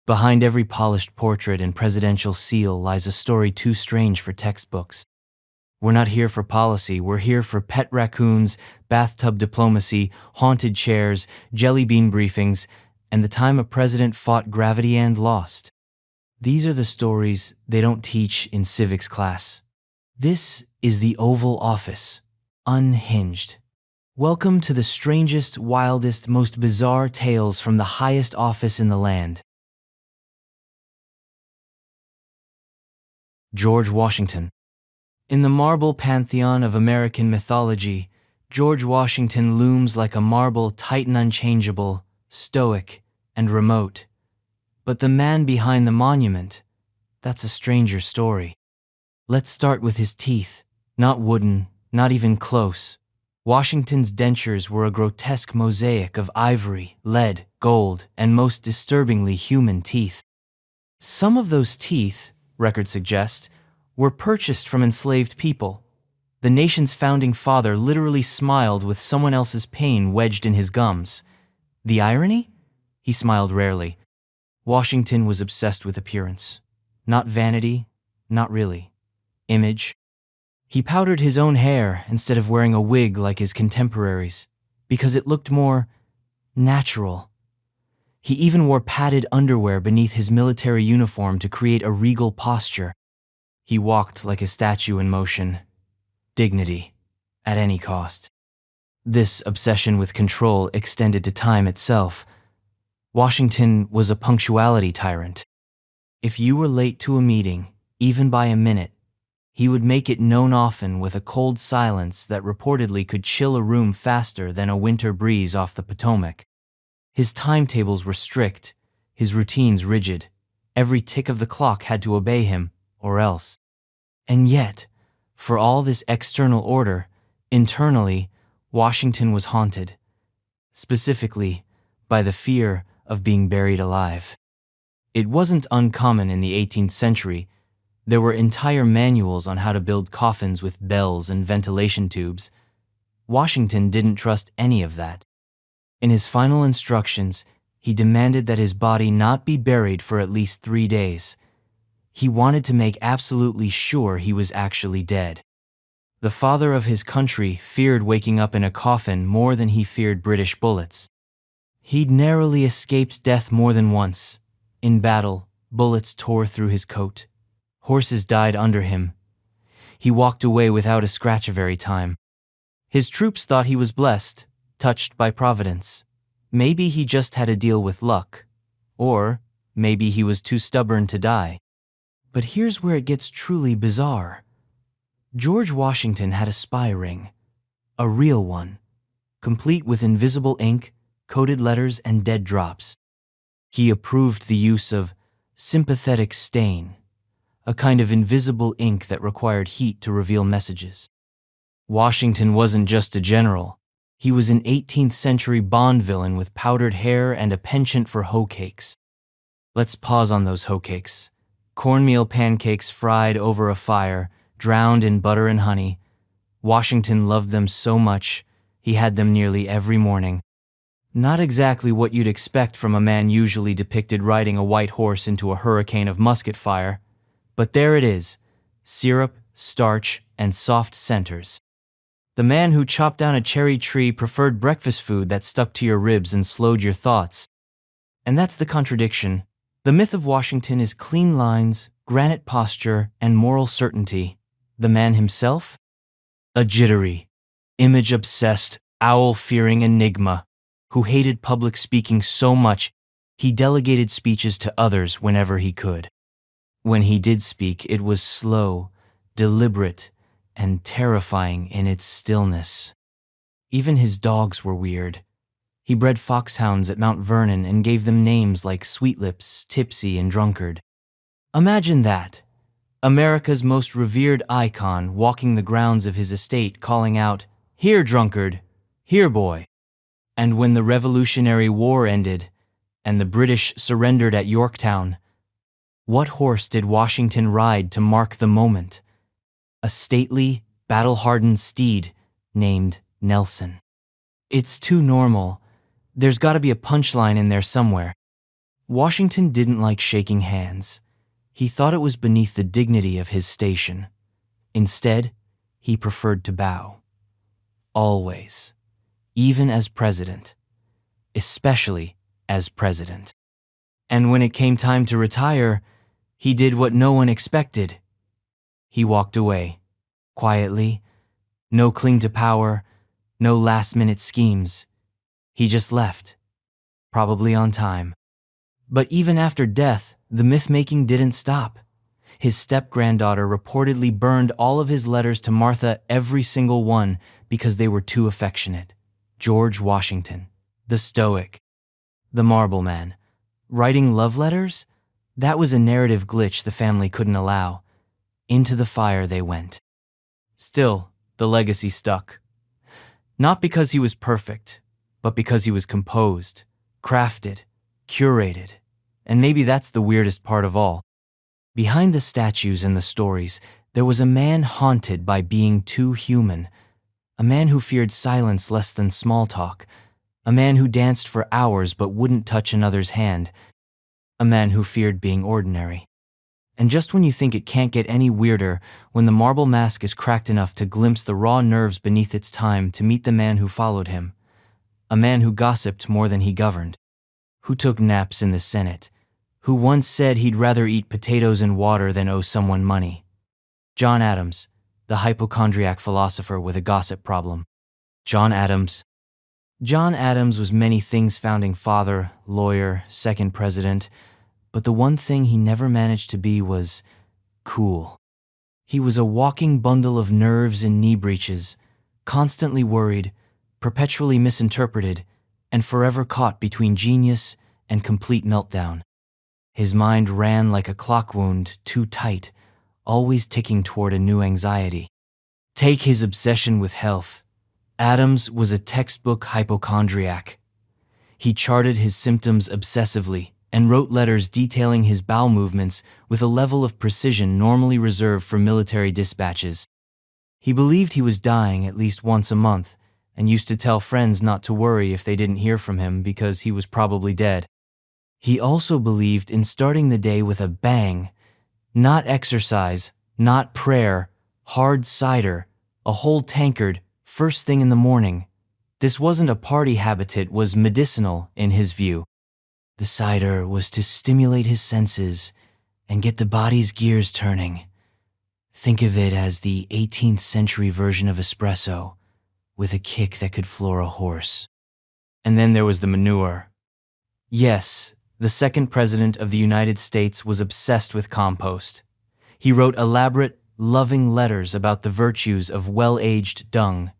Behind every polished portrait and presidential seal lies a story too strange for textbooks. We're not here for policy, we're here for pet raccoons, bathtub diplomacy, haunted chairs, jellybean briefings, and the time a president fought gravity and lost. These are the stories they don't teach in civics class. This is the Oval Office, unhinged. Welcome to the strangest, wildest, most bizarre tales from the highest office in the land. George Washington. In the marble pantheon of American mythology, George Washington looms like a marble titan, unchangeable, stoic, and remote. But the man behind the monument, that's a stranger story. Let's start with his teeth. Not wooden, not even close. Washington's dentures were a grotesque mosaic of ivory, lead, gold, and most disturbingly human teeth. Some of those teeth, records suggest, were purchased from enslaved people. The nation's founding father literally smiled with someone else's pain wedged in his gums. The irony? He smiled rarely. Washington was obsessed with appearance. Not vanity, not really. Image. He powdered his own hair instead of wearing a wig like his contemporaries, because it looked more natural. He even wore padded underwear beneath his military uniform to create a regal posture. He walked like a statue in motion. Dignity, at any cost. This obsession with control extended to time itself. Washington was a punctuality tyrant. If you were late to a meeting, even by a minute, he would make it known, often with a cold silence that reportedly could chill a room faster than a winter breeze off the Potomac. His timetables were strict, his routines rigid. Every tick of the clock had to obey him, or else. And yet, for all this external order, internally, Washington was haunted. Specifically, by the fear of being buried alive. It wasn't uncommon in the 18th century. There were entire manuals on how to build coffins with bells and ventilation tubes. Washington didn't trust any of that. In his final instructions, he demanded that his body not be buried for at least 3 days. He wanted to make absolutely sure he was actually dead. The father of his country feared waking up in a coffin more than he feared British bullets. He'd narrowly escaped death more than once. In battle, bullets tore through his coat. Horses died under him. He walked away without a scratch every time. His troops thought he was blessed, touched by Providence. Maybe he just had a deal with luck. Or maybe he was too stubborn to die. But here's where it gets truly bizarre. George Washington had a spy ring. A real one. Complete with invisible ink, coded letters, and dead drops. He approved the use of sympathetic stain, a kind of invisible ink that required heat to reveal messages. Washington wasn't just a general. He was an 18th century Bond villain with powdered hair and a penchant for hoe cakes. Let's pause on those hoe cakes. Cornmeal pancakes fried over a fire, drowned in butter and honey. Washington loved them so much, he had them nearly every morning. Not exactly what you'd expect from a man usually depicted riding a white horse into a hurricane of musket fire. But there it is, syrup, starch, and soft centers. The man who chopped down a cherry tree preferred breakfast food that stuck to your ribs and slowed your thoughts. And that's the contradiction. The myth of Washington is clean lines, granite posture, and moral certainty. The man himself? A jittery, image-obsessed, owl-fearing enigma who hated public speaking so much he delegated speeches to others whenever he could. When he did speak, it was slow, deliberate, and terrifying in its stillness. Even his dogs were weird. He bred foxhounds at Mount Vernon and gave them names like Sweetlips, Tipsy, and Drunkard. Imagine that. America's most revered icon walking the grounds of his estate calling out, "Here, drunkard! Here, boy!" And when the Revolutionary War ended, and the British surrendered at Yorktown, what horse did Washington ride to mark the moment? A stately, battle-hardened steed named Nelson. It's too normal. There's got to be a punchline in there somewhere. Washington didn't like shaking hands. He thought it was beneath the dignity of his station. Instead, he preferred to bow. Always. Even as president. Especially as president. And when it came time to retire, he did what no one expected. He walked away. Quietly. No cling to power. No last-minute schemes. He just left. Probably on time. But even after death, the myth-making didn't stop. His step-granddaughter reportedly burned all of his letters to Martha, every single one, because they were too affectionate. George Washington, the Stoic, the Marble Man. Writing love letters? That was a narrative glitch the family couldn't allow. Into the fire they went. Still, the legacy stuck. Not because he was perfect, but because he was composed, crafted, curated. And maybe that's the weirdest part of all. Behind the statues and the stories, there was a man haunted by being too human. A man who feared silence less than small talk. A man who danced for hours but wouldn't touch another's hand. A man who feared being ordinary. And just when you think it can't get any weirder, when the marble mask is cracked enough to glimpse the raw nerves beneath its time to meet the man who followed him. A man who gossiped more than he governed. Who took naps in the Senate. Who once said he'd rather eat potatoes and water than owe someone money. John Adams, the hypochondriac philosopher with a gossip problem. John Adams. John Adams was many things: founding father, lawyer, second president, but the one thing he never managed to be was cool. He was a walking bundle of nerves and knee breeches, constantly worried, perpetually misinterpreted, and forever caught between genius and complete meltdown. His mind ran like a clock wound, too tight, always ticking toward a new anxiety. Take his obsession with health. Adams was a textbook hypochondriac. He charted his symptoms obsessively and wrote letters detailing his bowel movements with a level of precision normally reserved for military dispatches. He believed he was dying at least once a month and used to tell friends not to worry if they didn't hear from him because he was probably dead. He also believed in starting the day with a bang. Not exercise, not prayer, hard cider, a whole tankard, first thing in the morning. This wasn't a party habit, it was medicinal in his view. The cider was to stimulate his senses and get the body's gears turning. Think of it as the 18th century version of espresso, with a kick that could floor a horse. And then there was the manure. Yes, the second president of the United States was obsessed with compost. He wrote elaborate, loving letters about the virtues of well-aged dung.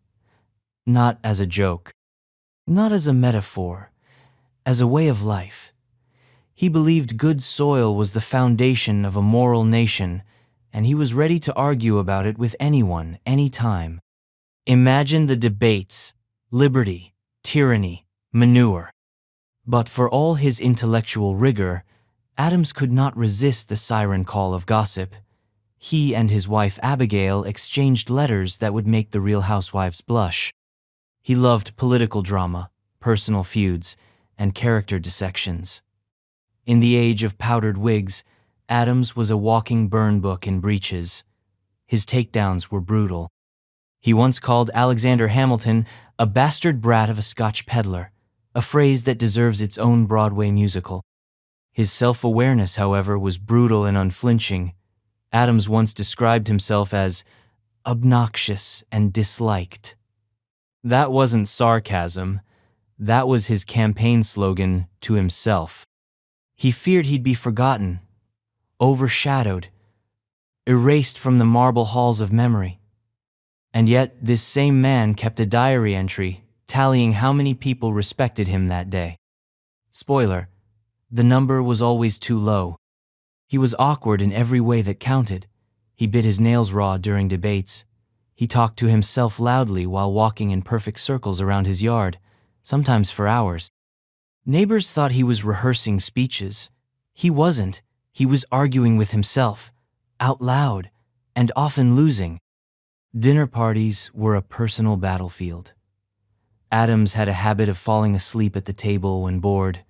Not as a joke. Not as a metaphor. As a way of life. He believed good soil was the foundation of a moral nation, and he was ready to argue about it with anyone, anytime. Imagine the debates: liberty, tyranny, manure. But for all his intellectual rigor, Adams could not resist the siren call of gossip. He and his wife Abigail exchanged letters that would make the Real Housewives blush. He loved political drama, personal feuds, and character dissections. In the age of powdered wigs, Adams was a walking burn book in breeches. His takedowns were brutal. He once called Alexander Hamilton a bastard brat of a Scotch peddler, a phrase that deserves its own Broadway musical. His self-awareness, however, was brutal and unflinching. Adams once described himself as obnoxious and disliked. That wasn't sarcasm. That was his campaign slogan to himself. He feared he'd be forgotten, overshadowed, erased from the marble halls of memory. And yet, this same man kept a diary entry tallying how many people respected him that day. Spoiler, the number was always too low. He was awkward in every way that counted. He bit his nails raw during debates. He talked to himself loudly while walking in perfect circles around his yard, sometimes for hours. Neighbors thought he was rehearsing speeches. He wasn't. He was arguing with himself, out loud, and often losing. Dinner parties were a personal battlefield. Adams had a habit of falling asleep at the table when bored,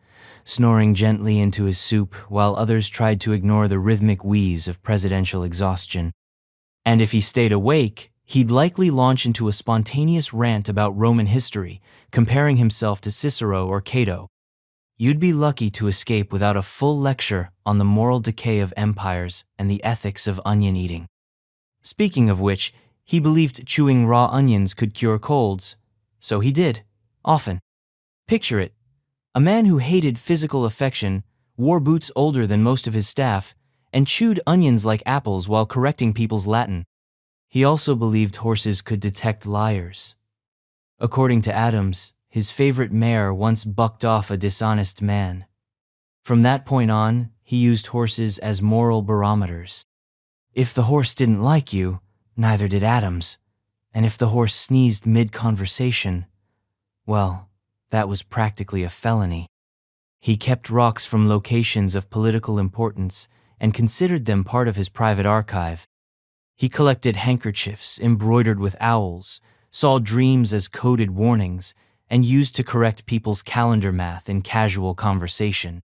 snoring gently into his soup while others tried to ignore the rhythmic wheeze of presidential exhaustion. And if he stayed awake, he'd likely launch into a spontaneous rant about Roman history, comparing himself to Cicero or Cato. You'd be lucky to escape without a full lecture on the moral decay of empires and the ethics of onion eating. Speaking of which, he believed chewing raw onions could cure colds, so he did, often. Picture it. A man who hated physical affection, wore boots older than most of his staff, and chewed onions like apples while correcting people's Latin. He also believed horses could detect liars. According to Adams, his favorite mare once bucked off a dishonest man. From that point on, he used horses as moral barometers. If the horse didn't like you, neither did Adams. And if the horse sneezed mid-conversation, well, that was practically a felony. He kept rocks from locations of political importance and considered them part of his private archive. He collected handkerchiefs embroidered with owls, saw dreams as coded warnings, and used to correct people's calendar math in casual conversation.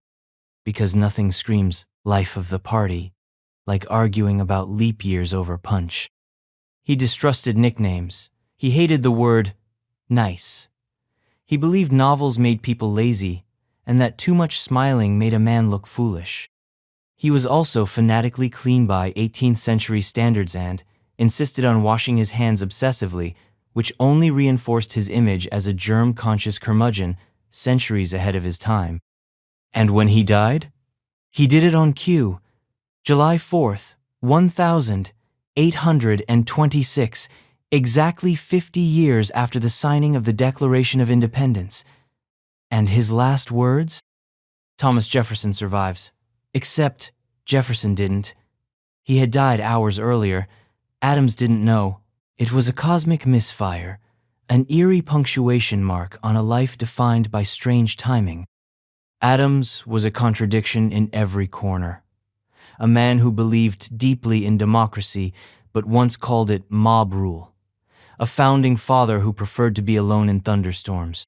Because nothing screams life of the party like arguing about leap years over punch. He distrusted nicknames. He hated the word nice. He believed novels made people lazy, and that too much smiling made a man look foolish. He was also fanatically clean by 18th century standards and insisted on washing his hands obsessively, which only reinforced his image as a germ-conscious curmudgeon centuries ahead of his time. And when he died? He did it on cue. July 4th, 1826, exactly 50 years after the signing of the Declaration of Independence. And his last words? Thomas Jefferson survives. Except Jefferson didn't. He had died hours earlier. Adams didn't know. It was a cosmic misfire, an eerie punctuation mark on a life defined by strange timing. Adams was a contradiction in every corner. A man who believed deeply in democracy, but once called it mob rule. A founding father who preferred to be alone in thunderstorms.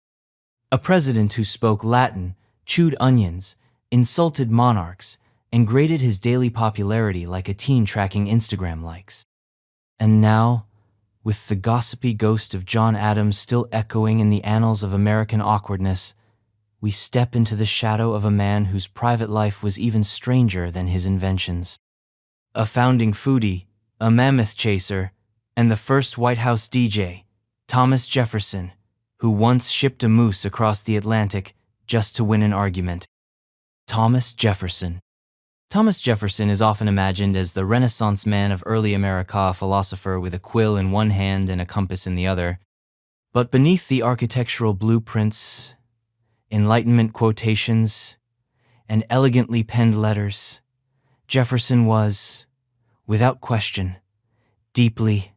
A president who spoke Latin, chewed onions, insulted monarchs, and graded his daily popularity like a teen tracking Instagram likes. And now, with the gossipy ghost of John Adams still echoing in the annals of American awkwardness, we step into the shadow of a man whose private life was even stranger than his inventions. A founding foodie, a mammoth chaser, and the first White House DJ, Thomas Jefferson, who once shipped a moose across the Atlantic just to win an argument. Thomas Jefferson. Thomas Jefferson is often imagined as the Renaissance man of early America, a philosopher with a quill in one hand and a compass in the other. But beneath the architectural blueprints, Enlightenment quotations, and elegantly penned letters, Jefferson was, without question, deeply,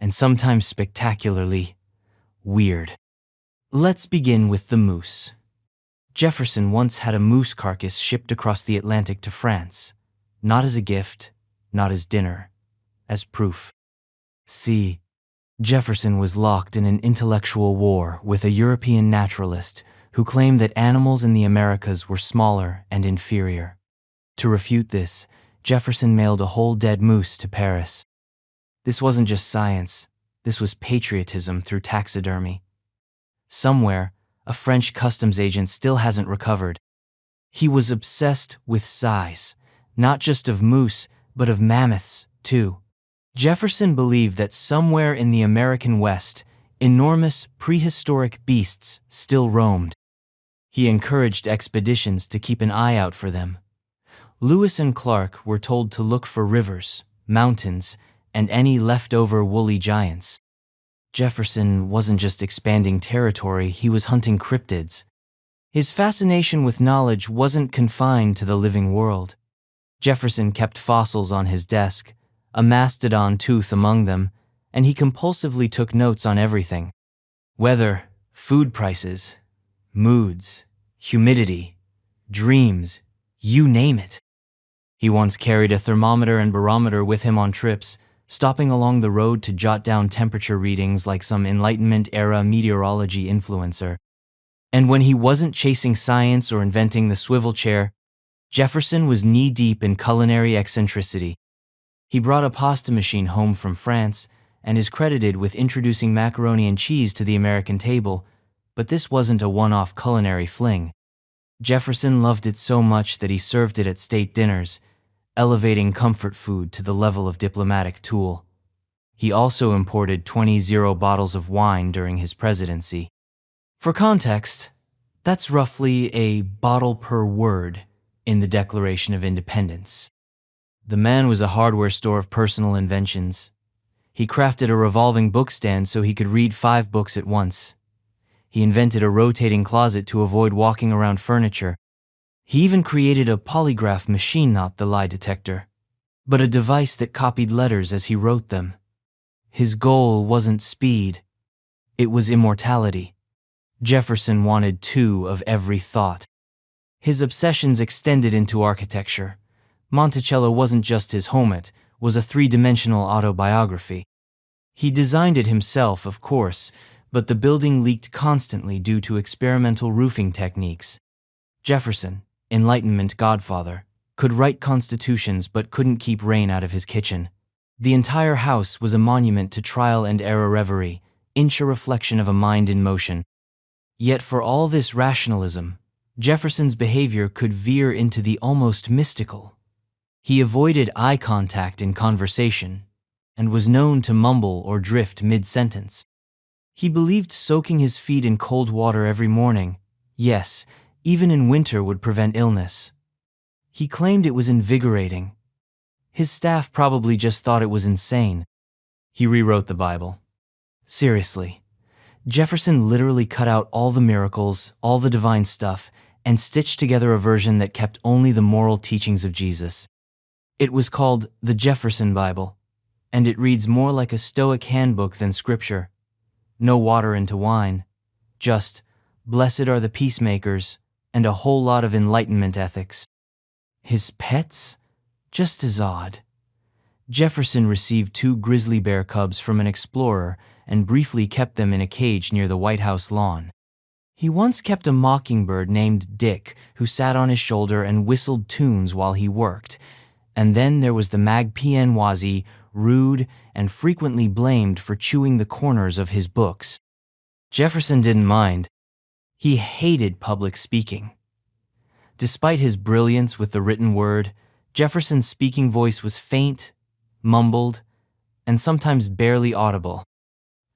and sometimes spectacularly, weird. Let's begin with the moose. Jefferson once had a moose carcass shipped across the Atlantic to France, not as a gift, not as dinner, as proof. See, Jefferson was locked in an intellectual war with a European naturalist who claimed that animals in the Americas were smaller and inferior. To refute this, Jefferson mailed a whole dead moose to Paris. This wasn't just science, this was patriotism through taxidermy. Somewhere, a French customs agent still hasn't recovered. He was obsessed with size, not just of moose, but of mammoths, too. Jefferson believed that somewhere in the American West, enormous prehistoric beasts still roamed. He encouraged expeditions to keep an eye out for them. Lewis and Clark were told to look for rivers, mountains, and any leftover woolly giants. Jefferson wasn't just expanding territory, he was hunting cryptids. His fascination with knowledge wasn't confined to the living world. Jefferson kept fossils on his desk, a mastodon tooth among them, and he compulsively took notes on everything. Weather, food prices, moods, humidity, dreams, you name it. He once carried a thermometer and barometer with him on trips, stopping along the road to jot down temperature readings like some Enlightenment-era meteorology influencer. And when he wasn't chasing science or inventing the swivel chair, Jefferson was knee-deep in culinary eccentricity. He brought a pasta machine home from France and is credited with introducing macaroni and cheese to the American table, but this wasn't a one-off culinary fling. Jefferson loved it so much that he served it at state dinners, elevating comfort food to the level of diplomatic tool. He also imported 20 bottles of wine during his presidency. For context, that's roughly a bottle per word in the Declaration of Independence. The man was a hardware store of personal inventions. He crafted a revolving bookstand so he could read 5 books at once. He invented a rotating closet to avoid walking around furniture. He even created a polygraph machine, not the lie detector, but a device that copied letters as he wrote them. His goal wasn't speed, it was immortality. Jefferson wanted 2 of every thought. His obsessions extended into architecture. Monticello wasn't just his home, it was a 3-dimensional autobiography. He designed it himself, of course, but the building leaked constantly due to experimental roofing techniques. Jefferson, Enlightenment godfather, could write constitutions but couldn't keep rain out of his kitchen. The entire house was a monument to trial and error reverie, inch a reflection of a mind in motion. Yet for all this rationalism, Jefferson's behavior could veer into the almost mystical. He avoided eye contact in conversation and was known to mumble or drift mid-sentence. He believed soaking his feet in cold water every morning, yes, even in winter, would prevent illness. He claimed it was invigorating. His staff probably just thought it was insane. He rewrote the Bible. Seriously, Jefferson literally cut out all the miracles, all the divine stuff, and stitched together a version that kept only the moral teachings of Jesus. It was called the Jefferson Bible, and it reads more like a Stoic handbook than scripture. No water into wine, just, blessed are the peacemakers, and a whole lot of Enlightenment ethics. His pets? Just as odd. Jefferson received 2 grizzly bear cubs from an explorer and briefly kept them in a cage near the White House lawn. He once kept a mockingbird named Dick who sat on his shoulder and whistled tunes while he worked. And then there was the Magpie Wazi, rude and frequently blamed for chewing the corners of his books. Jefferson didn't mind. He hated public speaking. Despite his brilliance with the written word, Jefferson's speaking voice was faint, mumbled, and sometimes barely audible.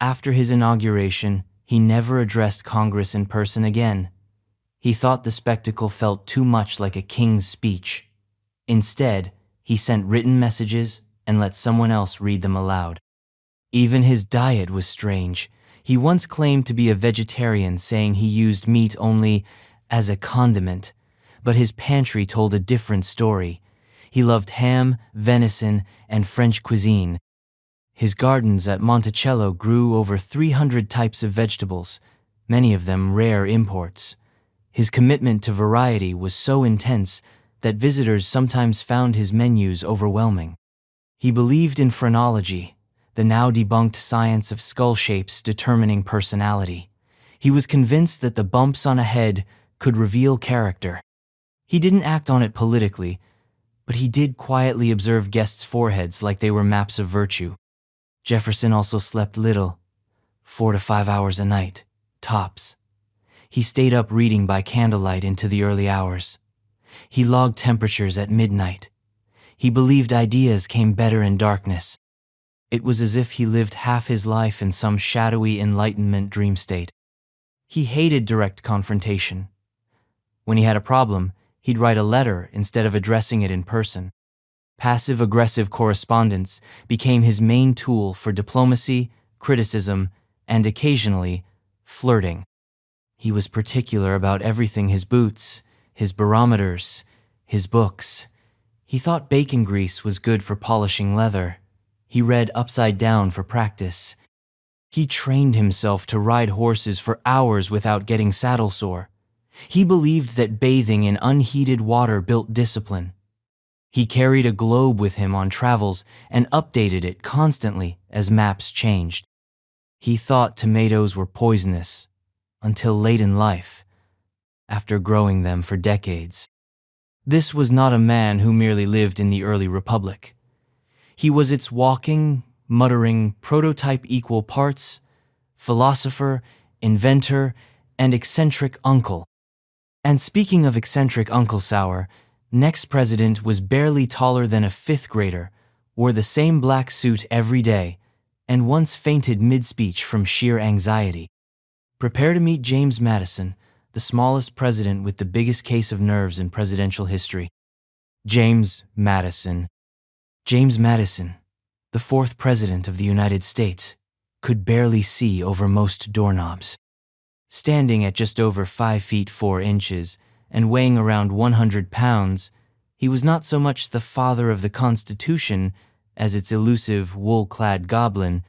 After his inauguration, he never addressed Congress in person again. He thought the spectacle felt too much like a king's speech. Instead, he sent written messages and let someone else read them aloud. Even his diet was strange. He once claimed to be a vegetarian, saying he used meat only as a condiment, but his pantry told a different story. He loved ham, venison, and French cuisine. His gardens at Monticello grew over 300 types of vegetables, many of them rare imports. His commitment to variety was so intense that visitors sometimes found his menus overwhelming. He believed in phrenology, the now debunked science of skull shapes determining personality. He was convinced that the bumps on a head could reveal character. He didn't act on it politically, but he did quietly observe guests' foreheads like they were maps of virtue. Jefferson also slept little, 4 to 5 hours a night, tops. He stayed up reading by candlelight into the early hours. He logged temperatures at midnight. He believed ideas came better in darkness. It was as if he lived half his life in some shadowy Enlightenment dream state. He hated direct confrontation. When he had a problem, he'd write a letter instead of addressing it in person. Passive-aggressive correspondence became his main tool for diplomacy, criticism, and occasionally, flirting. He was particular about everything: his boots, his barometers, his books. He thought bacon grease was good for polishing leather. He read upside down for practice. He trained himself to ride horses for hours without getting saddle sore. He believed that bathing in unheated water built discipline. He carried a globe with him on travels and updated it constantly as maps changed. He thought tomatoes were poisonous, until late in life, after growing them for decades. This was not a man who merely lived in the early republic. He was its walking, muttering prototype, equal parts philosopher, inventor, and eccentric uncle. And speaking of eccentric Uncle Sour, next president was barely taller than a fifth grader, wore the same black suit every day, and once fainted mid-speech from sheer anxiety. Prepare to meet James Madison, the smallest president with the biggest case of nerves in presidential history. James Madison. James Madison, the fourth president of the United States, could barely see over most doorknobs. Standing at just over 5 feet 4 inches and weighing around 100 pounds, he was not so much the father of the Constitution as its elusive, wool-clad goblin.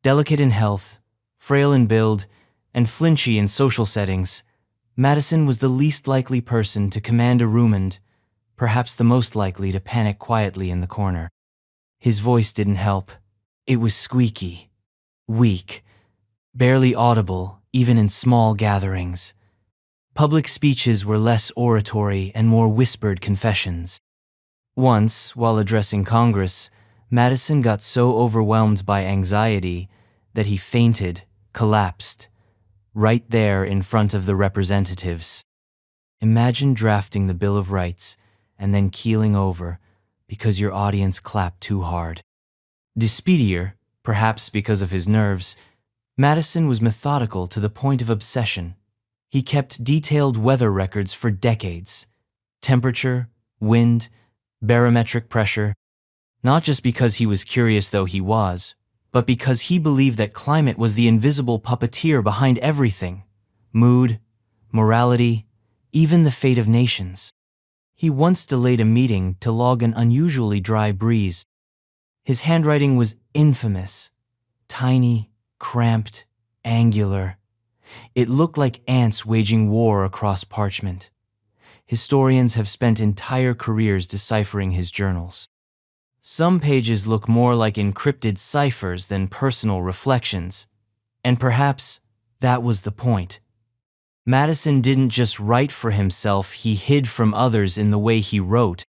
Delicate in health, frail in build, and flinchy in social settings, Madison was the least likely person to command a room and, perhaps the most likely to panic quietly in the corner. His voice didn't help. It was squeaky, weak, barely audible even in small gatherings. Public speeches were less oratory and more whispered confessions. Once, while addressing Congress, Madison got so overwhelmed by anxiety that he fainted, collapsed, right there in front of the representatives. Imagine drafting the Bill of Rights and then keeling over because your audience clapped too hard. Despedier, perhaps because of his nerves, Madison was methodical to the point of obsession. He kept detailed weather records for decades. Temperature, wind, barometric pressure. Not just because he was curious, though he was, but because he believed that climate was the invisible puppeteer behind everything. Mood, morality, even the fate of nations. He once delayed a meeting to log an unusually dry breeze. His handwriting was infamous. Tiny, cramped, angular. It looked like ants waging war across parchment. Historians have spent entire careers deciphering his journals. Some pages look more like encrypted ciphers than personal reflections, and perhaps that was the point. Madison didn't just write for himself, he hid from others in the way he wrote.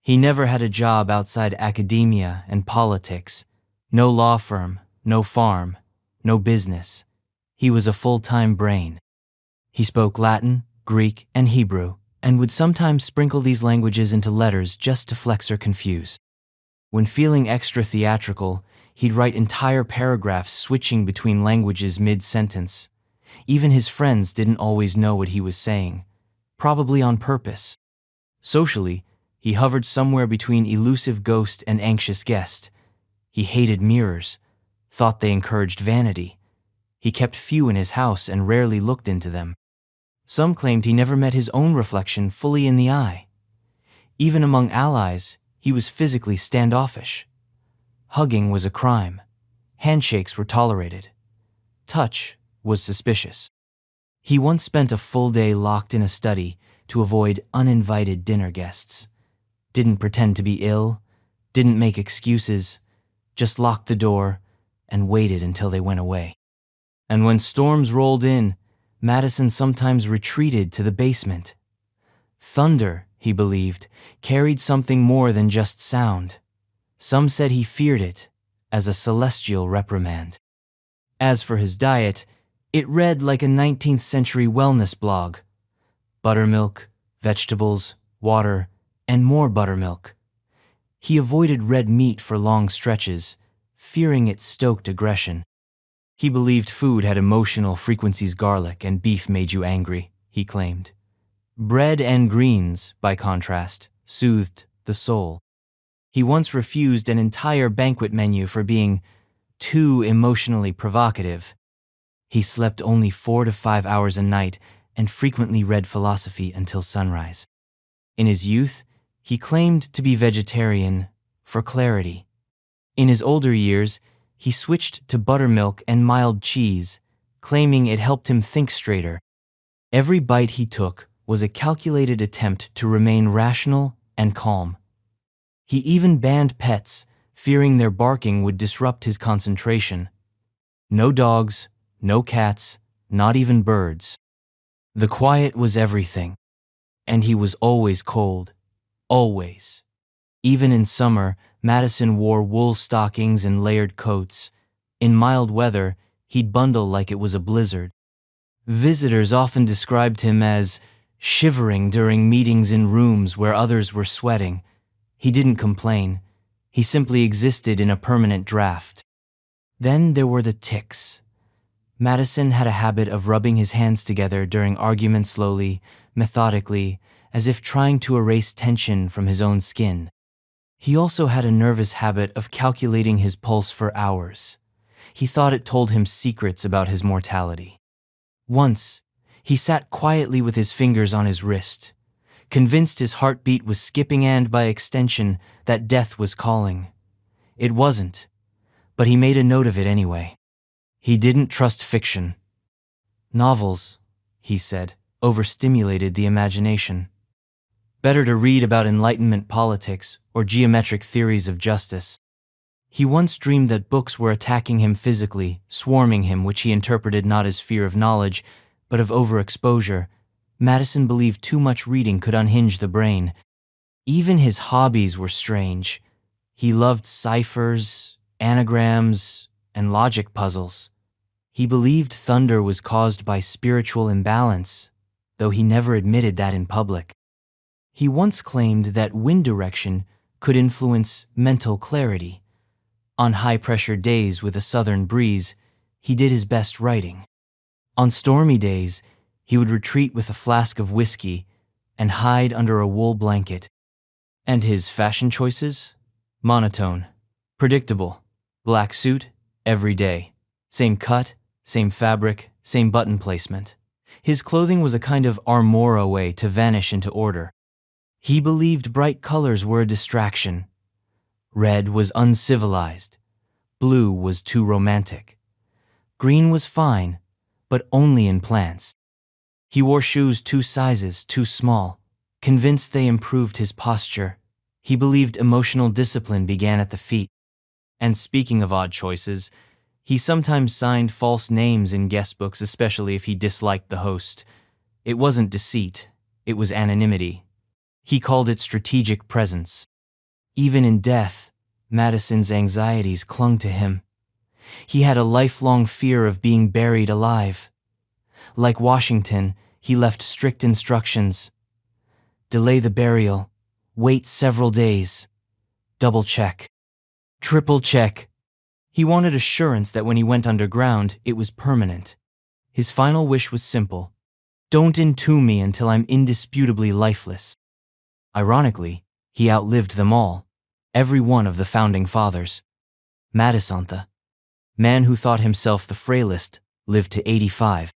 He never had a job outside academia and politics. No law firm, no farm, no business. He was a full-time brain. He spoke Latin, Greek, and Hebrew, and would sometimes sprinkle these languages into letters just to flex or confuse. When feeling extra theatrical, he'd write entire paragraphs switching between languages mid-sentence. Even his friends didn't always know what he was saying, probably on purpose. Socially, he hovered somewhere between elusive ghost and anxious guest. He hated mirrors, thought they encouraged vanity. He kept few in his house and rarely looked into them. Some claimed he never met his own reflection fully in the eye. Even among allies, he was physically standoffish. Hugging was a crime. Handshakes were tolerated. Touch was suspicious. He once spent a full day locked in a study to avoid uninvited dinner guests. Didn't pretend to be ill, didn't make excuses, just locked the door and waited until they went away. And when storms rolled in, Madison sometimes retreated to the basement. Thunder, he believed, carried something more than just sound. Some said he feared it, as a celestial reprimand. As for his diet, it read like a 19th century wellness blog. Buttermilk, vegetables, water, and more buttermilk. He avoided red meat for long stretches, fearing it stoked aggression. He believed food had emotional frequencies. Garlic and beef made you angry, he claimed. Bread and greens, by contrast, soothed the soul. He once refused an entire banquet menu for being too emotionally provocative. He slept only 4 to 5 hours a night and frequently read philosophy until sunrise. In his youth, he claimed to be vegetarian for clarity. In his older years, he switched to buttermilk and mild cheese, claiming it helped him think straighter. Every bite he took was a calculated attempt to remain rational and calm. He even banned pets, fearing their barking would disrupt his concentration. No dogs, no cats, not even birds. The quiet was everything, and he was always cold. Always. Even in summer, Madison wore wool stockings and layered coats. In mild weather, he'd bundle like it was a blizzard. Visitors often described him as shivering during meetings in rooms where others were sweating. He didn't complain. He simply existed in a permanent draft. Then there were the tics. Madison had a habit of rubbing his hands together during arguments slowly, methodically, as if trying to erase tension from his own skin. He also had a nervous habit of calculating his pulse for hours. He thought it told him secrets about his mortality. Once, he sat quietly with his fingers on his wrist, convinced his heartbeat was skipping and, by extension, that death was calling. It wasn't, but he made a note of it anyway. He didn't trust fiction. Novels, he said, overstimulated the imagination. Better to read about Enlightenment politics or geometric theories of justice. He once dreamed that books were attacking him physically, swarming him, which he interpreted not as fear of knowledge, but of overexposure. Madison believed too much reading could unhinge the brain. Even his hobbies were strange. He loved ciphers, anagrams, and logic puzzles. He believed thunder was caused by spiritual imbalance, though he never admitted that in public. He once claimed that wind direction could influence mental clarity. On high-pressure days with a southern breeze, he did his best writing. On stormy days, he would retreat with a flask of whiskey and hide under a wool blanket. And his fashion choices? Monotone. Predictable. Black suit, every day. Same cut, same fabric, same button placement. His clothing was a kind of armora way to vanish into order. He believed bright colors were a distraction. Red was uncivilized. Blue was too romantic. Green was fine, but only in plants. He wore shoes 2 sizes too small, convinced they improved his posture. He believed emotional discipline began at the feet. And speaking of odd choices, he sometimes signed false names in guest books, especially if he disliked the host. It wasn't deceit, it was anonymity. He called it strategic presence. Even in death, Madison's anxieties clung to him. He had a lifelong fear of being buried alive. Like Washington, he left strict instructions. Delay the burial. Wait several days. Double check. Triple check. He wanted assurance that when he went underground, it was permanent. His final wish was simple. Don't entomb me until I'm indisputably lifeless. Ironically, he outlived them all, every one of the founding fathers. Madison, the man who thought himself the frailest, lived to 85.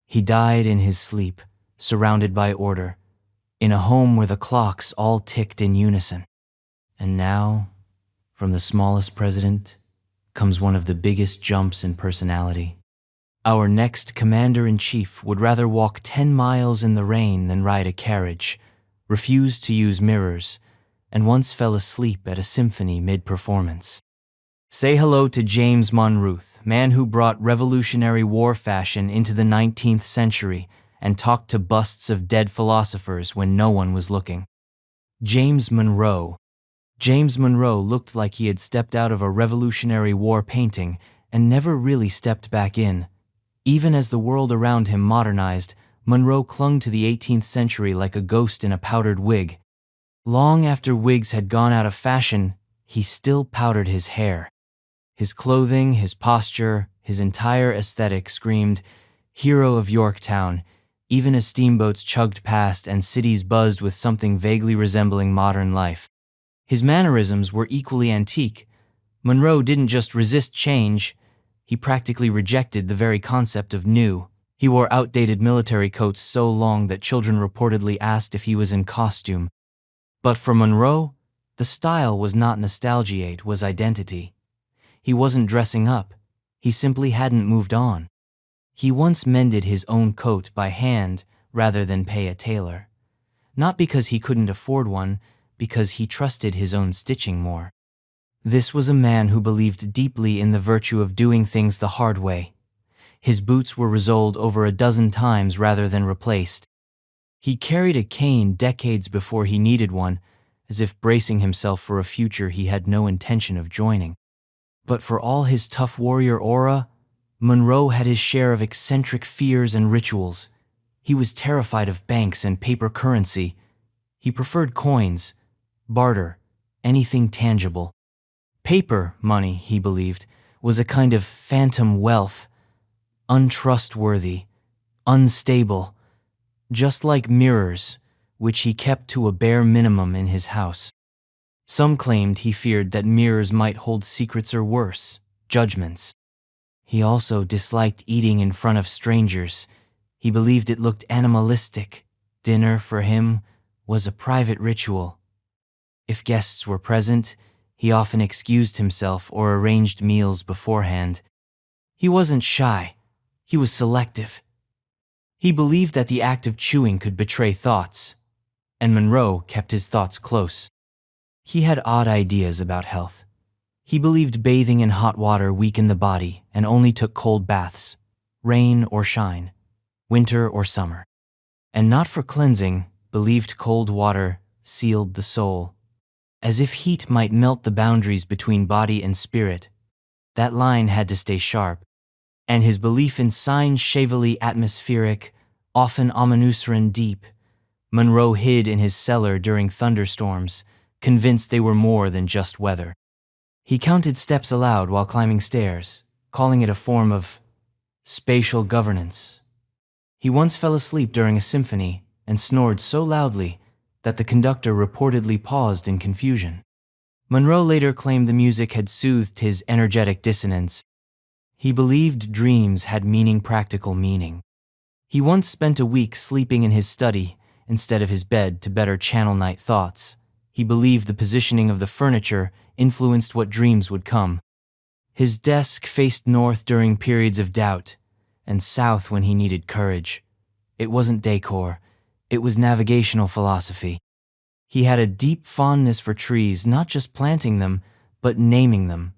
He died in his sleep, surrounded by order, in a home where the clocks all ticked in unison. And now, from the smallest president, comes one of the biggest jumps in personality. Our next commander-in-chief would rather walk 10 miles in the rain than ride a carriage, refused to use mirrors, and once fell asleep at a symphony mid-performance. Say hello to James Monroe, man who brought Revolutionary War fashion into the 19th century and talked to busts of dead philosophers when no one was looking. James Monroe. James Monroe looked like he had stepped out of a Revolutionary War painting and never really stepped back in. Even as the world around him modernized, Monroe clung to the 18th century like a ghost in a powdered wig. Long after wigs had gone out of fashion, he still powdered his hair. His clothing, his posture, his entire aesthetic screamed, hero of Yorktown, even as steamboats chugged past and cities buzzed with something vaguely resembling modern life. His mannerisms were equally antique. Monroe didn't just resist change, he practically rejected the very concept of new. He wore outdated military coats so long that children reportedly asked if he was in costume. But for Monroe, the style was not nostalgia, it was identity. He wasn't dressing up, he simply hadn't moved on. He once mended his own coat by hand rather than pay a tailor. Not because he couldn't afford one, because he trusted his own stitching more. This was a man who believed deeply in the virtue of doing things the hard way. His boots were resoled over a dozen times rather than replaced. He carried a cane decades before he needed one, as if bracing himself for a future he had no intention of joining. But for all his tough warrior aura, Monroe had his share of eccentric fears and rituals. He was terrified of banks and paper currency. He preferred coins, barter, anything tangible. Paper money, he believed, was a kind of phantom wealth, untrustworthy, unstable, just like mirrors, which he kept to a bare minimum in his house. Some claimed he feared that mirrors might hold secrets or worse, judgments. He also disliked eating in front of strangers. He believed it looked animalistic. Dinner, for him, was a private ritual. If guests were present, he often excused himself or arranged meals beforehand. He wasn't shy. He was selective. He believed that the act of chewing could betray thoughts, and Monroe kept his thoughts close. He had odd ideas about health. He believed bathing in hot water weakened the body and only took cold baths, rain or shine, winter or summer. And not for cleansing, believed cold water sealed the soul. As if heat might melt the boundaries between body and spirit, that line had to stay sharp. And his belief in signs shavelly atmospheric, often ominous deep, Monroe hid in his cellar during thunderstorms, convinced they were more than just weather. He counted steps aloud while climbing stairs, calling it a form of spatial governance. He once fell asleep during a symphony and snored so loudly that the conductor reportedly paused in confusion. Monroe later claimed the music had soothed his energetic dissonance. He believed dreams had practical meaning. He once spent a week sleeping in his study instead of his bed to better channel night thoughts. He believed the positioning of the furniture influenced what dreams would come. His desk faced north during periods of doubt, and south when he needed courage. It wasn't decor, it was navigational philosophy. He had a deep fondness for trees, not just planting them, but naming them.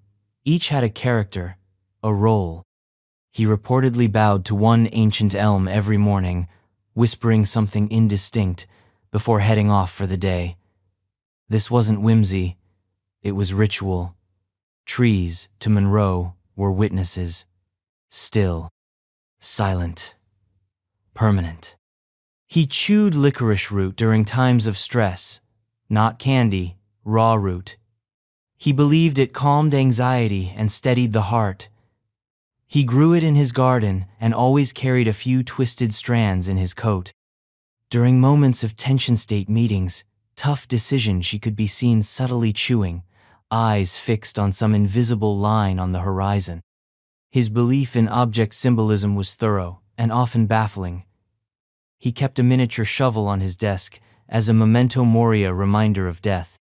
Each had a character, a role. He reportedly bowed to one ancient elm every morning, whispering something indistinct before heading off for the day. This wasn't whimsy, it was ritual. Trees, to Monroe, were witnesses. Still, silent, permanent. He chewed licorice root during times of stress, not candy, raw root. He believed it calmed anxiety and steadied the heart. He grew it in his garden and always carried a few twisted strands in his coat. During moments of tension state meetings, tough decision, she could be seen subtly chewing, eyes fixed on some invisible line on the horizon. His belief in object symbolism was thorough and often baffling. He kept a miniature shovel on his desk as a memento mori reminder of death.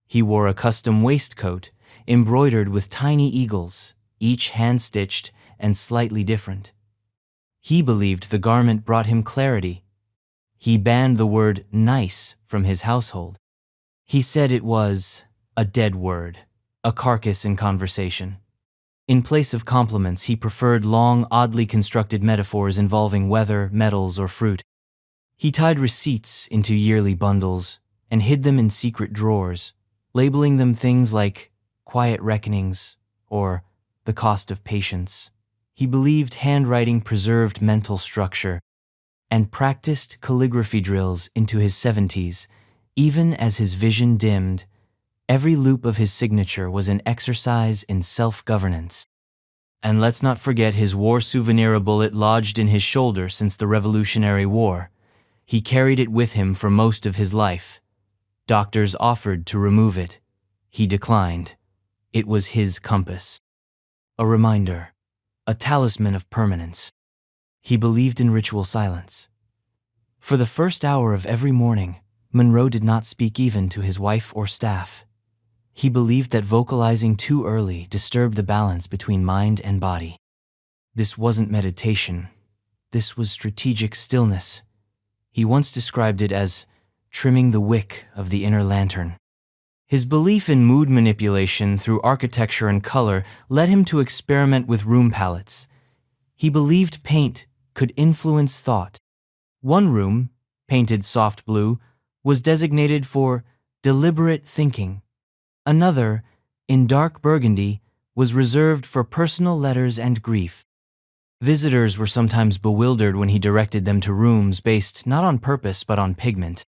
He wore a custom waistcoat embroidered with tiny eagles, each hand-stitched and slightly different. He believed the garment brought him clarity. He banned the word nice from his household. He said it was a dead word, a carcass in conversation. In place of compliments, he preferred long, oddly constructed metaphors involving weather, metals, or fruit. He tied receipts into yearly bundles and hid them in secret drawers, labeling them things like quiet reckonings or the cost of patience. He believed handwriting preserved mental structure and practiced calligraphy drills into his 70s. Even as his vision dimmed, every loop of his signature was an exercise in self-governance. And let's not forget his war souvenir, a bullet lodged in his shoulder since the Revolutionary War. He carried it with him for most of his life. Doctors offered to remove it. He declined. It was his compass. A reminder, a talisman of permanence. He believed in ritual silence. For the first hour of every morning, Monroe did not speak even to his wife or staff. He believed that vocalizing too early disturbed the balance between mind and body. This wasn't meditation. This was strategic stillness. He once described it as trimming the wick of the inner lantern. His belief in mood manipulation through architecture and color led him to experiment with room palettes. He believed paint could influence thought. One room, painted soft blue, was designated for deliberate thinking. Another, in dark burgundy, was reserved for personal letters and grief. Visitors were sometimes bewildered when he directed them to rooms based not on purpose but on pigment.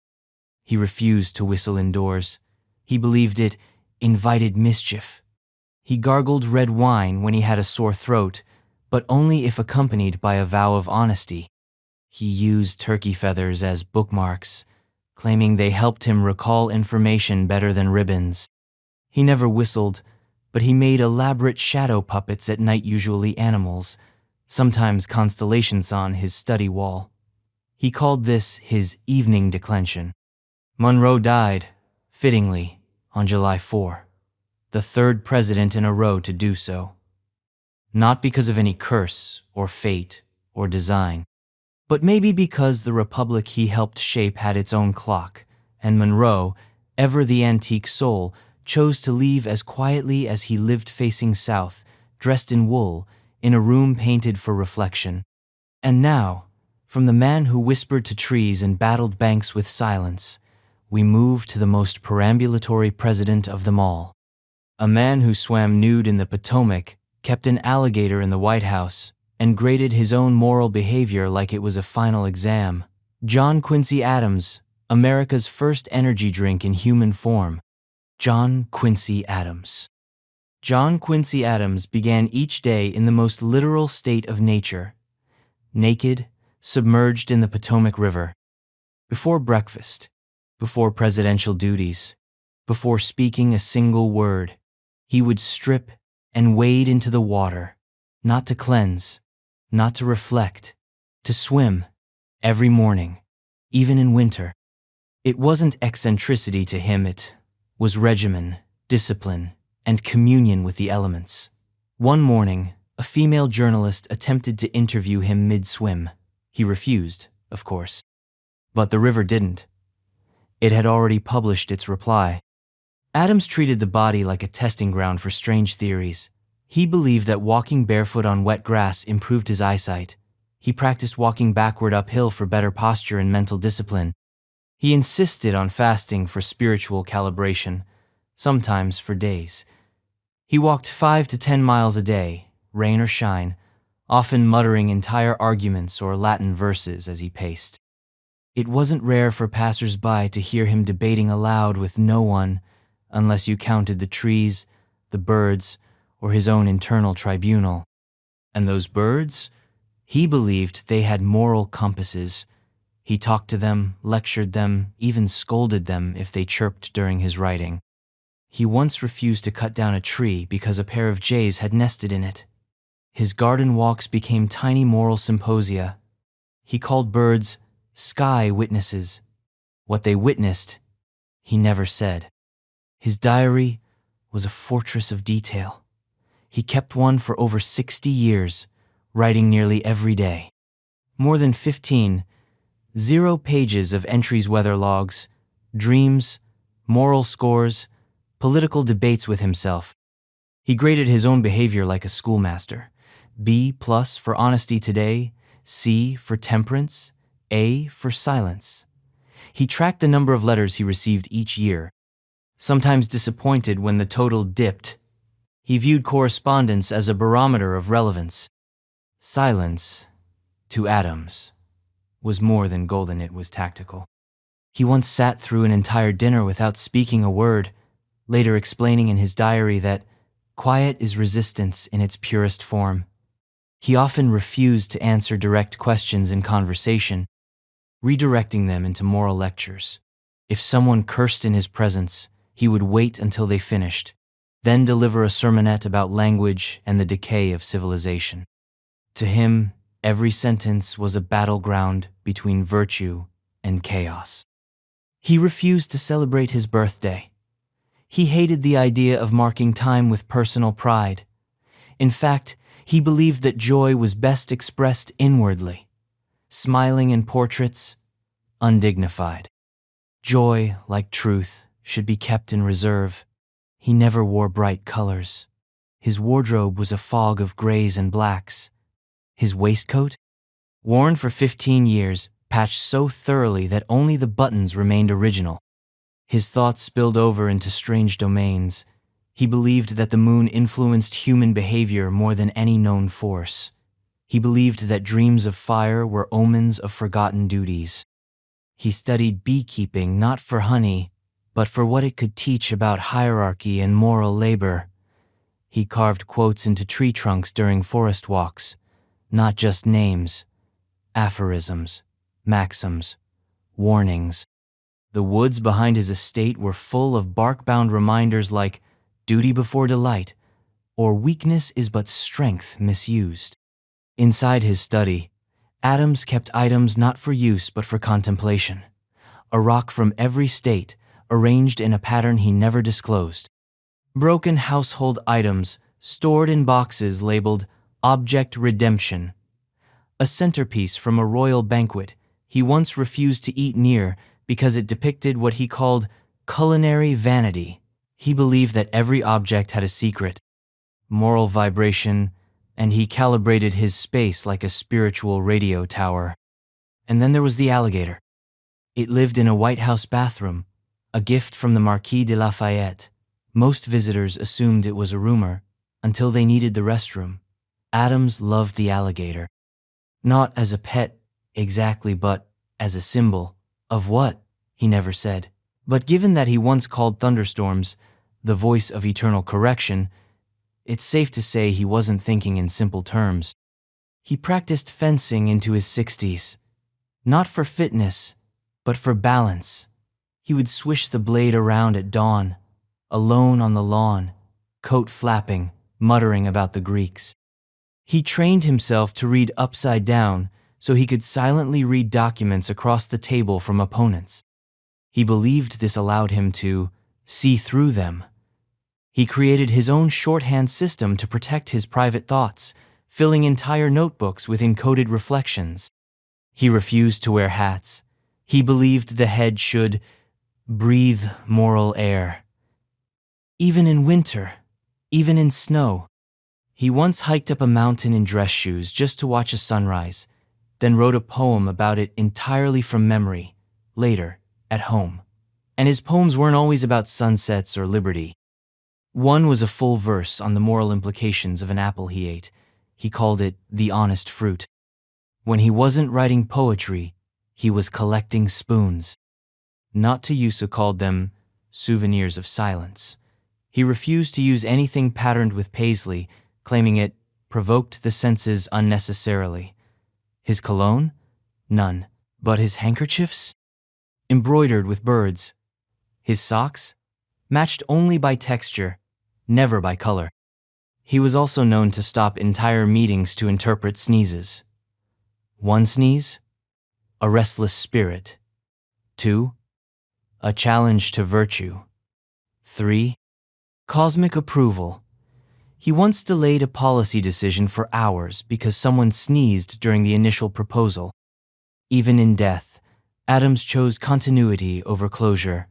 He refused to whistle indoors. He believed it invited mischief. He gargled red wine when he had a sore throat, but only if accompanied by a vow of honesty. He used turkey feathers as bookmarks, claiming they helped him recall information better than ribbons. He never whistled, but he made elaborate shadow puppets at night, usually animals, sometimes constellations on his study wall. He called this his evening declension. Monroe died, fittingly, on July 4, the third president in a row to do so. Not because of any curse or fate or design, but maybe because the republic he helped shape had its own clock, and Monroe, ever the antique soul, chose to leave as quietly as he lived, facing south, dressed in wool, in a room painted for reflection. And now, from the man who whispered to trees and battled banks with silence, we move to the most perambulatory president of them all. A man who swam nude in the Potomac, kept an alligator in the White House, and graded his own moral behavior like it was a final exam. John Quincy Adams, America's first energy drink in human form. John Quincy Adams. John Quincy Adams began each day in the most literal state of nature, naked, submerged in the Potomac River. Before breakfast, before presidential duties, before speaking a single word, he would strip and wade into the water, not to cleanse, not to reflect, to swim, every morning, even in winter. It wasn't eccentricity to him, it was regimen, discipline, and communion with the elements. One morning, a female journalist attempted to interview him mid-swim. He refused, of course. But the river didn't. It had already published its reply. Adams treated the body like a testing ground for strange theories. He believed that walking barefoot on wet grass improved his eyesight. He practiced walking backward uphill for better posture and mental discipline. He insisted on fasting for spiritual calibration, sometimes for days. He walked 5 to 10 miles a day, rain or shine, often muttering entire arguments or Latin verses as he paced. It wasn't rare for passers-by to hear him debating aloud with no one, unless you counted the trees, the birds, or his own internal tribunal. And those birds? He believed they had moral compasses. He talked to them, lectured them, even scolded them if they chirped during his writing. He once refused to cut down a tree because a pair of jays had nested in it. His garden walks became tiny moral symposia. He called birds sky witnesses. What they witnessed, he never said. His diary was a fortress of detail. He kept one for over 60 years, writing nearly every day. More than 15, 0 pages of entries, weather logs, dreams, moral scores, political debates with himself. He graded his own behavior like a schoolmaster. B+ for honesty today, C for temperance, A for silence. He tracked the number of letters he received each year, sometimes disappointed when the total dipped. He viewed correspondence as a barometer of relevance. Silence, to Adams, was more than golden, it was tactical. He once sat through an entire dinner without speaking a word, later explaining in his diary that quiet is resistance in its purest form. He often refused to answer direct questions in conversation, redirecting them into moral lectures. If someone cursed in his presence, he would wait until they finished, then deliver a sermonette about language and the decay of civilization. To him, every sentence was a battleground between virtue and chaos. He refused to celebrate his birthday. He hated the idea of marking time with personal pride. In fact, he believed that joy was best expressed inwardly, smiling in portraits, undignified. Joy, like truth, should be kept in reserve. He never wore bright colors. His wardrobe was a fog of grays and blacks. His waistcoat? Worn for 15 years, patched so thoroughly that only the buttons remained original. His thoughts spilled over into strange domains. He believed that the moon influenced human behavior more than any known force. He believed that dreams of fire were omens of forgotten duties. He studied beekeeping not for honey, but for what it could teach about hierarchy and moral labor. He carved quotes into tree trunks during forest walks, not just names, aphorisms, maxims, warnings. The woods behind his estate were full of bark-bound reminders like duty before delight, or weakness is but strength misused. Inside his study, Adams kept items not for use but for contemplation. A rock from every state, arranged in a pattern he never disclosed. Broken household items, stored in boxes labeled Object Redemption. A centerpiece from a royal banquet he once refused to eat near because it depicted what he called culinary vanity. He believed that every object had a secret, moral vibration, and he calibrated his space like a spiritual radio tower. And then there was the alligator. It lived in a White House bathroom, a gift from the Marquis de Lafayette. Most visitors assumed it was a rumor until they needed the restroom. Adams loved the alligator. Not as a pet, exactly, but as a symbol. Of what? He never said. But given that he once called thunderstorms the voice of eternal correction, it's safe to say he wasn't thinking in simple terms. He practiced fencing into his 60s. Not for fitness, but for balance. He would swish the blade around at dawn, alone on the lawn, coat flapping, muttering about the Greeks. He trained himself to read upside down so he could silently read documents across the table from opponents. He believed this allowed him to see through them. He created his own shorthand system to protect his private thoughts, filling entire notebooks with encoded reflections. He refused to wear hats. He believed the head should breathe moral air. Even in winter, even in snow. He once hiked up a mountain in dress shoes just to watch a sunrise, then wrote a poem about it entirely from memory, later, at home. And his poems weren't always about sunsets or liberty. One was a full verse on the moral implications of an apple he ate. He called it the honest fruit. When he wasn't writing poetry, he was collecting spoons. Not to use, called them souvenirs of silence. He refused to use anything patterned with paisley, claiming it provoked the senses unnecessarily. His cologne? None. But his handkerchiefs? Embroidered with birds. His socks? Matched only by texture, never by color. He was also known to stop entire meetings to interpret sneezes. 1 sneeze? A restless spirit. 2? A challenge to virtue. 3? Cosmic approval. He once delayed a policy decision for hours because someone sneezed during the initial proposal. Even in death, Adams chose continuity over closure.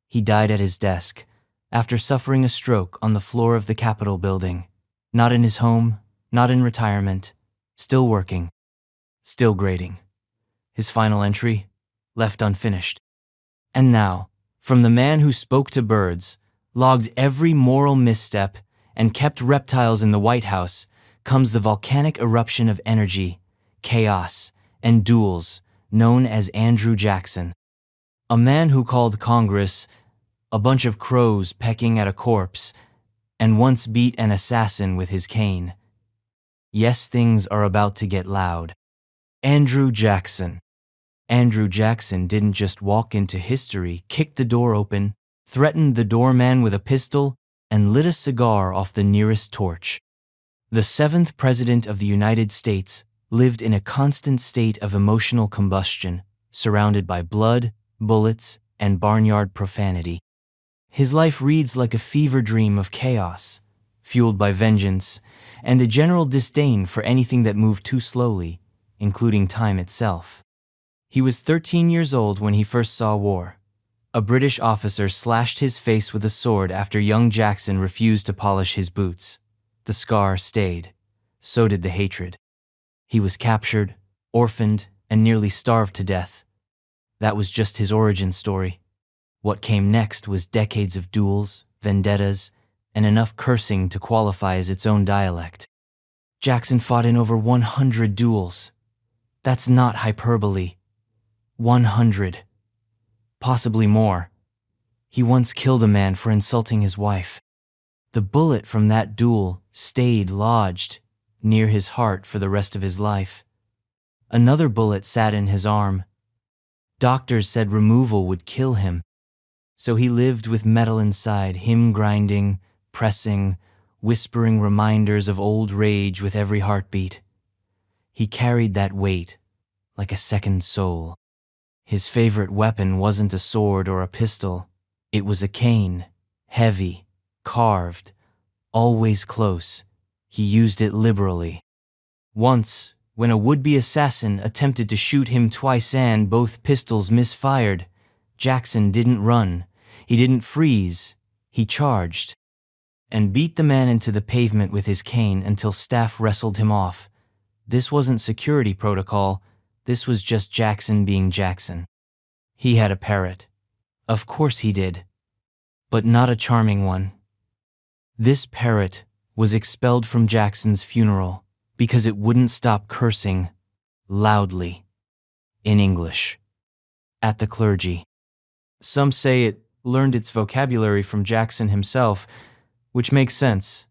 He died at his desk, after suffering a stroke on the floor of the Capitol building. Not in his home, not in retirement, still working, still grading. His final entry, left unfinished. And now, from the man who spoke to birds, logged every moral misstep, and kept reptiles in the White House, comes the volcanic eruption of energy, chaos, and duels, known as Andrew Jackson. A man who called Congress a bunch of crows pecking at a corpse, and once beat an assassin with his cane. Yes, things are about to get loud. Andrew Jackson. Andrew Jackson didn't just walk into history, kicked the door open, threatened the doorman with a pistol, and lit a cigar off the nearest torch. The 7th President of the United States lived in a constant state of emotional combustion, surrounded by blood, bullets, and barnyard profanity. His life reads like a fever dream of chaos, fueled by vengeance, and a general disdain for anything that moved too slowly, including time itself. He was 13 years old when he first saw war. A British officer slashed his face with a sword after young Jackson refused to polish his boots. The scar stayed. So did the hatred. He was captured, orphaned, and nearly starved to death. That was just his origin story. What came next was decades of duels, vendettas, and enough cursing to qualify as its own dialect. Jackson fought in over 100 duels. That's not hyperbole. 100. Possibly more. He once killed a man for insulting his wife. The bullet from that duel stayed lodged near his heart for the rest of his life. Another bullet sat in his arm. Doctors said removal would kill him. So he lived with metal inside, him grinding, pressing, whispering reminders of old rage with every heartbeat. He carried that weight like a second soul. His favorite weapon wasn't a sword or a pistol. It was a cane, heavy, carved, always close. He used it liberally. Once, when a would-be assassin attempted to shoot him twice and both pistols misfired, Jackson didn't run. He didn't freeze. He charged and beat the man into the pavement with his cane until staff wrestled him off. This wasn't security protocol. This was just Jackson being Jackson. He had a parrot. Of course he did. But not a charming one. This parrot was expelled from Jackson's funeral because it wouldn't stop cursing loudly in English at the clergy. Some say it learned its vocabulary from Jackson himself, which makes sense.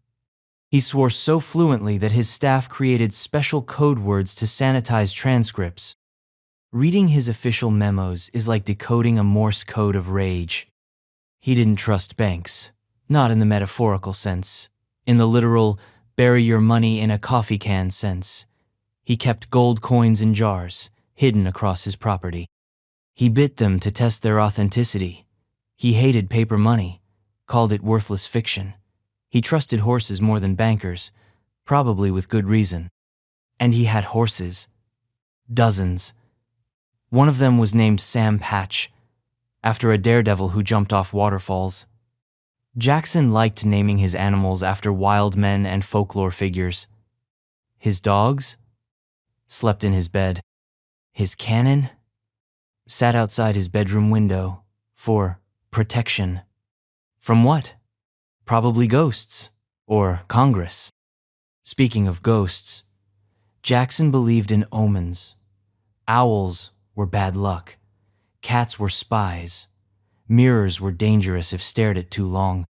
He swore so fluently that his staff created special code words to sanitize transcripts. Reading his official memos is like decoding a Morse code of rage. He didn't trust banks, not in the metaphorical sense, in the literal bury your money in a coffee can sense. He kept gold coins in jars, hidden across his property. He bit them to test their authenticity. He hated paper money, called it worthless fiction. He trusted horses more than bankers, probably with good reason. And he had horses. Dozens. One of them was named Sam Patch, after a daredevil who jumped off waterfalls. Jackson liked naming his animals after wild men and folklore figures. His dogs slept in his bed. His cannon sat outside his bedroom window for protection. From what? Probably ghosts or Congress. Speaking of ghosts, Jackson believed in omens. Owls were bad luck. Cats were spies. Mirrors were dangerous if stared at too long.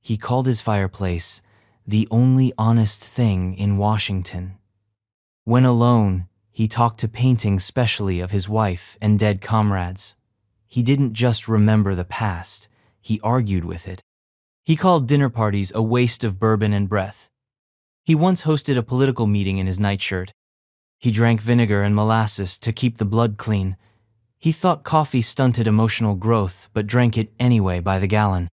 He called his fireplace the only honest thing in Washington. When alone, he talked to paintings specially of his wife and dead comrades. He didn't just remember the past, he argued with it. He called dinner parties a waste of bourbon and breath. He once hosted a political meeting in his nightshirt. He drank vinegar and molasses to keep the blood clean. He thought coffee stunted emotional growth, but drank it anyway by the gallon.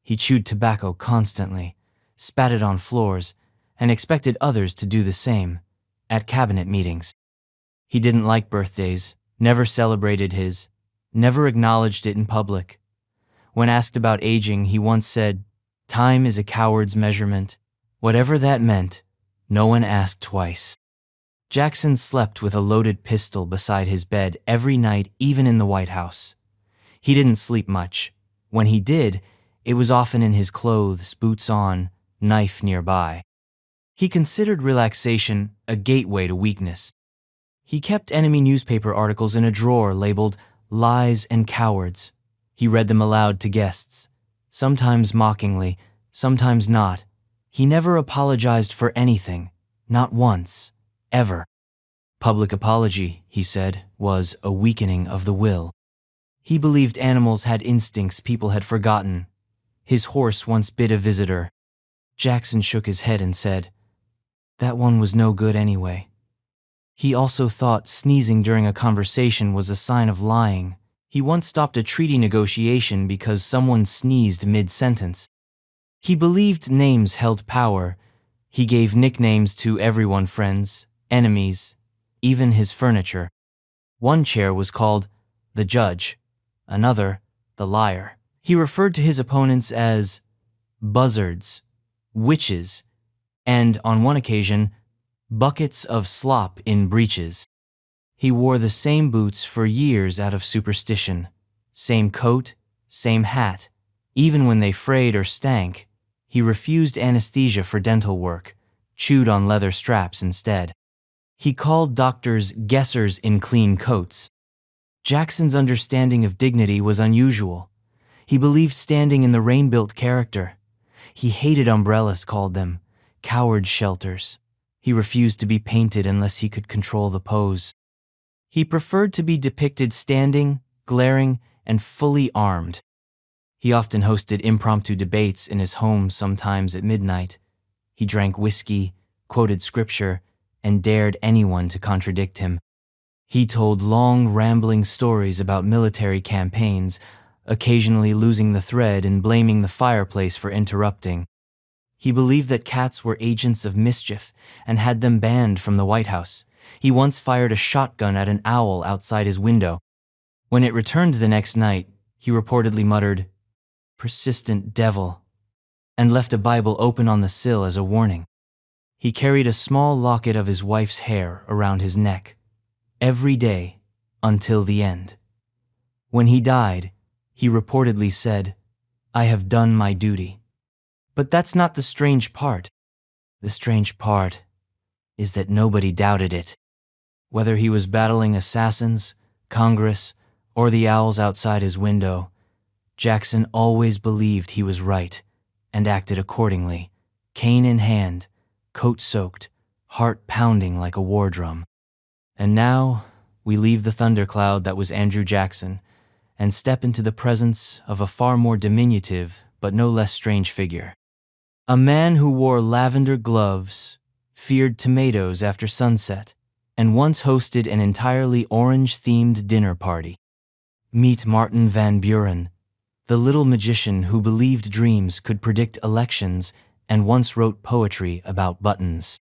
He chewed tobacco constantly, spat it on floors, and expected others to do the same, at cabinet meetings. He didn't like birthdays, never celebrated his, never acknowledged it in public. When asked about aging, he once said, "Time is a coward's measurement." Whatever that meant, no one asked twice. Jackson slept with a loaded pistol beside his bed every night, even in the White House. He didn't sleep much. When he did, it was often in his clothes, boots on, knife nearby. He considered relaxation a gateway to weakness. He kept enemy newspaper articles in a drawer labeled "Lies and Cowards." He read them aloud to guests, sometimes mockingly, sometimes not. He never apologized for anything, not once, ever. Public apology, he said, was a weakening of the will. He believed animals had instincts people had forgotten. His horse once bit a visitor. Jackson shook his head and said, "That one was no good anyway." He also thought sneezing during a conversation was a sign of lying. He once stopped a treaty negotiation because someone sneezed mid-sentence. He believed names held power. He gave nicknames to everyone, friends, enemies, even his furniture. One chair was called the Judge, another the Liar. He referred to his opponents as buzzards, witches, and, on one occasion, buckets of slop in breeches. He wore the same boots for years out of superstition, same coat, same hat. Even when they frayed or stank, he refused anesthesia for dental work, chewed on leather straps instead. He called doctors guessers in clean coats. Jackson's understanding of dignity was unusual. He believed standing in the rain-built character. He hated umbrellas, called them coward shelters. He refused to be painted unless he could control the pose. He preferred to be depicted standing, glaring, and fully armed. He often hosted impromptu debates in his home, sometimes at midnight. He drank whiskey, quoted scripture, and dared anyone to contradict him. He told long, rambling stories about military campaigns, occasionally losing the thread and blaming the fireplace for interrupting. He believed that cats were agents of mischief and had them banned from the White House. He once fired a shotgun at an owl outside his window. When it returned the next night, he reportedly muttered, "Persistent devil," and left a Bible open on the sill as a warning. He carried a small locket of his wife's hair around his neck, every day until the end. When he died, he reportedly said, "I have done my duty." But that's not the strange part. The strange part is that nobody doubted it. Whether he was battling assassins, Congress, or the owls outside his window, Jackson always believed he was right and acted accordingly, cane in hand, coat soaked, heart pounding like a war drum. And now we leave the thundercloud that was Andrew Jackson and step into the presence of a far more diminutive but no less strange figure. A man who wore lavender gloves, feared tomatoes after sunset, and once hosted an entirely orange-themed dinner party. Meet Martin Van Buren, the little magician who believed dreams could predict elections and once wrote poetry about buttons.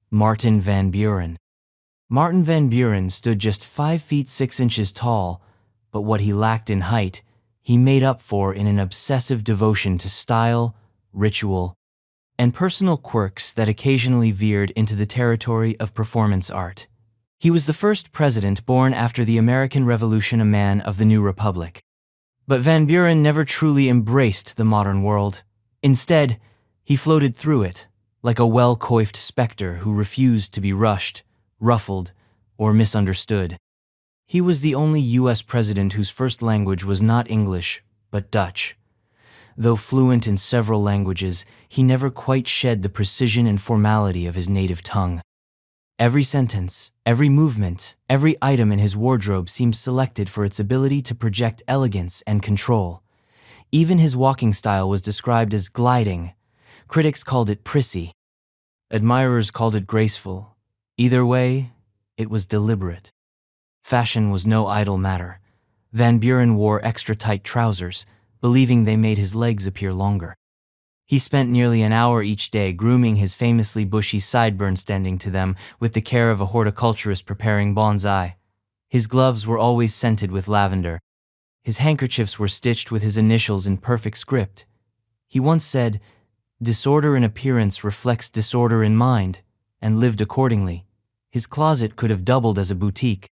Martin Van Buren. Martin Van Buren stood just 5 feet 6 inches tall, but what he lacked in height, he made up for in an obsessive devotion to style, ritual, and personal quirks that occasionally veered into the territory of performance art. He was the first president born after the American Revolution, a man of the new republic. But Van Buren never truly embraced the modern world. Instead, he floated through it, like a well-coiffed specter who refused to be rushed, ruffled, or misunderstood. He was the only U.S. president whose first language was not English, but Dutch. Though fluent in several languages, he never quite shed the precision and formality of his native tongue. Every sentence, every movement, every item in his wardrobe seemed selected for its ability to project elegance and control. Even his walking style was described as gliding. Critics called it prissy. Admirers called it graceful. Either way, it was deliberate. Fashion was no idle matter. Van Buren wore extra-tight trousers, believing they made his legs appear longer. He spent nearly an hour each day grooming his famously bushy sideburns, tending to them with the care of a horticulturist preparing bonsai. His gloves were always scented with lavender. His handkerchiefs were stitched with his initials in perfect script. He once said, "Disorder in appearance reflects disorder in mind," and lived accordingly. His closet could have doubled as a boutique.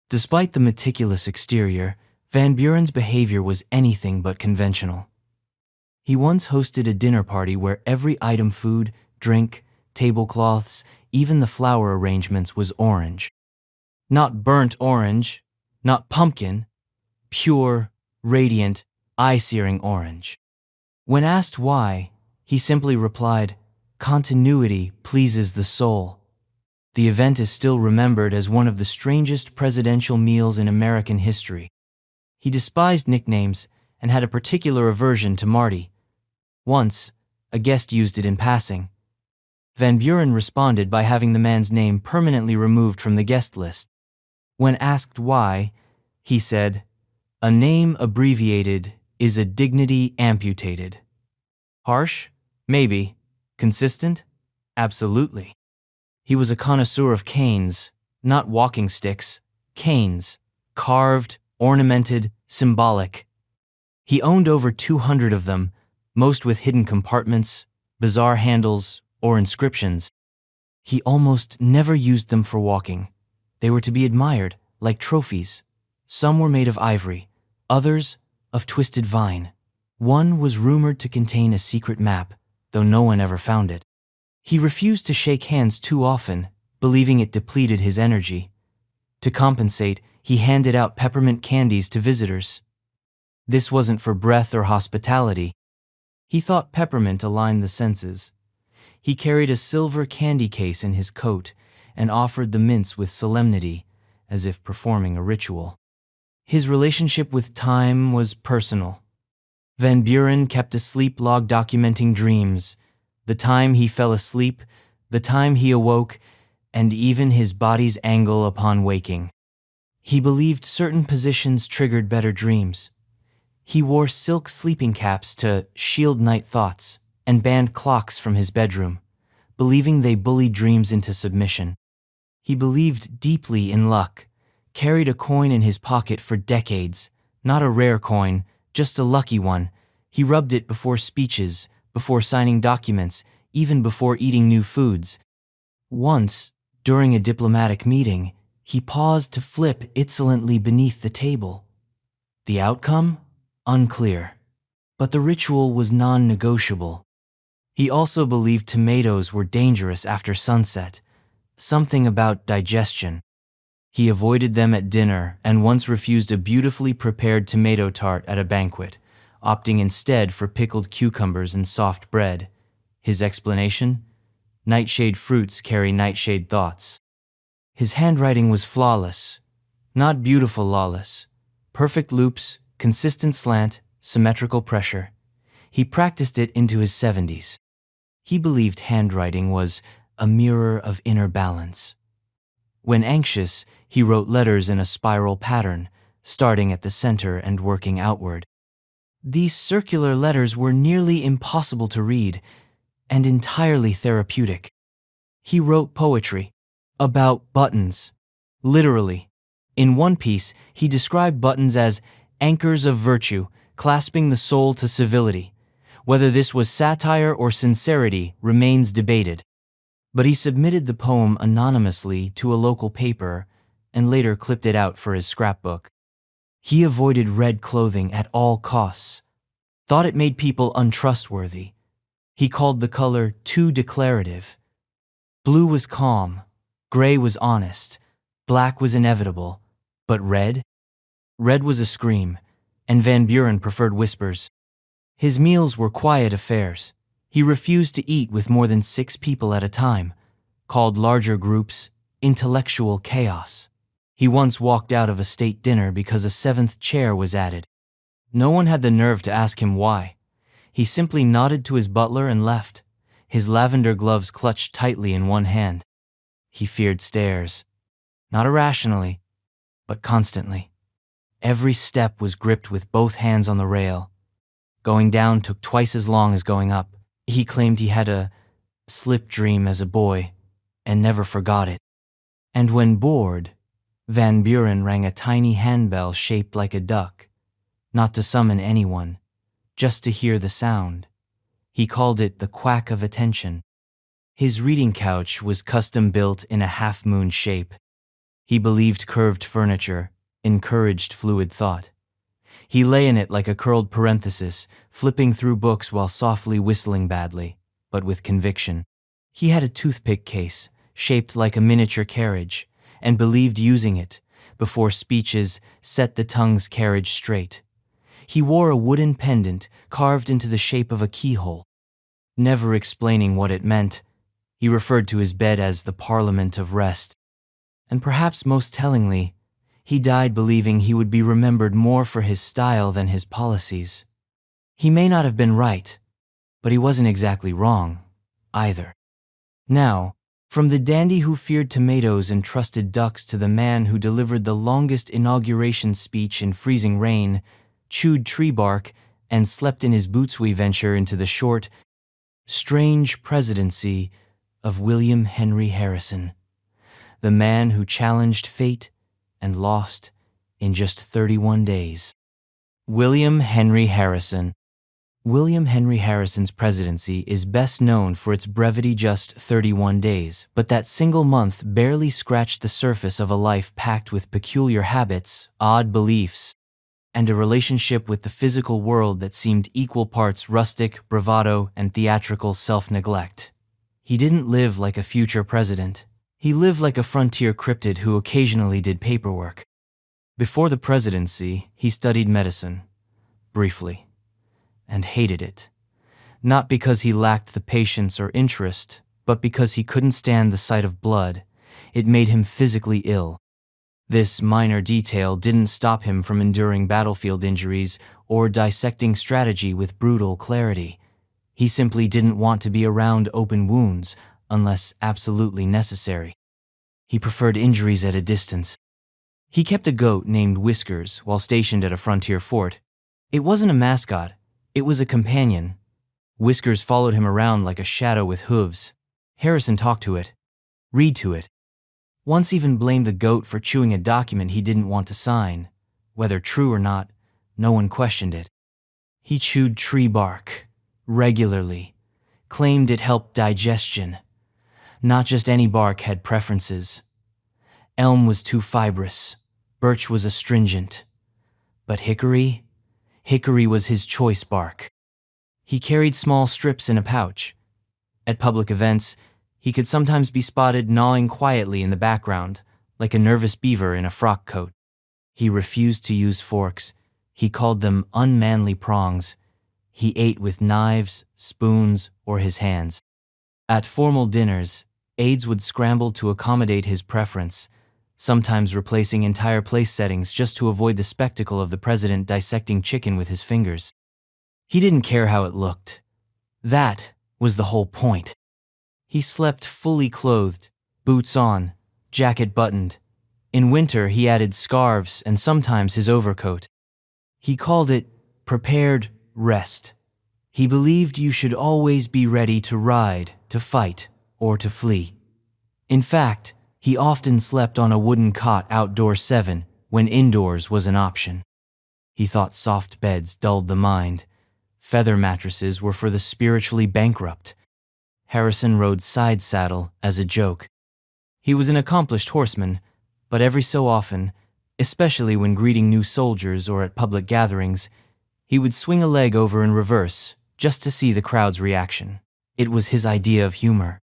Despite the meticulous exterior, Van Buren's behavior was anything but conventional. He once hosted a dinner party where every item, food, drink, tablecloths, even the flower arrangements, was orange. Not burnt orange, not pumpkin, pure, radiant, eye-searing orange. When asked why, he simply replied, "Continuity pleases the soul." The event is still remembered as one of the strangest presidential meals in American history. He despised nicknames and had a particular aversion to Marty. Once, a guest used it in passing. Van Buren responded by having the man's name permanently removed from the guest list. When asked why, he said, "A name abbreviated is a dignity amputated." Harsh? Maybe. Consistent? Absolutely. He was a connoisseur of canes, not walking sticks, canes, carved, ornamented, symbolic. He owned over 200 of them, most with hidden compartments, bizarre handles, or inscriptions. He almost never used them for walking. They were to be admired, like trophies. Some were made of ivory, others of twisted vine. One was rumored to contain a secret map, though no one ever found it. He refused to shake hands too often, believing it depleted his energy. To compensate, he handed out peppermint candies to visitors. This wasn't for breath or hospitality. He thought peppermint aligned the senses. He carried a silver candy case in his coat and offered the mints with solemnity, as if performing a ritual. His relationship with time was personal. Van Buren kept a sleep log documenting dreams, the time he fell asleep, the time he awoke, and even his body's angle upon waking. He believed certain positions triggered better dreams. He wore silk sleeping caps to shield night thoughts and banned clocks from his bedroom, believing they bullied dreams into submission. He believed deeply in luck, carried a coin in his pocket for decades, not a rare coin, just a lucky one. He rubbed it before speeches, before signing documents, even before eating new foods. Once, during a diplomatic meeting, he paused to flip insolently beneath the table. The outcome? Unclear. But the ritual was non-negotiable. He also believed tomatoes were dangerous after sunset, something about digestion. He avoided them at dinner and once refused a beautifully prepared tomato tart at a banquet, opting instead for pickled cucumbers and soft bread. His explanation? Nightshade fruits carry nightshade thoughts. His handwriting was flawless, not beautiful lawless. Perfect loops, consistent slant, symmetrical pressure. He practiced it into his 70s. He believed handwriting was a mirror of inner balance. When anxious, he wrote letters in a spiral pattern, starting at the center and working outward. These circular letters were nearly impossible to read and entirely therapeutic. He wrote poetry about buttons, literally. In one piece, he described buttons as anchors of virtue, clasping the soul to civility. Whether this was satire or sincerity remains debated. But he submitted the poem anonymously to a local paper and later clipped it out for his scrapbook. He avoided red clothing at all costs, thought it made people untrustworthy. He called the color too declarative. Blue was calm, gray was honest, black was inevitable, but red? Red was a scream, and Van Buren preferred whispers. His meals were quiet affairs. He refused to eat with more than 6 people at a time, called larger groups intellectual chaos. He once walked out of a state dinner because a 7th chair was added. No one had the nerve to ask him why. He simply nodded to his butler and left, his lavender gloves clutched tightly in one hand. He feared stares, not irrationally, but constantly. Every step was gripped with both hands on the rail. Going down took twice as long as going up. He claimed he had a slip dream as a boy and never forgot it. And when bored, Van Buren rang a tiny handbell shaped like a duck, not to summon anyone, just to hear the sound. He called it the quack of attention. His reading couch was custom built in a half-moon shape. He believed curved furniture encouraged fluid thought. He lay in it like a curled parenthesis, flipping through books while softly whistling badly, but with conviction. He had a toothpick case, shaped like a miniature carriage, and believed using it, before speeches, set the tongue's carriage straight. He wore a wooden pendant carved into the shape of a keyhole. Never explaining what it meant, he referred to his bed as the Parliament of Rest. And perhaps most tellingly, he died believing he would be remembered more for his style than his policies. He may not have been right, but he wasn't exactly wrong, either. Now, from the dandy who feared tomatoes and trusted ducks to the man who delivered the longest inauguration speech in freezing rain, chewed tree bark, and slept in his boots, we venture into the short, strange presidency of William Henry Harrison, the man who challenged fate and lost in just 31 days. William Henry Harrison, William Henry Harrison's presidency is best known for its brevity, just 31 days, but that single month barely scratched the surface of a life packed with peculiar habits, odd beliefs, and a relationship with the physical world that seemed equal parts rustic, bravado, and theatrical self-neglect. He didn't live like a future president. He lived like a frontier cryptid who occasionally did paperwork. Before the presidency, he studied medicine, briefly, and hated it. Not because he lacked the patience or interest, but because he couldn't stand the sight of blood. It made him physically ill. This minor detail didn't stop him from enduring battlefield injuries or dissecting strategy with brutal clarity. He simply didn't want to be around open wounds unless absolutely necessary. He preferred injuries at a distance. He kept a goat named Whiskers while stationed at a frontier fort. It wasn't a mascot, it was a companion. Whiskers followed him around like a shadow with hooves. Harrison talked to it, read to it. Once even blamed the goat for chewing a document he didn't want to sign. Whether true or not, no one questioned it. He chewed tree bark regularly, claimed it helped digestion. Not just any bark had preferences. Elm was too fibrous, birch was astringent. But hickory was his choice bark. He carried small strips in a pouch. At public events, he could sometimes be spotted gnawing quietly in the background, like a nervous beaver in a frock coat. He refused to use forks. He called them unmanly prongs. He ate with knives, spoons, or his hands. At formal dinners, aides would scramble to accommodate his preference, sometimes replacing entire place settings just to avoid the spectacle of the president dissecting chicken with his fingers. He didn't care how it looked. That was the whole point. He slept fully clothed, boots on, jacket buttoned. In winter, he added scarves and sometimes his overcoat. He called it prepared rest. He believed you should always be ready to ride, to fight, or to flee. In fact, he often slept on a wooden cot outdoors 7 when indoors was an option. He thought soft beds dulled the mind. Feather mattresses were for the spiritually bankrupt. Harrison rode side saddle as a joke. He was an accomplished horseman, but every so often, especially when greeting new soldiers or at public gatherings, he would swing a leg over in reverse just to see the crowd's reaction. It was his idea of humor.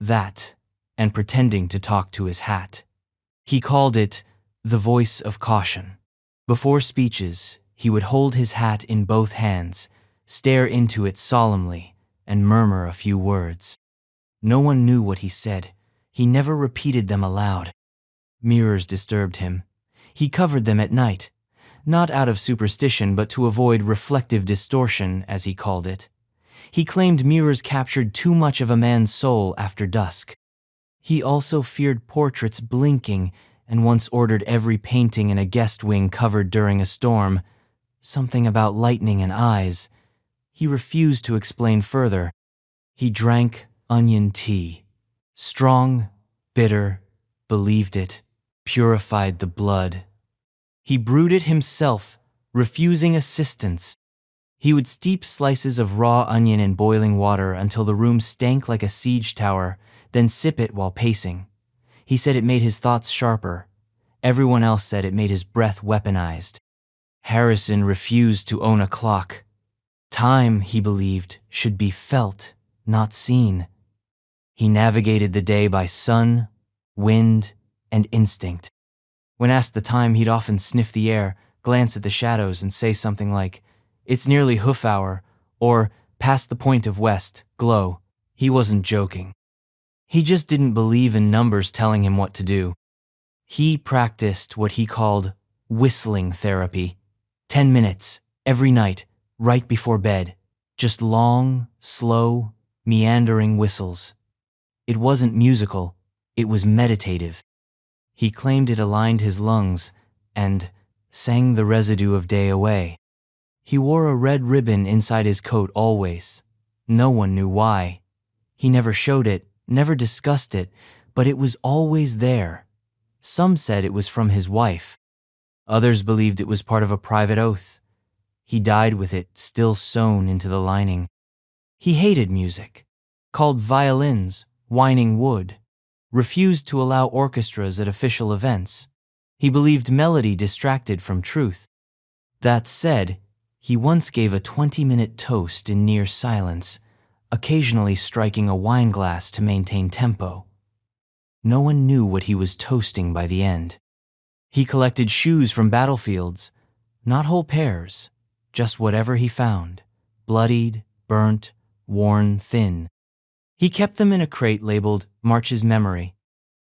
That, and pretending to talk to his hat. He called it the voice of caution. Before speeches, he would hold his hat in both hands, stare into it solemnly, and murmur a few words. No one knew what he said. He never repeated them aloud. Mirrors disturbed him. He covered them at night, not out of superstition but to avoid reflective distortion, as he called it. He claimed mirrors captured too much of a man's soul after dusk. He also feared portraits blinking and once ordered every painting in a guest wing covered during a storm. Something about lightning and eyes. He refused to explain further. He drank onion tea. Strong, bitter, believed it, purified the blood. He brewed it himself, refusing assistance. He would steep slices of raw onion in boiling water until the room stank like a siege tower, then sip it while pacing. He said it made his thoughts sharper. Everyone else said it made his breath weaponized. Harrison refused to own a clock. Time, he believed, should be felt, not seen. He navigated the day by sun, wind, and instinct. When asked the time, he'd often sniff the air, glance at the shadows, and say something like, "It's nearly hoof hour," or "past the point of west, glow." He wasn't joking. He just didn't believe in numbers telling him what to do. He practiced what he called whistling therapy. 10 minutes, every night, right before bed. Just long, slow, meandering whistles. It wasn't musical, it was meditative. He claimed it aligned his lungs and sang the residue of day away. He wore a red ribbon inside his coat always. No one knew why. He never showed it, never discussed it, but it was always there. Some said it was from his wife. Others believed it was part of a private oath. He died with it still sewn into the lining. He hated music, called violins whining wood, refused to allow orchestras at official events. He believed melody distracted from truth. That said, he once gave a 20-minute toast in near silence, occasionally striking a wine glass to maintain tempo. No one knew what he was toasting by the end. He collected shoes from battlefields, not whole pairs, just whatever he found, bloodied, burnt, worn thin. He kept them in a crate labeled March's Memory.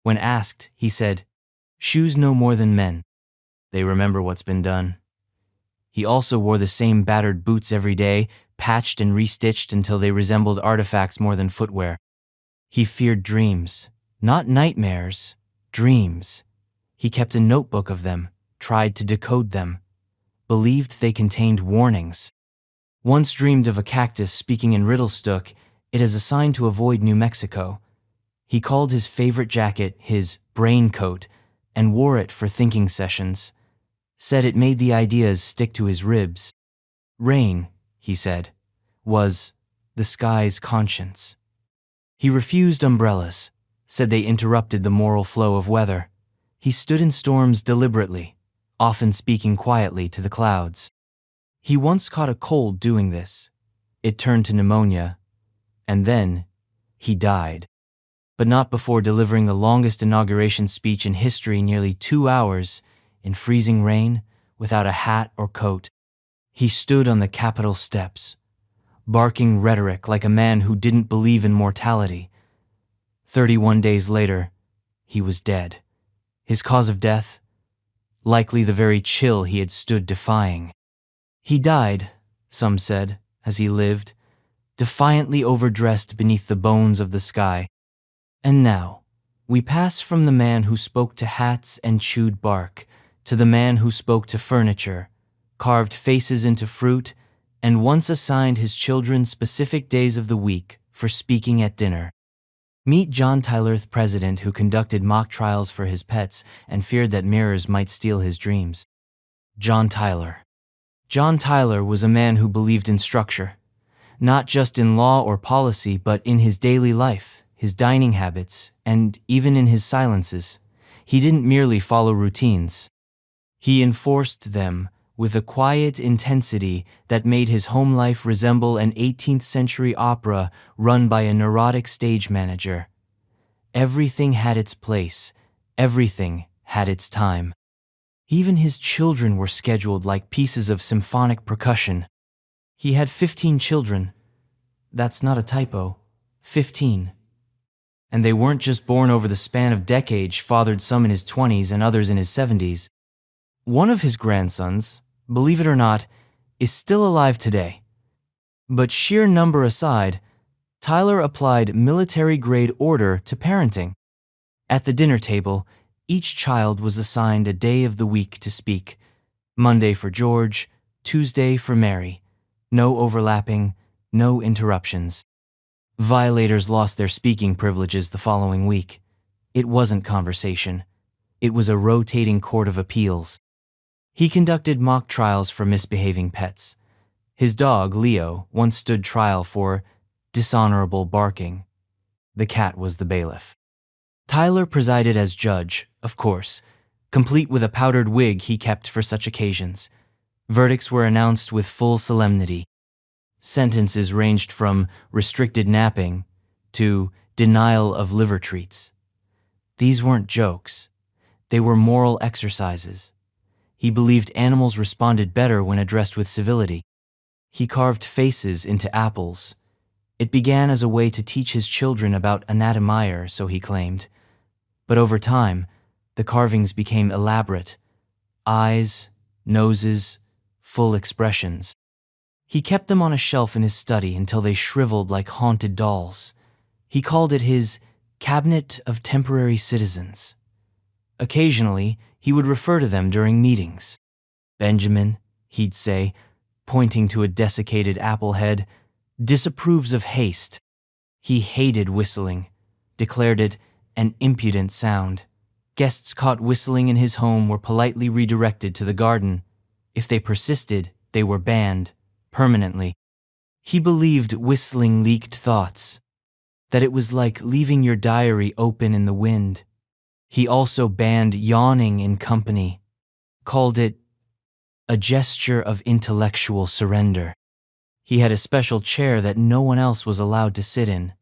When asked, he said, "Shoes no more than men. They remember what's been done." He also wore the same battered boots every day, patched and restitched until they resembled artifacts more than footwear. He feared dreams, not nightmares, dreams. He kept a notebook of them, tried to decode them, believed they contained warnings. Once dreamed of a cactus speaking in Riddlestook, it is a sign to avoid New Mexico. He called his favorite jacket his brain coat and wore it for thinking sessions. Said it made the ideas stick to his ribs. Rain, he said, was the sky's conscience. He refused umbrellas, said they interrupted the moral flow of weather. He stood in storms deliberately, often speaking quietly to the clouds. He once caught a cold doing this. It turned to pneumonia, and then he died. But not before delivering the longest inauguration speech in history, nearly 2 hours, in freezing rain, without a hat or coat. He stood on the Capitol steps, barking rhetoric like a man who didn't believe in mortality. 31 days later, he was dead. His cause of death? Likely the very chill he had stood defying. He died, some said, as he lived, defiantly overdressed beneath the bones of the sky. And now, we pass from the man who spoke to hats and chewed bark, to the man who spoke to furniture, carved faces into fruit, and once assigned his children specific days of the week for speaking at dinner. Meet John Tyler, the president who conducted mock trials for his pets and feared that mirrors might steal his dreams. John Tyler. John Tyler was a man who believed in structure, not just in law or policy, but in his daily life, his dining habits, and even in his silences. He didn't merely follow routines. He enforced them with a quiet intensity that made his home life resemble an 18th century opera run by a neurotic stage manager. Everything had its place. Everything had its time. Even his children were scheduled like pieces of symphonic percussion. He had 15 children. That's not a typo. 15. And they weren't just born over the span of decades, fathered some in his 20s and others in his 70s. One of his grandsons, believe it or not, is still alive today. But sheer number aside, Tyler applied military-grade order to parenting. At the dinner table, each child was assigned a day of the week to speak. Monday for George, Tuesday for Mary. No overlapping, no interruptions. Violators lost their speaking privileges the following week. It wasn't conversation. It was a rotating court of appeals. He conducted mock trials for misbehaving pets. His dog, Leo, once stood trial for dishonorable barking. The cat was the bailiff. Tyler presided as judge, of course, complete with a powdered wig he kept for such occasions. Verdicts were announced with full solemnity. Sentences ranged from restricted napping to denial of liver treats. These weren't jokes. They were moral exercises. He believed animals responded better when addressed with civility. He carved faces into apples. It began as a way to teach his children about anatomy, so he claimed. But over time, the carvings became elaborate. Eyes, noses, full expressions. He kept them on a shelf in his study until they shriveled like haunted dolls. He called it his cabinet of temporary citizens. Occasionally, he would refer to them during meetings. Benjamin, he'd say, pointing to a desiccated apple head, disapproves of haste. He hated whistling, declared it an impudent sound. Guests caught whistling in his home were politely redirected to the garden. If they persisted, they were banned, permanently. He believed whistling leaked thoughts, that it was like leaving your diary open in the wind. He also banned yawning in company, called it a gesture of intellectual surrender. He had a special chair that no one else was allowed to sit in.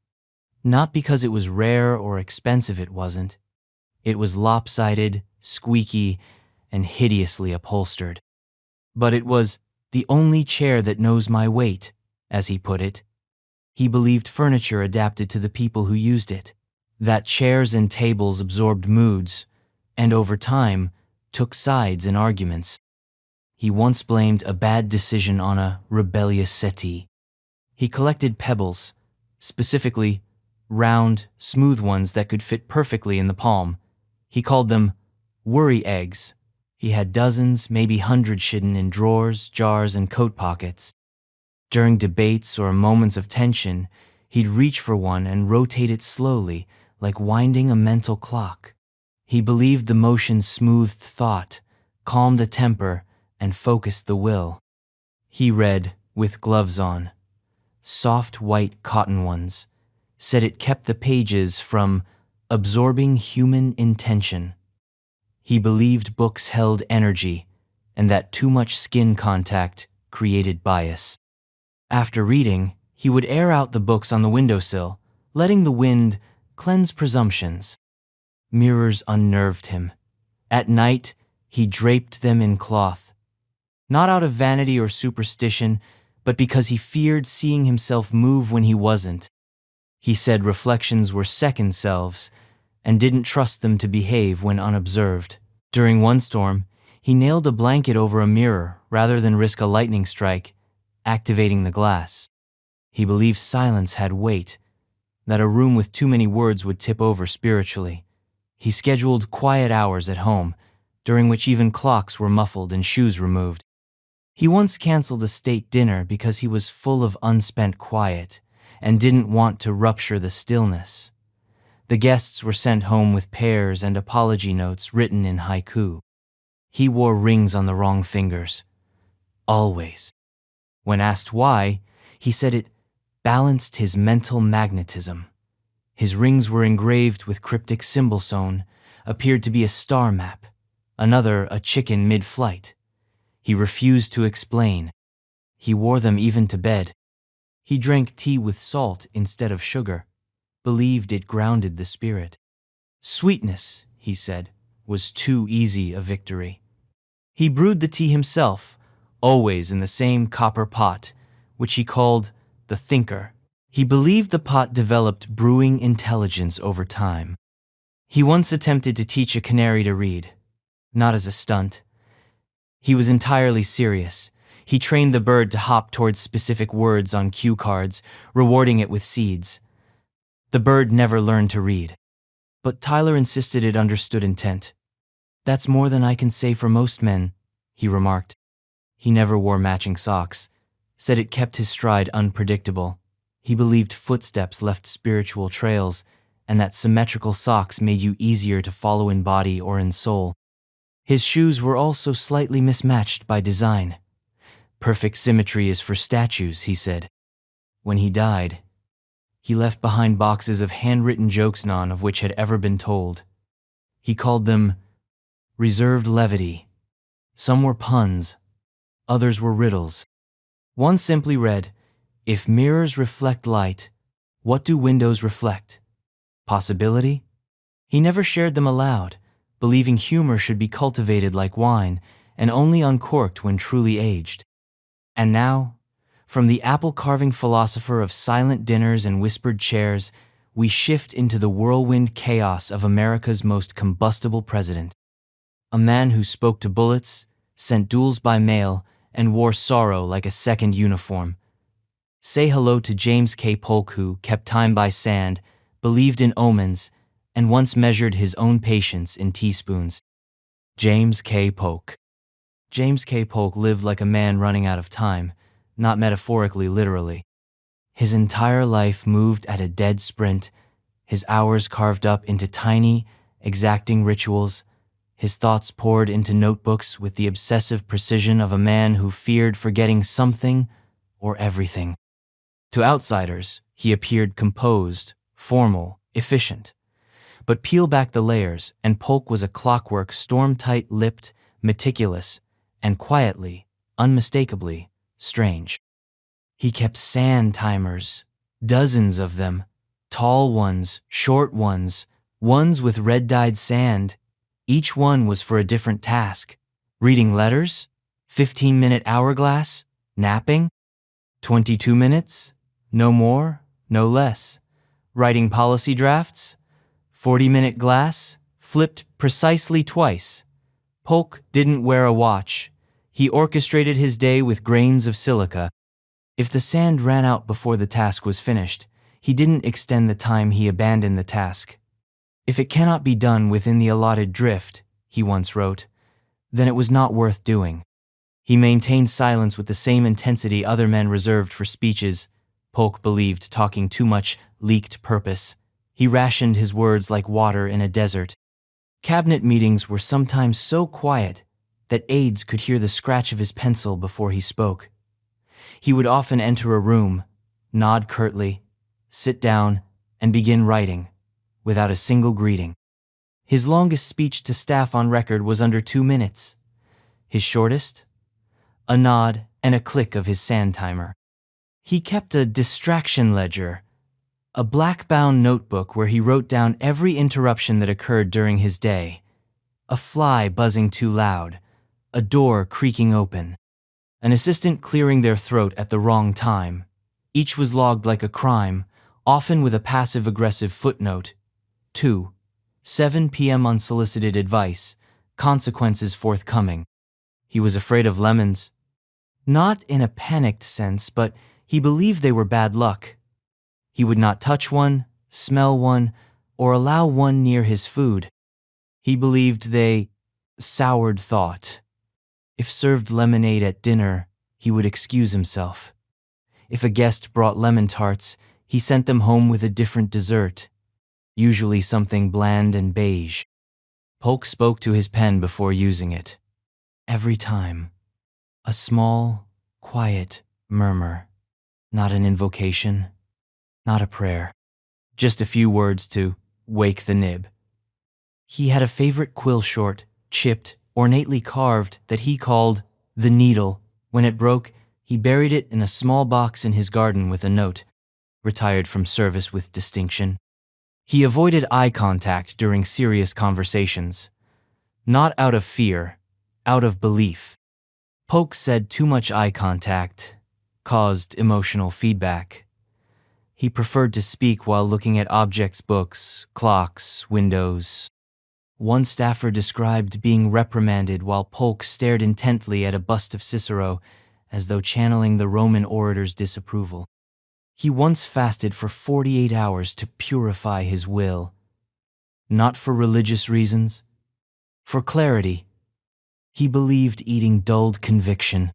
Not because it was rare or expensive, it wasn't. It was lopsided, squeaky, and hideously upholstered. But it was the only chair that knows my weight, as he put it. He believed furniture adapted to the people who used it, that chairs and tables absorbed moods, and over time, took sides in arguments. He once blamed a bad decision on a rebellious settee. He collected pebbles, specifically round, smooth ones that could fit perfectly in the palm. He called them worry eggs. He had dozens, maybe hundreds hidden in drawers, jars, and coat pockets. During debates or moments of tension, he'd reach for one and rotate it slowly, like winding a mental clock. He believed the motion smoothed thought, calmed the temper, and focused the will. He read, with gloves on, soft white cotton ones, said it kept the pages from absorbing human intention. He believed books held energy, and that too much skin contact created bias. After reading, he would air out the books on the windowsill, letting the wind cleanse presumptions. Mirrors unnerved him. At night, he draped them in cloth. Not out of vanity or superstition, but because he feared seeing himself move when he wasn't. He said reflections were second selves, and didn't trust them to behave when unobserved. During one storm, he nailed a blanket over a mirror rather than risk a lightning strike, activating the glass. He believed silence had weight, that a room with too many words would tip over spiritually. He scheduled quiet hours at home, during which even clocks were muffled and shoes removed. He once canceled a state dinner because he was full of unspent quiet and didn't want to rupture the stillness. The guests were sent home with pears and apology notes written in haiku. He wore rings on the wrong fingers. Always. When asked why, he said it balanced his mental magnetism. His rings were engraved with cryptic symbol sewn, appeared to be a star map, another a chicken mid-flight. He refused to explain. He wore them even to bed. He drank tea with salt instead of sugar, believed it grounded the spirit. Sweetness, he said, was too easy a victory. He brewed the tea himself, always in the same copper pot, which he called the thinker. He believed the pot developed brewing intelligence over time. He once attempted to teach a canary to read, not as a stunt. He was entirely serious. He trained the bird to hop towards specific words on cue cards, rewarding it with seeds. The bird never learned to read, but Tyler insisted it understood intent. "That's more than I can say for most men," he remarked. He never wore matching socks, said it kept his stride unpredictable. He believed footsteps left spiritual trails, and that symmetrical socks made you easier to follow in body or in soul. His shoes were also slightly mismatched by design. "Perfect symmetry is for statues," he said. When he died, he left behind boxes of handwritten jokes, none of which had ever been told. He called them reserved levity. Some were puns, others were riddles. One simply read, "If mirrors reflect light, what do windows reflect? Possibility?" He never shared them aloud, believing humor should be cultivated like wine and only uncorked when truly aged. And now, from the apple-carving philosopher of silent dinners and whispered chairs, we shift into the whirlwind chaos of America's most combustible president. A man who spoke to bullets, sent duels by mail, and wore sorrow like a second uniform. Say hello to James K. Polk, who kept time by sand, believed in omens, and once measured his own patience in teaspoons. James K. Polk. James K. Polk lived like a man running out of time, not metaphorically, literally. His entire life moved at a dead sprint, his hours carved up into tiny, exacting rituals, His thoughts poured into notebooks with the obsessive precision of a man who feared forgetting something or everything. To outsiders, he appeared composed, formal, efficient. But peel back the layers, and Polk was a clockwork, storm-tight-lipped, meticulous, and quietly, unmistakably, strange. He kept sand timers, dozens of them, tall ones, short ones, ones with red-dyed sand. Each one was for a different task. Reading letters? 15-minute hourglass? Napping? 22 minutes? No more, no less. Writing policy drafts? 40-minute glass? Flipped precisely twice. Polk didn't wear a watch. He orchestrated his day with grains of silica. If the sand ran out before the task was finished, he didn't extend the time, he abandoned the task. If it cannot be done within the allotted drift, he once wrote, then it was not worth doing. He maintained silence with the same intensity other men reserved for speeches. Polk believed talking too much leaked purpose. He rationed his words like water in a desert. Cabinet meetings were sometimes so quiet that aides could hear the scratch of his pencil before he spoke. He would often enter a room, nod curtly, sit down, and begin writing, without a single greeting. His longest speech to staff on record was under 2 minutes. His shortest? A nod and a click of his sand timer. He kept a distraction ledger, a black-bound notebook where he wrote down every interruption that occurred during his day. A fly buzzing too loud, a door creaking open, an assistant clearing their throat at the wrong time. Each was logged like a crime, often with a passive-aggressive footnote. 2. 7 p.m. unsolicited advice, consequences forthcoming. He was afraid of lemons. Not in a panicked sense, but he believed they were bad luck. He would not touch one, smell one, or allow one near his food. He believed they soured thought. If served lemonade at dinner, he would excuse himself. If a guest brought lemon tarts, he sent them home with a different dessert, usually something bland and beige. Polk spoke to his pen before using it. Every time, a small, quiet murmur, not an invocation, not a prayer, just a few words to wake the nib. He had a favorite quill short, chipped, ornately carved, that he called the needle. When it broke, he buried it in a small box in his garden with a note, retired from service with distinction. He avoided eye contact during serious conversations, not out of fear, out of belief. Polk said too much eye contact caused emotional feedback. He preferred to speak while looking at objects, books, clocks, windows. One staffer described being reprimanded while Polk stared intently at a bust of Cicero as though channeling the Roman orator's disapproval. He once fasted for 48 hours to purify his will. Not for religious reasons, for clarity. He believed eating dulled conviction.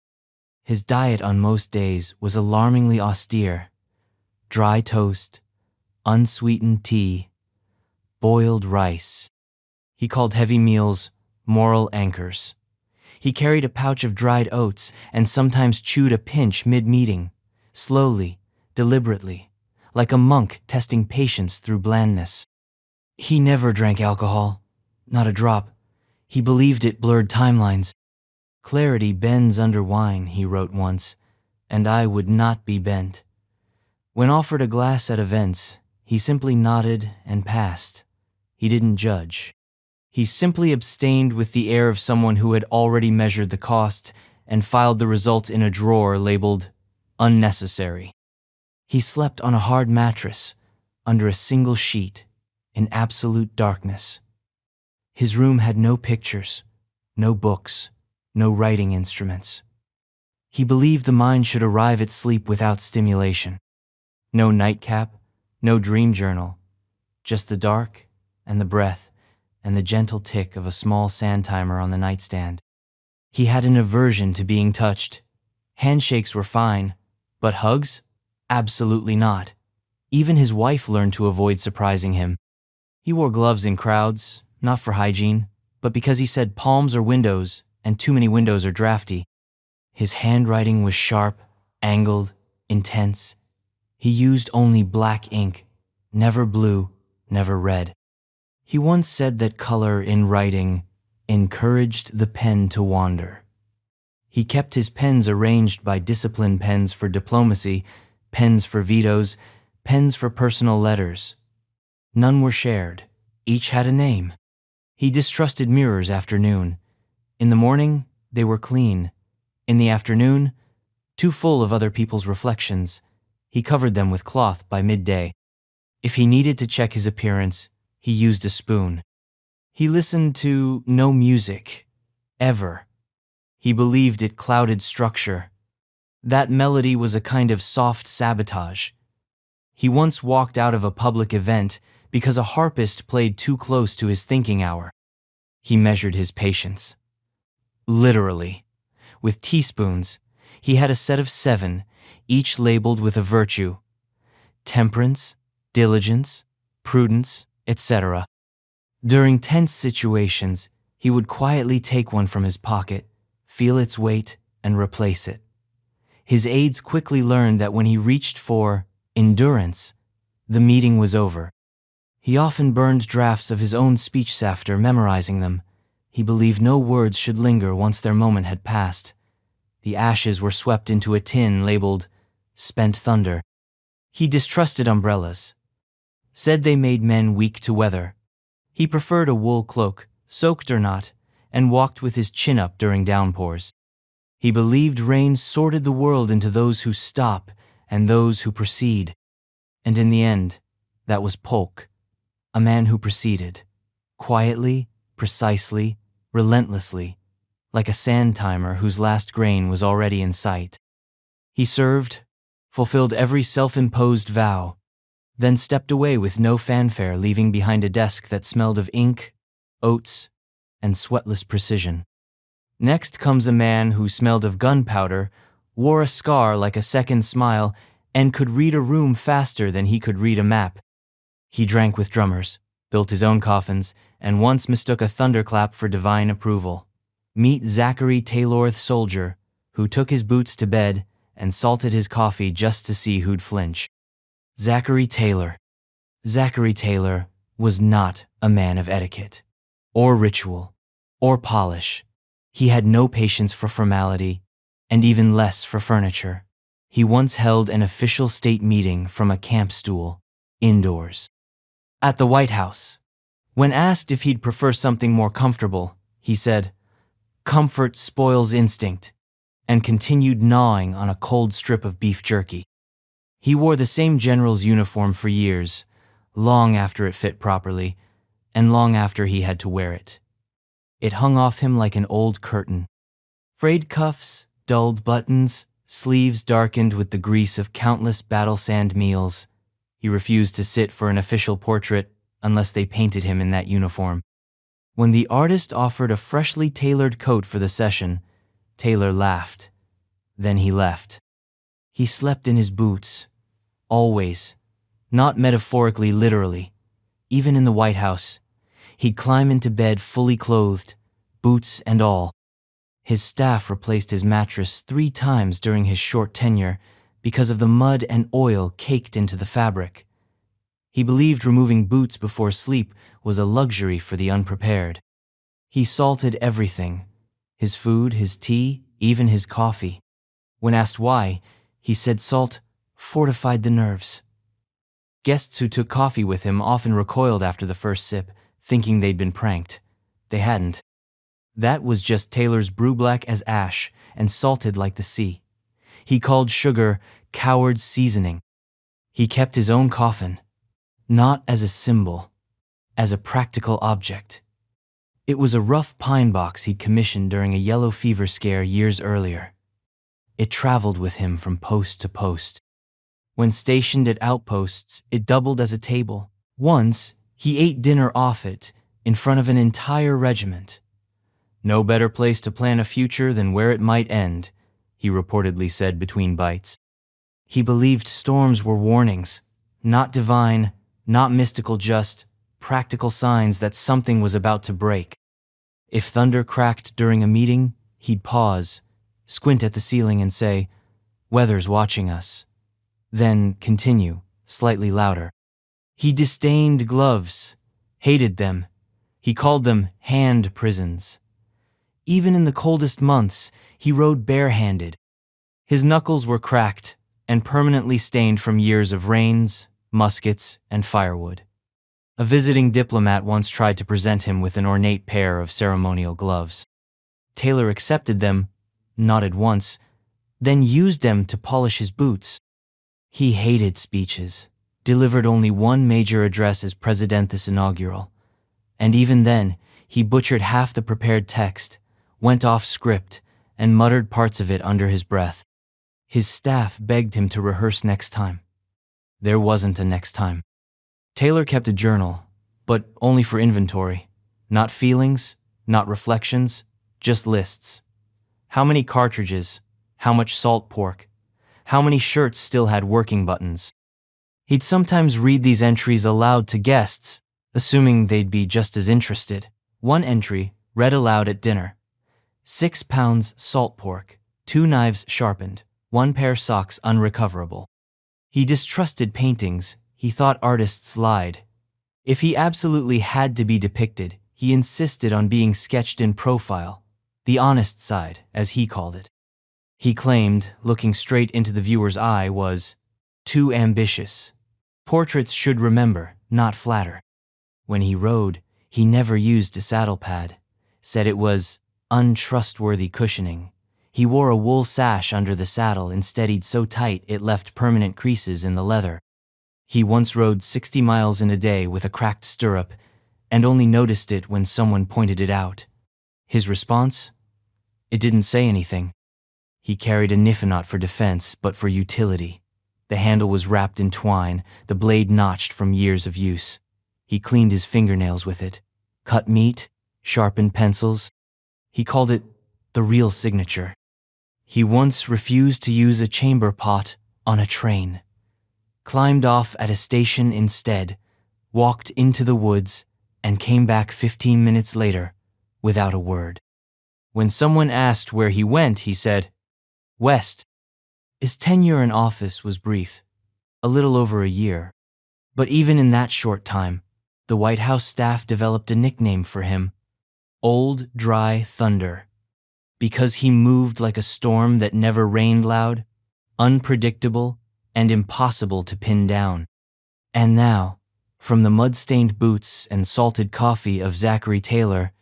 His diet on most days was alarmingly austere. Dry toast, unsweetened tea, boiled rice. He called heavy meals moral anchors. He carried a pouch of dried oats and sometimes chewed a pinch mid-meeting, slowly, deliberately, like a monk testing patience through blandness. He never drank alcohol, not a drop. He believed it blurred timelines. Clarity bends under wine, he wrote once, and I would not be bent. When offered a glass at events, he simply nodded and passed. He didn't judge. He simply abstained with the air of someone who had already measured the cost and filed the result in a drawer labeled unnecessary. He slept on a hard mattress, under a single sheet, in absolute darkness. His room had no pictures, no books, no writing instruments. He believed the mind should arrive at sleep without stimulation. No nightcap, no dream journal, just the dark and the breath and the gentle tick of a small sand timer on the nightstand. He had an aversion to being touched. Handshakes were fine, but hugs? Absolutely not. Even his wife learned to avoid surprising him. He wore gloves in crowds, not for hygiene, but because he said palms are windows and too many windows are drafty. His handwriting was sharp, angled, intense. He used only black ink, never blue, never red. He once said that color in writing encouraged the pen to wander. He kept his pens arranged by discipline: pens for diplomacy, pens for vetoes, pens for personal letters. None were shared. Each had a name. He distrusted mirrors after noon. In the morning, they were clean. In the afternoon, too full of other people's reflections. He covered them with cloth by midday. If he needed to check his appearance, he used a spoon. He listened to no music, ever. He believed it clouded structure. That melody was a kind of soft sabotage. He once walked out of a public event because a harpist played too close to his thinking hour. He measured his patience. Literally. With teaspoons, he had a set of 7, each labeled with a virtue: temperance, diligence, prudence, etc. During tense situations, he would quietly take one from his pocket, feel its weight, and replace it. His aides quickly learned that when he reached for endurance, the meeting was over. He often burned drafts of his own speech after memorizing them. He believed no words should linger once their moment had passed. The ashes were swept into a tin labeled "Spent Thunder." He distrusted umbrellas, said they made men weak to weather. He preferred a wool cloak, soaked or not, and walked with his chin up during downpours. He believed rain sorted the world into those who stop and those who proceed. And in the end, that was Polk, a man who proceeded, quietly, precisely, relentlessly, like a sand timer whose last grain was already in sight. He served, fulfilled every self-imposed vow, then stepped away with no fanfare, leaving behind a desk that smelled of ink, oats, and sweatless precision. Next comes a man who smelled of gunpowder, wore a scar like a second smile, and could read a room faster than he could read a map. He drank with drummers, built his own coffins, and once mistook a thunderclap for divine approval. Meet Zachary Taylor, soldier, who took his boots to bed and salted his coffee just to see who'd flinch. Zachary Taylor. Zachary Taylor was not a man of etiquette, or ritual, or polish. He had no patience for formality, and even less for furniture. He once held an official state meeting from a camp stool, indoors. At the White House, when asked if he'd prefer something more comfortable, he said, "Comfort spoils instinct," and continued gnawing on a cold strip of beef jerky. He wore the same general's uniform for years, long after it fit properly, and long after he had to wear it. It hung off him like an old curtain. Frayed cuffs, dulled buttons, sleeves darkened with the grease of countless battle-sand meals. He refused to sit for an official portrait unless they painted him in that uniform. When the artist offered a freshly tailored coat for the session, Taylor laughed. Then he left. He slept in his boots. Always. Not metaphorically, literally. Even in the White House, he'd climb into bed fully clothed, boots and all. His staff replaced his mattress 3 times during his short tenure because of the mud and oil caked into the fabric. He believed removing boots before sleep was a luxury for the unprepared. He salted everything: his food, his tea, even his coffee. When asked why, he said salt fortified the nerves. Guests who took coffee with him often recoiled after the first sip, thinking they'd been pranked. They hadn't. That was just Taylor's brew, black as ash and salted like the sea. He called sugar coward's seasoning. He kept his own coffin, not as a symbol, as a practical object. It was a rough pine box he'd commissioned during a yellow fever scare years earlier. It traveled with him from post to post. When stationed at outposts, it doubled as a table. Once, he ate dinner off it, in front of an entire regiment. "No better place to plan a future than where it might end," he reportedly said between bites. He believed storms were warnings, not divine, not mystical, just practical signs that something was about to break. If thunder cracked during a meeting, he'd pause, squint at the ceiling and say, "Weather's watching us." Then continue, slightly louder. He disdained gloves, hated them. He called them hand prisons. Even in the coldest months, he rode barehanded. His knuckles were cracked and permanently stained from years of rains, muskets, and firewood. A visiting diplomat once tried to present him with an ornate pair of ceremonial gloves. Taylor accepted them, nodded once, then used them to polish his boots. He hated speeches, delivered only one major address as Presidentis inaugural, and even then, he butchered half the prepared text, went off script, and muttered parts of it under his breath. His staff begged him to rehearse next time. There wasn't a next time. Taylor kept a journal, but only for inventory. Not feelings, not reflections, just lists. How many cartridges? How much salt pork? How many shirts still had working buttons? He'd sometimes read these entries aloud to guests, assuming they'd be just as interested. One entry, read aloud at dinner. 6 pounds salt pork, 2 knives sharpened, 1 pair socks unrecoverable. He distrusted paintings. He thought artists lied. If he absolutely had to be depicted, he insisted on being sketched in profile, the honest side, as he called it. He claimed, looking straight into the viewer's eye, was too ambitious. Portraits should remember, not flatter. When he rode, he never used a saddle pad, said it was untrustworthy cushioning. He wore a wool sash under the saddle and steadied so tight it left permanent creases in the leather. He once rode 60 miles in a day with a cracked stirrup and only noticed it when someone pointed it out. His response? It didn't say anything. He carried a nifonot for defense, but for utility. The handle was wrapped in twine, the blade notched from years of use. He cleaned his fingernails with it, cut meat, sharpened pencils. He called it the real signature. He once refused to use a chamber pot on a train, climbed off at a station instead, walked into the woods, and came back 15 minutes later without a word. When someone asked where he went, he said, "West." His tenure in office was brief, a little over a year. But even in that short time, the White House staff developed a nickname for him, Old Dry Thunder, because he moved like a storm that never rained loud, unpredictable, and impossible to pin down. And now, from the mud-stained boots and salted coffee of Zachary Taylor,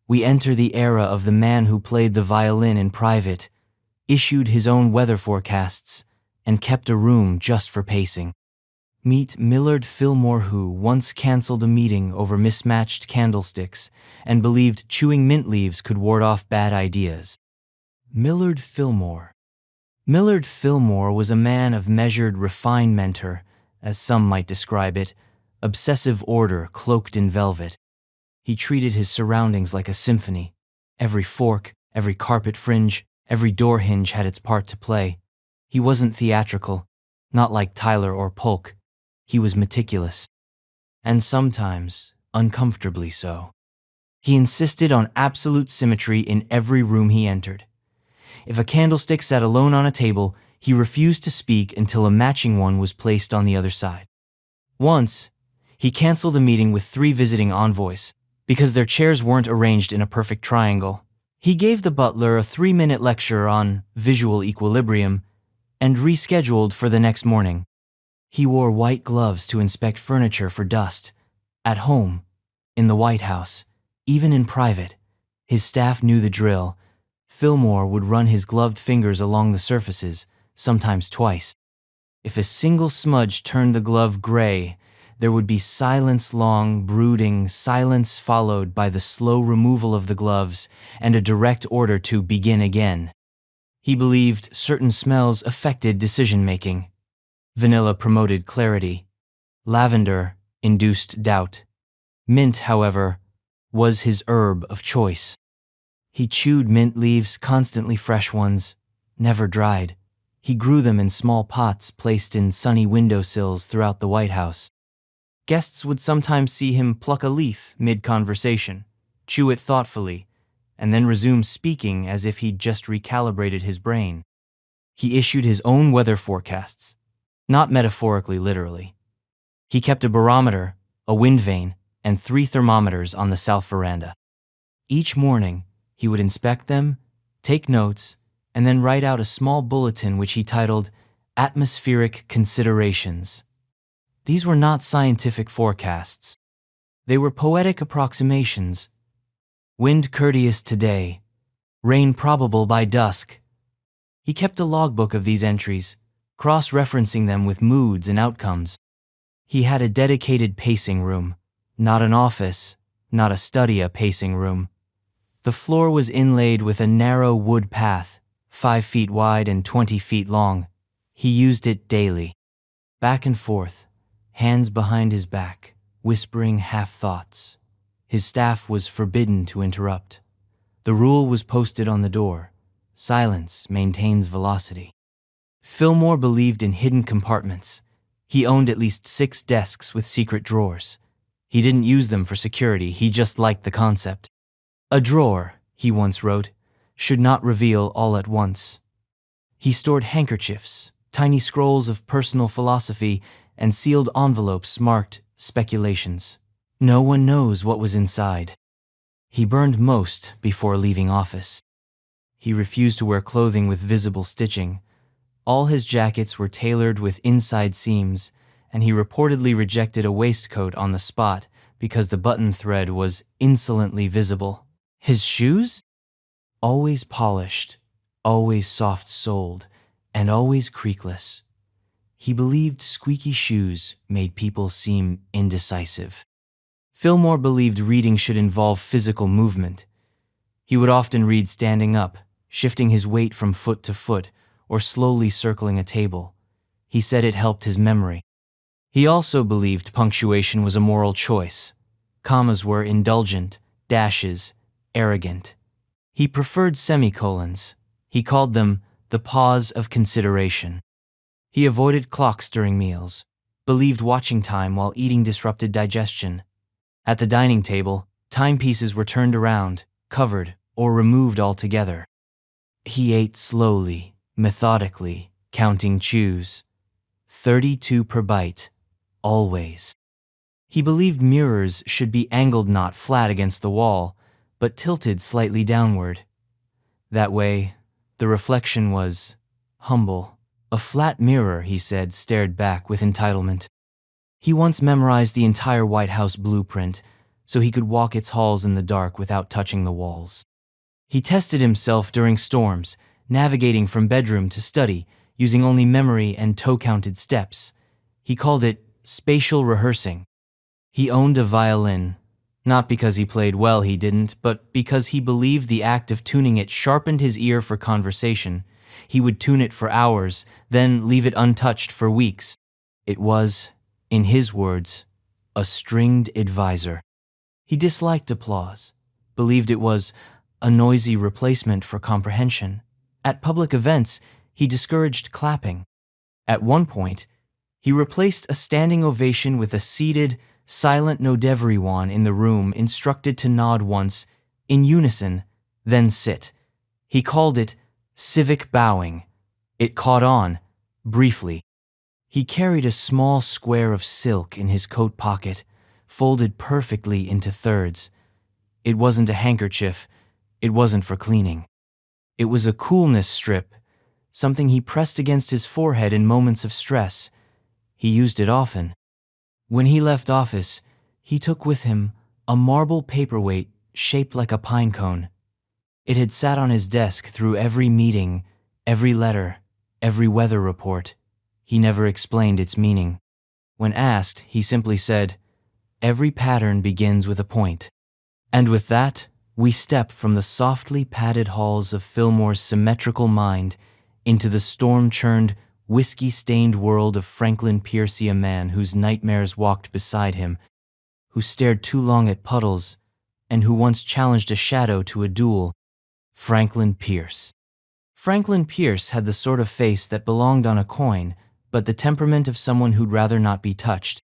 we enter the era of the man who played the violin in private, issued his own weather forecasts, and kept a room just for pacing. Meet Millard Fillmore, who once canceled a meeting over mismatched candlesticks and believed chewing mint leaves could ward off bad ideas. Millard Fillmore. Millard Fillmore was a man of measured refinement, or, as some might describe it, obsessive order cloaked in velvet. He treated his surroundings like a symphony. Every fork, every carpet fringe, every door hinge had its part to play. He wasn't theatrical, not like Tyler or Polk. He was meticulous, and sometimes uncomfortably so. He insisted on absolute symmetry in every room he entered. If a candlestick sat alone on a table, he refused to speak until a matching one was placed on the other side. Once, he canceled a meeting with 3 visiting envoys because their chairs weren't arranged in a perfect triangle. He gave the butler a 3-minute lecture on visual equilibrium and rescheduled for the next morning. He wore white gloves to inspect furniture for dust. At home, in the White House, even in private, his staff knew the drill. Fillmore would run his gloved fingers along the surfaces, sometimes twice. If a single smudge turned the glove gray, there would be silence, long, brooding silence followed by the slow removal of the gloves and a direct order to begin again. He believed certain smells affected decision-making. Vanilla promoted clarity. Lavender induced doubt. Mint, however, was his herb of choice. He chewed mint leaves, constantly fresh ones, never dried. He grew them in small pots placed in sunny windowsills throughout the White House. Guests would sometimes see him pluck a leaf mid-conversation, chew it thoughtfully, and then resumed speaking as if he'd just recalibrated his brain. He issued his own weather forecasts, not metaphorically, literally. He kept a barometer, a wind vane, and 3 thermometers on the south veranda. Each morning, he would inspect them, take notes, and then write out a small bulletin which he titled Atmospheric Considerations. These were not scientific forecasts. They were poetic approximations. Wind courteous today, rain probable by dusk. He kept a logbook of these entries, cross-referencing them with moods and outcomes. He had a dedicated pacing room, not an office, not a study, a pacing room. The floor was inlaid with a narrow wood path, 5 feet wide and 20 feet long. He used it daily. Back and forth, hands behind his back, whispering half-thoughts. His staff was forbidden to interrupt. The rule was posted on the door. Silence maintains velocity. Fillmore believed in hidden compartments. He owned at least 6 desks with secret drawers. He didn't use them for security, he just liked the concept. A drawer, he once wrote, should not reveal all at once. He stored handkerchiefs, tiny scrolls of personal philosophy, and sealed envelopes marked speculations. No one knows what was inside. He burned most before leaving office. He refused to wear clothing with visible stitching. All his jackets were tailored with inside seams, and he reportedly rejected a waistcoat on the spot because the button thread was insolently visible. His shoes? Always polished, always soft-soled, and always creakless. He believed squeaky shoes made people seem indecisive. Fillmore believed reading should involve physical movement. He would often read standing up, shifting his weight from foot to foot, or slowly circling a table. He said it helped his memory. He also believed punctuation was a moral choice. Commas were indulgent, dashes, arrogant. He preferred semicolons. He called them the pause of consideration. He avoided clocks during meals, believed watching time while eating disrupted digestion. At the dining table, timepieces were turned around, covered, or removed altogether. He ate slowly, methodically, counting chews. 32 per bite, always. He believed mirrors should be angled not flat against the wall, but tilted slightly downward. That way, the reflection was humble. A flat mirror, he said, stared back with entitlement. He once memorized the entire White House blueprint so he could walk its halls in the dark without touching the walls. He tested himself during storms, navigating from bedroom to study, using only memory and toe-counted steps. He called it spatial rehearsing. He owned a violin, not because he played well, he didn't, but because he believed the act of tuning it sharpened his ear for conversation. He would tune it for hours, then leave it untouched for weeks. It was, in his words, a stringed advisor. He disliked applause, believed it was a noisy replacement for comprehension. At public events, he discouraged clapping. At one point, he replaced a standing ovation with a seated, silent no everyone in the room instructed to nod once, in unison, then sit. He called it civic bowing. It caught on, briefly. He carried a small square of silk in his coat pocket, folded perfectly into thirds. It wasn't a handkerchief. It wasn't for cleaning. It was a coolness strip, something he pressed against his forehead in moments of stress. He used it often. When he left office, he took with him a marble paperweight shaped like a pine cone. It had sat on his desk through every meeting, every letter, every weather report. He never explained its meaning. When asked, he simply said, "Every pattern begins with a point." And with that, we step from the softly padded halls of Fillmore's symmetrical mind into the storm-churned, whiskey-stained world of Franklin Pierce, a man whose nightmares walked beside him, who stared too long at puddles, and who once challenged a shadow to a duel. Franklin Pierce. Franklin Pierce had the sort of face that belonged on a coin, but the temperament of someone who'd rather not be touched.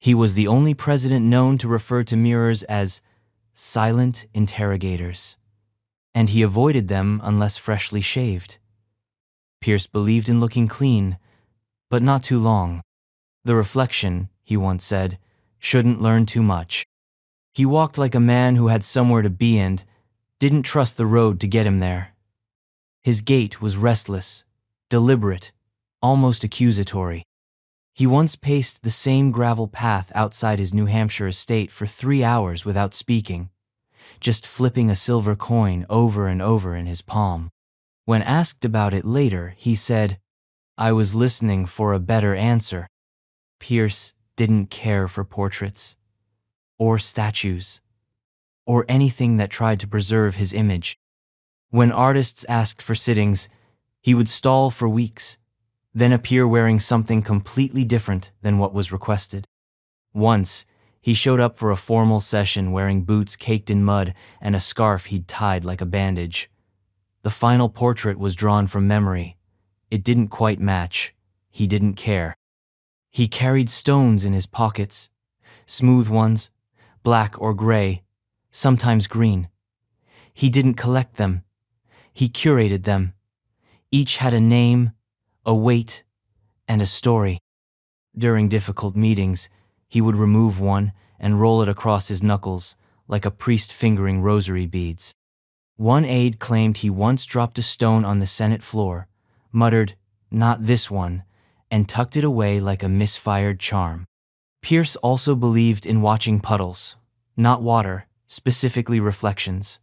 He was the only president known to refer to mirrors as silent interrogators. and he avoided them unless freshly shaved. Pierce believed in looking clean, but not too long. The reflection, he once said, shouldn't learn too much. He walked like a man who had somewhere to be and didn't trust the road to get him there. His gait was restless, deliberate, almost accusatory. He once paced the same gravel path outside his New Hampshire estate for 3 hours without speaking, just flipping a silver coin over and over in his palm. When asked about it later, he said, "I was listening for a better answer." Pierce didn't care for portraits, or statues, or anything that tried to preserve his image. When artists asked for sittings, he would stall for weeks, then appear wearing something completely different than what was requested. Once, he showed up for a formal session wearing boots caked in mud and a scarf he'd tied like a bandage. The final portrait was drawn from memory. It didn't quite match. He didn't care. He carried stones in his pockets, smooth ones, black or gray, sometimes green. He didn't collect them. He curated them. Each had a name, a weight, and a story. During difficult meetings, he would remove one and roll it across his knuckles, like a priest fingering rosary beads. One aide claimed he once dropped a stone on the Senate floor, muttered, "Not this one," and tucked it away like a misfired charm. Pierce also believed in watching puddles, not water, specifically reflections.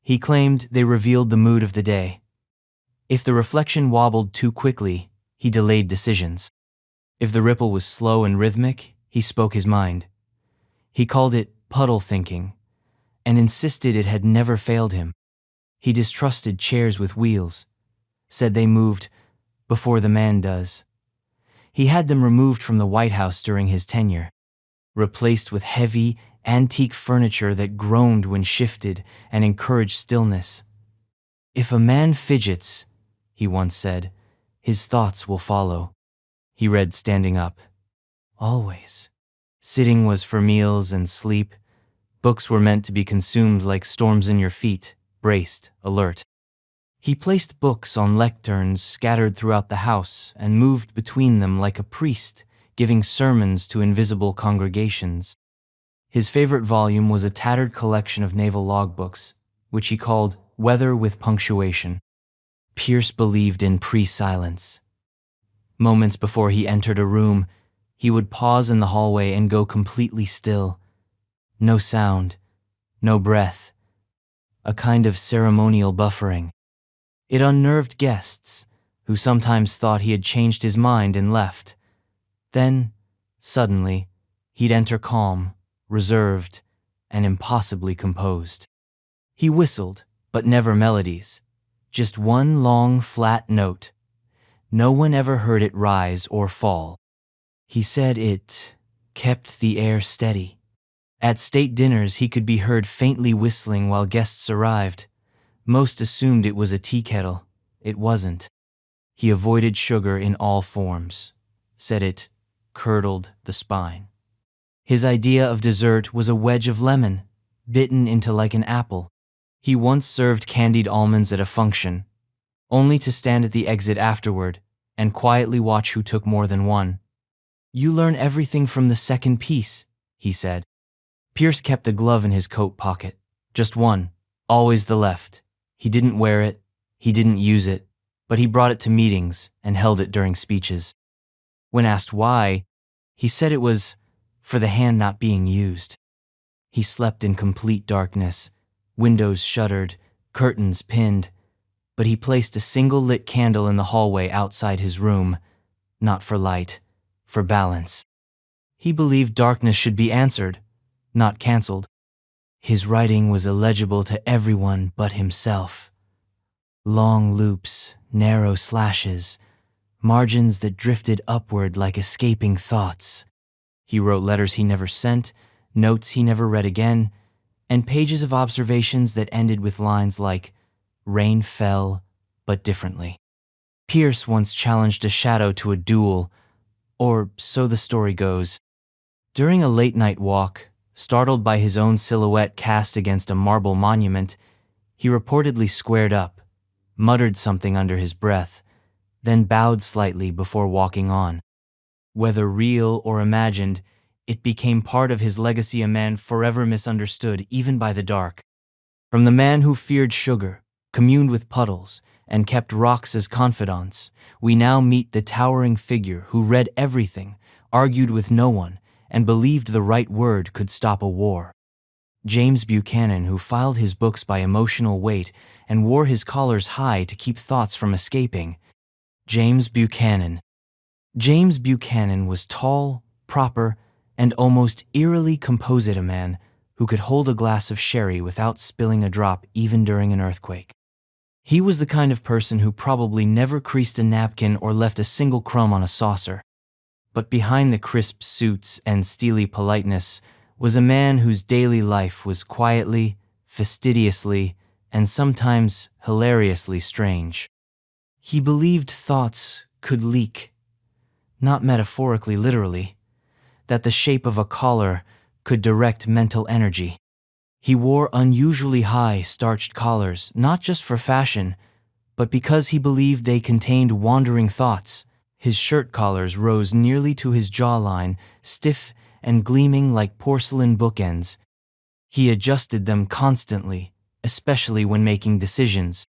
He claimed they revealed the mood of the day. If the reflection wobbled too quickly, he delayed decisions. If the ripple was slow and rhythmic, he spoke his mind. He called it puddle thinking, and insisted it had never failed him. He distrusted chairs with wheels, said they moved before the man does. He had them removed from the White House during his tenure, replaced with heavy, antique furniture that groaned when shifted and encouraged stillness. "If a man fidgets," he once said, "his thoughts will follow." He read standing up. Always. Sitting was for meals and sleep. Books were meant to be consumed like storms in your feet, braced, alert. He placed books on lecterns scattered throughout the house and moved between them like a priest, giving sermons to invisible congregations. His favorite volume was a tattered collection of naval logbooks, which he called Weather with Punctuation. Pierce believed in pre-silence. Moments before he entered a room, he would pause in the hallway and go completely still. No sound, no breath, a kind of ceremonial buffering. It unnerved guests, who sometimes thought he had changed his mind and left. Then, suddenly, he'd enter calm, reserved, and impossibly composed. He whistled, but never melodies. Just one long, flat note. No one ever heard it rise or fall. He said it kept the air steady. At state dinners, he could be heard faintly whistling while guests arrived. Most assumed it was a tea kettle. It wasn't. He avoided sugar in all forms. Said it curdled the spine. His idea of dessert was a wedge of lemon, bitten into like an apple. He once served candied almonds at a function, only to stand at the exit afterward and quietly watch who took more than one. "You learn everything from the second piece," he said. Pierce kept a glove in his coat pocket. Just one, always the left. He didn't wear it, he didn't use it, but he brought it to meetings and held it during speeches. When asked why, he said it was for the hand not being used. He slept in complete darkness, windows shuttered, curtains pinned, but he placed a single lit candle in the hallway outside his room, not for light, for balance. He believed darkness should be answered, not canceled. His writing was illegible to everyone but himself. Long loops, narrow slashes, margins that drifted upward like escaping thoughts. He wrote letters he never sent, notes he never read again, and pages of observations that ended with lines like, "Rain fell, but differently." Pierce once challenged a shadow to a duel, or so the story goes. During a late-night walk, startled by his own silhouette cast against a marble monument, He reportedly squared up, muttered something under his breath, then bowed slightly before walking on. Whether real or imagined, it became part of his legacy, a man forever misunderstood, even by the dark. From the man who feared sugar, communed with puddles, and kept rocks as confidants, we now meet the towering figure who read everything, argued with no one, and believed the right word could stop a war. James Buchanan, who filed his books by emotional weight and wore his collars high to keep thoughts from escaping. James Buchanan. James Buchanan was tall, proper, and almost eerily composite, a man who could hold a glass of sherry without spilling a drop even during an earthquake. He was the kind of person who probably never creased a napkin or left a single crumb on a saucer. But behind the crisp suits and steely politeness was a man whose daily life was quietly, fastidiously, and sometimes hilariously strange. He believed thoughts could leak, not metaphorically, literally, that the shape of a collar could direct mental energy. He wore unusually high, starched collars, not just for fashion, but because he believed they contained wandering thoughts. His shirt collars rose nearly to his jawline, stiff and gleaming like porcelain bookends. He adjusted them constantly, especially when making decisions.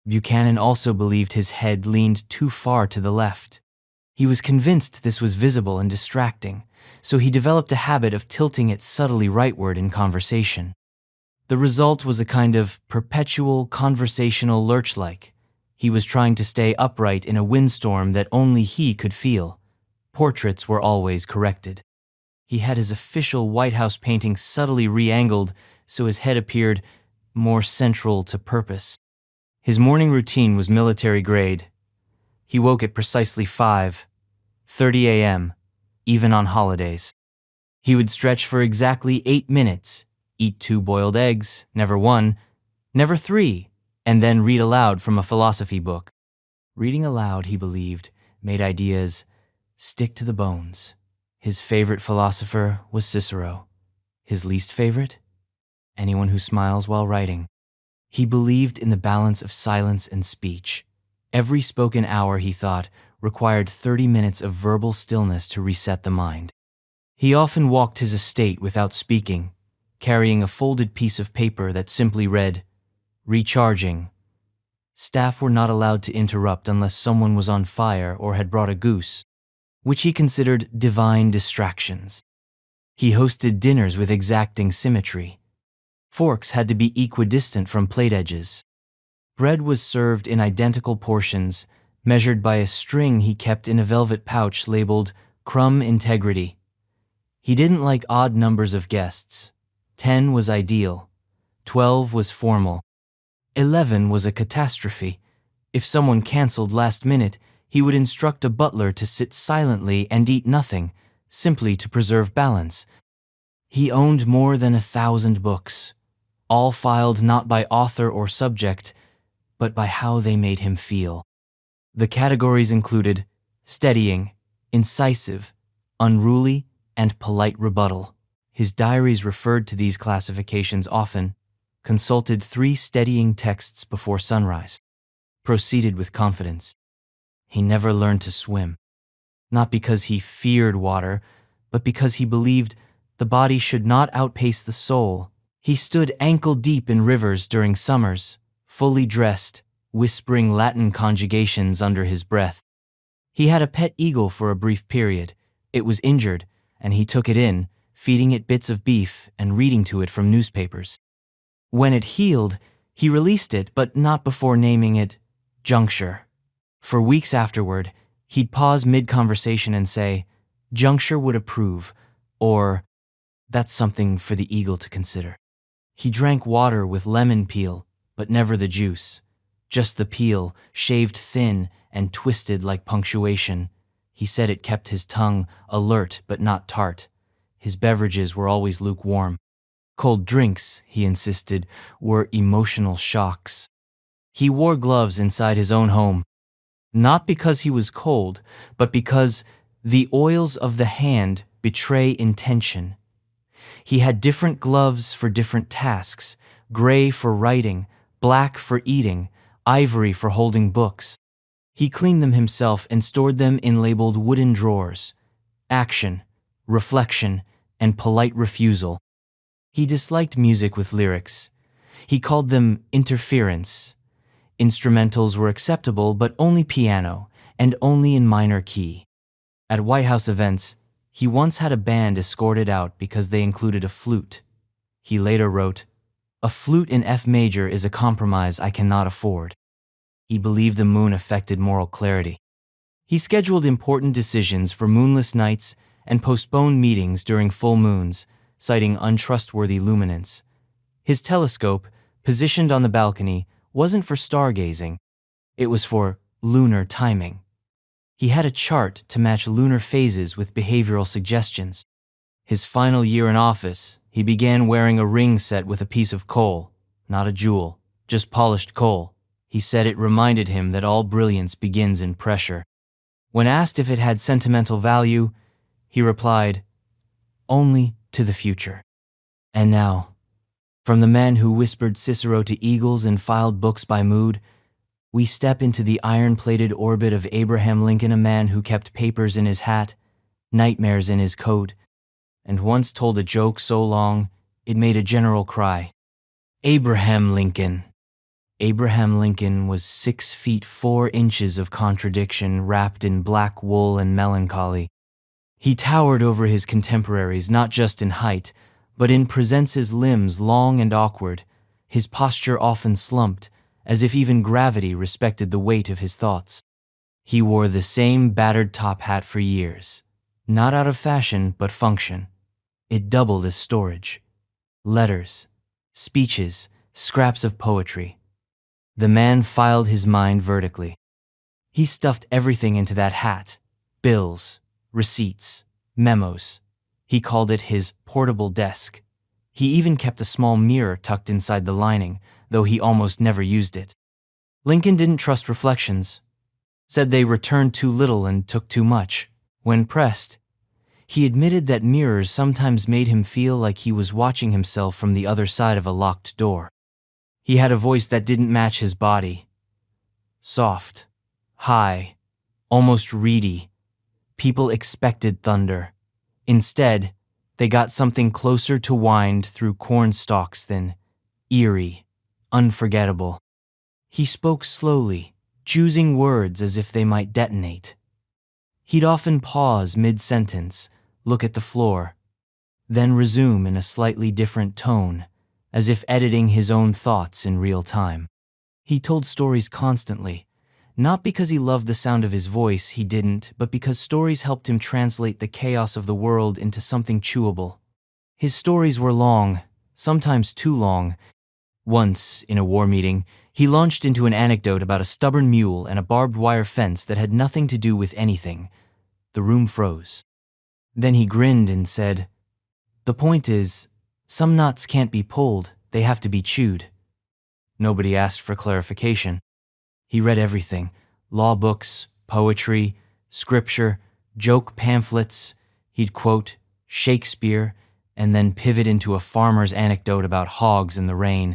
Buchanan also believed his head leaned too far to the left. He was convinced this was visible and distracting, so he developed a habit of tilting it subtly rightward in conversation. The result was a kind of perpetual conversational lurch-like. He was trying to stay upright in a windstorm that only he could feel. Portraits were always corrected. He had his official White House painting subtly re-angled so his head appeared more central to purpose. His morning routine was military grade. He woke at precisely 5:30 a.m., even on holidays. He would stretch for exactly 8 minutes, eat 2 boiled eggs, never 1, never 3, and then read aloud from a philosophy book. Reading aloud, he believed, made ideas stick to the bones. His favorite philosopher was Cicero. His least favorite? Anyone who smiles while writing. He believed in the balance of silence and speech. Every spoken hour, he thought, required 30 minutes of verbal stillness to reset the mind. He often walked his estate without speaking, carrying a folded piece of paper that simply read, "Recharging." Staff were not allowed to interrupt unless someone was on fire or had brought a goose, which he considered divine distractions. He hosted dinners with exacting symmetry. Forks had to be equidistant from plate edges. Bread was served in identical portions, measured by a string he kept in a velvet pouch labeled crumb integrity. He didn't like odd numbers of guests. 10 was ideal. 12 was formal. 11 was a catastrophe. If someone canceled last minute, he would instruct a butler to sit silently and eat nothing, simply to preserve balance. He owned more than 1,000 books, all filed not by author or subject, but by how they made him feel. The categories included steadying, incisive, unruly, and polite rebuttal. His diaries referred to these classifications often, consulted 3 steadying texts before sunrise, proceeded with confidence. He never learned to swim, not because he feared water, but because he believed the body should not outpace the soul. He stood ankle-deep in rivers during summers, fully dressed, whispering Latin conjugations under his breath. He had a pet eagle for a brief period. It was injured, and he took it in, feeding it bits of beef and reading to it from newspapers. When it healed, he released it, but not before naming it Juncture. For weeks afterward, he'd pause mid-conversation and say, "Juncture would approve," or, "That's something for the eagle to consider." He drank water with lemon peel, but never the juice. Just the peel, shaved thin and twisted like punctuation. He said it kept his tongue alert but not tart. His beverages were always lukewarm. Cold drinks, he insisted, were emotional shocks. He wore gloves inside his own home, not because he was cold, but because the oils of the hand betray intention. He had different gloves for different tasks, gray for writing, black for eating, ivory for holding books. He cleaned them himself and stored them in labeled wooden drawers. Action, reflection, and polite refusal. He disliked music with lyrics. He called them interference. Instrumentals were acceptable, but only piano, and only in minor key. At White House events, he once had a band escorted out because they included a flute. He later wrote, "A flute in F major is a compromise I cannot afford." He believed the moon affected moral clarity. He scheduled important decisions for moonless nights and postponed meetings during full moons, citing untrustworthy luminance. His telescope, positioned on the balcony, wasn't for stargazing. It was for lunar timing. He had a chart to match lunar phases with behavioral suggestions. His final year in office, he began wearing a ring set with a piece of coal, not a jewel, just polished coal. He said it reminded him that all brilliance begins in pressure. When asked if it had sentimental value, he replied, "Only to the future." And now, from the man who whispered Cicero to eagles and filed books by mood, we step into the iron-plated orbit of Abraham Lincoln, a man who kept papers in his hat, nightmares in his coat, and once told a joke so long it made a general cry. Abraham Lincoln. Abraham Lincoln was 6 feet 4 inches of contradiction wrapped in black wool and melancholy. He towered over his contemporaries not just in height, but in presence. His limbs long and awkward, his posture often slumped, as if even gravity respected the weight of his thoughts. He wore the same battered top hat for years, not out of fashion but function. It doubled as storage. Letters, speeches, scraps of poetry. The man filed his mind vertically. He stuffed everything into that hat: bills, receipts, memos. He called it his portable desk. He even kept a small mirror tucked inside the lining, though he almost never used it. Lincoln didn't trust reflections, said they returned too little and took too much. When pressed, he admitted that mirrors sometimes made him feel like he was watching himself from the other side of a locked door. He had a voice that didn't match his body. Soft, high, almost reedy. People expected thunder. Instead, they got something closer to wind through corn stalks than eerie, unforgettable. He spoke slowly, choosing words as if they might detonate. He'd often pause mid-sentence, look at the floor, then resume in a slightly different tone, as if editing his own thoughts in real time. He told stories constantly, not because he loved the sound of his voice, he didn't, but because stories helped him translate the chaos of the world into something chewable. His stories were long, sometimes too long. Once, in a war meeting, he launched into an anecdote about a stubborn mule and a barbed wire fence that had nothing to do with anything. The room froze. Then he grinned and said, "The point is, some knots can't be pulled, they have to be chewed." Nobody asked for clarification. He read everything: law books, poetry, scripture, joke pamphlets. He'd quote Shakespeare and then pivot into a farmer's anecdote about hogs in the rain.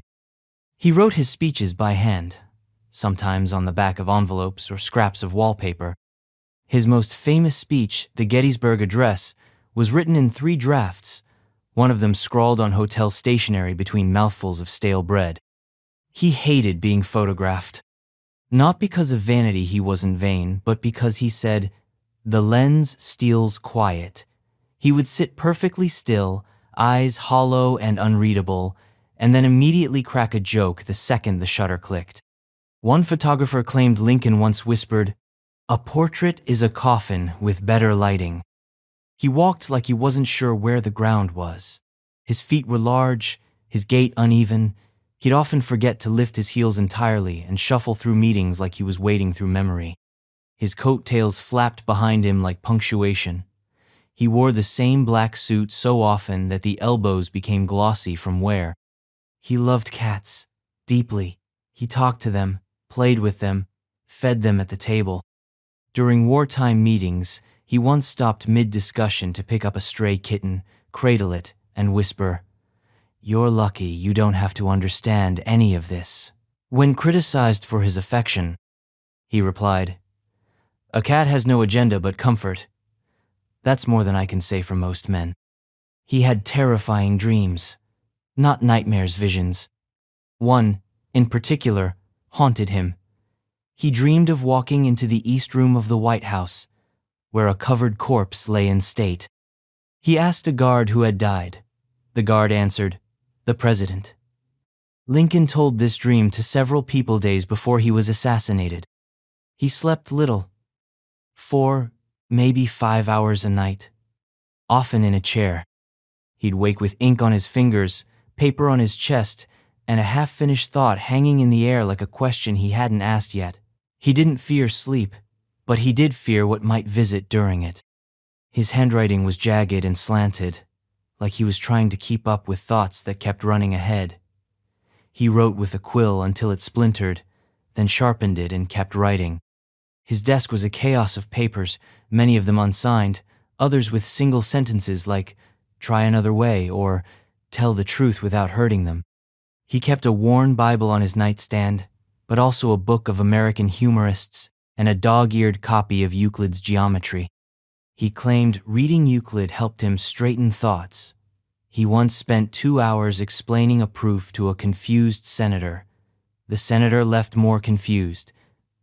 He wrote his speeches by hand, sometimes on the back of envelopes or scraps of wallpaper. His most famous speech, the Gettysburg Address, was written in 3 drafts, one of them scrawled on hotel stationery between mouthfuls of stale bread. He hated being photographed. Not because of vanity, he wasn't vain, but because he said, "The lens steals quiet." He would sit perfectly still, eyes hollow and unreadable, and then immediately crack a joke the second the shutter clicked. One photographer claimed Lincoln once whispered, "A portrait is a coffin with better lighting." He walked like he wasn't sure where the ground was. His feet were large, his gait uneven. He'd often forget to lift his heels entirely and shuffle through meetings like he was wading through memory. His coattails flapped behind him like punctuation. He wore the same black suit so often that the elbows became glossy from wear. He loved cats deeply. He talked to them, played with them, fed them at the table. During wartime meetings, he once stopped mid-discussion to pick up a stray kitten, cradle it, and whisper, "You're lucky you don't have to understand any of this." When criticized for his affection, he replied, "A cat has no agenda but comfort. That's more than I can say for most men." He had terrifying dreams, not nightmares, visions. One, in particular, haunted him. He dreamed of walking into the East Room of the White House, where a covered corpse lay in state. He asked a guard who had died. The guard answered, "The president." Lincoln told this dream to several people days before he was assassinated. He slept little, 4, maybe 5 hours a night, often in a chair. He'd wake with ink on his fingers, paper on his chest, and a half-finished thought hanging in the air like a question he hadn't asked yet. He didn't fear sleep, but he did fear what might visit during it. His handwriting was jagged and slanted, like he was trying to keep up with thoughts that kept running ahead. He wrote with a quill until it splintered, then sharpened it and kept writing. His desk was a chaos of papers, many of them unsigned, others with single sentences like, "Try another way," or "Tell the truth without hurting them." He kept a worn Bible on his nightstand, but also a book of American humorists and a dog-eared copy of Euclid's Geometry. He claimed reading Euclid helped him straighten thoughts. He once spent 2 hours explaining a proof to a confused senator. The senator left more confused.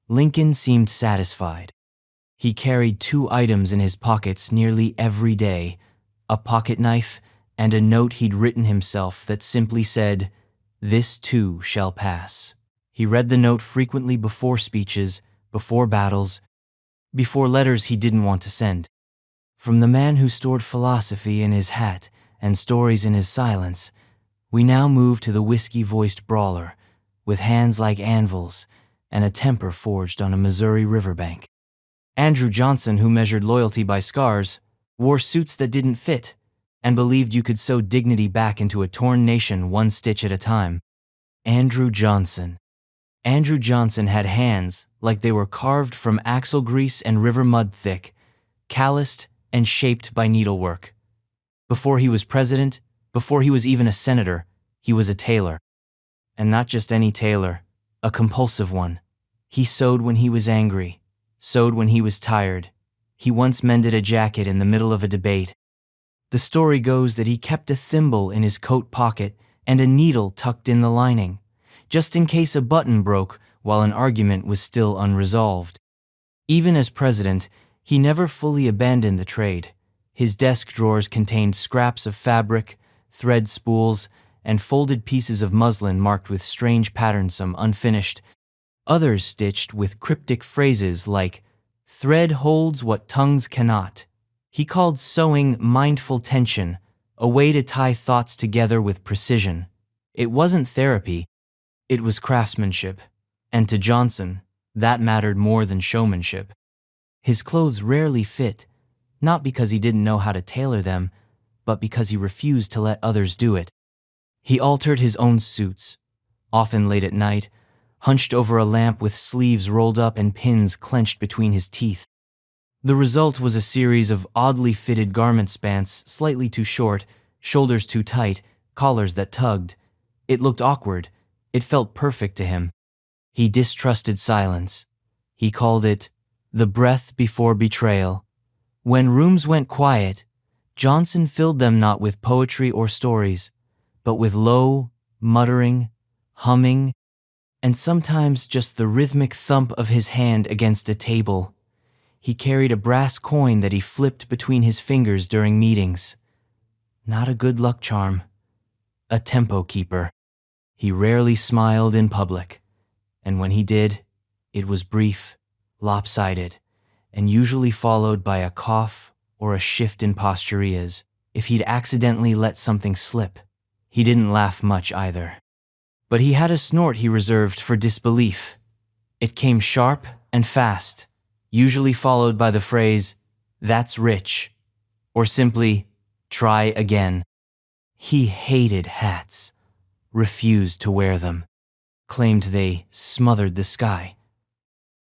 Lincoln seemed satisfied. He carried 2 items in his pockets nearly every day, a pocket knife and a note he'd written himself that simply said, "This too shall pass." He read the note frequently before speeches, before battles, before letters he didn't want to send. From the man who stored philosophy in his hat and stories in his silence, we now move to the whiskey-voiced brawler, with hands like anvils and a temper forged on a Missouri riverbank. Andrew Johnson, who measured loyalty by scars, wore suits that didn't fit, and believed you could sew dignity back into a torn nation one stitch at a time. Andrew Johnson. Andrew Johnson had hands like they were carved from axle grease and river mud thick, calloused and shaped by needlework. Before he was president, before he was even a senator, he was a tailor. And not just any tailor, a compulsive one. He sewed when he was angry, sewed when he was tired. He once mended a jacket in the middle of a debate. The story goes that he kept a thimble in his coat pocket and a needle tucked in the lining, just in case a button broke while an argument was still unresolved. Even as president, he never fully abandoned the trade. His desk drawers contained scraps of fabric, thread spools, and folded pieces of muslin marked with strange patterns, some unfinished, others stitched with cryptic phrases like, "Thread holds what tongues cannot." He called sewing mindful tension, a way to tie thoughts together with precision. It wasn't therapy, it was craftsmanship. And to Johnson, that mattered more than showmanship. His clothes rarely fit, not because he didn't know how to tailor them, but because he refused to let others do it. He altered his own suits, often late at night, hunched over a lamp with sleeves rolled up and pins clenched between his teeth. The result was a series of oddly fitted garment spans, slightly too short, shoulders too tight, collars that tugged. It looked awkward. It felt perfect to him. He distrusted silence. He called it the breath before betrayal. When rooms went quiet, Johnson filled them not with poetry or stories, but with low, muttering, humming, and sometimes just the rhythmic thump of his hand against a table. He carried a brass coin that he flipped between his fingers during meetings. Not a good luck charm, a tempo keeper. He rarely smiled in public, and when he did, it was brief, lopsided, and usually followed by a cough or a shift in posturias. If he'd accidentally let something slip, he didn't laugh much either. But he had a snort he reserved for disbelief. It came sharp and fast, usually followed by the phrase, "That's rich," or simply, "Try again." He hated hats, refused to wear them, claimed they smothered the sky.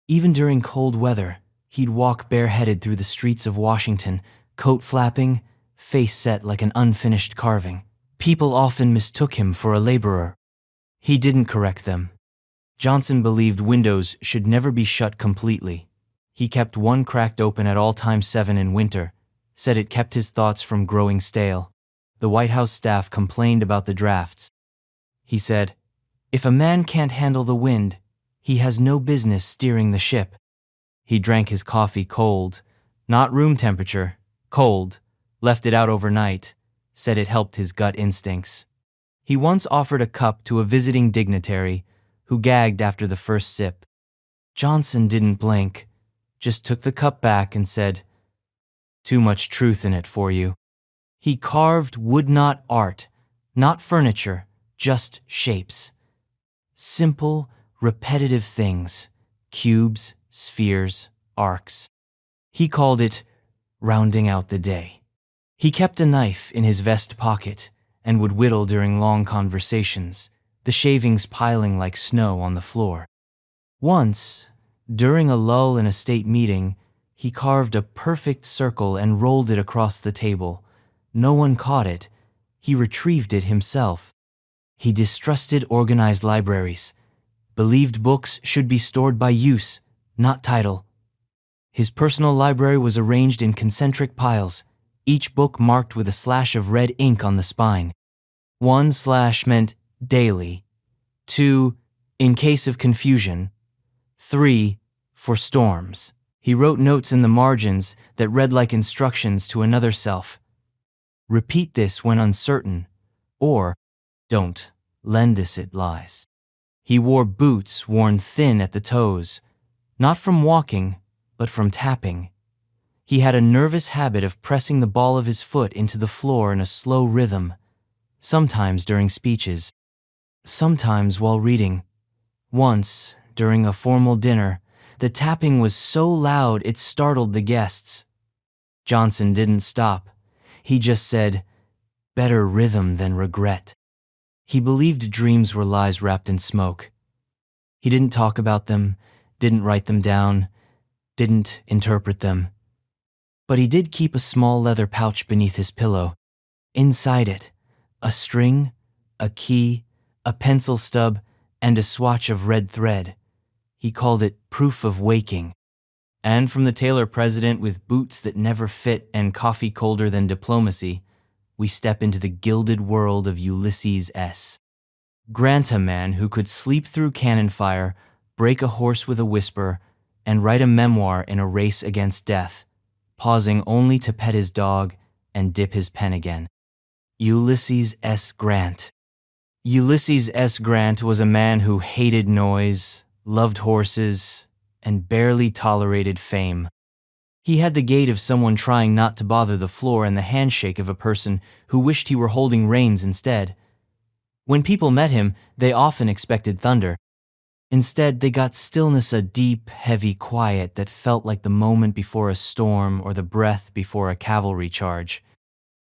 Even during cold weather, he'd walk bareheaded through the streets of Washington, coat flapping, face set like an unfinished carving. People often mistook him for a laborer. He didn't correct them, Johnson believed windows should never be shut completely. He kept one cracked open at all times 7 in winter, said it kept his thoughts from growing stale. The White House staff complained about the drafts. He said, "If a man can't handle the wind, he has no business steering the ship." He drank his coffee cold, not room temperature, cold, left it out overnight, said it helped his gut instincts. He once offered a cup to a visiting dignitary who gagged after the first sip. Johnson didn't blink, just took the cup back and said, "Too much truth in it for you." He carved wood-not art, not furniture, just shapes. Simple, repetitive things, cubes, spheres, arcs. He called it rounding out the day. He kept a knife in his vest pocket and would whittle during long conversations, the shavings piling like snow on the floor. Once, during a lull in a state meeting, he carved a perfect circle and rolled it across the table. No one caught it. He retrieved it himself. He distrusted organized libraries, believed books should be stored by use, not title. His personal library was arranged in concentric piles, each book marked with a slash of red ink on the spine. 1 slash meant daily, 2, in case of confusion, 3, for storms. He wrote notes in the margins that read like instructions to another self. Repeat this when uncertain, or don't lend this it lies. He wore boots worn thin at the toes, not from walking, but from tapping. He had a nervous habit of pressing the ball of his foot into the floor in a slow rhythm, sometimes during speeches, sometimes while reading. Once, during a formal dinner, the tapping was so loud it startled the guests. Johnson didn't stop. He just said, "Better rhythm than regret." He believed dreams were lies wrapped in smoke. He didn't talk about them, didn't write them down, didn't interpret them. But he did keep a small leather pouch beneath his pillow. Inside it, a string, a key, a pencil stub, and a swatch of red thread. He called it proof of waking. And from the tailor president with boots that never fit and coffee colder than diplomacy, we step into the gilded world of Ulysses S. Grant, a man who could sleep through cannon fire, break a horse with a whisper, and write a memoir in a race against death, pausing only to pet his dog and dip his pen again. Ulysses S. Grant. Ulysses S. Grant was a man who hated noise, loved horses, and barely tolerated fame. He had the gait of someone trying not to bother the floor and the handshake of a person who wished he were holding reins instead. When people met him, they often expected thunder. Instead, they got stillness, a deep, heavy quiet that felt like the moment before a storm or the breath before a cavalry charge.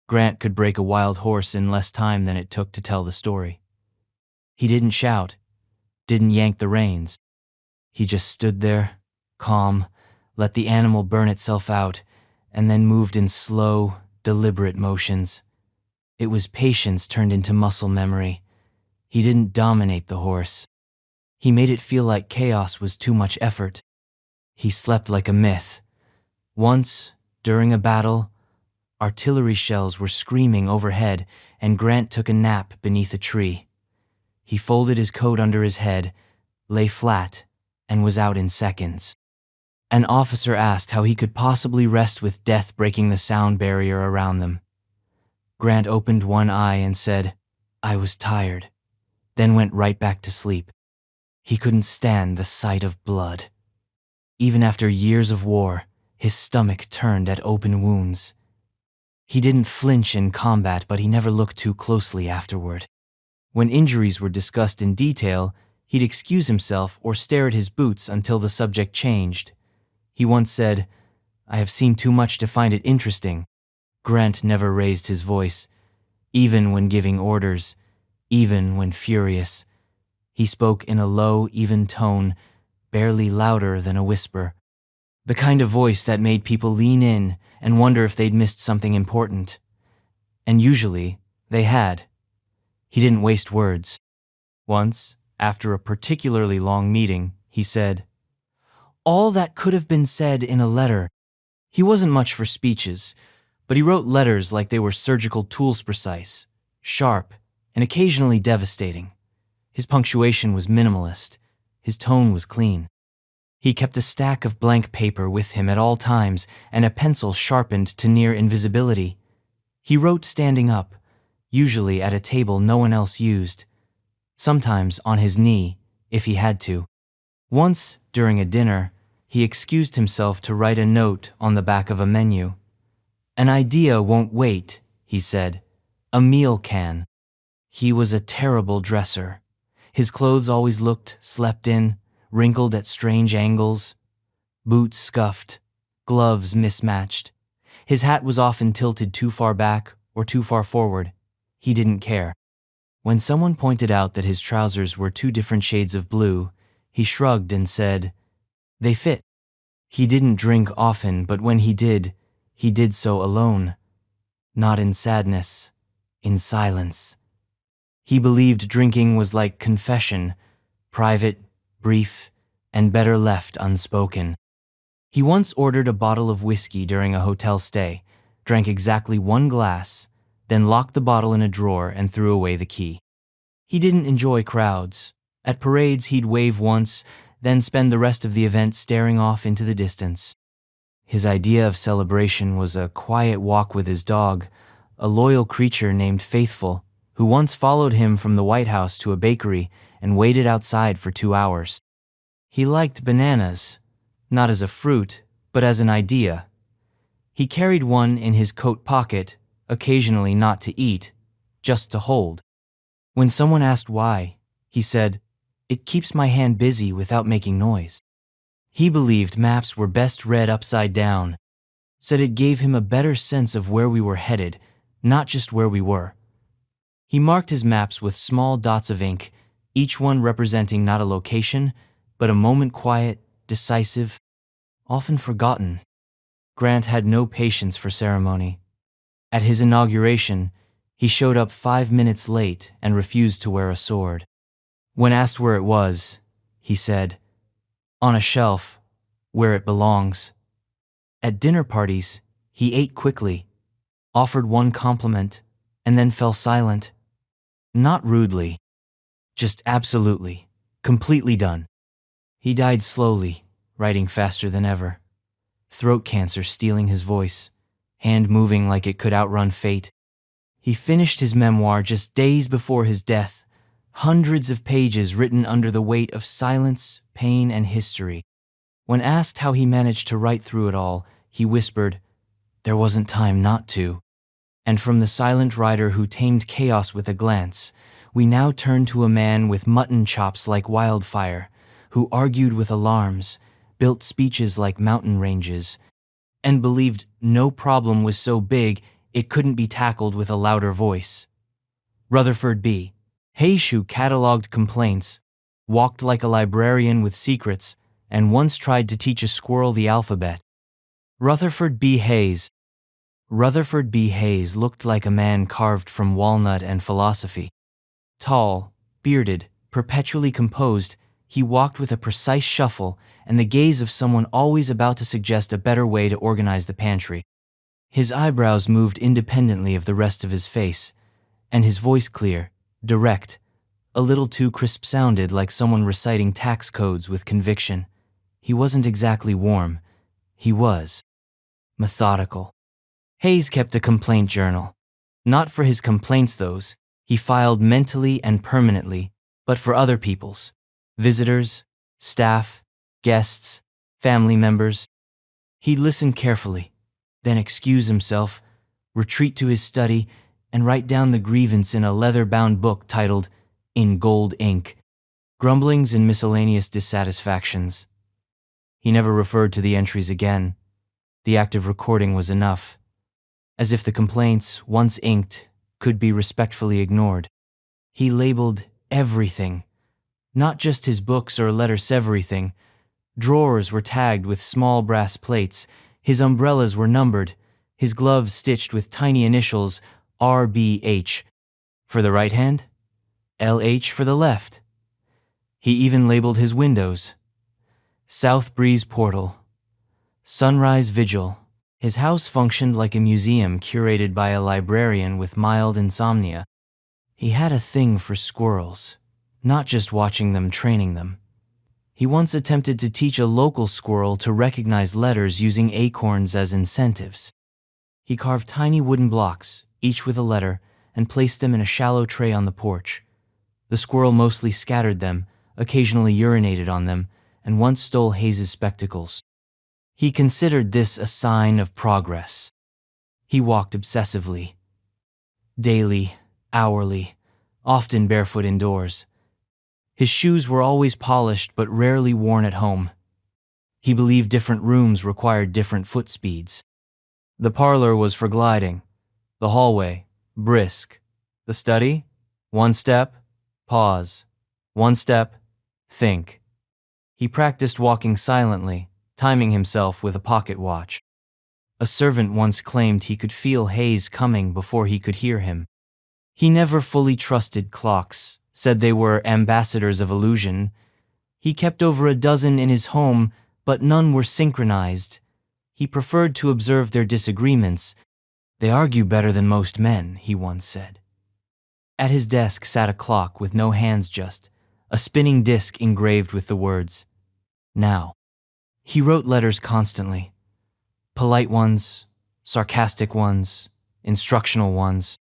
Grant could break a wild horse in less time than it took to tell the story. He didn't shout, didn't yank the reins. He just stood there, calm, let the animal burn itself out, and then moved in slow, deliberate motions. It was patience turned into muscle memory. He didn't dominate the horse. He made it feel like chaos was too much effort. He slept like a myth. Once, during a battle, artillery shells were screaming overhead, and Grant took a nap beneath a tree. He folded his coat under his head, lay flat, and was out in seconds. An officer asked how he could possibly rest with death breaking the sound barrier around them. Grant opened one eye and said, "I was tired," then went right back to sleep. He couldn't stand the sight of blood. Even after years of war, his stomach turned at open wounds. He didn't flinch in combat, but he never looked too closely afterward. When injuries were discussed in detail, he'd excuse himself or stare at his boots until the subject changed. He once said, "I have seen too much to find it interesting." Grant never raised his voice, even when giving orders, even when furious. He spoke in a low, even tone, barely louder than a whisper. The kind of voice that made people lean in and wonder if they'd missed something important. And usually, they had. He didn't waste words. Once, After a particularly long meeting, he said, "All that could have been said in a letter." He wasn't much for speeches, but he wrote letters like they were surgical tools, precise, sharp, and occasionally devastating. His punctuation was minimalist. His tone was clean. He kept a stack of blank paper with him at all times and a pencil sharpened to near invisibility. He wrote standing up, usually at a table no one else used, sometimes on his knee, if he had to. Once, during a dinner, he excused himself to write a note on the back of a menu. "An idea won't wait," he said. "A meal can." He was a terrible dresser. His clothes always looked slept in, wrinkled at strange angles, boots scuffed, gloves mismatched. His hat was often tilted too far back or too far forward. He didn't care. When someone pointed out that his trousers were two different shades of blue, he shrugged and said, "They fit." He didn't drink often, but when he did so alone. Not in sadness, in silence. He believed drinking was like confession, private, brief, and better left unspoken. He once ordered a bottle of whiskey during a hotel stay, drank exactly one glass, then locked the bottle in a drawer and threw away the key. He didn't enjoy crowds. At parades, he'd wave once, then spend the rest of the event staring off into the distance. His idea of celebration was a quiet walk with his dog, a loyal creature named Faithful, who once followed him from the White House to a bakery and waited outside for 2 hours. He liked bananas, not as a fruit, but as an idea. He carried one in his coat pocket, occasionally not to eat, just to hold. When someone asked why, he said, "It keeps my hand busy without making noise." He believed maps were best read upside down, said it gave him a better sense of where we were headed, not just where we were. He marked his maps with small dots of ink, each one representing not a location, but a moment quiet, decisive, often forgotten. Grant had no patience for ceremony. At his inauguration, he showed up 5 minutes late and refused to wear a sword. When asked where it was, he said, "On a shelf, where it belongs." At dinner parties, he ate quickly, offered one compliment, and then fell silent. Not rudely, just absolutely, completely done. He died slowly, writing faster than ever. Throat cancer stealing his voice, hand moving like it could outrun fate. He finished his memoir just days before his death, hundreds of pages written under the weight of silence, pain, and history. When asked how he managed to write through it all, he whispered, "There wasn't time not to." And from the silent writer who tamed chaos with a glance, we now turn to a man with mutton chops like wildfire, who argued with alarms, built speeches like mountain ranges, and believed no problem was so big it couldn't be tackled with a louder voice. Rutherford B. Hayes, who cataloged complaints, walked like a librarian with secrets, and once tried to teach a squirrel the alphabet. Rutherford B. Hayes looked like a man carved from walnut and philosophy. Tall, bearded, perpetually composed, he walked with a precise shuffle and the gaze of someone always about to suggest a better way to organize the pantry. His eyebrows moved independently of the rest of his face, and his voice clear, direct, a little too crisp, sounded like someone reciting tax codes with conviction. He wasn't exactly warm. He was methodical. Hayes kept a complaint journal. Not for his complaints, those he filed mentally and permanently, but for other people's. Visitors, staff, guests, family members. He'd listen carefully, then excuse himself, retreat to his study, and write down the grievance in a leather-bound book titled, in gold ink, Grumblings and Miscellaneous Dissatisfactions. He never referred to the entries again. The act of recording was enough. As if the complaints, once inked, could be respectfully ignored. He labeled everything, not just his books or letters, everything. Drawers were tagged with small brass plates, his umbrellas were numbered, his gloves stitched with tiny initials RBH for the right hand, LH for the left. He even labeled his windows. South Breeze Portal. Sunrise Vigil. His house functioned like a museum curated by a librarian with mild insomnia. He had a thing for squirrels, not just watching them, training them. He once attempted to teach a local squirrel to recognize letters using acorns as incentives. He carved tiny wooden blocks, each with a letter, and placed them in a shallow tray on the porch. The squirrel mostly scattered them, occasionally urinated on them, and once stole Hayes's spectacles. He considered this a sign of progress. He walked obsessively. Daily, hourly, often barefoot indoors. His shoes were always polished but rarely worn at home. He believed different rooms required different foot speeds. The parlor was for gliding. The hallway, brisk. The study, 1 step, pause. 1 step, think. He practiced walking silently, timing himself with a pocket watch. A servant once claimed he could feel Hayes coming before he could hear him. He never fully trusted clocks, said they were ambassadors of illusion. He kept over a dozen in his home, but none were synchronized. He preferred to observe their disagreements. They argue better than most men, he once said. At his desk sat a clock with no hands, just a spinning disc engraved with the words, "Now." He wrote letters constantly. Polite ones, sarcastic ones, instructional ones.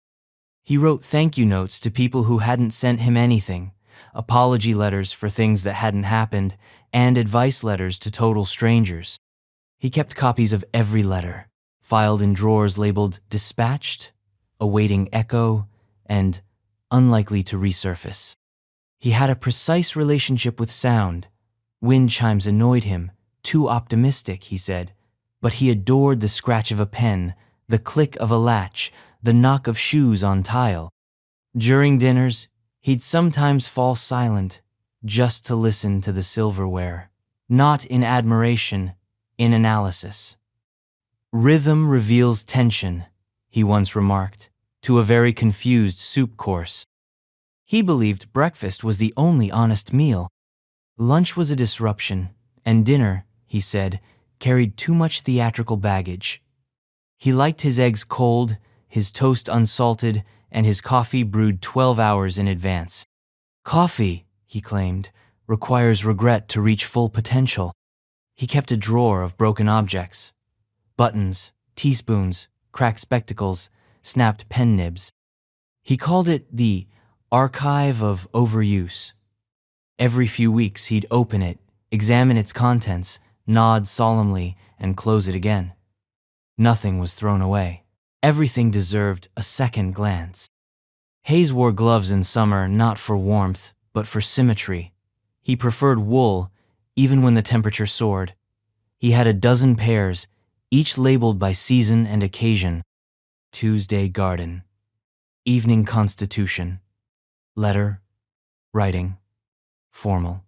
He wrote thank you notes to people who hadn't sent him anything, apology letters for things that hadn't happened, and advice letters to total strangers. He kept copies of every letter, filed in drawers labeled dispatched, awaiting echo, and unlikely to resurface. He had a precise relationship with sound. Wind chimes annoyed him, too optimistic, he said, but he adored the scratch of a pen, the click of a latch, the knock of shoes on tile. During dinners, he'd sometimes fall silent, just to listen to the silverware, not in admiration, in analysis. Rhythm reveals tension, he once remarked, to a very confused soup course. He believed breakfast was the only honest meal. Lunch was a disruption, and dinner, he said, carried too much theatrical baggage. He liked his eggs cold, his toast unsalted, and his coffee brewed 12 hours in advance. Coffee, he claimed, requires regret to reach full potential. He kept a drawer of broken objects. Buttons, teaspoons, cracked spectacles, snapped pen nibs. He called it the archive of overuse. Every few weeks he'd open it, examine its contents, nod solemnly, and close it again. Nothing was thrown away. Everything deserved a second glance. Hayes wore gloves in summer not for warmth, but for symmetry. He preferred wool, even when the temperature soared. He had a dozen pairs, each labeled by season and occasion. Tuesday garden. Evening constitution. Letter. Writing. Formal.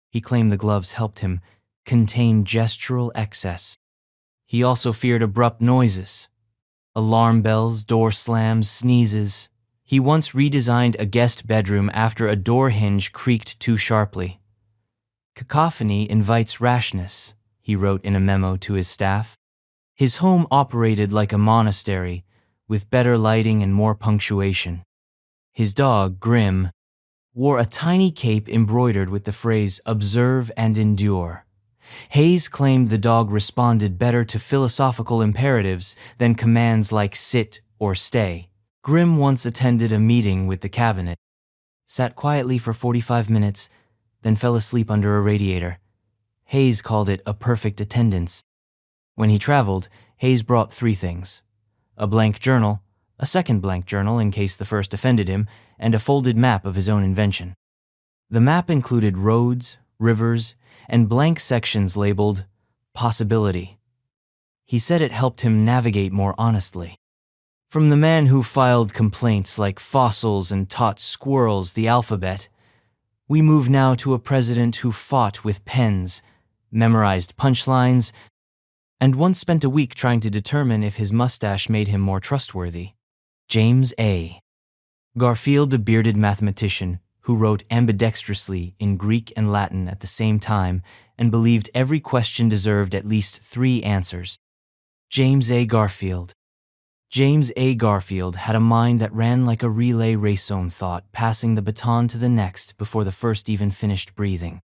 He claimed the gloves helped him contain gestural excess. He also feared abrupt noises. Alarm bells, door slams, sneezes. He once redesigned a guest bedroom after a door hinge creaked too sharply. Cacophony invites rashness, he wrote in a memo to his staff. His home operated like a monastery, with better lighting and more punctuation. His dog, Grim, wore a tiny cape embroidered with the phrase, "Observe and endure." Hayes claimed the dog responded better to philosophical imperatives than commands like sit or stay. Grim once attended a meeting with the cabinet, sat quietly for 45 minutes, then fell asleep under a radiator. Hayes called it a perfect attendance. When he traveled, Hayes brought 3 things: a blank journal, a second blank journal in case the first offended him, and a folded map of his own invention. The map included roads, rivers, and blank sections labeled possibility. He said it helped him navigate more honestly. From the man who filed complaints like fossils and taught squirrels the alphabet, we move now to a president who fought with pens, memorized punchlines, and once spent a week trying to determine if his mustache made him more trustworthy. James A. Garfield, the bearded mathematician, who wrote ambidextrously in Greek and Latin at the same time and believed every question deserved at least 3 answers. James A. Garfield. James A. Garfield had a mind that ran like a relay race on thought, passing the baton to the next before the first even finished breathing.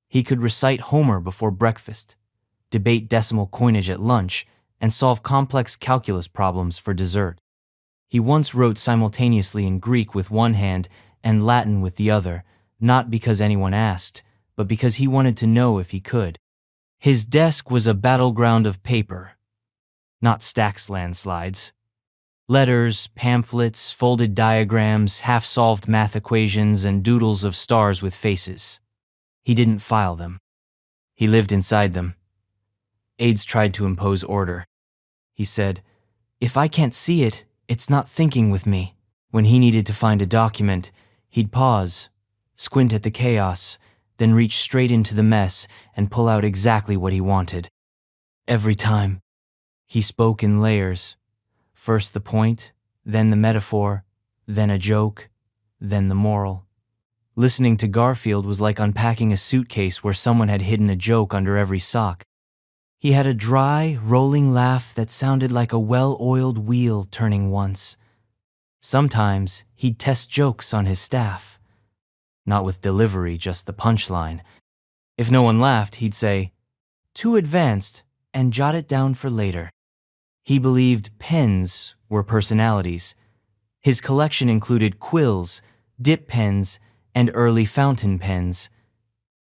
He could recite Homer before breakfast, debate decimal coinage at lunch, and solve complex calculus problems for dessert. He once wrote simultaneously in Greek with one hand and Latin with the other, not because anyone asked, but because he wanted to know if he could. His desk was a battleground of paper, not Stack's landslides. Letters, pamphlets, folded diagrams, half-solved math equations, and doodles of stars with faces. He didn't file them. He lived inside them. Aides tried to impose order. He said, "If I can't see it, it's not thinking with me." When he needed to find a document, he'd pause, squint at the chaos, then reach straight into the mess and pull out exactly what he wanted. Every time. He spoke in layers. First the point, then the metaphor, then a joke, then the moral. Listening to Garfield was like unpacking a suitcase where someone had hidden a joke under every sock. He had a dry, rolling laugh that sounded like a well-oiled wheel turning once. Sometimes he'd test jokes on his staff. Not with delivery, just the punchline. If no one laughed, he'd say, "Too advanced," and jot it down for later. He believed pens were personalities. His collection included quills, dip pens, and early fountain pens.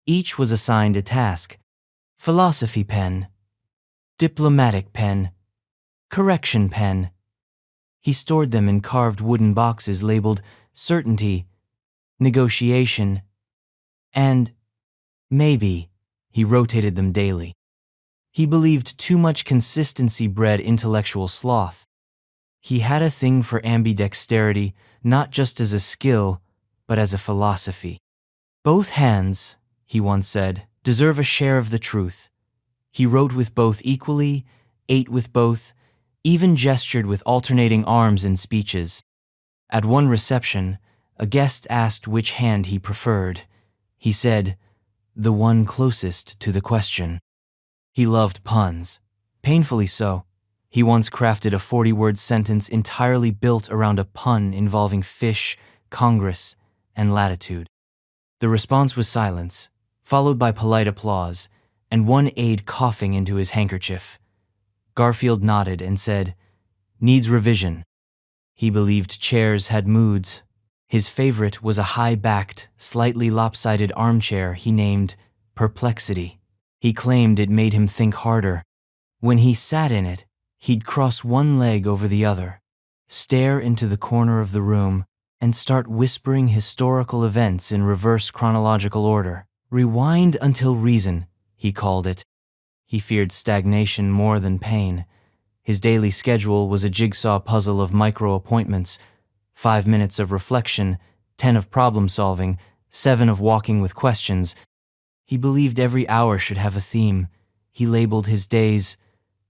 Each was assigned a task: philosophy pen, diplomatic pen, correction pen. He stored them in carved wooden boxes labeled certainty, negotiation, and maybe. He rotated them daily. He believed too much consistency bred intellectual sloth. He had a thing for ambidexterity, not just as a skill, but as a philosophy. "Both hands," he once said, "deserve a share of the truth." He wrote with both equally, ate with both, even gestured with alternating arms in speeches. At one reception, a guest asked which hand he preferred. He said, "The one closest to the question." He loved puns, painfully so. He once crafted a 40-word sentence entirely built around a pun involving fish, Congress, and latitude. The response was silence, followed by polite applause, and one aide coughing into his handkerchief. Garfield nodded and said, "Needs revision." He believed chairs had moods. His favorite was a high-backed, slightly lopsided armchair he named Perplexity. He claimed it made him think harder. When he sat in it, he'd cross one leg over the other, stare into the corner of the room, and start whispering historical events in reverse chronological order. Rewind until reason, he called it. He feared stagnation more than pain. His daily schedule was a jigsaw puzzle of micro-appointments, 5 minutes of reflection, 10 of problem-solving, 7 of walking with questions. He believed every hour should have a theme. He labeled his days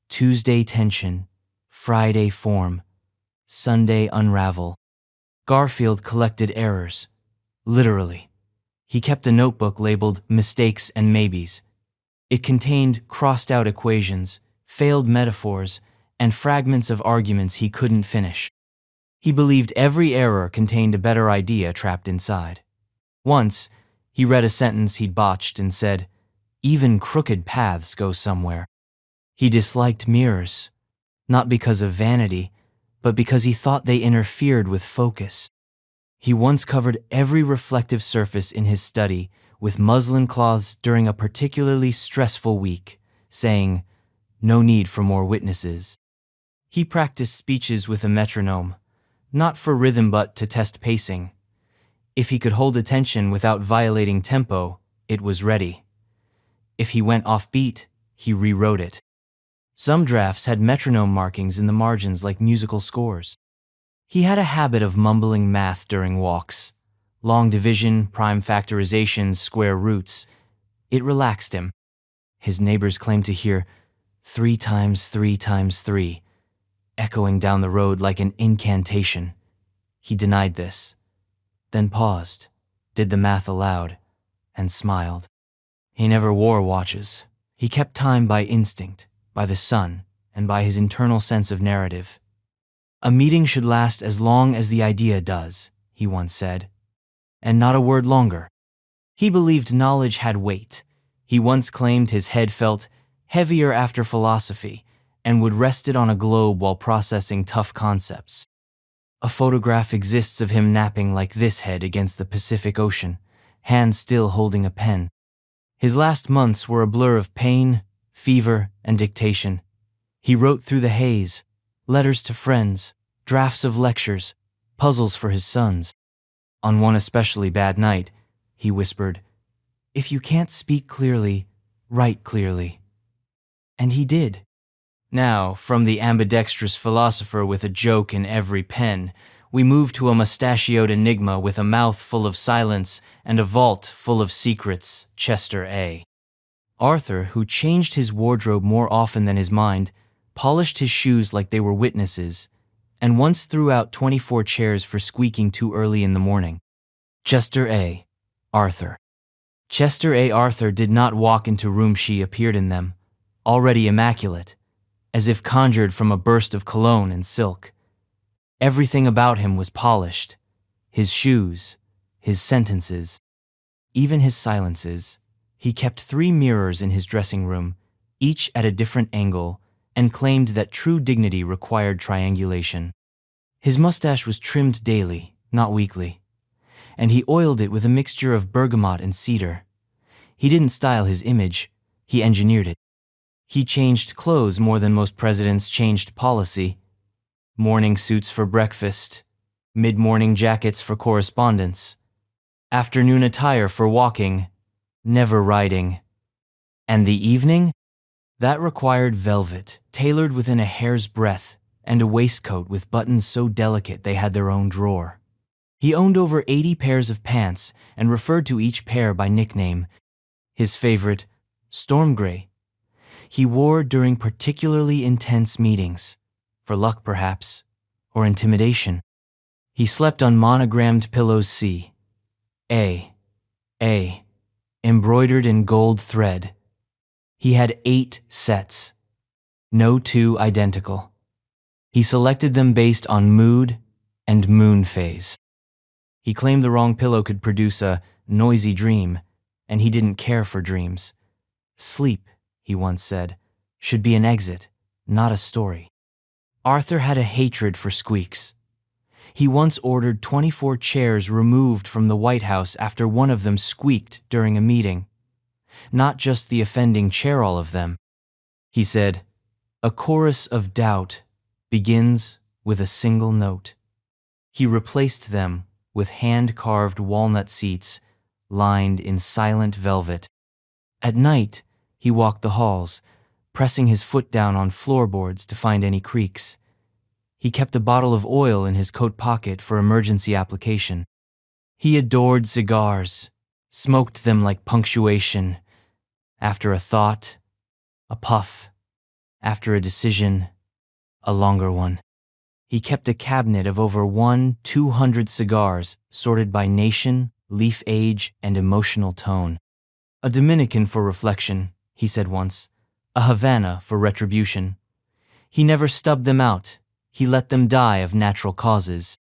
Tuesday tension, Friday form, Sunday unravel. Garfield collected errors, literally. He kept a notebook labeled mistakes and maybes. It contained crossed-out equations, failed metaphors, and fragments of arguments he couldn't finish. He believed every error contained a better idea trapped inside. Once, he read a sentence he'd botched and said, "Even crooked paths go somewhere." He disliked mirrors, not because of vanity, but because he thought they interfered with focus. He once covered every reflective surface in his study with muslin cloths during a particularly stressful week, saying, "No need for more witnesses." He practiced speeches with a metronome, not for rhythm but to test pacing. If he could hold attention without violating tempo, it was ready. If he went off beat, he rewrote it. Some drafts had metronome markings in the margins like musical scores. He had a habit of mumbling math during walks. Long division, prime factorization, square roots. It relaxed him. His neighbors claimed to hear 3 times 3 times 3, echoing down the road like an incantation. He denied this, then paused. did the math aloud, and smiled. He never wore watches. He kept time by instinct, by the sun, and by his internal sense of narrative. A meeting should last as long as the idea does, he once said, and not a word longer. He believed knowledge had weight. He once claimed his head felt heavier after philosophy and would rest it on a globe while processing tough concepts. A photograph exists of him napping like this head against the Pacific Ocean, hand still holding a pen. His last months were a blur of pain, fever, and dictation. He wrote through the haze, letters to friends, drafts of lectures, puzzles for his sons. On one especially bad night, he whispered, "If you can't speak clearly, write clearly." And he did. Now, from the ambidextrous philosopher with a joke in every pen, we move to a mustachioed enigma with a mouth full of silence and a vault full of secrets, Chester A. Arthur, who changed his wardrobe more often than his mind, polished his shoes like they were witnesses, and once threw out 24 chairs for squeaking too early in the morning. Chester A. Arthur. Chester A. Arthur did not walk into rooms she appeared in them, already immaculate, as if conjured from a burst of cologne and silk. Everything about him was polished, his shoes, his sentences, even his silences. He kept 3 mirrors in his dressing room, each at a different angle, and claimed that true dignity required triangulation. His mustache was trimmed daily, not weekly, and he oiled it with a mixture of bergamot and cedar. He didn't style his image, he engineered it. He changed clothes more than most presidents changed policy. Morning suits for breakfast, mid-morning jackets for correspondence, afternoon attire for walking, never riding. And the evening? That required velvet, tailored within a hair's breadth, and a waistcoat with buttons so delicate they had their own drawer. He owned over 80 pairs of pants and referred to each pair by nickname. His favorite, storm gray, he wore during particularly intense meetings, for luck perhaps, or intimidation. He slept on monogrammed pillows C. A. Embroidered in gold thread. He had 8 sets, no 2 identical. He selected them based on mood and moon phase. He claimed the wrong pillow could produce a noisy dream, and he didn't care for dreams. Sleep, he once said, should be an exit, not a story. Arthur had a hatred for squeaks. He once ordered 24 chairs removed from the White House after one of them squeaked during a meeting. Not just the offending chair, all of them. He said, "A chorus of doubt begins with a single note." He replaced them with hand-carved walnut seats lined in silent velvet. At night, he walked the halls, pressing his foot down on floorboards to find any creaks. He kept a bottle of oil in his coat pocket for emergency application. He adored cigars, smoked them like punctuation. After a thought, a puff. After a decision, a longer one. He kept a cabinet of over 200 cigars sorted by nation, leaf age, and emotional tone. A Dominican for reflection, he said once. A Havana for retribution. He never stubbed them out. He let them die of natural causes.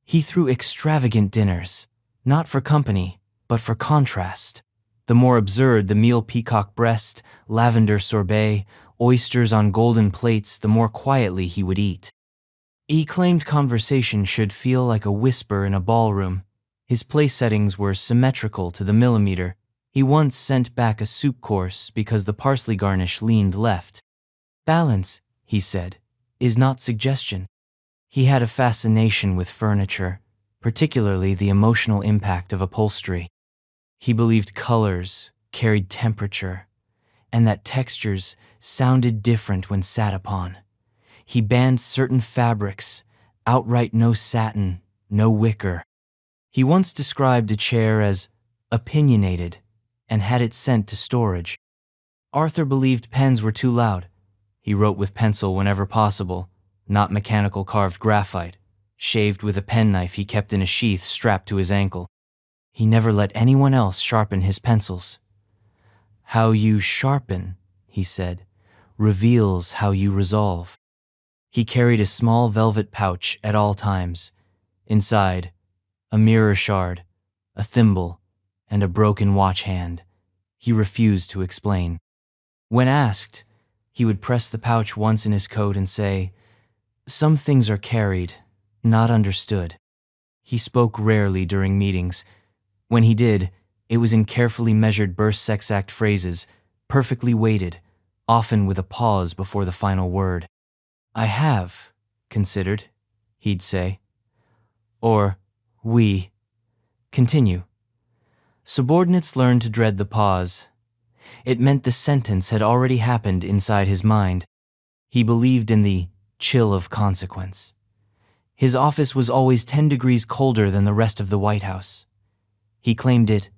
He threw extravagant dinners, not for company, but for contrast. The more absurd the meal, peacock breast, lavender sorbet, oysters on golden plates, the more quietly he would eat. He claimed conversation should feel like a whisper in a ballroom. His place settings were symmetrical to the millimeter. He once sent back a soup course because the parsley garnish leaned left. Balance, he said, is not suggestion. He had a fascination with furniture, particularly the emotional impact of upholstery. He believed colors carried temperature, and that textures sounded different when sat upon. He banned certain fabrics, outright no satin, no wicker. He once described a chair as opinionated and had it sent to storage. Arthur believed pens were too loud. He wrote with pencil whenever possible, not mechanical carved graphite, shaved with a penknife he kept in a sheath strapped to his ankle. He never let anyone else sharpen his pencils. "How you sharpen," he said, "reveals how you resolve." He carried a small velvet pouch at all times. Inside, a mirror shard, a thimble, and a broken watch hand. He refused to explain. When asked, he would press the pouch once in his coat and say, "Some things are carried, not understood." He spoke rarely during meetings. When he did, it was in carefully measured bursts, exact phrases, perfectly weighted, often with a pause before the final word. "I have considered," he'd say. Or, "We." Continue. Subordinates learned to dread the pause. It meant the sentence had already happened inside his mind. He believed in the chill of consequence. His office was always 10 degrees colder than the rest of the White House. He claimed it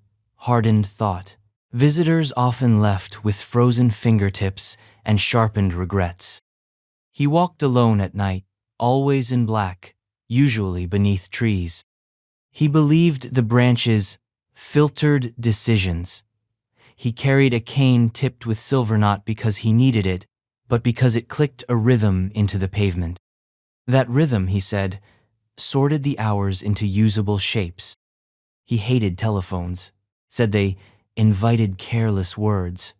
hardened thought. Visitors often left with frozen fingertips and sharpened regrets. He walked alone at night, always in black, usually beneath trees. He believed the branches filtered decisions. He carried a cane tipped with silver not because he needed it, but because it clicked a rhythm into the pavement. That rhythm, he said, sorted the hours into usable shapes. He hated telephones, said they invited careless words.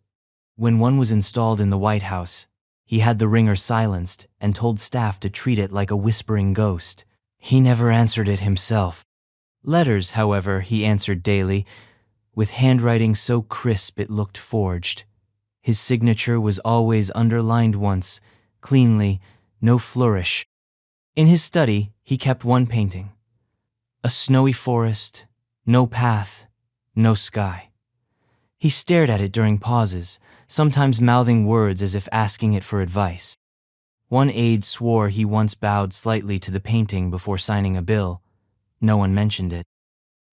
When one was installed in the White House, he had the ringer silenced and told staff to treat it like a whispering ghost. He never answered it himself. Letters, however, he answered daily, with handwriting so crisp it looked forged. His signature was always underlined once, cleanly, no flourish. In his study, he kept one painting. A snowy forest, no path, no sky. He stared at it during pauses, sometimes mouthing words as if asking it for advice. One aide swore he once bowed slightly to the painting before signing a bill. No one mentioned it.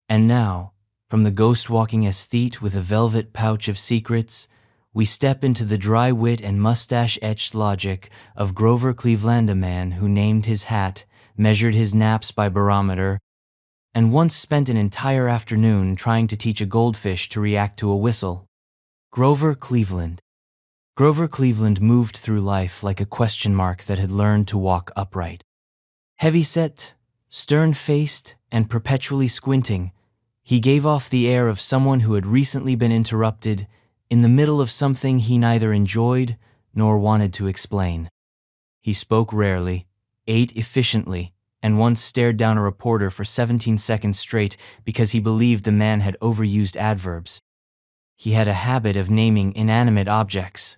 And now, from the ghost-walking aesthete with a velvet pouch of secrets, we step into the dry wit and mustache-etched logic of Grover Cleveland, a man who named his hat, measured his naps by barometer, and once spent an entire afternoon trying to teach a goldfish to react to a whistle. Grover Cleveland. Grover Cleveland moved through life like a question mark that had learned to walk upright. Heavy-set, stern-faced, and perpetually squinting, he gave off the air of someone who had recently been interrupted in the middle of something he neither enjoyed nor wanted to explain. He spoke rarely, ate efficiently, and once stared down a reporter for 17 seconds straight because he believed the man had overused adverbs. He had a habit of naming inanimate objects,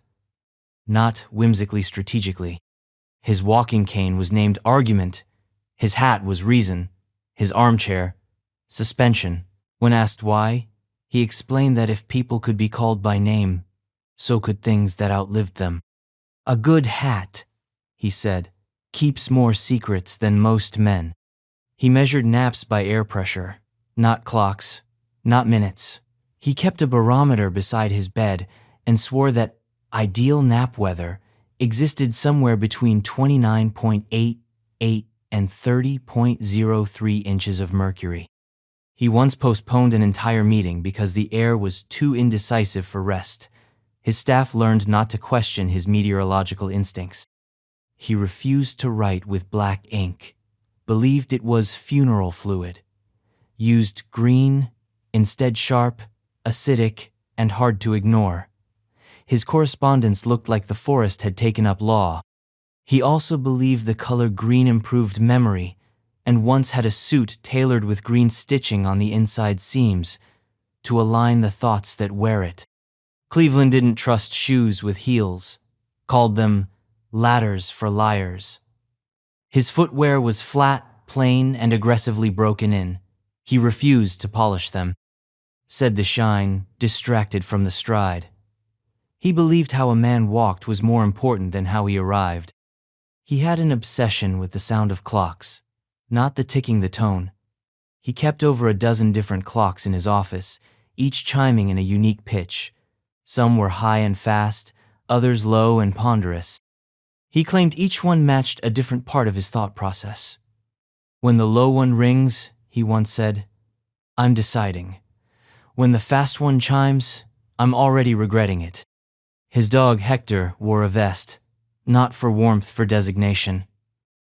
not whimsically strategically. His walking cane was named argument, his hat was reason, his armchair, suspension. When asked why, he explained that if people could be called by name, so could things that outlived them. "A good hat," he said, "keeps more secrets than most men." He measured naps by air pressure, not clocks, not minutes. He kept a barometer beside his bed and swore that ideal nap weather existed somewhere between 29.88 and 30.03 inches of mercury. He once postponed an entire meeting because the air was too indecisive for rest. His staff learned not to question his meteorological instincts. He refused to write with black ink, believed it was funeral fluid, used green, instead sharp, acidic, and hard to ignore. His correspondence looked like the forest had taken up law. He also believed the color green improved memory, and once had a suit tailored with green stitching on the inside seams to align the thoughts that wear it. Cleveland didn't trust shoes with heels, called them ladders for liars. His footwear was flat, plain, and aggressively broken in. He refused to polish them, said the shine, distracted from the stride. He believed how a man walked was more important than how he arrived. He had an obsession with the sound of clocks, not the ticking the tone. He kept over a dozen different clocks in his office, each chiming in a unique pitch. Some were high and fast, others low and ponderous. He claimed each one matched a different part of his thought process. "When the low one rings," he once said, I'm deciding. When the fast one chimes, I'm already regretting it. His dog Hector wore a vest, not for warmth, for designation.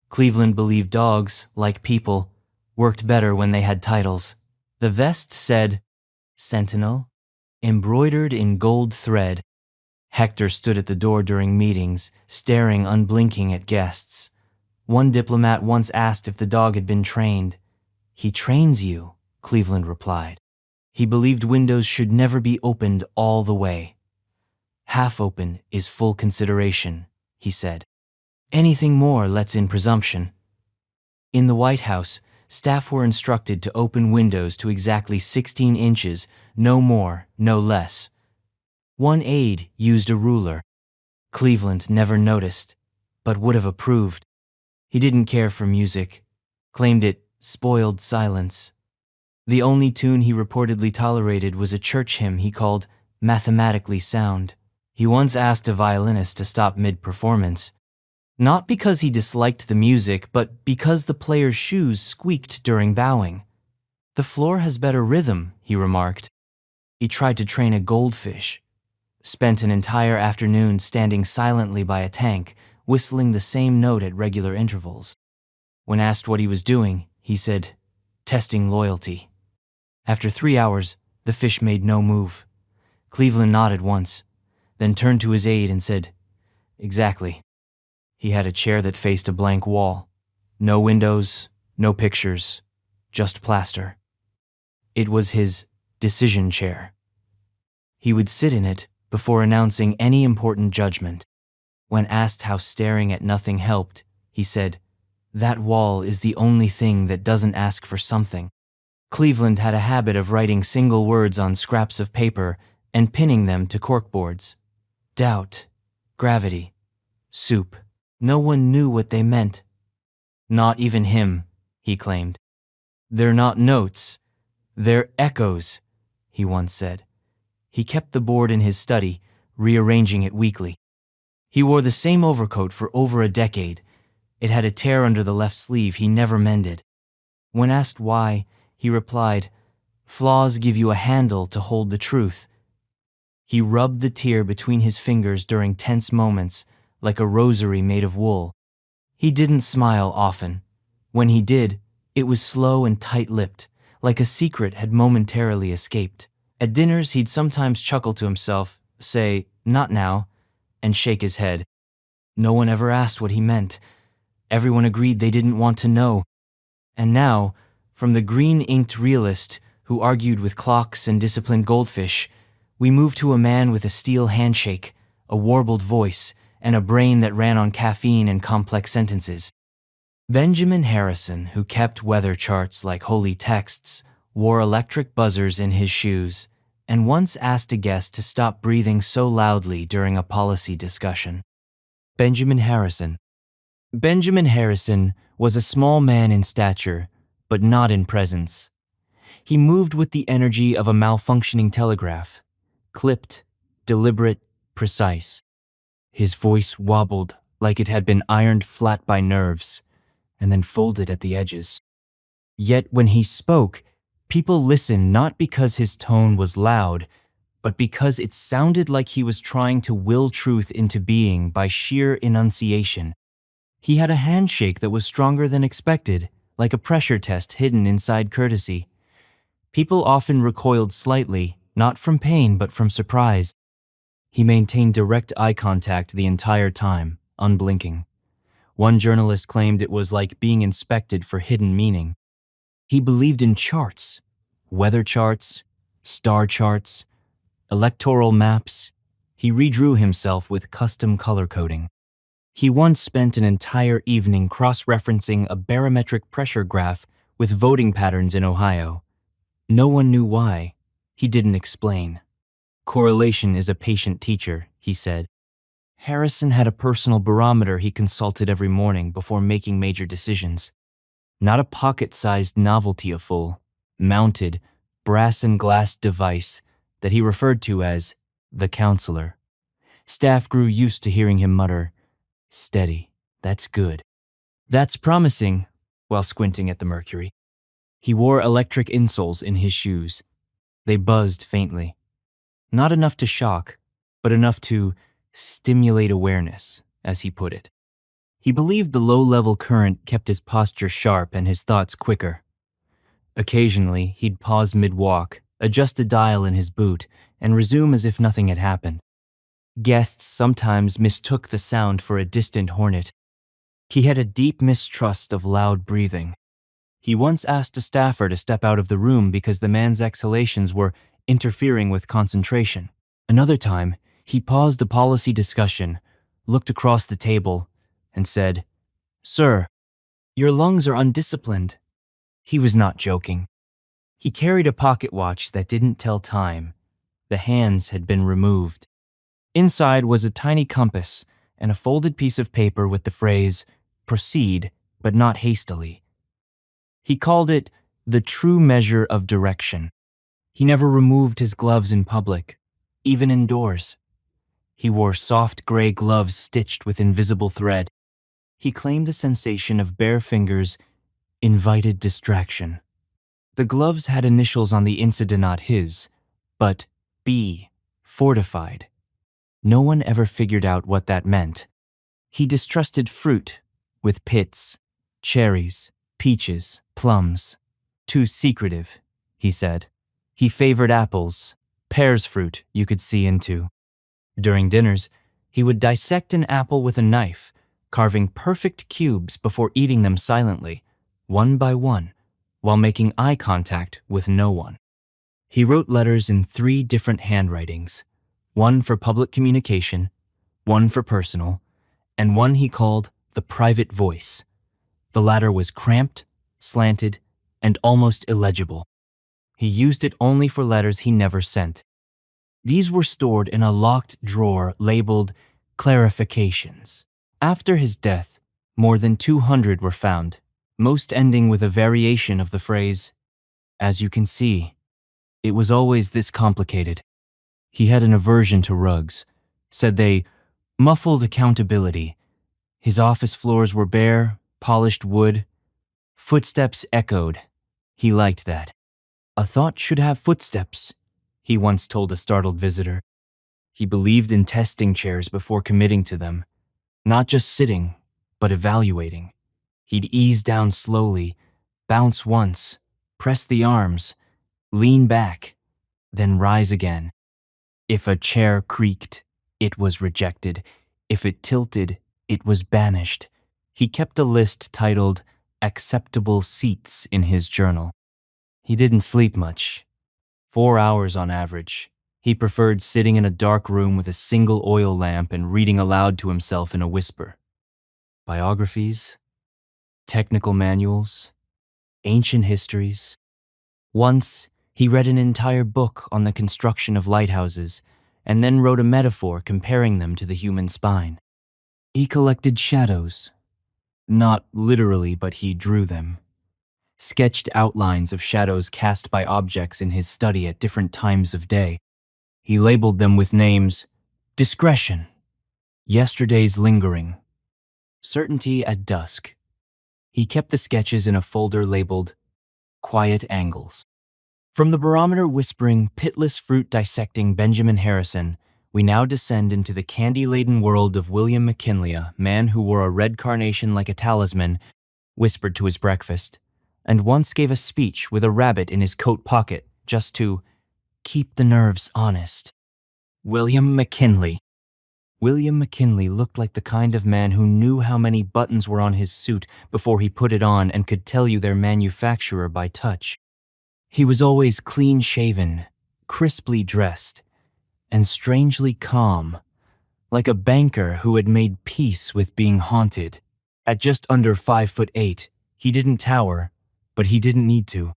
Cleveland believed dogs, like people, worked better when they had titles. The vest said, Sentinel, embroidered in gold thread. Hector stood at the door during meetings, staring unblinking at guests. One diplomat once asked if the dog had been trained. He trains you, Cleveland replied. He believed windows should never be opened all the way. Half open is full consideration, he said. Anything more lets in presumption. In the White House, staff were instructed to open windows to exactly 16 inches, no more, no less. One aide used a ruler. Cleveland never noticed, but would have approved. He didn't care for music, claimed it spoiled silence. The only tune he reportedly tolerated was a church hymn he called mathematically sound. He once asked a violinist to stop mid-performance, not because he disliked the music, but because the player's shoes squeaked during bowing. The floor has better rhythm, he remarked. He tried to train a goldfish, spent an entire afternoon standing silently by a tank, whistling the same note at regular intervals. When asked what he was doing, he said, testing loyalty. After 3 hours, the fish made no move. Cleveland nodded once, then turned to his aide and said, exactly. He had a chair that faced a blank wall. No windows, no pictures, just plaster. It was his decision chair. He would sit in it before announcing any important judgment. When asked how staring at nothing helped, he said, that wall is the only thing that doesn't ask for something. Cleveland had a habit of writing single words on scraps of paper and pinning them to corkboards. Doubt, gravity, soup. No one knew what they meant. Not even him, he claimed. They're not notes, they're echoes, he once said. He kept the board in his study, rearranging it weekly. He wore the same overcoat for over a decade. It had a tear under the left sleeve he never mended. When asked why, he replied, flaws give you a handle to hold the truth. He rubbed the tear between his fingers during tense moments, like a rosary made of wool. He didn't smile often. When he did, it was slow and tight-lipped, like a secret had momentarily escaped. At dinners, he'd sometimes chuckle to himself, say, not now, and shake his head. No one ever asked what he meant. Everyone agreed they didn't want to know. And now, from the green-inked realist who argued with clocks and disciplined goldfish, we move to a man with a steel handshake, a warbled voice, and a brain that ran on caffeine and complex sentences. Benjamin Harrison, who kept weather charts like holy texts, wore electric buzzers in his shoes, and once asked a guest to stop breathing so loudly during a policy discussion. Benjamin Harrison. Benjamin Harrison was a small man in stature, but not in presence. He moved with the energy of a malfunctioning telegraph, clipped, deliberate, precise. His voice wobbled like it had been ironed flat by nerves, and then folded at the edges. Yet when he spoke, people listened not because his tone was loud, but because it sounded like he was trying to will truth into being by sheer enunciation. He had a handshake that was stronger than expected, like a pressure test hidden inside courtesy. People often recoiled slightly, not from pain but from surprise. He maintained direct eye contact the entire time, unblinking. One journalist claimed it was like being inspected for hidden meaning. He believed in charts, weather charts, star charts, electoral maps. He redrew himself with custom color coding. He once spent an entire evening cross-referencing a barometric pressure graph with voting patterns in Ohio. No one knew why. He didn't explain. Correlation is a patient teacher, he said. Harrison had a personal barometer he consulted every morning before making major decisions. Not a pocket-sized novelty a full, mounted, brass and glass device that he referred to as the counselor. Staff grew used to hearing him mutter, "Steady, that's good. That's promising," while squinting at the mercury. He wore electric insoles in his shoes. They buzzed faintly. Not enough to shock, but enough to stimulate awareness, as he put it. He believed the low-level current kept his posture sharp and his thoughts quicker. Occasionally, he'd pause mid-walk, adjust a dial in his boot, and resume as if nothing had happened. Guests sometimes mistook the sound for a distant hornet. He had a deep mistrust of loud breathing. He once asked a staffer to step out of the room because the man's exhalations were interfering with concentration. Another time, he paused a policy discussion, looked across the table, and said, "Sir, your lungs are undisciplined." He was not joking. He carried a pocket watch that didn't tell time. The hands had been removed. Inside was a tiny compass and a folded piece of paper with the phrase, "Proceed, but not hastily." He called it the true measure of direction. He never removed his gloves in public, even indoors. He wore soft gray gloves stitched with invisible thread. He claimed the sensation of bare fingers invited distraction. The gloves had initials on the inside, not his, but B, fortified. No one ever figured out what that meant. He distrusted fruit, with pits, cherries, peaches, plums. Too secretive, he said. He favored apples, pears fruit you could see into. During dinners, he would dissect an apple with a knife, carving perfect cubes before eating them silently, one by one, while making eye contact with no one. He wrote letters in 3 different handwritings, one for public communication, one for personal, and one he called the private voice. The latter was cramped, slanted, and almost illegible. He used it only for letters he never sent. These were stored in a locked drawer labeled clarifications. After his death, more than 200 were found, most ending with a variation of the phrase, "As you can see, it was always this complicated." He had an aversion to rugs, said they muffled accountability. His office floors were bare, polished wood. Footsteps echoed. He liked that. "A thought should have footsteps," he once told a startled visitor. He believed in testing chairs before committing to them, not just sitting, but evaluating. He'd ease down slowly, bounce once, press the arms, lean back, then rise again. If a chair creaked, it was rejected. If it tilted, it was banished. He kept a list titled "Acceptable Seats" in his journal. He didn't sleep much. 4 hours on average. He preferred sitting in a dark room with a single oil lamp and reading aloud to himself in a whisper. Biographies, technical manuals, ancient histories. Once, he read an entire book on the construction of lighthouses and then wrote a metaphor comparing them to the human spine. He collected shadows. Not literally, but he drew them. Sketched outlines of shadows cast by objects in his study at different times of day. He labeled them with names: discretion, yesterday's lingering, certainty at dusk. He kept the sketches in a folder labeled quiet angles. From the barometer whispering, pitless fruit dissecting Benjamin Harrison, we now descend into the candy-laden world of William McKinley, a man who wore a red carnation like a talisman, whispered to his breakfast, and once gave a speech with a rabbit in his coat pocket just to keep the nerves honest. William McKinley. William McKinley looked like the kind of man who knew how many buttons were on his suit before he put it on and could tell you their manufacturer by touch. He was always clean-shaven, crisply dressed, and strangely calm, like a banker who had made peace with being haunted. At just under 5'8", he didn't tower, but he didn't need to.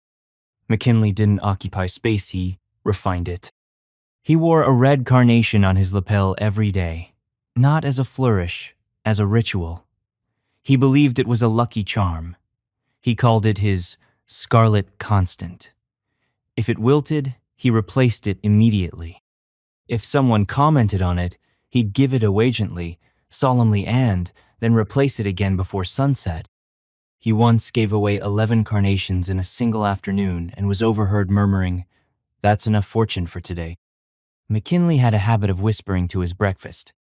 McKinley didn't occupy space, he refined it. He wore a red carnation on his lapel every day, not as a flourish, as a ritual. He believed it was a lucky charm. He called it his scarlet constant. If it wilted, he replaced it immediately. If someone commented on it, he'd give it away gently, solemnly, and then replace it again before sunset. He once gave away 11 carnations in a single afternoon and was overheard murmuring, "That's enough fortune for today." McKinley had a habit of whispering to his breakfast.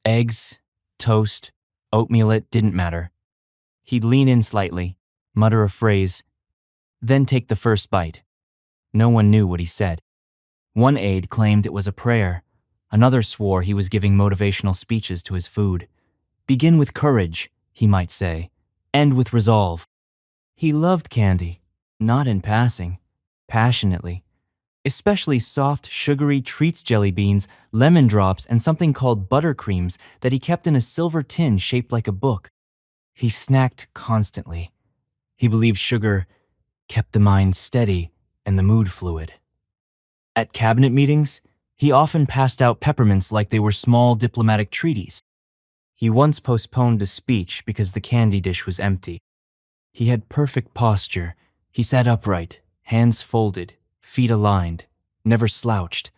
Eggs, toast, oatmeal, it didn't matter. He'd lean in slightly, mutter a phrase, then take the first bite. No one knew what he said. One aide claimed it was a prayer. Another swore he was giving motivational speeches to his food. Begin with courage, he might say. End with resolve. He loved candy, not in passing, passionately. Especially soft, sugary treats, jelly beans, lemon drops, and something called buttercreams that he kept in a silver tin shaped like a book. He snacked constantly. He believed sugar kept the mind steady and the mood fluid. At cabinet meetings, he often passed out peppermints like they were small diplomatic treaties. He once postponed a speech because the candy dish was empty. He had perfect posture. He sat upright, hands folded, feet aligned, never slouched,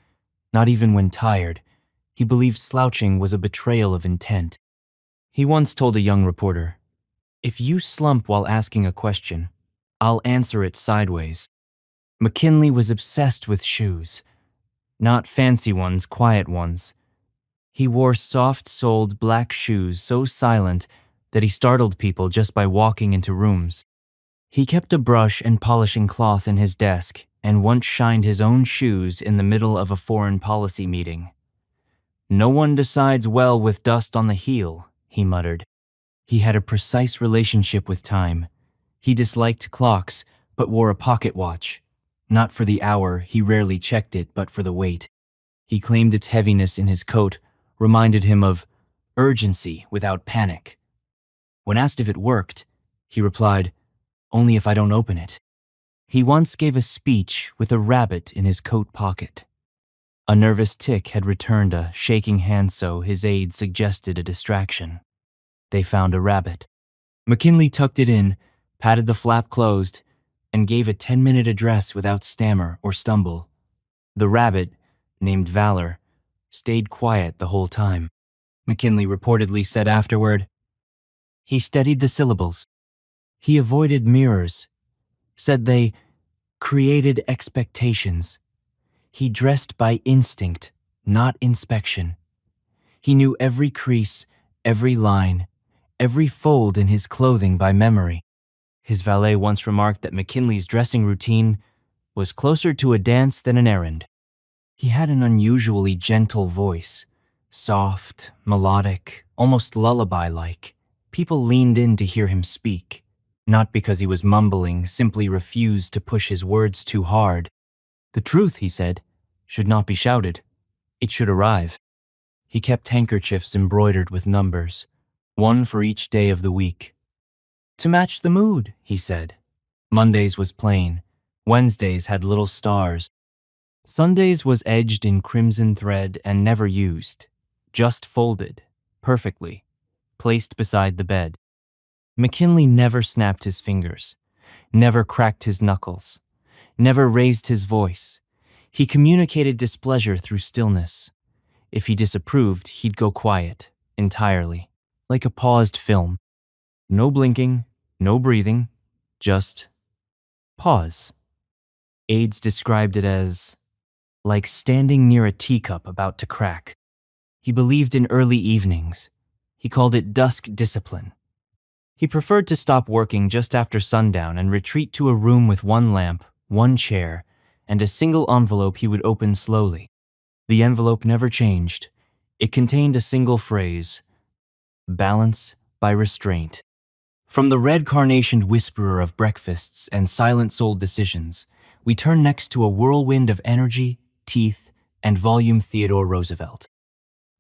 not even when tired. He believed slouching was a betrayal of intent. He once told a young reporter, "If you slump while asking a question, I'll answer it sideways." McKinley was obsessed with shoes. Not fancy ones, quiet ones. He wore soft-soled black shoes so silent that he startled people just by walking into rooms. He kept a brush and polishing cloth in his desk and once shined his own shoes in the middle of a foreign policy meeting. "No one decides well with dust on the heel," he muttered. He had a precise relationship with time. He disliked clocks, but wore a pocket watch. Not for the hour, he rarely checked it, but for the weight. He claimed its heaviness in his coat reminded him of urgency without panic. When asked if it worked, he replied, "Only if I don't open it." He once gave a speech with a rabbit in his coat pocket. A nervous tic had returned a shaking hand, so his aide suggested a distraction. They found a rabbit. McKinley tucked it in, patted the flap closed, and gave a 10-minute address without stammer or stumble. The rabbit, named Valor, stayed quiet the whole time. McKinley reportedly said afterward, "He studied the syllables. He avoided mirrors, said they created expectations. He dressed by instinct, not inspection. He knew every crease, every line, every fold in his clothing by memory." His valet once remarked that McKinley's dressing routine was closer to a dance than an errand. He had an unusually gentle voice, soft, melodic, almost lullaby-like. People leaned in to hear him speak, not because he was mumbling, simply refused to push his words too hard. The truth, he said, should not be shouted. It should arrive. He kept handkerchiefs embroidered with numbers, one for each day of the week. "To match the mood," he said. Mondays was plain. Wednesdays had little stars. Sundays was edged in crimson thread and never used, just folded, perfectly, placed beside the bed. McKinley never snapped his fingers, never cracked his knuckles, never raised his voice. He communicated displeasure through stillness. If he disapproved, he'd go quiet, entirely, like a paused film. No blinking, no breathing, just pause. Aides described it as like standing near a teacup about to crack. He believed in early evenings. He called it dusk discipline. He preferred to stop working just after sundown and retreat to a room with one lamp, one chair, and a single envelope he would open slowly. The envelope never changed. It contained a single phrase, "Balance by restraint." From the red carnationed whisperer of breakfasts and silent-souled decisions, we turn next to a whirlwind of energy, teeth, and volume Theodore Roosevelt.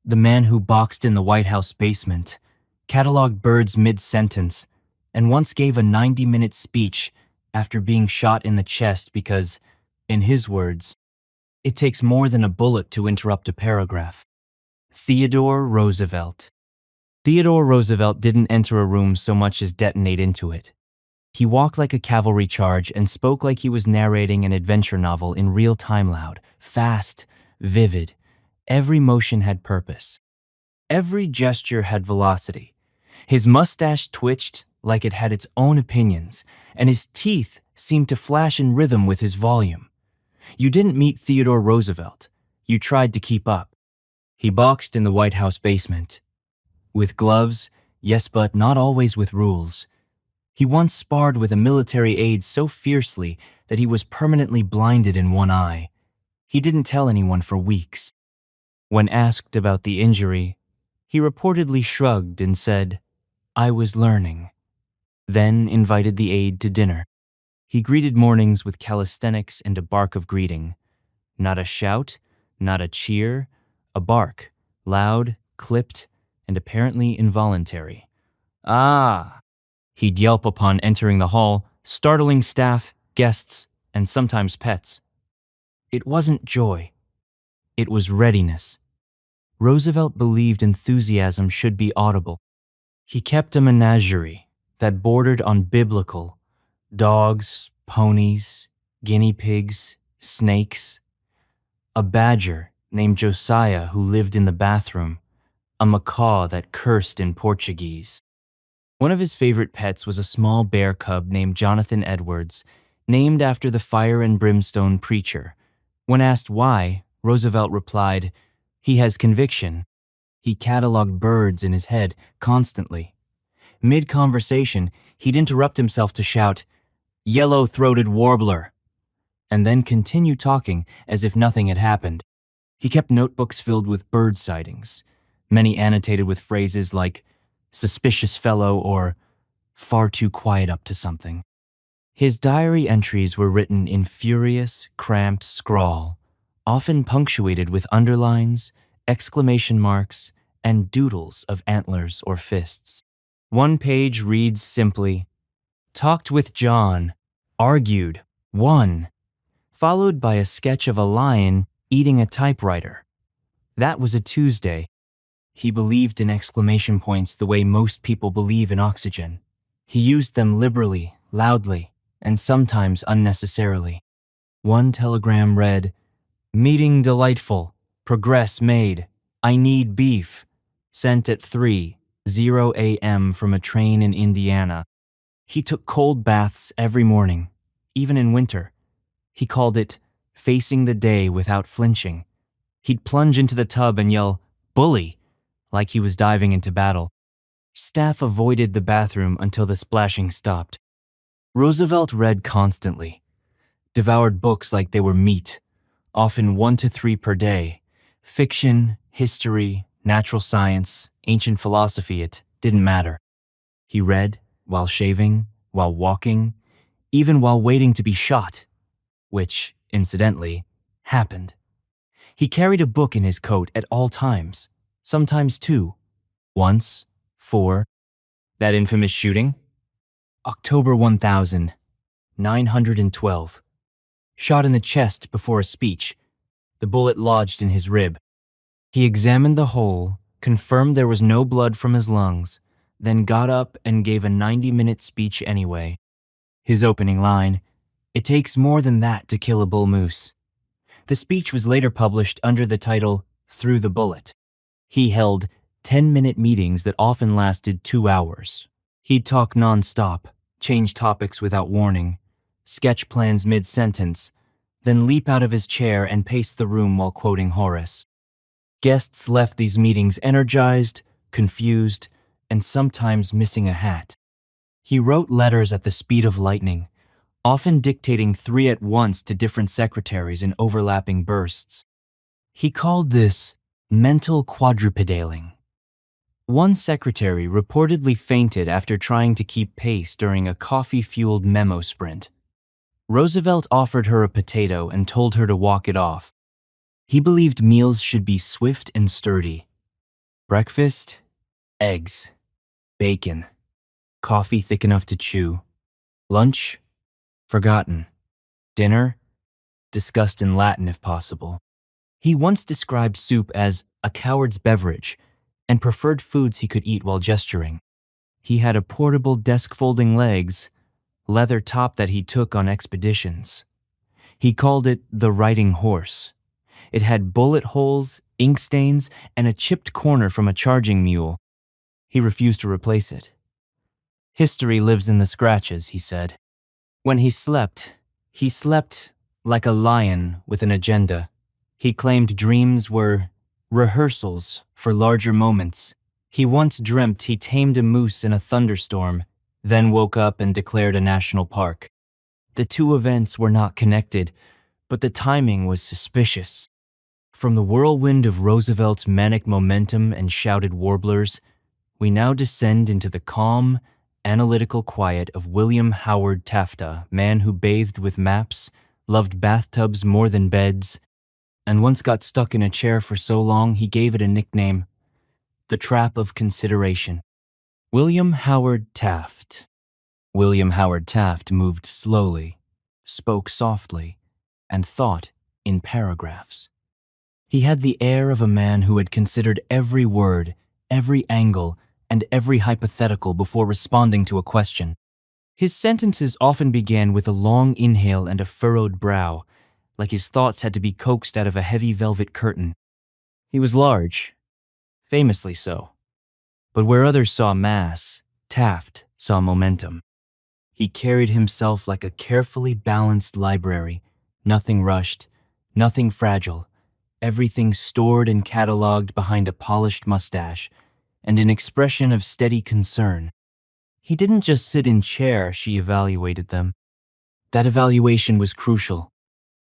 The man who boxed in the White House basement, cataloged birds mid-sentence, and once gave a 90-minute speech after being shot in the chest because, in his words, it takes more than a bullet to interrupt a paragraph. Theodore Roosevelt. Theodore Roosevelt didn't enter a room so much as detonate into it. He walked like a cavalry charge and spoke like he was narrating an adventure novel in real time, loud, fast, vivid. Every motion had purpose. Every gesture had velocity. His mustache twitched, like it had its own opinions, and his teeth seemed to flash in rhythm with his volume. You didn't meet Theodore Roosevelt. You tried to keep up. He boxed in the White House basement. With gloves, yes, but not always with rules. He once sparred with a military aide so fiercely that he was permanently blinded in one eye. He didn't tell anyone for weeks. When asked about the injury, he reportedly shrugged and said, "I was learning," then invited the aide to dinner. He greeted mornings with calisthenics and a bark of greeting. Not a shout, not a cheer, a bark, loud, clipped, and apparently involuntary. "Ah!" He'd yelp upon entering the hall, startling staff, guests, and sometimes pets. It wasn't joy. It was readiness. Roosevelt believed enthusiasm should be audible. He kept a menagerie that bordered on biblical: dogs, ponies, guinea pigs, snakes. A badger named Josiah who lived in the bathroom, a macaw that cursed in Portuguese. One of his favorite pets was a small bear cub named Jonathan Edwards, named after the fire and brimstone preacher. When asked why, Roosevelt replied, "He has conviction." He cataloged birds in his head constantly. Mid-conversation, he'd interrupt himself to shout, "Yellow-throated warbler," and then continue talking as if nothing had happened. He kept notebooks filled with bird sightings, many annotated with phrases like "suspicious fellow" or "far too quiet up to something." His diary entries were written in furious, cramped scrawl, often punctuated with underlines, exclamation marks, and doodles of antlers or fists. One page reads simply, "Talked with John, argued, won," followed by a sketch of a lion eating a typewriter. That was a Tuesday. He believed in exclamation points the way most people believe in oxygen. He used them liberally, loudly, and sometimes unnecessarily. One telegram read, "Meeting delightful. Progress made. I need beef." Sent at 3:00 a.m. from a train in Indiana. He took cold baths every morning, even in winter. He called it facing the day without flinching. He'd plunge into the tub and yell, "Bully," like he was diving into battle. Staff avoided the bathroom until the splashing stopped. Roosevelt read constantly, devoured books like they were meat, often 1 to 3 per day. Fiction, history, natural science, ancient philosophy, it didn't matter. He read while shaving, while walking, even while waiting to be shot, which, incidentally, happened. He carried a book in his coat at all times, sometimes 2, once, 4. That infamous shooting? October 1912. Shot in the chest before a speech. The bullet lodged in his rib. He examined the hole, confirmed there was no blood from his lungs, then got up and gave a 90-minute speech anyway. His opening line, "It takes more than that to kill a bull moose." The speech was later published under the title, "Through the Bullet." He held 10-minute meetings that often lasted 2 hours. He'd talk nonstop, change topics without warning, sketch plans mid-sentence, then leap out of his chair and pace the room while quoting Horace. Guests left these meetings energized, confused, and sometimes missing a hat. He wrote letters at the speed of lightning, often dictating 3 at once to different secretaries in overlapping bursts. He called this mental quadrupedaling. One secretary reportedly fainted after trying to keep pace during a coffee-fueled memo sprint. Roosevelt offered her a potato and told her to walk it off. He believed meals should be swift and sturdy. Breakfast, eggs, bacon, coffee thick enough to chew. Lunch, forgotten. Dinner, discussed in Latin if possible. He once described soup as a coward's beverage and preferred foods he could eat while gesturing. He had a portable desk-folding legs, leather top that he took on expeditions. He called it the riding horse. It had bullet holes, ink stains, and a chipped corner from a charging mule. He refused to replace it. History lives in the scratches, he said. When he slept like a lion with an agenda. He claimed dreams were rehearsals for larger moments. He once dreamt he tamed a moose in a thunderstorm, then woke up and declared a national park. The two events were not connected, but the timing was suspicious. From the whirlwind of Roosevelt's manic momentum and shouted warblers, we now descend into the calm, analytical quiet of William Howard Taft, man who bathed with maps, loved bathtubs more than beds, and once got stuck in a chair for so long he gave it a nickname, the Trap of Consideration. William Howard Taft. William Howard Taft moved slowly, spoke softly, and thought in paragraphs. He had the air of a man who had considered every word, every angle, and every hypothetical before responding to a question. His sentences often began with a long inhale and a furrowed brow, like his thoughts had to be coaxed out of a heavy velvet curtain. He was large, famously so. But where others saw mass, Taft saw momentum. He carried himself like a carefully balanced library, nothing rushed, nothing fragile, everything stored and cataloged behind a polished mustache, and an expression of steady concern. He didn't just sit in chair, she evaluated them. That evaluation was crucial.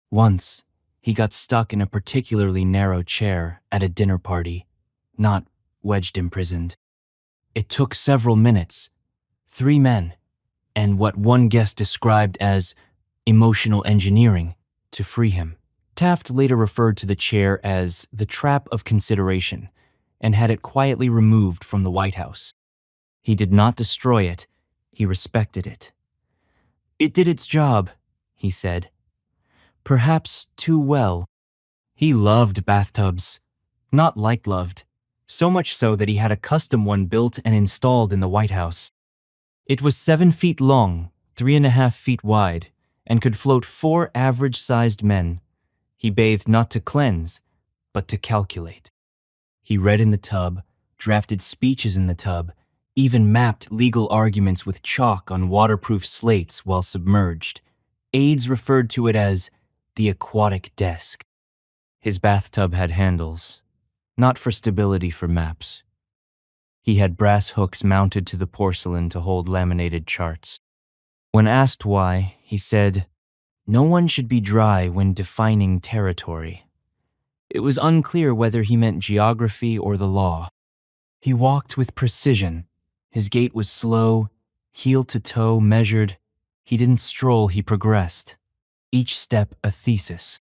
Once, he got stuck in a particularly narrow chair at a dinner party, not wedged imprisoned. It took several minutes, 3 men, and what one guest described as emotional engineering to free him. Taft later referred to the chair as the Trap of Consideration and had it quietly removed from the White House. He did not destroy it, he respected it. It did its job, he said. Perhaps too well. He loved bathtubs, not like-loved, so much so that he had a custom one built and installed in the White House. It was 7 feet long, 3.5 feet wide, and could float 4 average-sized men. He bathed not to cleanse, but to calculate. He read in the tub, drafted speeches in the tub, even mapped legal arguments with chalk on waterproof slates while submerged. Aides referred to it as the aquatic desk. His bathtub had handles, not for stability for maps. He had brass hooks mounted to the porcelain to hold laminated charts. When asked why, he said, "No one should be dry when defining territory." It was unclear whether he meant geography or the law. He walked with precision. His gait was slow, heel to toe measured. He didn't stroll, he progressed. Each step a thesis.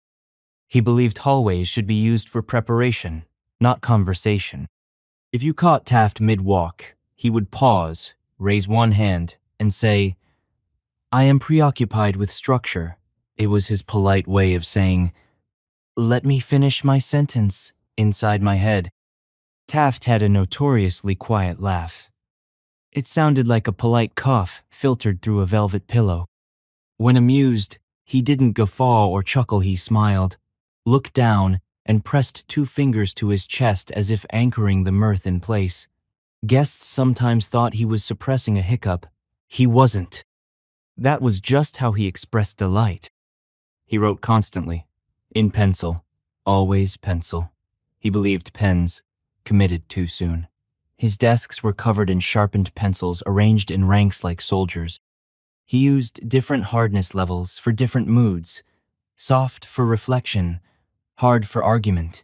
He believed hallways should be used for preparation, not conversation. If you caught Taft mid-walk, he would pause, raise one hand, and say, "I am preoccupied with structure." It was his polite way of saying, "Let me finish my sentence," inside my head. Taft had a notoriously quiet laugh. It sounded like a polite cough filtered through a velvet pillow. When amused, he didn't guffaw or chuckle, he smiled, looked down, and pressed 2 fingers to his chest as if anchoring the mirth in place. Guests sometimes thought he was suppressing a hiccup. He wasn't. That was just how he expressed delight. He wrote constantly, in pencil, always pencil. He believed pens committed too soon. His desks were covered in sharpened pencils arranged in ranks like soldiers. He used different hardness levels for different moods, soft for reflection, hard for argument.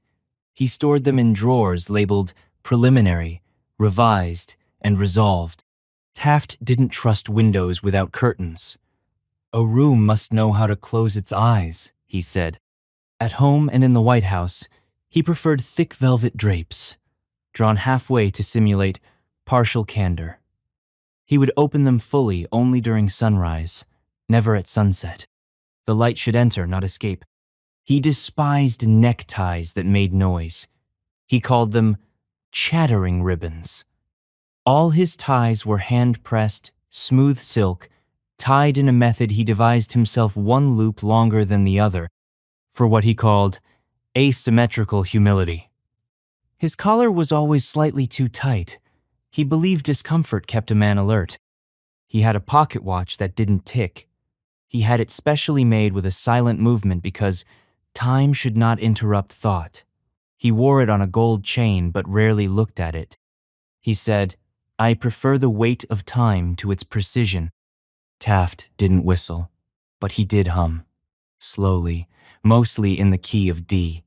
He stored them in drawers labeled preliminary, revised, and resolved. Taft didn't trust windows without curtains. A room must know how to close its eyes, he said. At home and in the White House, he preferred thick velvet drapes, drawn halfway to simulate partial candor. He would open them fully only during sunrise, never at sunset. The light should enter, not escape. He despised neckties that made noise. He called them chattering ribbons. All his ties were hand-pressed, smooth silk, tied in a method he devised himself one loop longer than the other, for what he called asymmetrical humility. His collar was always slightly too tight. He believed discomfort kept a man alert. He had a pocket watch that didn't tick. He had it specially made with a silent movement because time should not interrupt thought. He wore it on a gold chain but rarely looked at it. He said, "I prefer the weight of time to its precision." Taft didn't whistle, but he did hum, slowly, mostly in the key of D.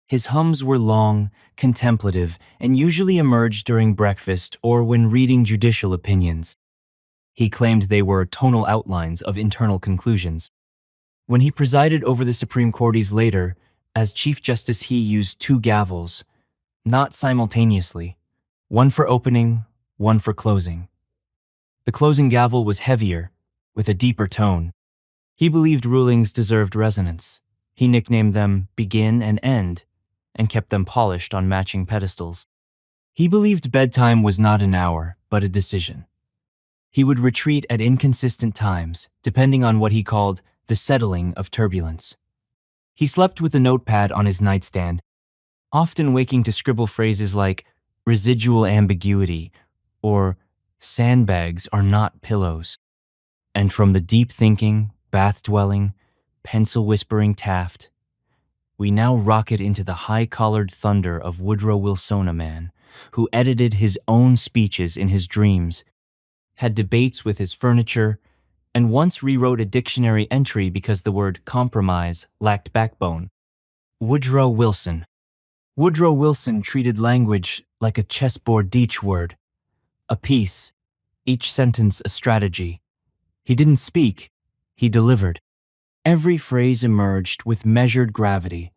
His hums were long, contemplative, and usually emerged during breakfast or when reading judicial opinions. He claimed they were tonal outlines of internal conclusions. When he presided over the Supreme Court years later, as Chief Justice, he used 2 gavels, not simultaneously, one for opening, one for closing. The closing gavel was heavier, with a deeper tone. He believed rulings deserved resonance. He nicknamed them begin and end, and kept them polished on matching pedestals. He believed bedtime was not an hour, but a decision. He would retreat at inconsistent times, depending on what he called the settling of turbulence. He slept with a notepad on his nightstand, often waking to scribble phrases like residual ambiguity or sandbags are not pillows. And from the deep-thinking, bath-dwelling, pencil-whispering Taft, we now rocket into the high-collared thunder of Woodrow Wilson, a man who edited his own speeches in his dreams, had debates with his furniture, and once rewrote a dictionary entry because the word compromise lacked backbone. Woodrow Wilson. Woodrow Wilson treated language like a chessboard, each word a piece, each sentence a strategy. He didn't speak, he delivered. Every phrase emerged with measured gravity,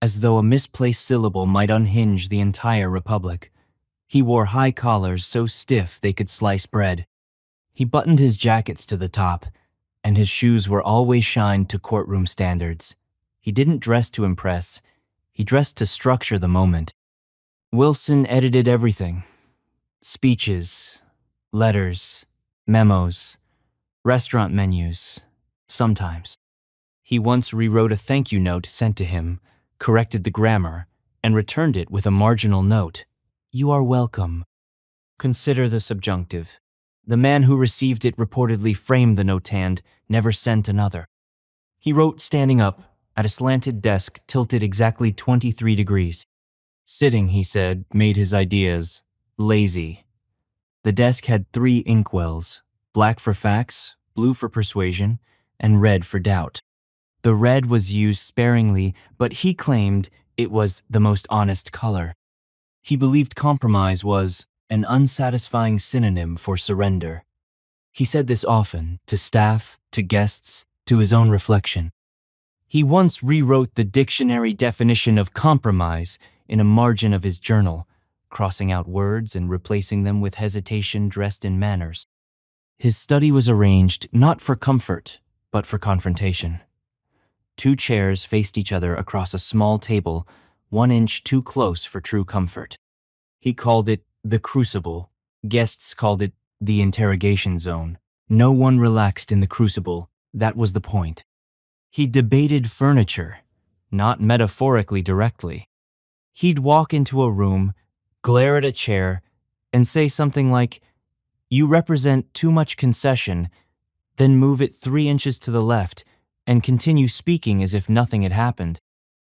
as though a misplaced syllable might unhinge the entire republic. He wore high collars so stiff they could slice bread. He buttoned his jackets to the top, and his shoes were always shined to courtroom standards. He didn't dress to impress, he dressed to structure the moment. Wilson edited everything: speeches, letters, memos, restaurant menus, sometimes. He once rewrote a thank you note sent to him, corrected the grammar, and returned it with a marginal note. "You are welcome." Consider the subjunctive. The man who received it reportedly framed the note and never sent another. He wrote standing up, at a slanted desk tilted exactly 23 degrees. Sitting, he said, made his ideas lazy. The desk had 3 inkwells, black for facts, blue for persuasion, and red for doubt. The red was used sparingly, but he claimed it was the most honest color. He believed compromise was an unsatisfying synonym for surrender. He said this often, to staff, to guests, to his own reflection. He once rewrote the dictionary definition of compromise in a margin of his journal, crossing out words and replacing them with hesitation dressed in manners. His study was arranged not for comfort, but for confrontation. 2 chairs faced each other across a small table, 1 inch too close for true comfort. He called it the crucible. Guests called it the interrogation zone. No one relaxed in the crucible. That was the point. He debated furniture, not metaphorically directly. He'd walk into a room, glare at a chair, and say something like, "You represent too much concession," then move it 3 inches to the left and continue speaking as if nothing had happened.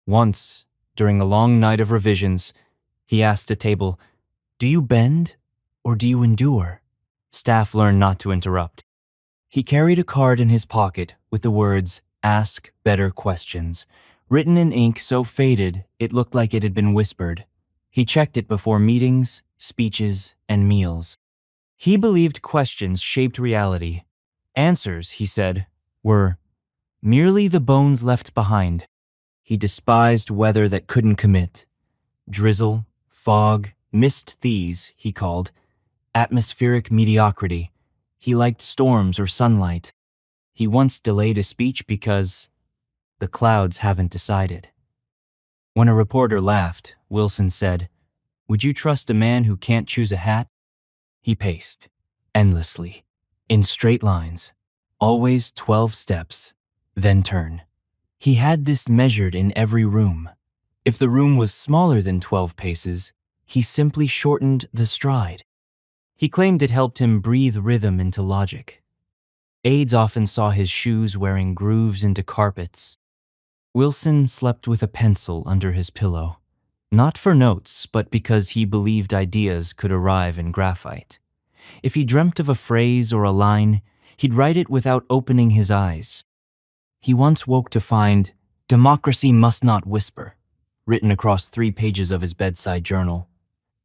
Once, during a long night of revisions, he asked a table, "Do you bend or do you endure?" Staff learned not to interrupt. He carried a card in his pocket with the words, "Ask better questions," written in ink so faded it looked like it had been whispered. He checked it before meetings, speeches, and meals. He believed questions shaped reality. Answers, he said, were merely the bones left behind. He despised weather that couldn't commit. Drizzle, fog, mist, these, he called atmospheric mediocrity. He liked storms or sunlight. He once delayed a speech because the clouds haven't decided. When a reporter laughed, Wilson said, "Would you trust a man who can't choose a hat?" He paced, endlessly, in straight lines, always 12 steps, then turn. He had this measured in every room. If the room was smaller than 12 paces, he simply shortened the stride. He claimed it helped him breathe rhythm into logic. Aides often saw his shoes wearing grooves into carpets. Wilson slept with a pencil under his pillow, not for notes, but because he believed ideas could arrive in graphite. If he dreamt of a phrase or a line, he'd write it without opening his eyes. He once woke to find "Democracy must not whisper" written across 3 pages of his bedside journal.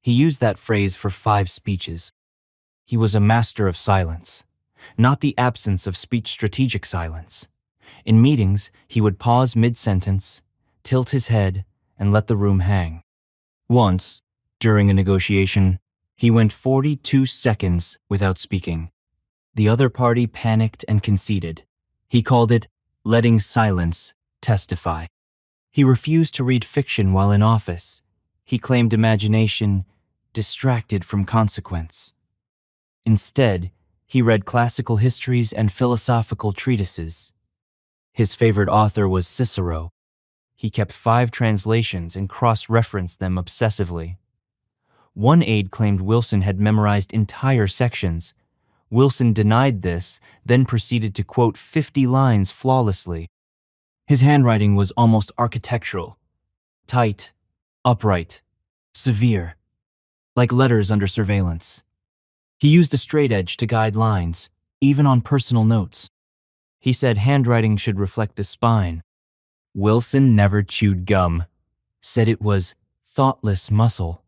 He used that phrase for 5 speeches. He was a master of silence, not the absence of speech-strategic silence. In meetings, he would pause mid-sentence, tilt his head, and let the room hang. Once, during a negotiation, he went 42 seconds without speaking. The other party panicked and conceded. He called it letting silence testify. He refused to read fiction while in office. He claimed imagination distracted from consequence. Instead, he read classical histories and philosophical treatises. His favorite author was Cicero. He kept 5 translations and cross-referenced them obsessively. One aide claimed Wilson had memorized entire sections. Wilson denied this, then proceeded to quote 50 lines flawlessly. His handwriting was almost architectural, tight, upright, severe, like letters under surveillance. He used a straight edge to guide lines, even on personal notes. He said handwriting should reflect the spine. Wilson never chewed gum, said it was thoughtless muscle.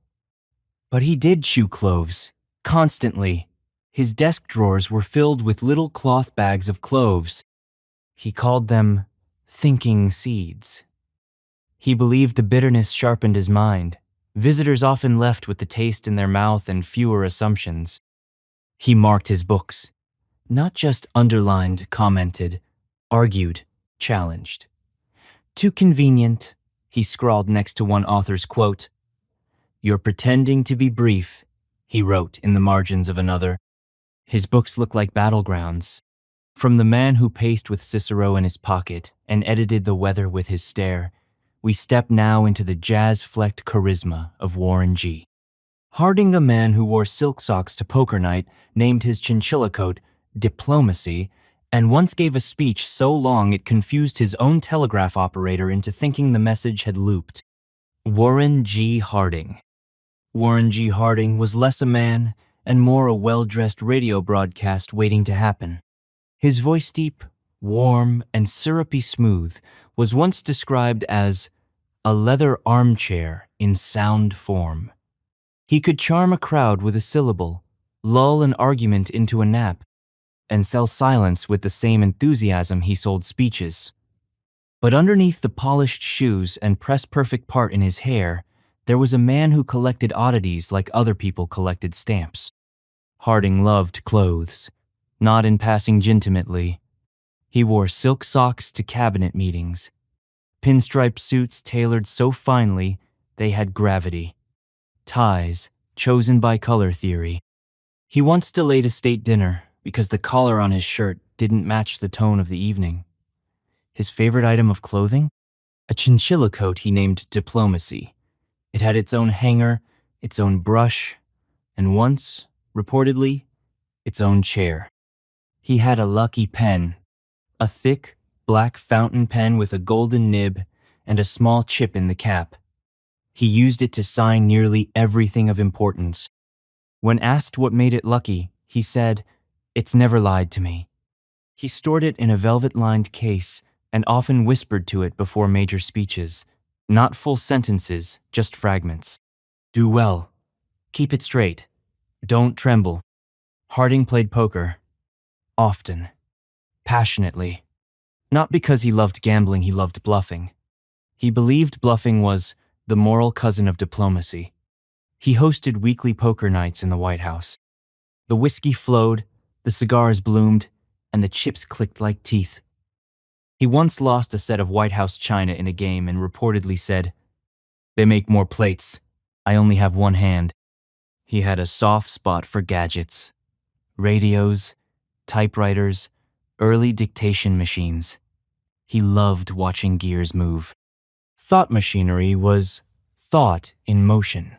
But he did chew cloves, constantly. His desk drawers were filled with little cloth bags of cloves. He called them thinking seeds. He believed the bitterness sharpened his mind. Visitors often left with the taste in their mouth and fewer assumptions. He marked his books. Not just underlined, commented, argued, challenged. Too convenient, he scrawled next to one author's quote. "You're pretending to be brief," he wrote in the margins of another. His books look like battlegrounds. From the man who paced with Cicero in his pocket and edited the weather with his stare, we step now into the jazz-flecked charisma of Warren G. Harding, a man who wore silk socks to poker night, named his chinchilla coat Diplomacy, and once gave a speech so long it confused his own telegraph operator into thinking the message had looped. Warren G. Harding. Warren G. Harding was less a man and more a well-dressed radio broadcast waiting to happen. His voice, deep, warm, and syrupy smooth, was once described as a leather armchair in sound form. He could charm a crowd with a syllable, lull an argument into a nap, and sell silence with the same enthusiasm he sold speeches. But underneath the polished shoes and press-perfect part in his hair, there was a man who collected oddities like other people collected stamps. Harding loved clothes, not in passing gentimately. He wore silk socks to cabinet meetings, pinstripe suits tailored so finely they had gravity, ties chosen by color theory. He once delayed a state dinner because the collar on his shirt didn't match the tone of the evening. His favorite item of clothing? A chinchilla coat he named Diplomacy. It had its own hanger, its own brush, and once, reportedly, its own chair. He had a lucky pen, a thick, black fountain pen with a golden nib and a small chip in the cap. He used it to sign nearly everything of importance. When asked what made it lucky, he said, "It's never lied to me." He stored it in a velvet-lined case and often whispered to it before major speeches. Not full sentences, just fragments. "Do well. Keep it straight. Don't tremble." Harding played poker. Often. Passionately. Not because he loved gambling, he loved bluffing. He believed bluffing was the moral cousin of diplomacy. He hosted weekly poker nights in the White House. The whiskey flowed, the cigars bloomed, and the chips clicked like teeth. He once lost a set of White House china in a game and reportedly said, "They make more plates. I only have one hand." He had a soft spot for gadgets. Radios, typewriters, early dictation machines. He loved watching gears move. Thought machinery was thought in motion.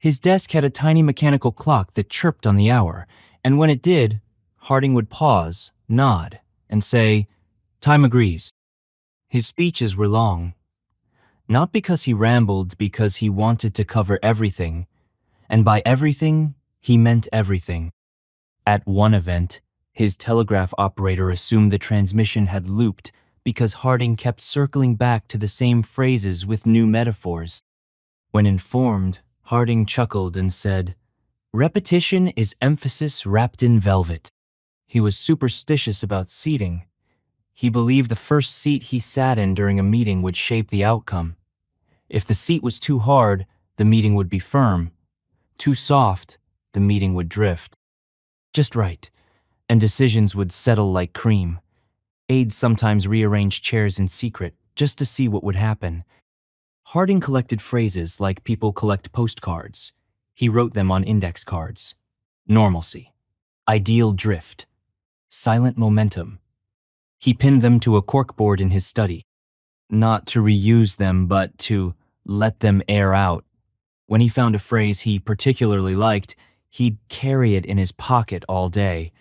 His desk had a tiny mechanical clock that chirped on the hour, and when it did, Harding would pause, nod, and say, "Time agrees." His speeches were long. Not because he rambled, because he wanted to cover everything. And by everything, he meant everything. At one event, his telegraph operator assumed the transmission had looped because Harding kept circling back to the same phrases with new metaphors. When informed, Harding chuckled and said, "Repetition is emphasis wrapped in velvet." He was superstitious about seating. He believed the first seat he sat in during a meeting would shape the outcome. If the seat was too hard, the meeting would be firm. Too soft, the meeting would drift. Just right, and decisions would settle like cream. Aides sometimes rearranged chairs in secret just to see what would happen. Harding collected phrases like people collect postcards. He wrote them on index cards. Normalcy. Ideal drift. Silent momentum. He pinned them to a corkboard in his study. Not to reuse them, but to let them air out. When he found a phrase he particularly liked, he'd carry it in his pocket all day.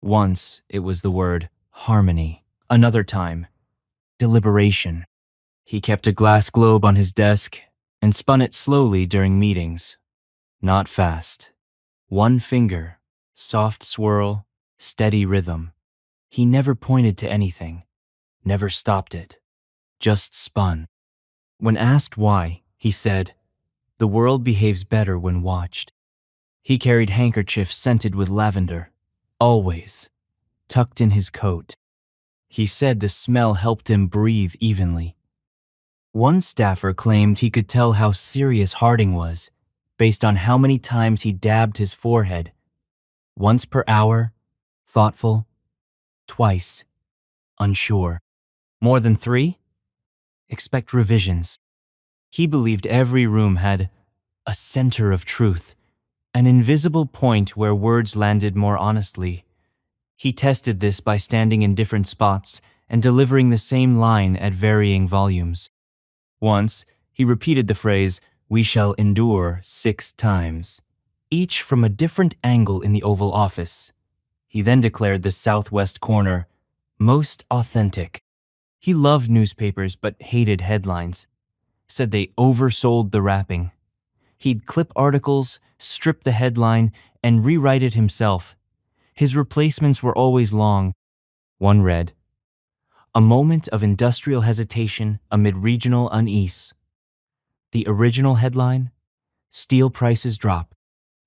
Once, it was the word harmony. Another time, deliberation. He kept a glass globe on his desk and spun it slowly during meetings. Not fast. One finger, soft swirl, steady rhythm. He never pointed to anything, never stopped it, just spun. When asked why, he said, "The world behaves better when watched." He carried handkerchiefs scented with lavender, always, tucked in his coat. He said the smell helped him breathe evenly. One staffer claimed he could tell how serious Harding was based on how many times he dabbed his forehead. Once per hour, thoughtful. Twice, unsure. More than 3? Expect revisions. He believed every room had a center of truth, an invisible point where words landed more honestly. He tested this by standing in different spots and delivering the same line at varying volumes. Once, he repeated the phrase, "We shall endure," 6 times, each from a different angle in the Oval Office. He then declared the southwest corner most authentic. He loved newspapers but hated headlines. Said they oversold the wrapping. He'd clip articles, strip the headline, and rewrite it himself. His replacements were always long. One read, "A moment of industrial hesitation amid regional unease." The original headline, "Steel prices drop."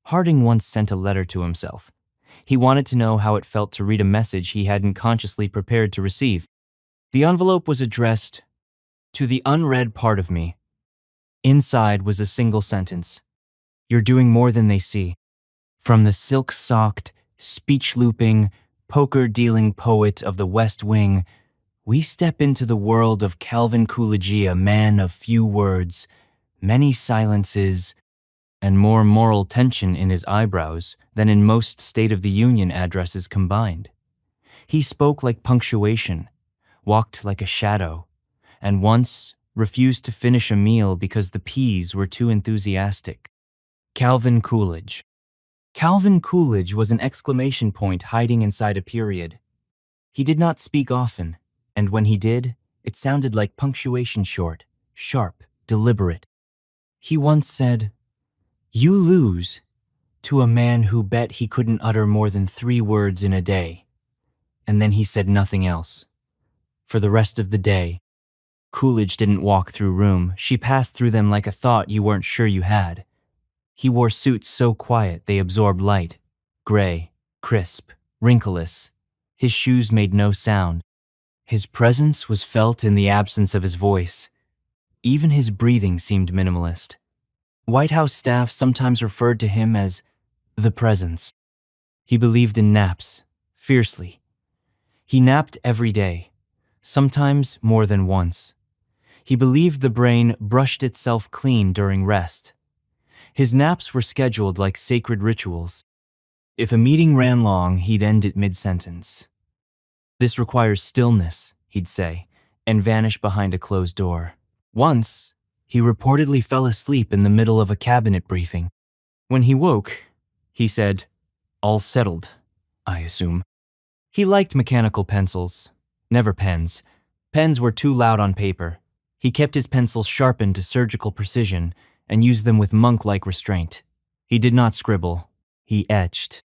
Harding once sent a letter to himself. He wanted to know how it felt to read a message he hadn't consciously prepared to receive. The envelope was addressed to the unread part of me. Inside was a single sentence. "You're doing more than they see." From the silk-socked, speech-looping, poker-dealing poet of the West Wing, we step into the world of Calvin Coolidge, a man of few words, many silences, and more moral tension in his eyebrows than in most State of the Union addresses combined. He spoke like punctuation, walked like a shadow, and once refused to finish a meal because the peas were too enthusiastic. Calvin Coolidge. Calvin Coolidge was an exclamation point hiding inside a period. He did not speak often, and when he did, it sounded like punctuation short, sharp, deliberate. He once said, "You lose," to a man who bet he couldn't utter more than 3 words in a day. And then he said nothing else. For the rest of the day, Coolidge didn't walk through room. She passed through them like a thought you weren't sure you had. He wore suits so quiet they absorbed light. Gray, crisp, wrinkleless. His shoes made no sound. His presence was felt in the absence of his voice. Even his breathing seemed minimalist. White House staff sometimes referred to him as the presence. He believed in naps, fiercely. He napped every day, sometimes more than once. He believed the brain brushed itself clean during rest. His naps were scheduled like sacred rituals. If a meeting ran long, he'd end it mid-sentence. "This requires stillness," he'd say, and vanish behind a closed door. Once, he reportedly fell asleep in the middle of a cabinet briefing. When he woke, he said, "All settled, I assume." He liked mechanical pencils, never pens. Pens were too loud on paper. He kept his pencils sharpened to surgical precision and used them with monk-like restraint. He did not scribble. He etched.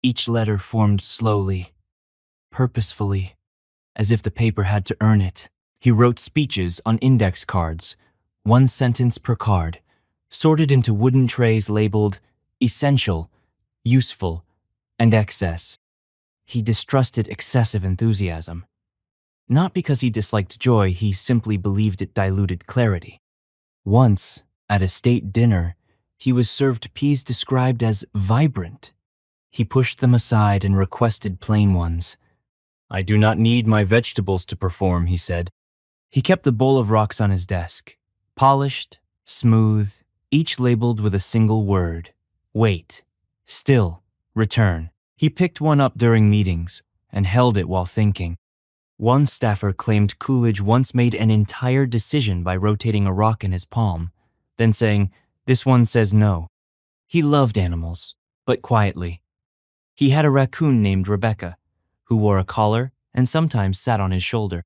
Each letter formed slowly, purposefully, as if the paper had to earn it. He wrote speeches on index cards, one sentence per card, sorted into wooden trays labeled essential, useful, and excess. He distrusted excessive enthusiasm. Not because he disliked joy, he simply believed it diluted clarity. Once, at a state dinner, he was served peas described as vibrant. He pushed them aside and requested plain ones. "I do not need my vegetables to perform," he said. He kept a bowl of rocks on his desk, polished, smooth, each labeled with a single word: wait, still, return. He picked one up during meetings and held it while thinking. One staffer claimed Coolidge once made an entire decision by rotating a rock in his palm, then saying, "This one says no." He loved animals, but quietly. He had a raccoon named Rebecca, who wore a collar and sometimes sat on his shoulder.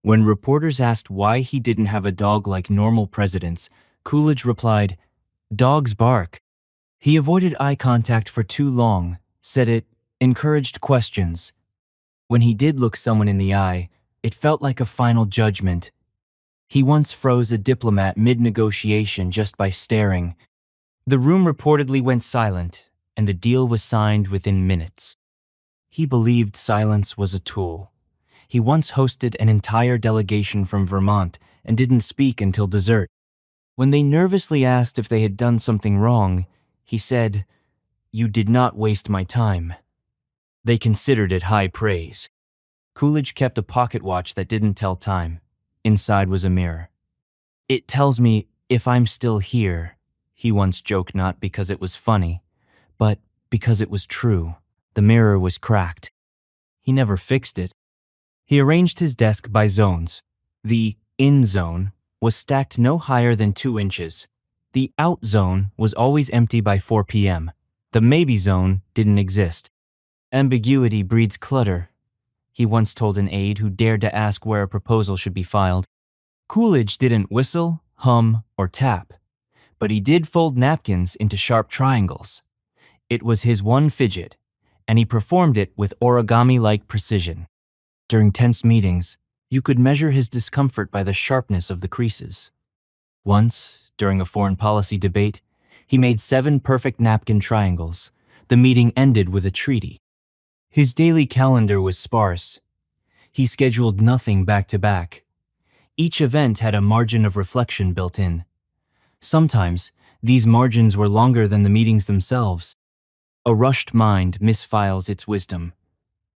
When reporters asked why he didn't have a dog like normal presidents, Coolidge replied, "Dogs bark." He avoided eye contact for too long, said it encouraged questions. When he did look someone in the eye, it felt like a final judgment. He once froze a diplomat mid-negotiation just by staring. The room reportedly went silent, and the deal was signed within minutes. He believed silence was a tool. He once hosted an entire delegation from Vermont and didn't speak until dessert. When they nervously asked if they had done something wrong, he said, "You did not waste my time." They considered it high praise. Coolidge kept a pocket watch that didn't tell time. Inside was a mirror. "It tells me if I'm still here," he once joked, not because it was funny, but because it was true. The mirror was cracked. He never fixed it. He arranged his desk by zones. The in zone was stacked no higher than 2 inches. The out zone was always empty by 4 p.m. The maybe zone didn't exist. Ambiguity breeds clutter, he once told an aide who dared to ask where a proposal should be filed. Coolidge didn't whistle, hum, or tap, but he did fold napkins into sharp triangles. It was his one fidget, and he performed it with origami-like precision. During tense meetings, you could measure his discomfort by the sharpness of the creases. Once, during a foreign policy debate, he made 7 perfect napkin triangles. The meeting ended with a treaty. His daily calendar was sparse. He scheduled nothing back-to-back. Each event had a margin of reflection built in. Sometimes, these margins were longer than the meetings themselves. "A rushed mind misfiles its wisdom,"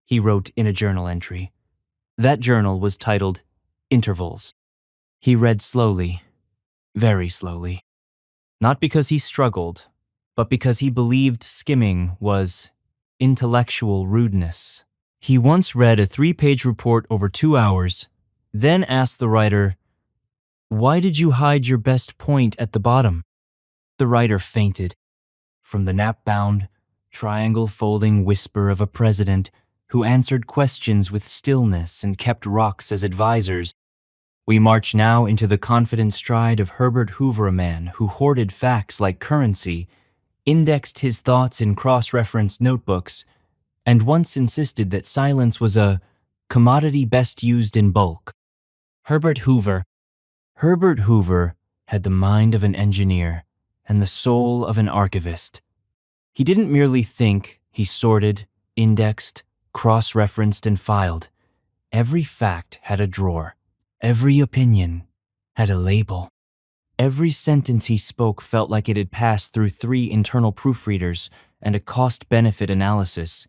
he wrote in a journal entry. That journal was titled Intervals. He read slowly, very slowly. Not because he struggled, but because he believed skimming was intellectual rudeness. He once read a 3-page report over 2 hours, then asked the writer, "Why did you hide your best point at the bottom?" The writer fainted. From the nap-bound, triangle-folding whisper of a president who answered questions with stillness and kept rocks as advisors, we march now into the confident stride of Herbert Hoover, a man who hoarded facts like currency, indexed his thoughts in cross-referenced notebooks, and once insisted that silence was a commodity best used in bulk. Herbert Hoover. Herbert Hoover had the mind of an engineer and the soul of an archivist. He didn't merely think, he sorted, indexed, cross-referenced, and filed. Every fact had a drawer. Every opinion had a label. Every sentence he spoke felt like it had passed through 3 internal proofreaders and a cost-benefit analysis.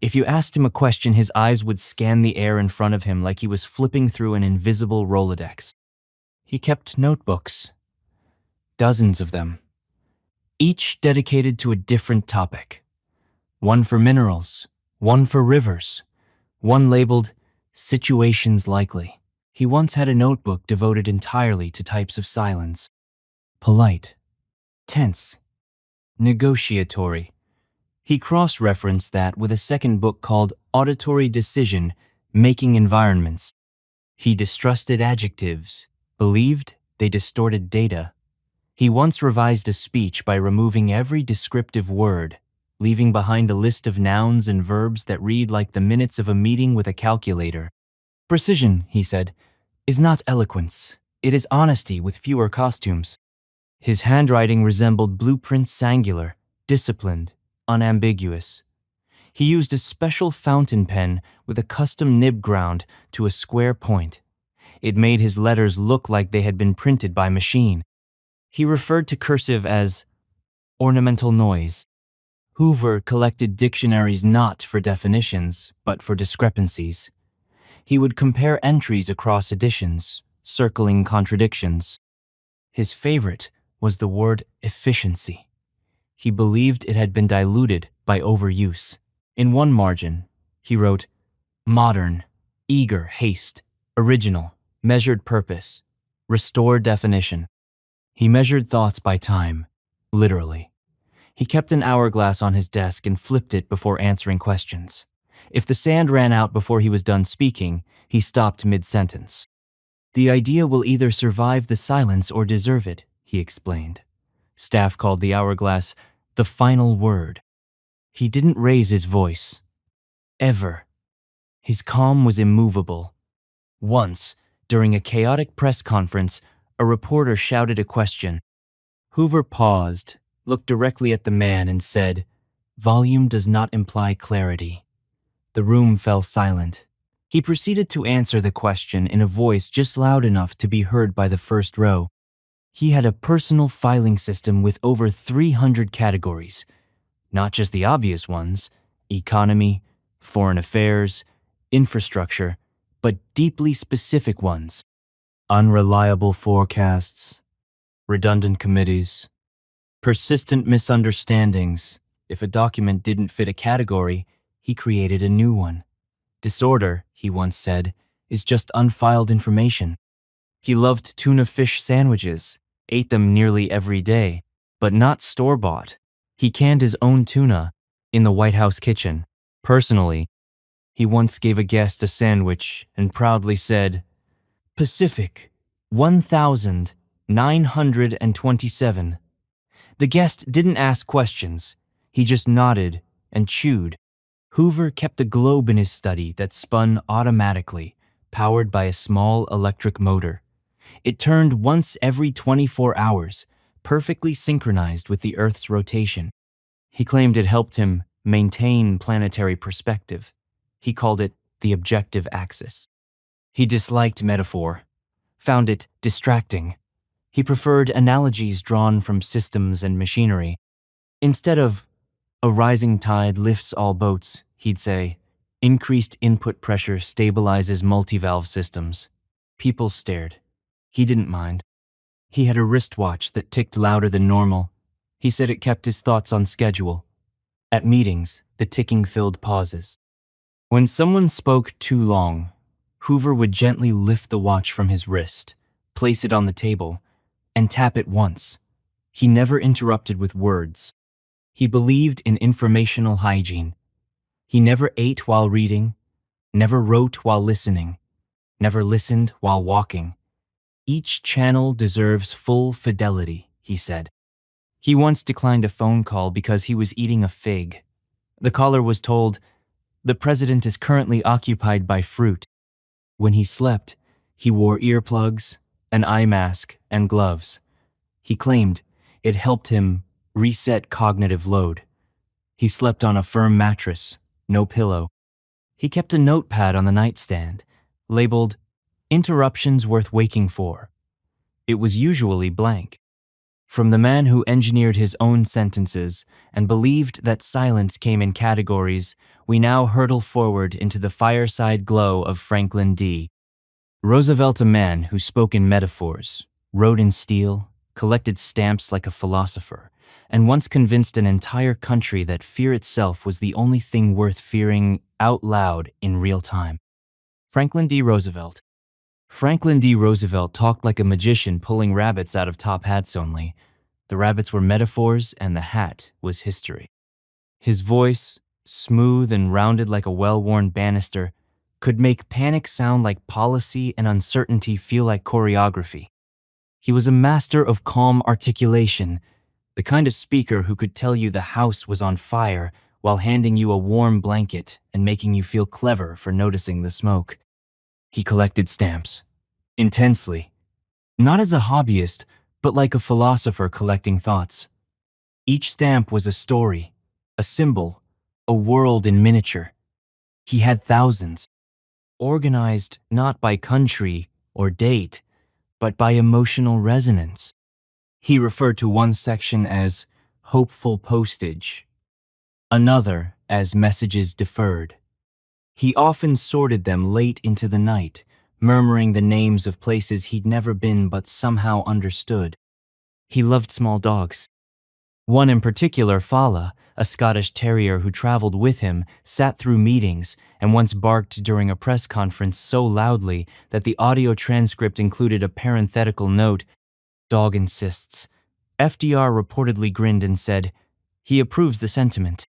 If you asked him a question, his eyes would scan the air in front of him like he was flipping through an invisible Rolodex. He kept notebooks, dozens of them, each dedicated to a different topic. One for minerals, one for rivers, one labeled Situations Likely. He once had a notebook devoted entirely to types of silence: polite, tense, negotiatory. He cross-referenced that with a second book called Auditory Decision, Making Environments. He distrusted adjectives, believed they distorted data. He once revised a speech by removing every descriptive word, leaving behind a list of nouns and verbs that read like the minutes of a meeting with a calculator. Precision, he said, is not eloquence. It is honesty with fewer costumes. His handwriting resembled blueprints singular, disciplined, unambiguous. He used a special fountain pen with a custom nib ground to a square point. It made his letters look like they had been printed by machine. He referred to cursive as ornamental noise. Hoover collected dictionaries not for definitions, but for discrepancies. He would compare entries across editions, circling contradictions. His favorite was the word efficiency. He believed it had been diluted by overuse. In one margin, he wrote, modern, eager haste, original, measured purpose, restored definition. He measured thoughts by time, literally. He kept an hourglass on his desk and flipped it before answering questions. If the sand ran out before he was done speaking, he stopped mid-sentence. The idea will either survive the silence or deserve it, he explained. Staff called the hourglass the final word. He didn't raise his voice. Ever. His calm was immovable. Once, during a chaotic press conference, a reporter shouted a question. Hoover paused, looked directly at the man, and said, "Volume does not imply clarity." The room fell silent. He proceeded to answer the question in a voice just loud enough to be heard by the first row. He had a personal filing system with over 300 categories. Not just the obvious ones, economy, foreign affairs, infrastructure, but deeply specific ones. Unreliable forecasts, redundant committees, persistent misunderstandings. If a document didn't fit a category, he created a new one. Disorder, he once said, is just unfiled information. He loved tuna fish sandwiches, ate them nearly every day, but not store-bought. He canned his own tuna in the White House kitchen. Personally, he once gave a guest a sandwich and proudly said, "Pacific, 1927. The guest didn't ask questions. He just nodded and chewed. Hoover kept a globe in his study that spun automatically, powered by a small electric motor. It turned once every 24 hours, perfectly synchronized with the Earth's rotation. He claimed it helped him maintain planetary perspective. He called it the objective axis. He disliked metaphor, found it distracting. He preferred analogies drawn from systems and machinery. Instead of, "A rising tide lifts all boats," he'd say, "Increased input pressure stabilizes multivalve systems." People stared. He didn't mind. He had a wristwatch that ticked louder than normal. He said it kept his thoughts on schedule. At meetings, the ticking filled pauses. When someone spoke too long, Hoover would gently lift the watch from his wrist, place it on the table, and tap it once. He never interrupted with words. He believed in informational hygiene. He never ate while reading, never wrote while listening, never listened while walking. Each channel deserves full fidelity, he said. He once declined a phone call because he was eating a fig. The caller was told, "The president is currently occupied by fruit." When he slept, he wore earplugs, an eye mask, and gloves. He claimed it helped him reset cognitive load. He slept on a firm mattress, no pillow. He kept a notepad on the nightstand, labeled "Interruptions Worth Waking For." It was usually blank. From the man who engineered his own sentences and believed that silence came in categories, we now hurtle forward into the fireside glow of Franklin D. Roosevelt, a man who spoke in metaphors, wrote in steel, collected stamps like a philosopher, and once convinced an entire country that fear itself was the only thing worth fearing out loud in real time. Franklin D. Roosevelt. Franklin D. Roosevelt talked like a magician pulling rabbits out of top hats only. The rabbits were metaphors, and the hat was history. His voice, smooth and rounded like a well-worn banister, could make panic sound like policy and uncertainty feel like choreography. He was a master of calm articulation, the kind of speaker who could tell you the house was on fire while handing you a warm blanket and making you feel clever for noticing the smoke. He collected stamps, intensely, not as a hobbyist, but like a philosopher collecting thoughts. Each stamp was a story, a symbol, a world in miniature. He had thousands, organized not by country or date, but by emotional resonance. He referred to one section as hopeful postage, another as messages deferred. He often sorted them late into the night, murmuring the names of places he'd never been but somehow understood. He loved small dogs. One in particular, Fala, a Scottish terrier who traveled with him, sat through meetings and once barked during a press conference so loudly that the audio transcript included a parenthetical note, "Dog insists." FDR reportedly grinned and said, "He approves the sentiment."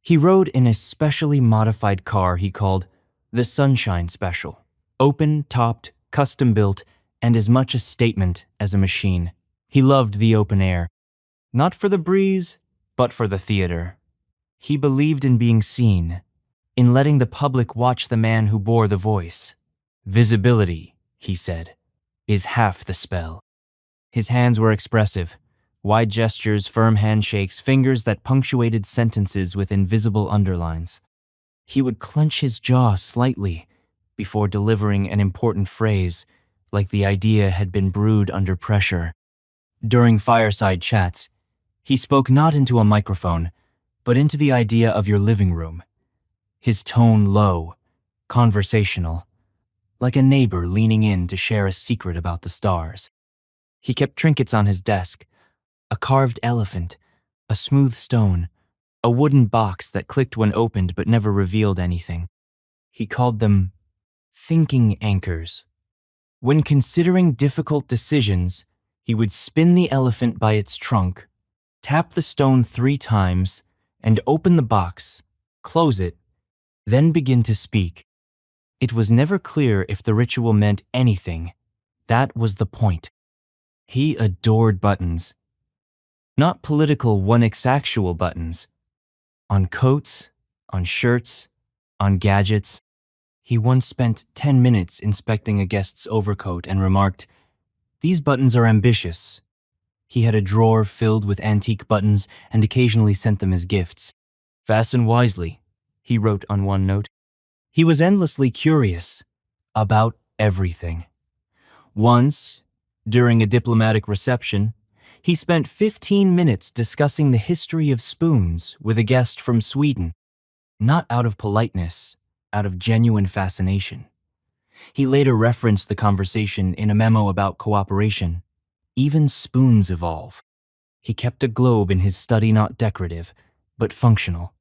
He rode in a specially modified car he called the Sunshine Special, open-topped, custom-built, and as much a statement as a machine. He loved the open air. Not for the breeze, but for the theater. He believed in being seen, in letting the public watch the man who bore the voice. Visibility, he said, is half the spell. His hands were expressive, wide gestures, firm handshakes, fingers that punctuated sentences with invisible underlines. He would clench his jaw slightly before delivering an important phrase, like the idea had been brewed under pressure. During fireside chats, he spoke not into a microphone, but into the idea of your living room. His tone low, conversational, like a neighbor leaning in to share a secret about the stars. He kept trinkets on his desk, a carved elephant, a smooth stone, a wooden box that clicked when opened but never revealed anything. He called them thinking anchors. When considering difficult decisions, he would spin the elephant by its trunk, tap the stone 3 times, and open the box, close it, then begin to speak. It was never clear if the ritual meant anything. That was the point. He adored buttons. Not political one-actual buttons. On coats, on shirts, on gadgets. He once spent 10 minutes inspecting a guest's overcoat and remarked, "These buttons are ambitious." He had a drawer filled with antique buttons and occasionally sent them as gifts. "Fasten wisely," he wrote on one note. He was endlessly curious about everything. Once, during a diplomatic reception, he spent 15 minutes discussing the history of spoons with a guest from Sweden, not out of politeness, out of genuine fascination. He later referenced the conversation in a memo about cooperation. Even spoons evolve. He kept a globe in his study, not decorative, but functional.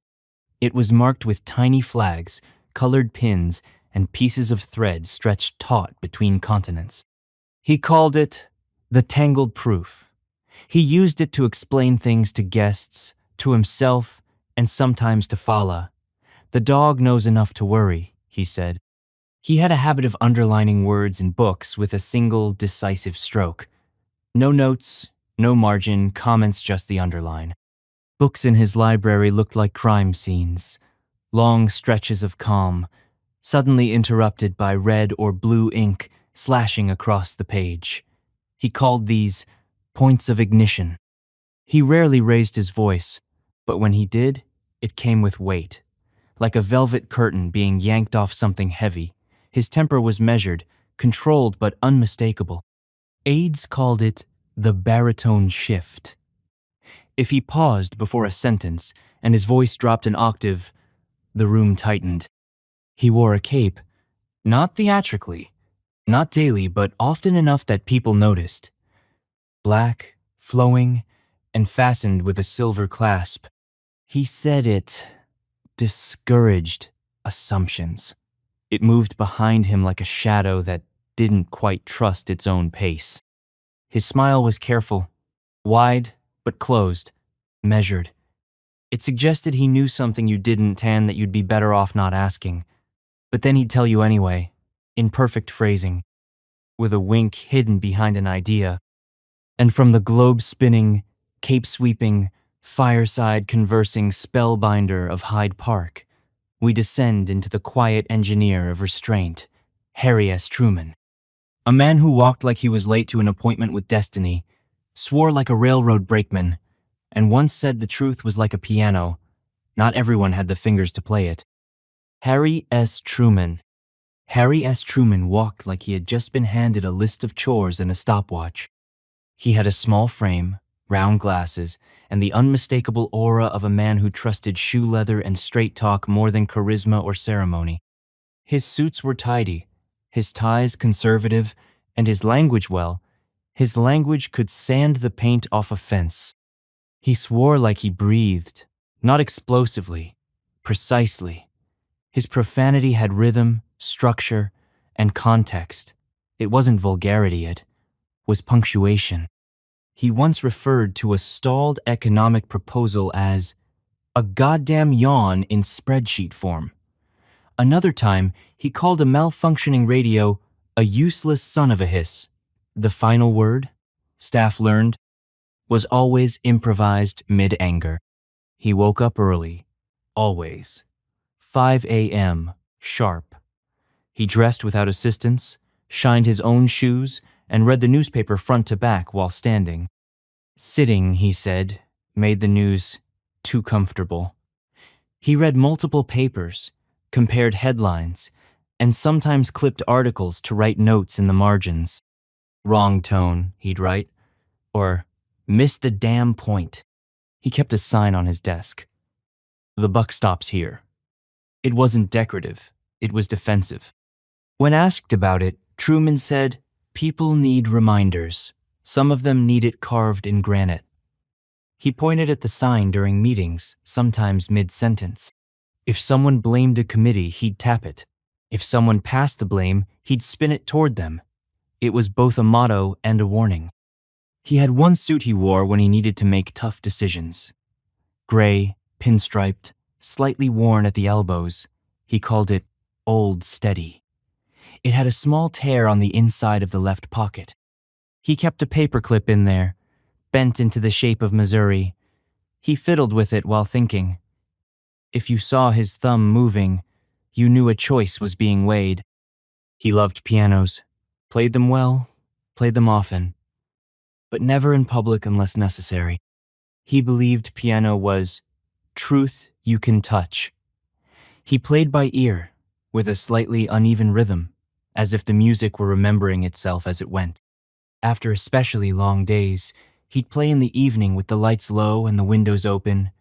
It was marked with tiny flags, colored pins, and pieces of thread stretched taut between continents. He called it the tangled proof. He used it to explain things to guests, to himself, and sometimes to Fala. "The dog knows enough to worry," he said. He had a habit of underlining words in books with a single, decisive stroke. No notes, no margin, comments, just the underline. Books in his library looked like crime scenes, long stretches of calm, suddenly interrupted by red or blue ink slashing across the page. He called these points of ignition. He rarely raised his voice, but when he did, it came with weight. Like a velvet curtain being yanked off something heavy, his temper was measured, controlled but unmistakable. Aides called it the baritone shift. If he paused before a sentence and his voice dropped an octave, the room tightened. He wore a cape, not theatrically, not daily, but often enough that people noticed. Black, flowing, and fastened with a silver clasp. He said it discouraged assumptions. It moved behind him like a shadow that didn't quite trust its own pace. His smile was careful, wide, but closed, measured. It suggested he knew something you didn't and that you'd be better off not asking. But then he'd tell you anyway, in perfect phrasing, with a wink hidden behind an idea. And from the globe-spinning, cape-sweeping, fireside-conversing spellbinder of Hyde Park, we descend into the quiet engineer of restraint, Harry S. Truman. A man who walked like he was late to an appointment with destiny, swore like a railroad brakeman, and once said the truth was like a piano. Not everyone had the fingers to play it. Harry S. Truman. Harry S. Truman walked like he had just been handed a list of chores and a stopwatch. He had a small frame, round glasses, and the unmistakable aura of a man who trusted shoe leather and straight talk more than charisma or ceremony. His suits were tidy, his ties conservative, and his language, well, his language could sand the paint off a fence. He swore like he breathed, not explosively, precisely. His profanity had rhythm, structure, and context. It wasn't vulgarity, it was punctuation. He once referred to a stalled economic proposal as a goddamn yawn in spreadsheet form. Another time, he called a malfunctioning radio a useless son of a hiss. The final word, staff learned, was always improvised mid-anger. He woke up early, always. 5 a.m., sharp. He dressed without assistance, shined his own shoes, and read the newspaper front to back while standing. Sitting, he said, made the news too comfortable. He read multiple papers, compared headlines, and sometimes clipped articles to write notes in the margins. Wrong tone, he'd write, or missed the damn point. He kept a sign on his desk. The buck stops here. It wasn't decorative, it was defensive. When asked about it, Truman said, "People need reminders. Some of them need it carved in granite." He pointed at the sign during meetings, sometimes mid-sentence. If someone blamed a committee, he'd tap it. If someone passed the blame, he'd spin it toward them. It was both a motto and a warning. He had one suit he wore when he needed to make tough decisions. Gray, pinstriped, slightly worn at the elbows. He called it Old Steady. It had a small tear on the inside of the left pocket. He kept a paperclip in there, bent into the shape of Missouri. He fiddled with it while thinking. If you saw his thumb moving, you knew a choice was being weighed. He loved pianos, played them well, played them often, but never in public unless necessary. He believed piano was truth you can touch. He played by ear, with a slightly uneven rhythm, as if the music were remembering itself as it went. After especially long days, he'd play in the evening with the lights low and the windows open.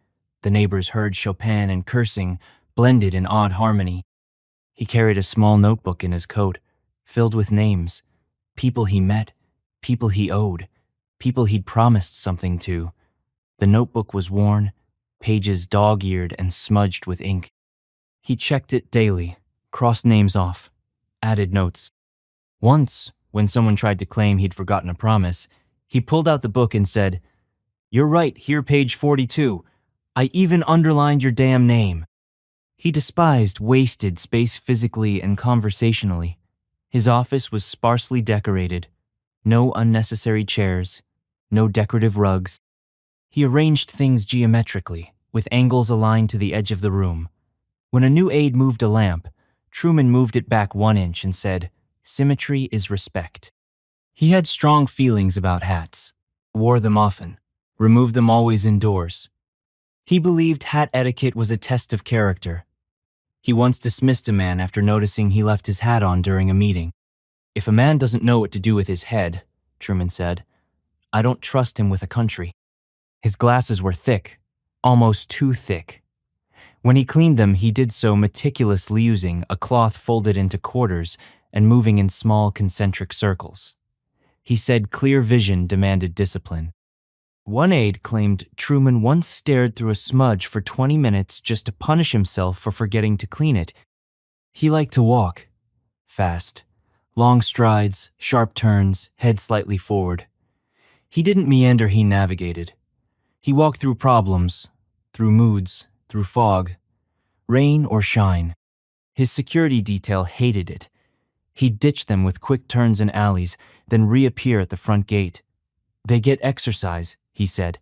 The neighbors heard Chopin and cursing, blended in odd harmony. He carried a small notebook in his coat, filled with names, people he met, people he owed, people he'd promised something to. The notebook was worn, pages dog-eared and smudged with ink. He checked it daily, crossed names off, added notes. Once, when someone tried to claim he'd forgotten a promise, he pulled out the book and said, "You're right, here page 42. I even underlined your damn name." He despised wasted space physically and conversationally. His office was sparsely decorated. No unnecessary chairs, no decorative rugs. He arranged things geometrically, with angles aligned to the edge of the room. When a new aide moved a lamp, Truman moved it back 1 inch and said, "Symmetry is respect." He had strong feelings about hats, wore them often, removed them always indoors. He believed hat etiquette was a test of character. He once dismissed a man after noticing he left his hat on during a meeting. "If a man doesn't know what to do with his head," Truman said, "I don't trust him with a country." His glasses were thick, almost too thick. When he cleaned them, he did so meticulously using a cloth folded into quarters and moving in small concentric circles. He said clear vision demanded discipline. One aide claimed Truman once stared through a smudge for 20 minutes just to punish himself for forgetting to clean it. He liked to walk, fast, long strides, sharp turns, head slightly forward. He didn't meander, he navigated. He walked through problems, through moods, through fog, rain or shine. His security detail hated it. He'd ditch them with quick turns in alleys, then reappear at the front gate. "They get exercise," he said.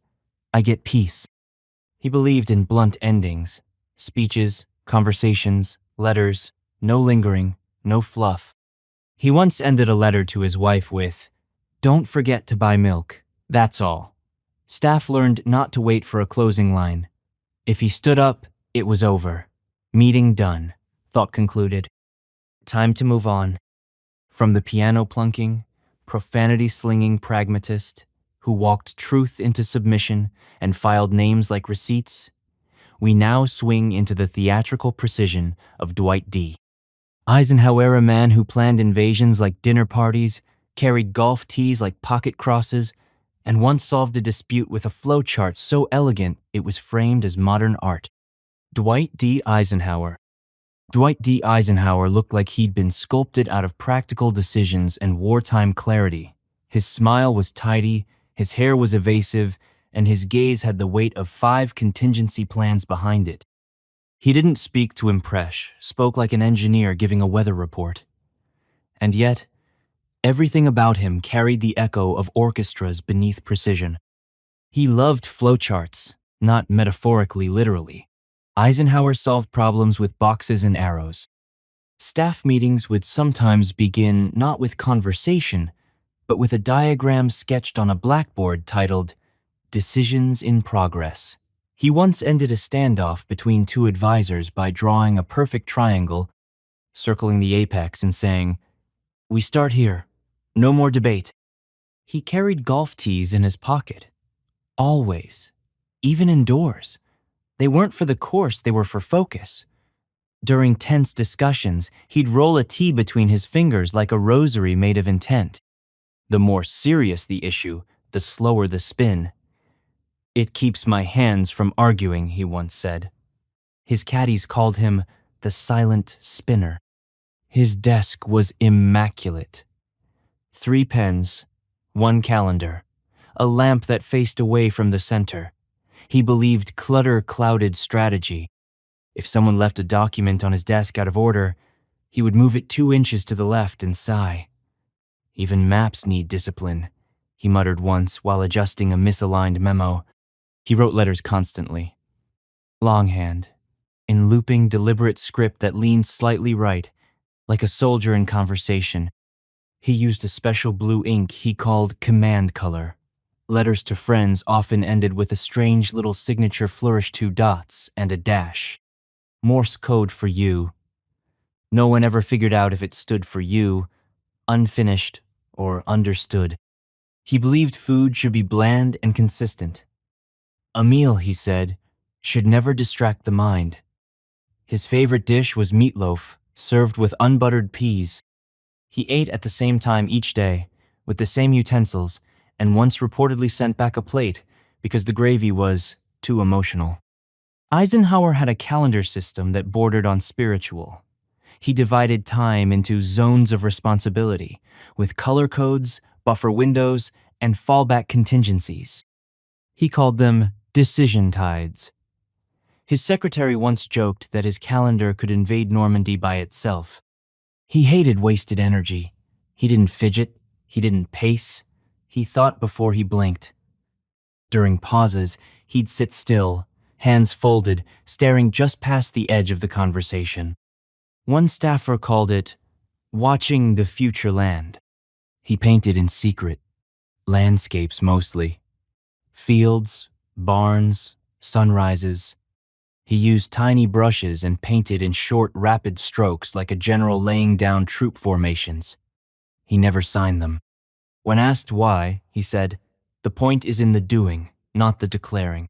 "I get peace." He believed in blunt endings, speeches, conversations, letters, no lingering, no fluff. He once ended a letter to his wife with, "Don't forget to buy milk, that's all." Staff learned not to wait for a closing line. If he stood up, it was over. Meeting done, thought concluded. Time to move on. From the piano plunking, profanity-slinging pragmatist who walked truth into submission and filed names like receipts, we now swing into the theatrical precision of Dwight D. Eisenhower, a man who planned invasions like dinner parties, carried golf tees like pocket crosses, and once solved a dispute with a flowchart so elegant it was framed as modern art. Dwight D. Eisenhower. Dwight D. Eisenhower looked like he'd been sculpted out of practical decisions and wartime clarity. His smile was tidy, his hair was evasive, and his gaze had the weight of 5 contingency plans behind it. He didn't speak to impress, spoke like an engineer giving a weather report. And yet, everything about him carried the echo of orchestras beneath precision. He loved flowcharts, not metaphorically, literally. Eisenhower solved problems with boxes and arrows. Staff meetings would sometimes begin not with conversation, but with a diagram sketched on a blackboard titled "Decisions in Progress." He once ended a standoff between 2 advisors by drawing a perfect triangle, circling the apex and saying, "We start here. No more debate." He carried golf tees in his pocket. Always. Even indoors. They weren't for the course, they were for focus. During tense discussions, he'd roll a tee between his fingers like a rosary made of intent. The more serious the issue, the slower the spin. "It keeps my hands from arguing," he once said. His caddies called him the silent spinner. His desk was immaculate. 3 pens, 1 calendar, a lamp that faced away from the center. He believed clutter-clouded strategy. If someone left a document on his desk out of order, he would move it 2 inches to the left and sigh. "Even maps need discipline," he muttered once while adjusting a misaligned memo. He wrote letters constantly. Longhand, in looping, deliberate script that leaned slightly right, like a soldier in conversation. He used a special blue ink he called command color. Letters to friends often ended with a strange little signature flourished 2 dots and a dash. Morse code for you. No one ever figured out if it stood for you, unfinished, or understood. He believed food should be bland and consistent. A meal, he said, should never distract the mind. His favorite dish was meatloaf, served with unbuttered peas. He ate at the same time each day, with the same utensils, and once reportedly sent back a plate because the gravy was too emotional. Eisenhower had a calendar system that bordered on spiritual. He divided time into zones of responsibility, with color codes, buffer windows, and fallback contingencies. He called them decision tides. His secretary once joked that his calendar could invade Normandy by itself. He hated wasted energy. He didn't fidget. He didn't pace. He thought before he blinked. During pauses, he'd sit still, hands folded, staring just past the edge of the conversation. One staffer called it watching the future land. He painted in secret, landscapes mostly. Fields, barns, sunrises. He used tiny brushes and painted in short, rapid strokes like a general laying down troop formations. He never signed them. When asked why, he said, "The point is in the doing, not the declaring."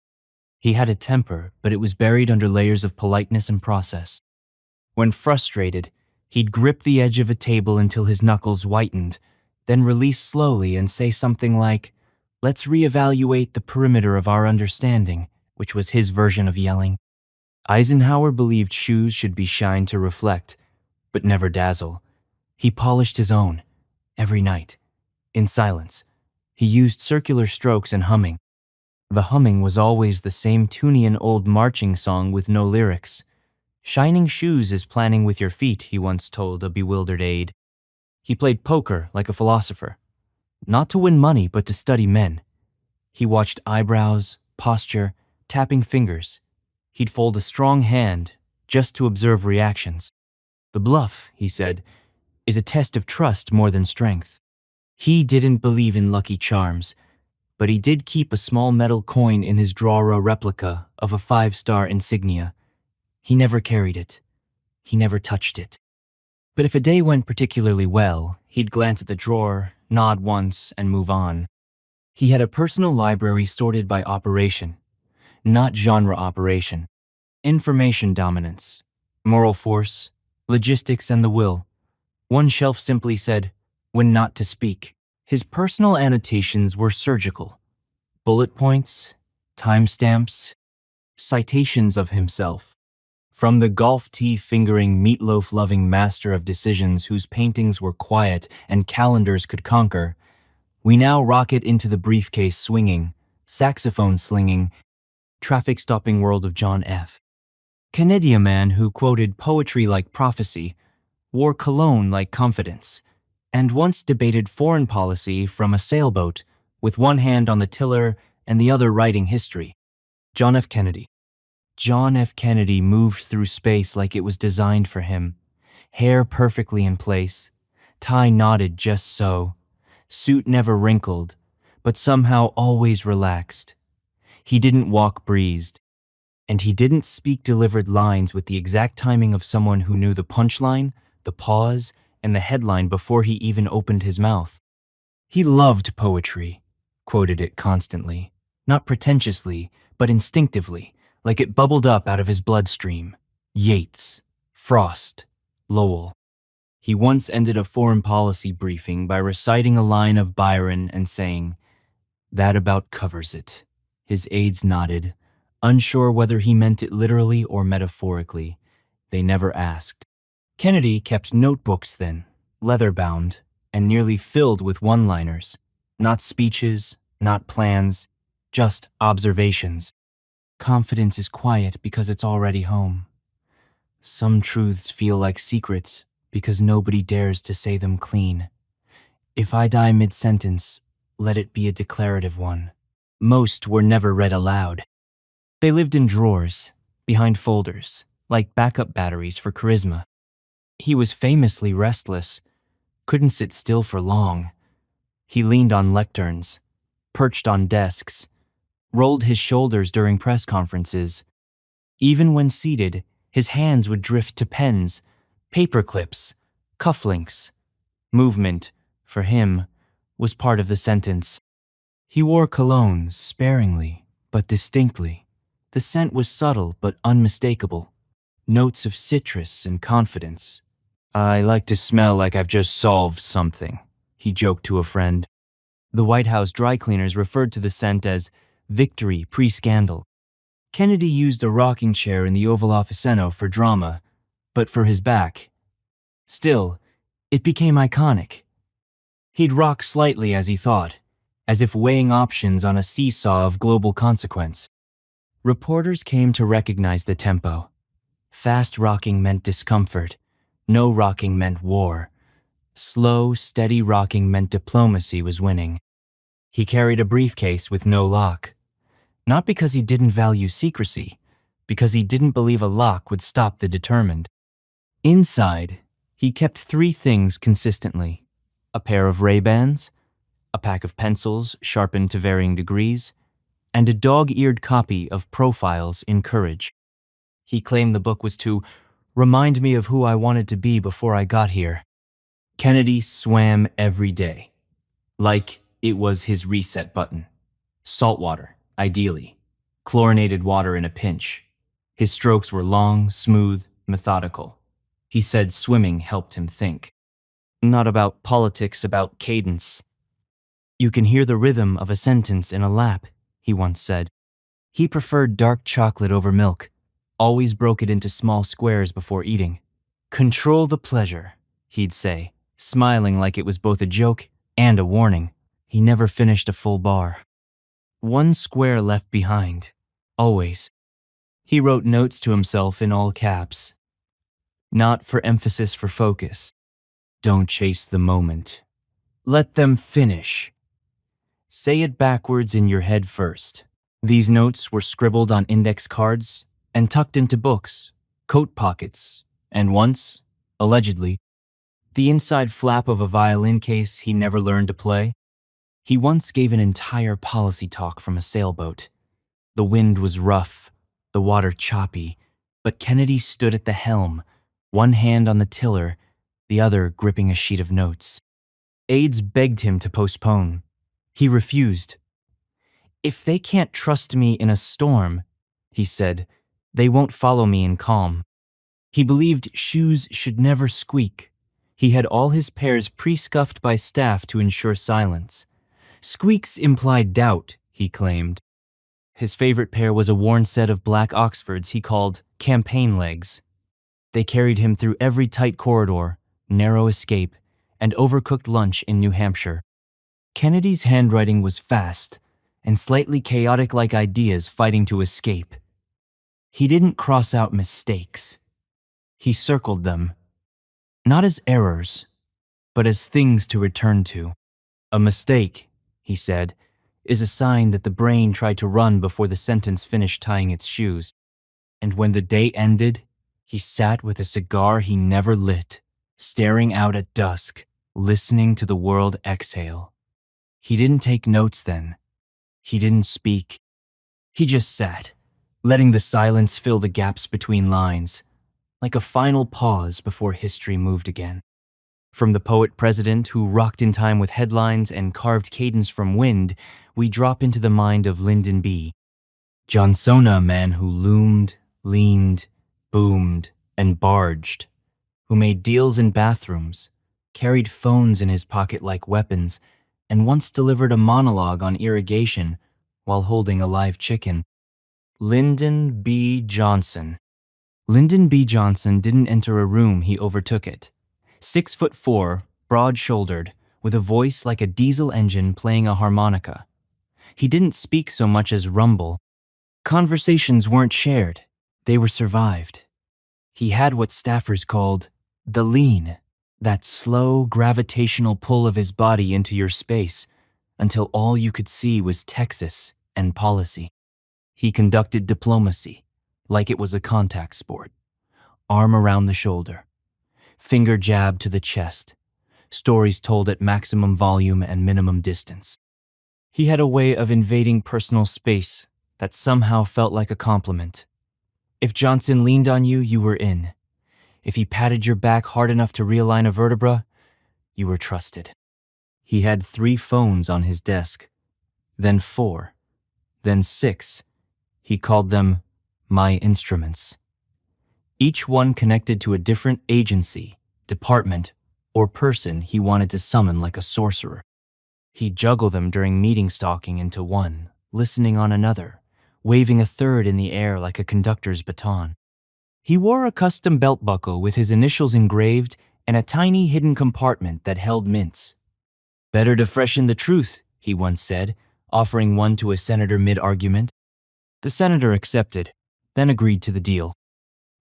He had a temper, but it was buried under layers of politeness and process. When frustrated, he'd grip the edge of a table until his knuckles whitened, then release slowly and say something like, "Let's reevaluate the perimeter of our understanding," which was his version of yelling. Eisenhower believed shoes should be shined to reflect, but never dazzle. He polished his own, every night. In silence, he used circular strokes and humming. The humming was always the same Tunian old marching song with no lyrics. Shining shoes is planning with your feet, he once told a bewildered aide. He played poker like a philosopher. Not to win money, but to study men. He watched eyebrows, posture, tapping fingers. He'd fold a strong hand just to observe reactions. The bluff, he said, is a test of trust more than strength. He didn't believe in lucky charms, but he did keep a small metal coin in his drawer, a replica of a 5-star insignia. He never carried it. He never touched it. But if a day went particularly well, he'd glance at the drawer, nod once, and move on. He had a personal library sorted by operation, not genre operation. Information dominance, moral force, logistics, and the will. One shelf simply said, when not to speak. His personal annotations were surgical. Bullet points, timestamps, citations of himself. From the golf tee-fingering, meatloaf-loving master of decisions whose paintings were quiet and calendars could conquer, we now rocket into the briefcase-swinging, saxophone-slinging, traffic-stopping world of John F. Kennedy, a man who quoted poetry like prophecy, wore cologne like confidence, and once debated foreign policy from a sailboat with one hand on the tiller and the other writing history. John F. Kennedy. John F. Kennedy moved through space like it was designed for him, hair perfectly in place, tie knotted just so, suit never wrinkled, but somehow always relaxed. He didn't walk breezed, and he didn't speak delivered lines with the exact timing of someone who knew the punchline, the pause, and the headline before he even opened his mouth. He loved poetry, quoted it constantly, not pretentiously, but instinctively, like it bubbled up out of his bloodstream. Yeats, Frost, Lowell. He once ended a foreign policy briefing by reciting a line of Beern and saying, "That about covers it." His aides nodded, unsure whether he meant it literally or metaphorically. They never asked. Kennedy kept notebooks then, leather-bound, and nearly filled with one-liners. Not speeches, not plans, just observations. Confidence is quiet because it's already home. Some truths feel like secrets because nobody dares to say them clean. If I die mid-sentence, let it be a declarative one. Most were never read aloud. They lived in drawers, behind folders, like backup batteries for charisma. He was famously restless, couldn't sit still for long. He leaned on lecterns, perched on desks, rolled his shoulders during press conferences. Even when seated, his hands would drift to pens, paper clips, cufflinks. Movement, for him, was part of the sentence. He wore cologne sparingly, but distinctly. The scent was subtle but unmistakable. Notes of citrus and confidence. "I like to smell like I've just solved something," he joked to a friend. The White House dry cleaners referred to the scent as victory pre-scandal. Kennedy used a rocking chair in the Oval Officeno for drama, but for his back. Still, it became iconic. He'd rock slightly as he thought, as if weighing options on a seesaw of global consequence. Reporters came to recognize the tempo. Fast rocking meant discomfort. No rocking meant war. Slow, steady rocking meant diplomacy was winning. He carried a briefcase with no lock. Not because he didn't value secrecy, because he didn't believe a lock would stop the determined. Inside, he kept 3 things consistently: a pair of Ray-Bans, a pack of pencils sharpened to varying degrees, and a dog-eared copy of Profiles in Courage. He claimed the book was to remind me of who I wanted to be before I got here. Kennedy swam every day, like it was his reset button. Salt water, ideally. Chlorinated water in a pinch. His strokes were long, smooth, methodical. He said swimming helped him think. Not about politics, about cadence. "You can hear the rhythm of a sentence in a lap," he once said. He preferred dark chocolate over milk, always broke it into small squares before eating. "Control the pleasure," he'd say, smiling like it was both a joke and a warning. He never finished a full bar. One square left behind. Always. He wrote notes to himself in all caps. Not for emphasis, for focus. Don't chase the moment. Let them finish. Say it backwards in your head first. These notes were scribbled on index cards and tucked into books, coat pockets, and once, allegedly, the inside flap of a violin case he never learned to play. He once gave an entire policy talk from a sailboat. The wind was rough, the water choppy, but Kennedy stood at the helm, one hand on the tiller, the other gripping a sheet of notes. Aides begged him to postpone. He refused. "If they can't trust me in a storm," he said, "they won't follow me in calm." He believed shoes should never squeak. He had all his pairs pre-scuffed by staff to ensure silence. Squeaks implied doubt, he claimed. His favorite pair was a worn set of black Oxfords he called campaign legs. They carried him through every tight corridor, narrow escape, and overcooked lunch in New Hampshire. Kennedy's handwriting was fast and slightly chaotic, like ideas fighting to escape. He didn't cross out mistakes. He circled them, not as errors, but as things to return to. A mistake, he said, is a sign that the brain tried to run before the sentence finished tying its shoes. And when the day ended, he sat with a cigar he never lit, staring out at dusk, listening to the world exhale. He didn't take notes then. He didn't speak. He just sat, letting the silence fill the gaps between lines, like a final pause before history moved again. From the poet-president who rocked in time with headlines and carved cadence from wind, we drop into the mind of Lyndon B. Johnson, a man who loomed, leaned, boomed, and barged, who made deals in bathrooms, carried phones in his pocket like weapons, and once delivered a monologue on irrigation while holding a live chicken. Lyndon B. Johnson. Lyndon B. Johnson didn't enter a room, he overtook it. 6'4", broad-shouldered, with a voice like a diesel engine playing a harmonica. He didn't speak so much as rumble. Conversations weren't shared, they were survived. He had what staffers called the lean, that slow gravitational pull of his body into your space until all you could see was Texas and policy. He conducted diplomacy like it was a contact sport. Arm around the shoulder, finger jab to the chest, stories told at maximum volume and minimum distance. He had a way of invading personal space that somehow felt like a compliment. If Johnson leaned on you, you were in. If he patted your back hard enough to realign a vertebra, you were trusted. He had 3 phones on his desk, then 4, then 6. He called them my instruments. Each one connected to a different agency, department, or person he wanted to summon like a sorcerer. He'd juggle them during meeting, stalking into one, listening on another, waving a third in the air like a conductor's baton. He wore a custom belt buckle with his initials engraved and a tiny hidden compartment that held mints. "Better to freshen the truth," he once said, offering one to a senator mid-argument. The senator accepted, then agreed to the deal.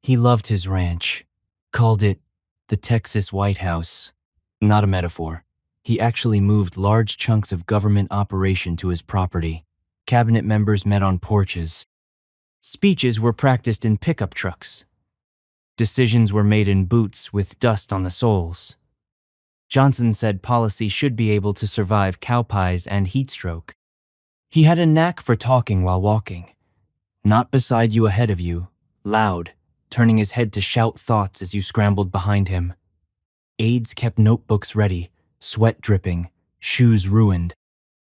He loved his ranch, called it the Texas White House. Not a metaphor. He actually moved large chunks of government operation to his property. Cabinet members met on porches. Speeches were practiced in pickup trucks. Decisions were made in boots with dust on the soles. Johnson said policy should be able to survive cow pies and heat stroke. He had a knack for talking while walking. Not beside you, ahead of you, loud, turning his head to shout thoughts as you scrambled behind him. Aides kept notebooks ready, sweat dripping, shoes ruined.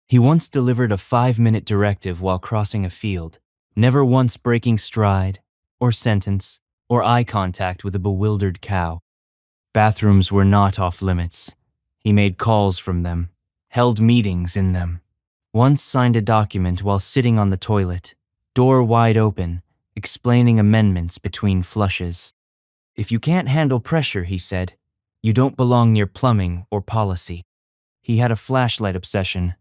He once delivered a 5-minute directive while crossing a field, never once breaking stride, or sentence, or eye contact with a bewildered cow. Bathrooms were not off limits. He made calls from them, held meetings in them. Once signed a document while sitting on the toilet, door wide open, explaining amendments between flushes. "If you can't handle pressure," he said, "you don't belong near plumbing or policy." He had a flashlight obsession,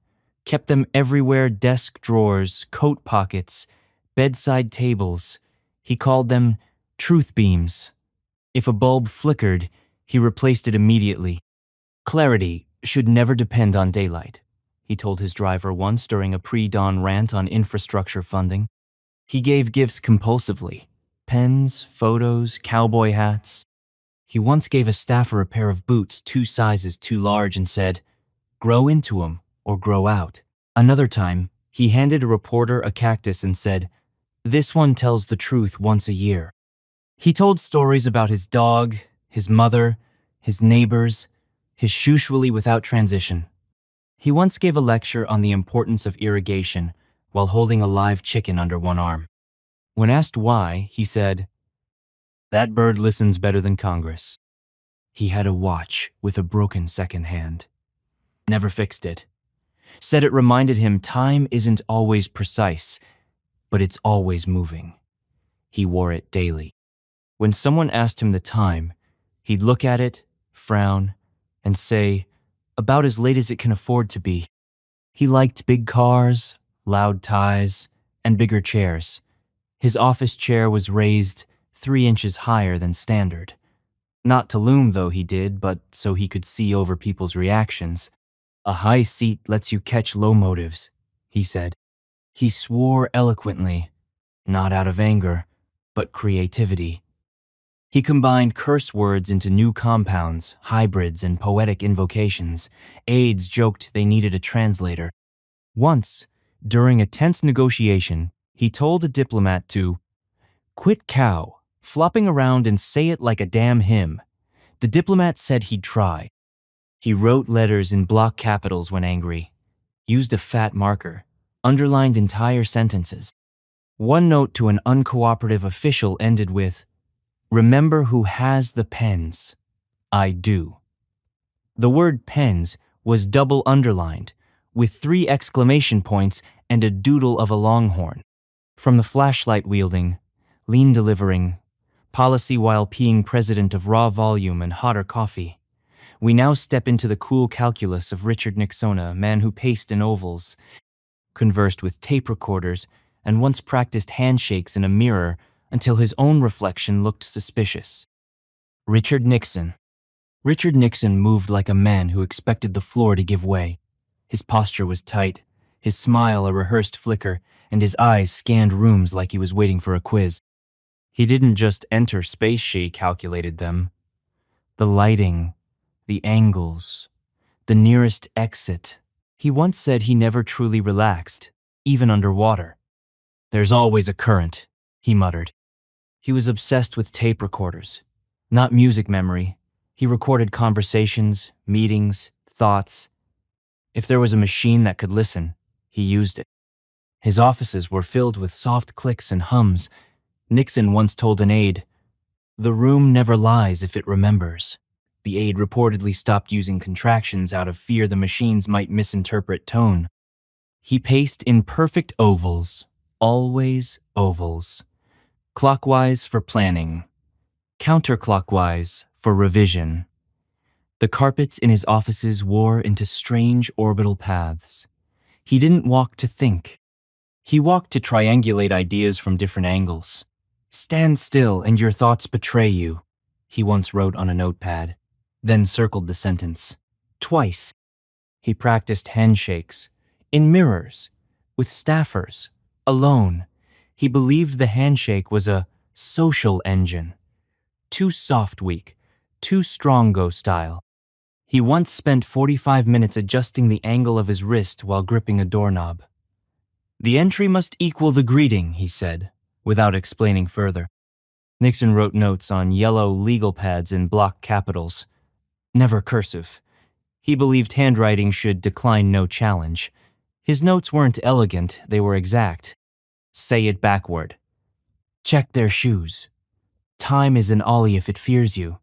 kept them everywhere: desk drawers, coat pockets, bedside tables. He called them truth beams. If a bulb flickered, he replaced it immediately. Clarity should never depend on daylight, he told his driver once during a pre-dawn rant on infrastructure funding. He gave gifts compulsively: pens, photos, cowboy hats. He once gave a staffer a pair of boots 2 sizes too large and said, "Grow into 'em or grow out." Another time, he handed a reporter a cactus and said, "This one tells the truth once a year." He told stories about his dog, his mother, his neighbors, his usually without transition. He once gave a lecture on the importance of irrigation while holding a live chicken under one arm. When asked why, he said, "That bird listens better than Congress." He had a watch with a broken second hand. Never fixed it. Said it reminded him time isn't always precise, but it's always moving. He wore it daily. When someone asked him the time, he'd look at it, frown, and say, "About as late as it can afford to be." He liked big cars, loud ties, and bigger chairs. His office chair was raised 3 inches higher than standard. Not to loom, though, he did, but so he could see over people's reactions. "A high seat lets you catch low motives," he said. He swore eloquently, not out of anger, but creativity. He combined curse words into new compounds, hybrids, and poetic invocations. Aides joked they needed a translator. Once, during a tense negotiation, he told a diplomat to quit cow, flopping around and say it like a damn hymn. The diplomat said he'd try. He wrote letters in block capitals when angry, used a fat marker, underlined entire sentences. One note to an uncooperative official ended with, "Remember who has the pens. I do." The word pens was double underlined, with 3 exclamation points and a doodle of a longhorn. From the flashlight wielding, lean delivering, policy while peeing president of raw volume and hotter coffee, we now step into the cool calculus of Richard Nixon, a man who paced in ovals, conversed with tape recorders, and once practiced handshakes in a mirror until his own reflection looked suspicious. Richard Nixon. Richard Nixon moved like a man who expected the floor to give way. His posture was tight, his smile a rehearsed flicker, and his eyes scanned rooms like he was waiting for a quiz. He didn't just enter space, she calculated them. The lighting, the angles, the nearest exit. He once said he never truly relaxed, even underwater. "There's always a current," he muttered. He was obsessed with tape recorders, not music memory. He recorded conversations, meetings, thoughts. If there was a machine that could listen, he used it. His offices were filled with soft clicks and hums. Nixon once told an aide, "The room never lies if it remembers." The aide reportedly stopped using contractions out of fear the machines might misinterpret tone. He paced in perfect ovals, always ovals. Clockwise for planning, counterclockwise for revision. The carpets in his offices wore into strange orbital paths. He didn't walk to think. He walked to triangulate ideas from different angles. "Stand still and your thoughts betray you," he once wrote on a notepad, then circled the sentence. Twice. He practiced handshakes, in mirrors, with staffers, alone. He believed the handshake was a social engine. Too soft weak, too strong go style. He once spent 45 minutes adjusting the angle of his wrist while gripping a doorknob. "The entry must equal the greeting," he said, without explaining further. Nixon wrote notes on yellow legal pads in block capitals. Never cursive. He believed handwriting should decline no challenge. His notes weren't elegant, they were exact. Say it backward. Check their shoes. Time is an ollie if it fears you.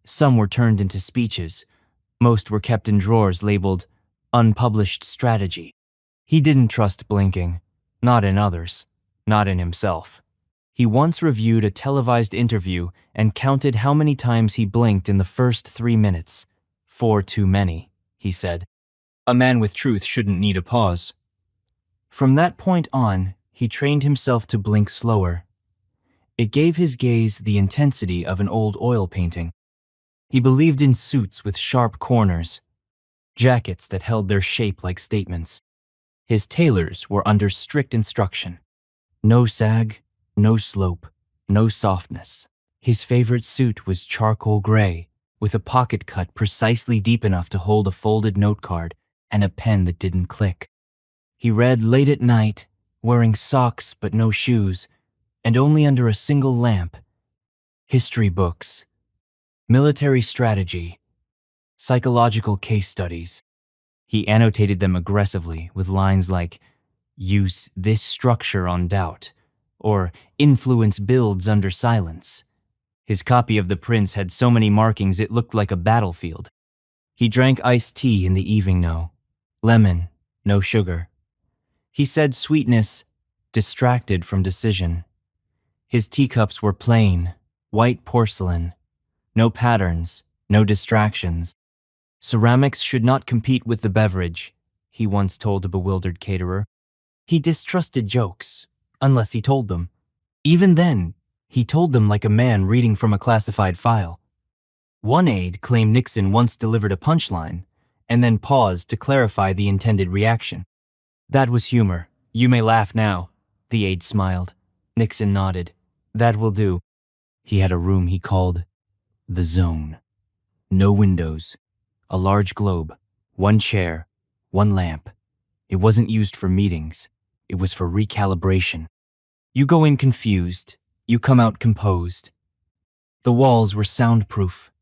Some were turned into speeches. Most were kept in drawers labeled unpublished strategy. He didn't trust blinking. Not in others. Not in himself. He once reviewed a televised interview and counted how many times he blinked in the first 3 minutes. 4 too many, he said. A man with truth shouldn't need a pause. From that point on, he trained himself to blink slower. It gave his gaze the intensity of an old oil painting. He believed in suits with sharp corners, jackets that held their shape like statements. His tailors were under strict instruction. No sag, no slope, no softness. His favorite suit was charcoal gray, with a pocket cut precisely deep enough to hold a folded note card and a pen that didn't click. He read late at night, wearing socks but no shoes, and only under a single lamp. History books, military strategy, psychological case studies. He annotated them aggressively with lines like, "Use this structure on doubt," or "Influence builds under silence." His copy of The Prince had so many markings it looked like a battlefield. He drank iced tea in the evening, no. Lemon, no sugar. He said sweetness distracted from decision. His teacups were plain, white porcelain. No patterns, no distractions. Ceramics should not compete with the beverage, he once told a bewildered caterer. He distrusted jokes, unless he told them. Even then, he told them like a man reading from a classified file. One aide claimed Nixon once delivered a punchline, and then paused to clarify the intended reaction. "That was humor. You may laugh now," the aide smiled. Nixon nodded. "That will do." He had a room he called the Zone. No windows, a large globe, one chair, one lamp. It wasn't used for meetings. It was for recalibration. You go in confused, you come out composed. The walls were soundproof.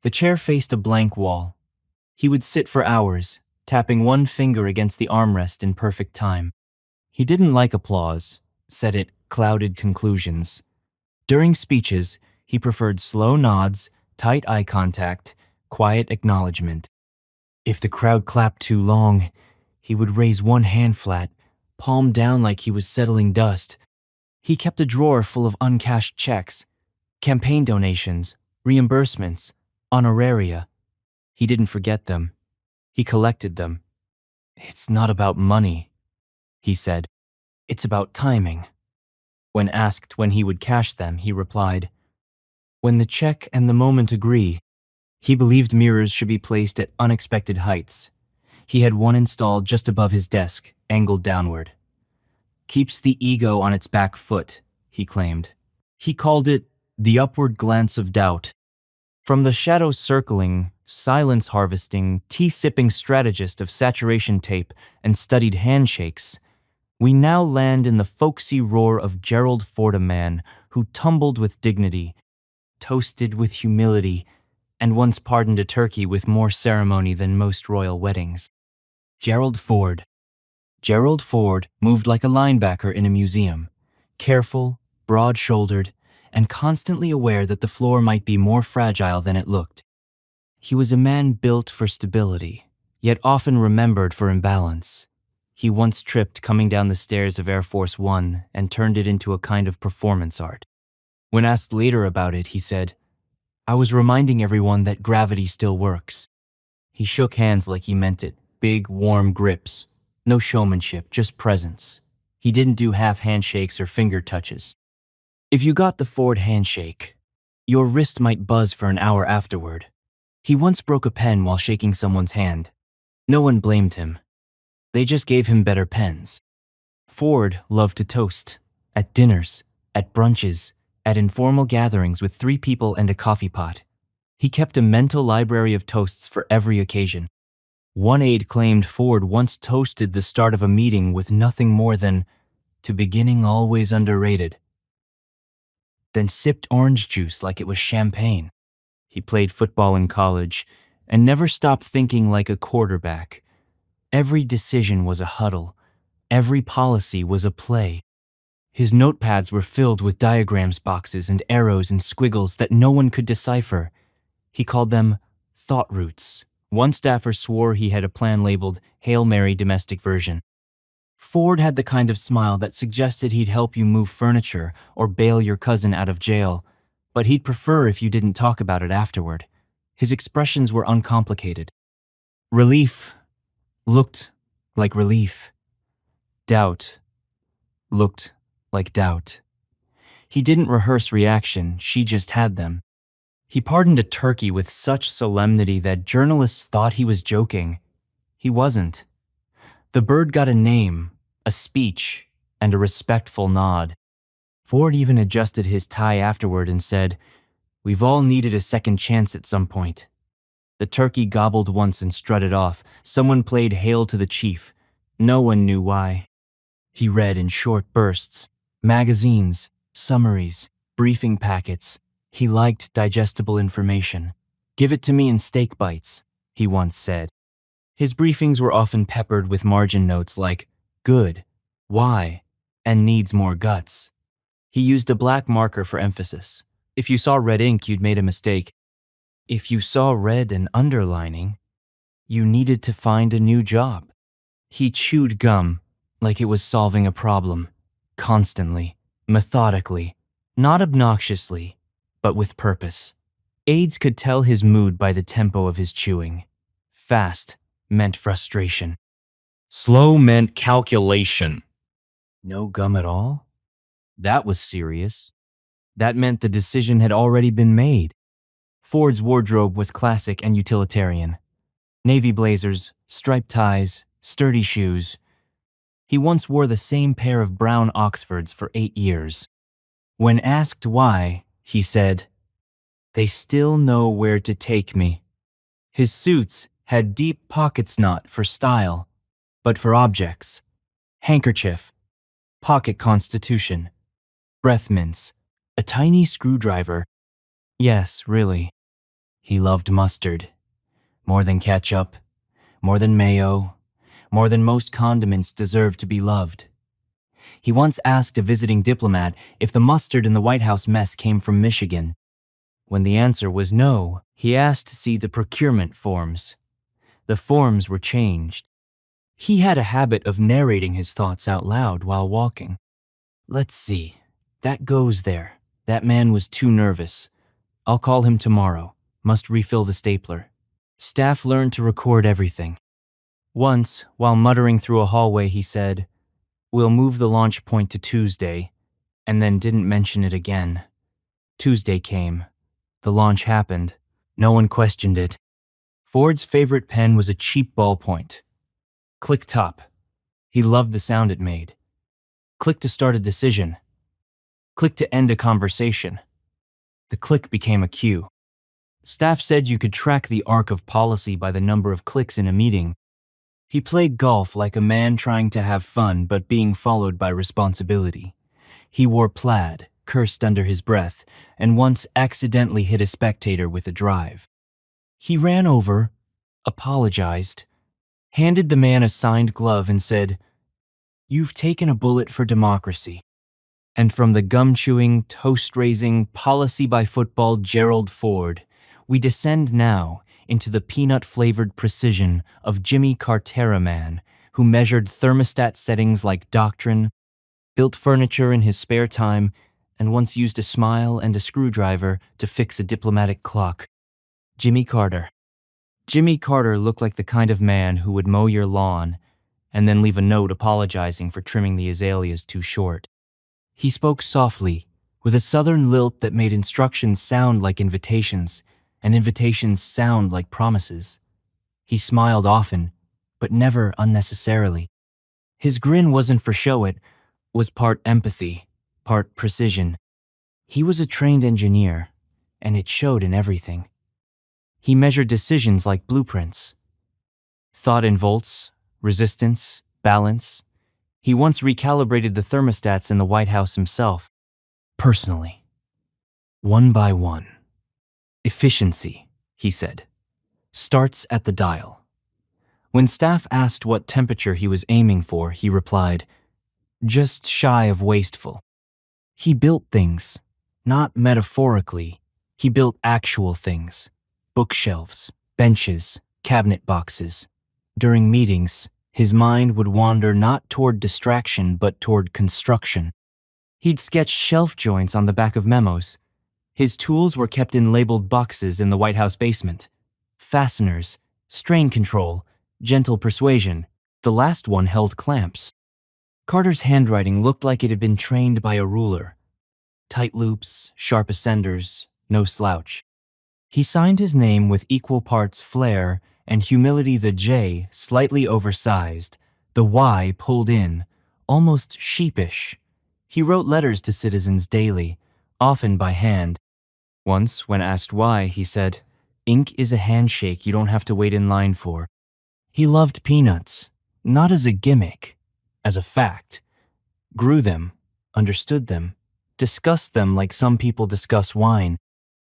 The chair faced a blank wall. He would sit for hours, tapping one finger against the armrest in perfect time. He didn't like applause, said it clouded conclusions. During speeches, he preferred slow nods, tight eye contact, quiet acknowledgement. If the crowd clapped too long, he would raise one hand flat, palm down like he was settling dust. He kept a drawer full of uncashed checks, campaign donations, reimbursements, honoraria. He didn't forget them. He collected them. "It's not about money," he said. "It's about timing." When asked when he would cash them, he replied, "When the check and the moment agree." He believed mirrors should be placed at unexpected heights. He had one installed just above his desk, angled downward. "Keeps the ego on its back foot," he claimed. He called it the upward glance of doubt. From the shadow-circling, silence-harvesting, tea-sipping strategist of saturation tape and studied handshakes, we now land in the folksy roar of Gerald Ford, a man who tumbled with dignity, toasted with humility, and once pardoned a turkey with more ceremony than most royal weddings. Gerald Ford. Gerald Ford moved like a linebacker in a museum, careful, broad-shouldered, and constantly aware that the floor might be more fragile than it looked. He was a man built for stability, yet often remembered for imbalance. He once tripped coming down the stairs of Air Force One and turned it into a kind of performance art. When asked later about it, he said, "I was reminding everyone that gravity still works." He shook hands like he meant it, big, warm grips. No showmanship, just presence. He didn't do half handshakes or finger touches. If you got the Ford handshake, your wrist might buzz for an hour afterward. He once broke a pen while shaking someone's hand. No one blamed him. They just gave him better pens. Ford loved to toast. At dinners, at brunches, at informal gatherings with 3 people and a coffee pot. He kept a mental library of toasts for every occasion. One aide claimed Ford once toasted the start of a meeting with nothing more than, "To beginning always underrated," then sipped orange juice like it was champagne. He played football in college and never stopped thinking like a quarterback. Every decision was a huddle. Every policy was a play. His notepads were filled with diagrams boxes and arrows and squiggles that no one could decipher. He called them thought routes. One staffer swore he had a plan labeled Hail Mary Domestic Version. Ford had the kind of smile that suggested he'd help you move furniture or bail your cousin out of jail, but he'd prefer if you didn't talk about it afterward. His expressions were uncomplicated. Relief, looked like relief. Doubt looked like doubt. He didn't rehearse reaction, she just had them. He pardoned a turkey with such solemnity that journalists thought he was joking. He wasn't. The bird got a name, a speech, and a respectful nod. Ford even adjusted his tie afterward and said, "We've all needed a second chance at some point." The turkey gobbled once and strutted off. Someone played Hail to the Chief. No one knew why. He read in short bursts, magazines, summaries, briefing packets. He liked digestible information. "Give it to me in steak bites," he once said. His briefings were often peppered with margin notes like, "Good," "Why," and "Needs more guts." He used a black marker for emphasis. If you saw red ink, you'd made a mistake. If you saw red and underlining, you needed to find a new job. He chewed gum like it was solving a problem, constantly, methodically, not obnoxiously, but with purpose. Aides could tell his mood by the tempo of his chewing. Fast meant frustration. Slow meant calculation. No gum at all? That was serious. That meant the decision had already been made. Ford's wardrobe was classic and utilitarian. Navy blazers, striped ties, sturdy shoes. He once wore the same pair of brown Oxfords for 8 years. When asked why, he said, "They still know where to take me." His suits had deep pockets not for style, but for objects. Handkerchief, pocket constitution, breath mints, a tiny screwdriver. Yes, really. He loved mustard. More than ketchup, more than mayo, more than most condiments deserve to be loved. He once asked a visiting diplomat if the mustard in the White House mess came from Michigan. When the answer was no, he asked to see the procurement forms. The forms were changed. He had a habit of narrating his thoughts out loud while walking. "Let's see. That goes there. That man was too nervous. I'll call him tomorrow. Must refill the stapler." Staff learned to record everything. Once, while muttering through a hallway, he said, "We'll move the launch point to Tuesday," and then didn't mention it again. Tuesday came. The launch happened. No one questioned it. Ford's favorite pen was a cheap ballpoint. Click top. He loved the sound it made. Click to start a decision. Click to end a conversation. The click became a cue. Staff said you could track the arc of policy by the number of clicks in a meeting. He played golf like a man trying to have fun but being followed by responsibility. He wore plaid, cursed under his breath, and once accidentally hit a spectator with a drive. He ran over, apologized, handed the man a signed glove and said, "You've taken a bullet for democracy." And from the gum-chewing, toast-raising, policy-by-football Gerald Ford, we descend now into the peanut-flavored precision of Jimmy Cartera man, who measured thermostat settings like doctrine, built furniture in his spare time, and once used a smile and a screwdriver to fix a diplomatic clock. Jimmy Carter. Jimmy Carter looked like the kind of man who would mow your lawn and then leave a note apologizing for trimming the azaleas too short. He spoke softly, with a southern lilt that made instructions sound like invitations, and invitations sound like promises. He smiled often, but never unnecessarily. His grin wasn't for show, it was part empathy, part precision. He was a trained engineer, and it showed in everything. He measured decisions like blueprints. Thought in volts, resistance, balance. He once recalibrated the thermostats in the White House himself, personally. One by one. "Efficiency," he said, "starts at the dial." When staff asked what temperature he was aiming for, he replied, "Just shy of wasteful." He built things, not metaphorically. He built actual things. Bookshelves, benches, cabinet boxes. During meetings, his mind would wander not toward distraction but toward construction. He'd sketch shelf joints on the back of memos. His tools were kept in labeled boxes in the White House basement. Fasteners, strain control, Gentle persuasion. The last one held clamps. Carter's handwriting looked like it had been trained by a ruler. Tight loops, sharp ascenders, no slouch. He signed his name with equal parts flair and humility, the J slightly oversized, the Y pulled in, almost sheepish. He wrote letters to citizens daily, often by hand. Once, when asked why, he said, "Ink is a handshake you don't have to wait in line for." He loved peanuts, not as a gimmick, as a fact. Grew them, understood them, discussed them like some people discuss wine.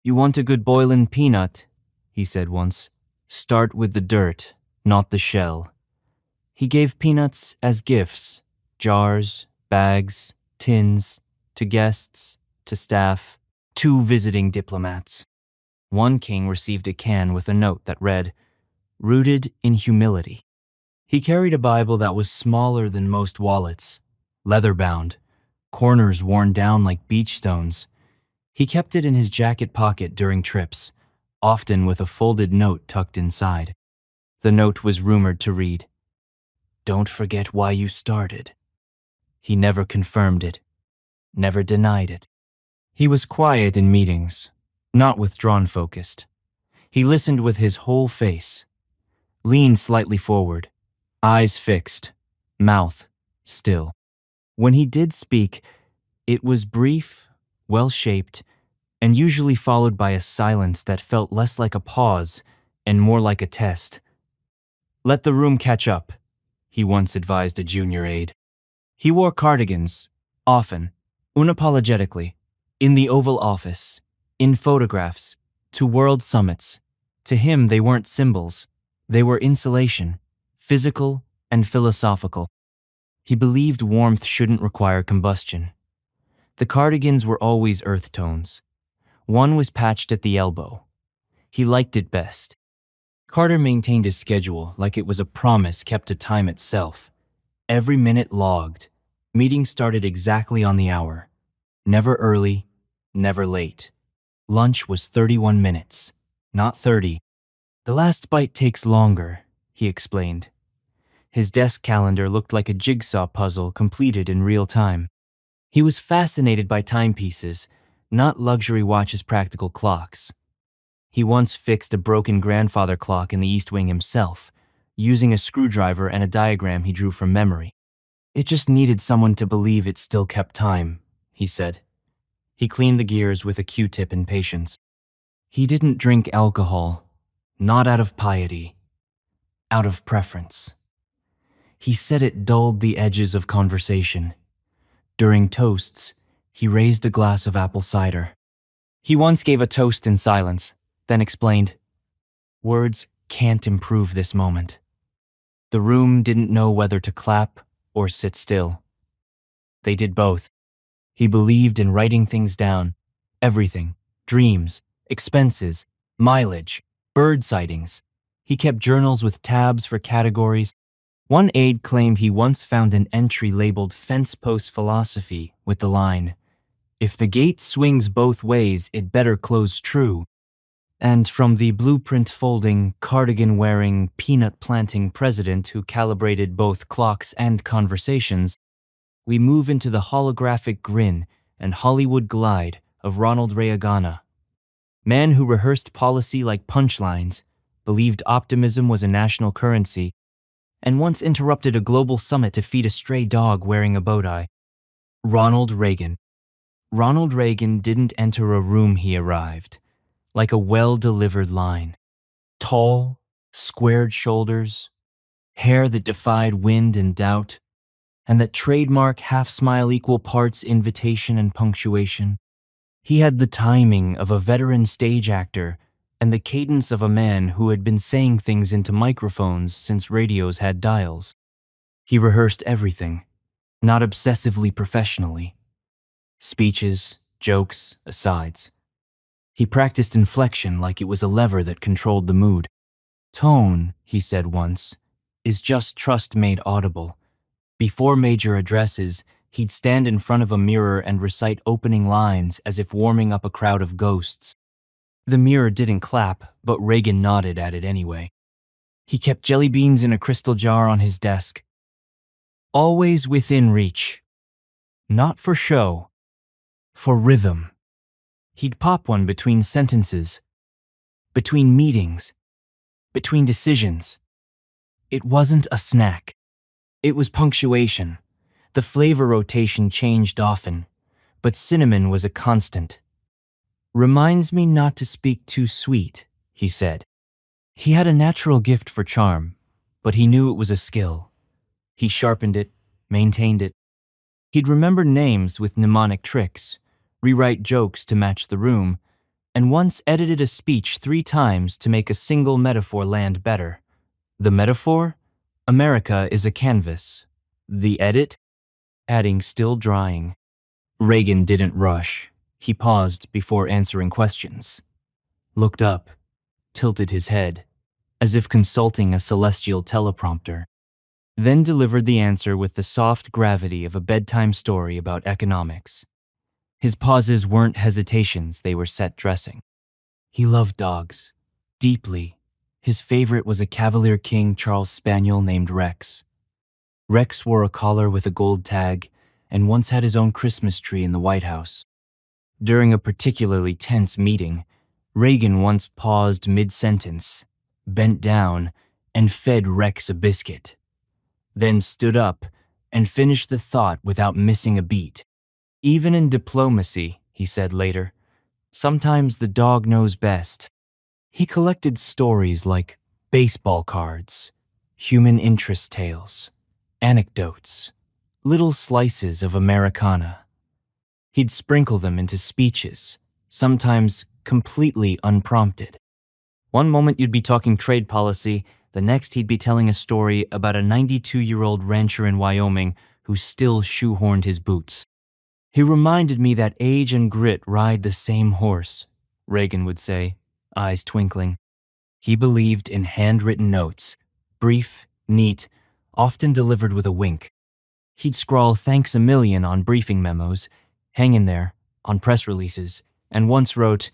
"You want a good boilin' peanut," he said once. "Start with the dirt, not the shell." He gave peanuts as gifts, jars, bags, tins, to guests, to staff, to visiting diplomats. One king received a can with a note that read, "Rooted in humility." He carried a Bible that was smaller than most wallets, leather-bound, corners worn down like beach stones. He kept it in his jacket pocket during trips, often with a folded note tucked inside. The note was rumored to read, "Don't forget why you started." He never confirmed it, never denied it. He was quiet in meetings, not withdrawn-focused. He listened with his whole face, leaned slightly forward, eyes fixed, mouth still. When he did speak, it was brief, well-shaped, and usually followed by a silence that felt less like a pause and more like a test. "Let the room catch up," he once advised a junior aide. He wore cardigans, often, unapologetically, in the Oval Office, in photographs, to world summits. To him, they weren't symbols. They were insulation, physical and philosophical. He believed warmth shouldn't require combustion. The cardigans were always earth tones. One was patched at the elbow. He liked it best. Carter maintained his schedule like it was a promise kept to time itself. Every minute logged. Meetings started exactly on the hour. Never early, never late. Lunch was 31 minutes, not 30. "The last bite takes longer," he explained. His desk calendar looked like a jigsaw puzzle completed in real time. He was fascinated by timepieces, not luxury watches, practical clocks. He once fixed a broken grandfather clock in the East Wing himself, using a screwdriver and a diagram he drew from memory. "It just needed someone to believe it still kept time," he said. He cleaned the gears with a Q-tip and patience. He didn't drink alcohol, not out of piety, out of preference. He said it dulled the edges of conversation. During toasts, he raised a glass of apple cider. He once gave a toast in silence, then explained, "Words can't improve this moment." The room didn't know whether to clap or sit still. They did both. He believed in writing things down, everything, dreams, expenses, mileage, bird sightings. He kept journals with tabs for categories. One aide claimed he once found an entry labeled "Fence Post Philosophy" with the line, "If the gate swings both ways, it better close true." And from the blueprint-folding, cardigan-wearing, peanut-planting president who calibrated both clocks and conversations, we move into the holographic grin and Hollywood glide of Ronald Reagan, man who rehearsed policy like punchlines, believed optimism was a national currency, and once interrupted a global summit to feed a stray dog wearing a bow tie. Ronald Reagan. Ronald Reagan didn't enter a room he arrived, like a well-delivered line. Tall, squared shoulders, hair that defied wind and doubt, and that trademark half-smile equal parts invitation and punctuation. He had the timing of a veteran stage actor and the cadence of a man who had been saying things into microphones since radios had dials. He rehearsed everything, not obsessively professionally. Speeches, jokes, asides. He practiced inflection like it was a lever that controlled the mood. "Tone," he said once, "is just trust made audible." Before major addresses, he'd stand in front of a mirror and recite opening lines as if warming up a crowd of ghosts. The mirror didn't clap, but Reagan nodded at it anyway. He kept jelly beans in a crystal jar on his desk, always within reach. Not for show, for rhythm. He'd pop one between sentences, between meetings, between decisions. It wasn't a snack. It was punctuation. The flavor rotation changed often, but cinnamon was a constant. "Reminds me not to speak too sweet," he said. He had a natural gift for charm, but he knew it was a skill. He sharpened it, maintained it. He'd remember names with mnemonic tricks, rewrite jokes to match the room, and once edited a speech 3 times to make a single metaphor land better. The metaphor? America is a canvas. The edit? Adding still drying. Reagan didn't rush. He paused before answering questions. Looked up, tilted his head, as if consulting a celestial teleprompter, then delivered the answer with the soft gravity of a bedtime story about economics. His pauses weren't hesitations, they were set dressing. He loved dogs, deeply. His favorite was a Cavalier King Charles Spaniel named Rex. Rex wore a collar with a gold tag and once had his own Christmas tree in the White House. During a particularly tense meeting, Reagan once paused mid-sentence, bent down, and fed Rex a biscuit, then stood up and finished the thought without missing a beat. "Even in diplomacy," he said later, "sometimes the dog knows best." He collected stories like baseball cards, human interest tales, anecdotes, little slices of Americana. He'd sprinkle them into speeches, sometimes completely unprompted. One moment you'd be talking trade policy, the next he'd be telling a story about a 92-year-old rancher in Wyoming who still shoehorned his boots. "He reminded me that age and grit ride the same horse," Reagan would say, eyes twinkling. He believed in handwritten notes, brief, neat, often delivered with a wink. He'd scrawl "thanks a million" on briefing memos, hang in there, on press releases, and once wrote,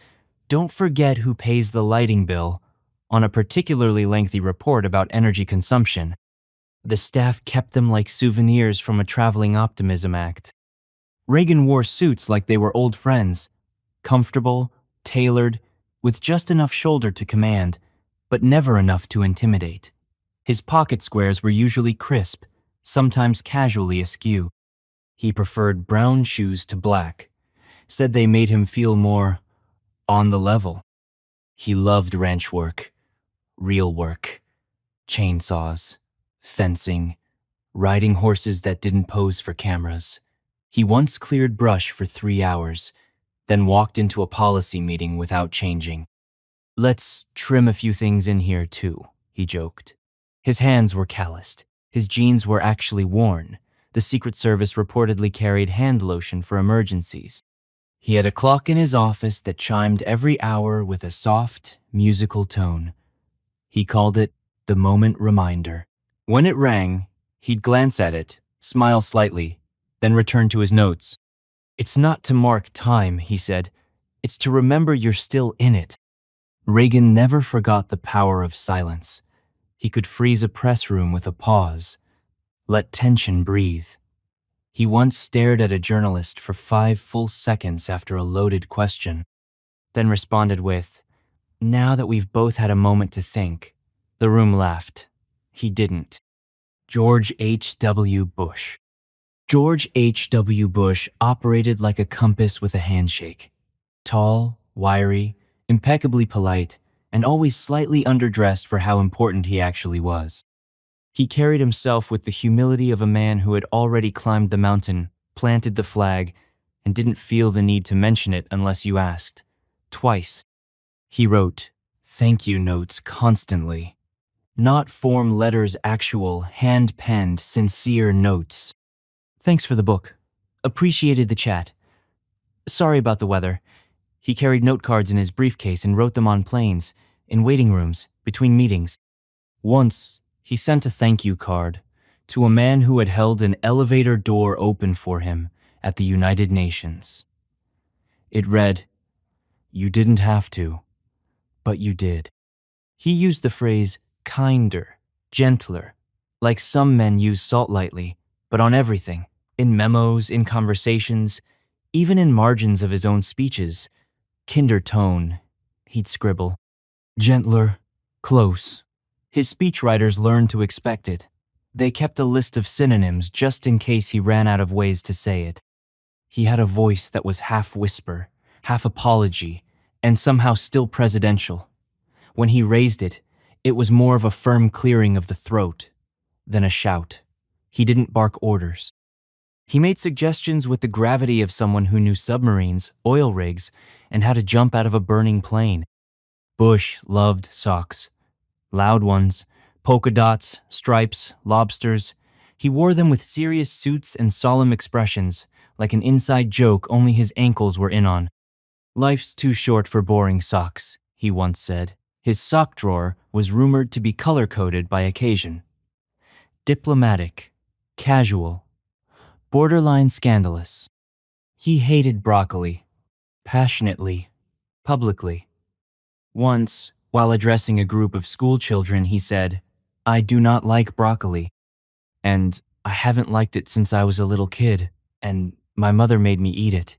"Don't forget who pays the lighting bill," on a particularly lengthy report about energy consumption. The staff kept them like souvenirs from a traveling optimism act. Reagan wore suits like they were old friends, comfortable, tailored, with just enough shoulder to command, but never enough to intimidate. His pocket squares were usually crisp, sometimes casually askew. He preferred brown shoes to black, said they made him feel more on the level. He loved ranch work, real work, chainsaws, fencing, riding horses that didn't pose for cameras. He once cleared brush for 3 hours, then walked into a policy meeting without changing. "Let's trim a few things in here too," he joked. His hands were calloused. His jeans were actually worn. The Secret Service reportedly carried hand lotion for emergencies. He had a clock in his office that chimed every hour with a soft, musical tone. He called it the moment reminder. When it rang, he'd glance at it, smile slightly, then return to his notes. "It's not to mark time," he said. "It's to remember you're still in it." Reagan never forgot the power of silence. He could freeze a press room with a pause, let tension breathe. He once stared at a journalist for 5 full seconds after a loaded question, then responded with, "Now that we've both had a moment to think." The room laughed. He didn't. George H.W. Bush. George H.W. Bush operated like a compass with a handshake. Tall, wiry, impeccably polite, and always slightly underdressed for how important he actually was. He carried himself with the humility of a man who had already climbed the mountain, planted the flag, and didn't feel the need to mention it unless you asked. Twice. He wrote thank you notes constantly. Not form letters, actual, hand-penned, sincere notes. "Thanks for the book. Appreciated the chat. Sorry about the weather." He carried note cards in his briefcase and wrote them on planes, in waiting rooms, between meetings. Once, he sent a thank you card to a man who had held an elevator door open for him at the United Nations. It read, "You didn't have to, but you did." He used the phrase kinder, gentler, like some men use salt lightly, but on everything, in memos, in conversations, even in margins of his own speeches. Kinder tone, he'd scribble. Gentler, close. His speechwriters learned to expect it. They kept a list of synonyms just in case he ran out of ways to say it. He had a voice that was half whisper, half apology, and somehow still presidential. When he raised it, it was more of a firm clearing of the throat than a shout. He didn't bark orders. He made suggestions with the gravity of someone who knew submarines, oil rigs, and how to jump out of a burning plane. Bush loved socks. Loud ones, polka dots, stripes, lobsters. He wore them with serious suits and solemn expressions, like an inside joke only his ankles were in on. Life's too short for boring socks, he once said. His sock drawer was rumored to be color-coded by occasion. Diplomatic, casual, borderline scandalous. He hated broccoli, passionately, publicly. Once, while addressing a group of school children, he said, "I do not like broccoli, and I haven't liked it since I was a little kid, and my mother made me eat it.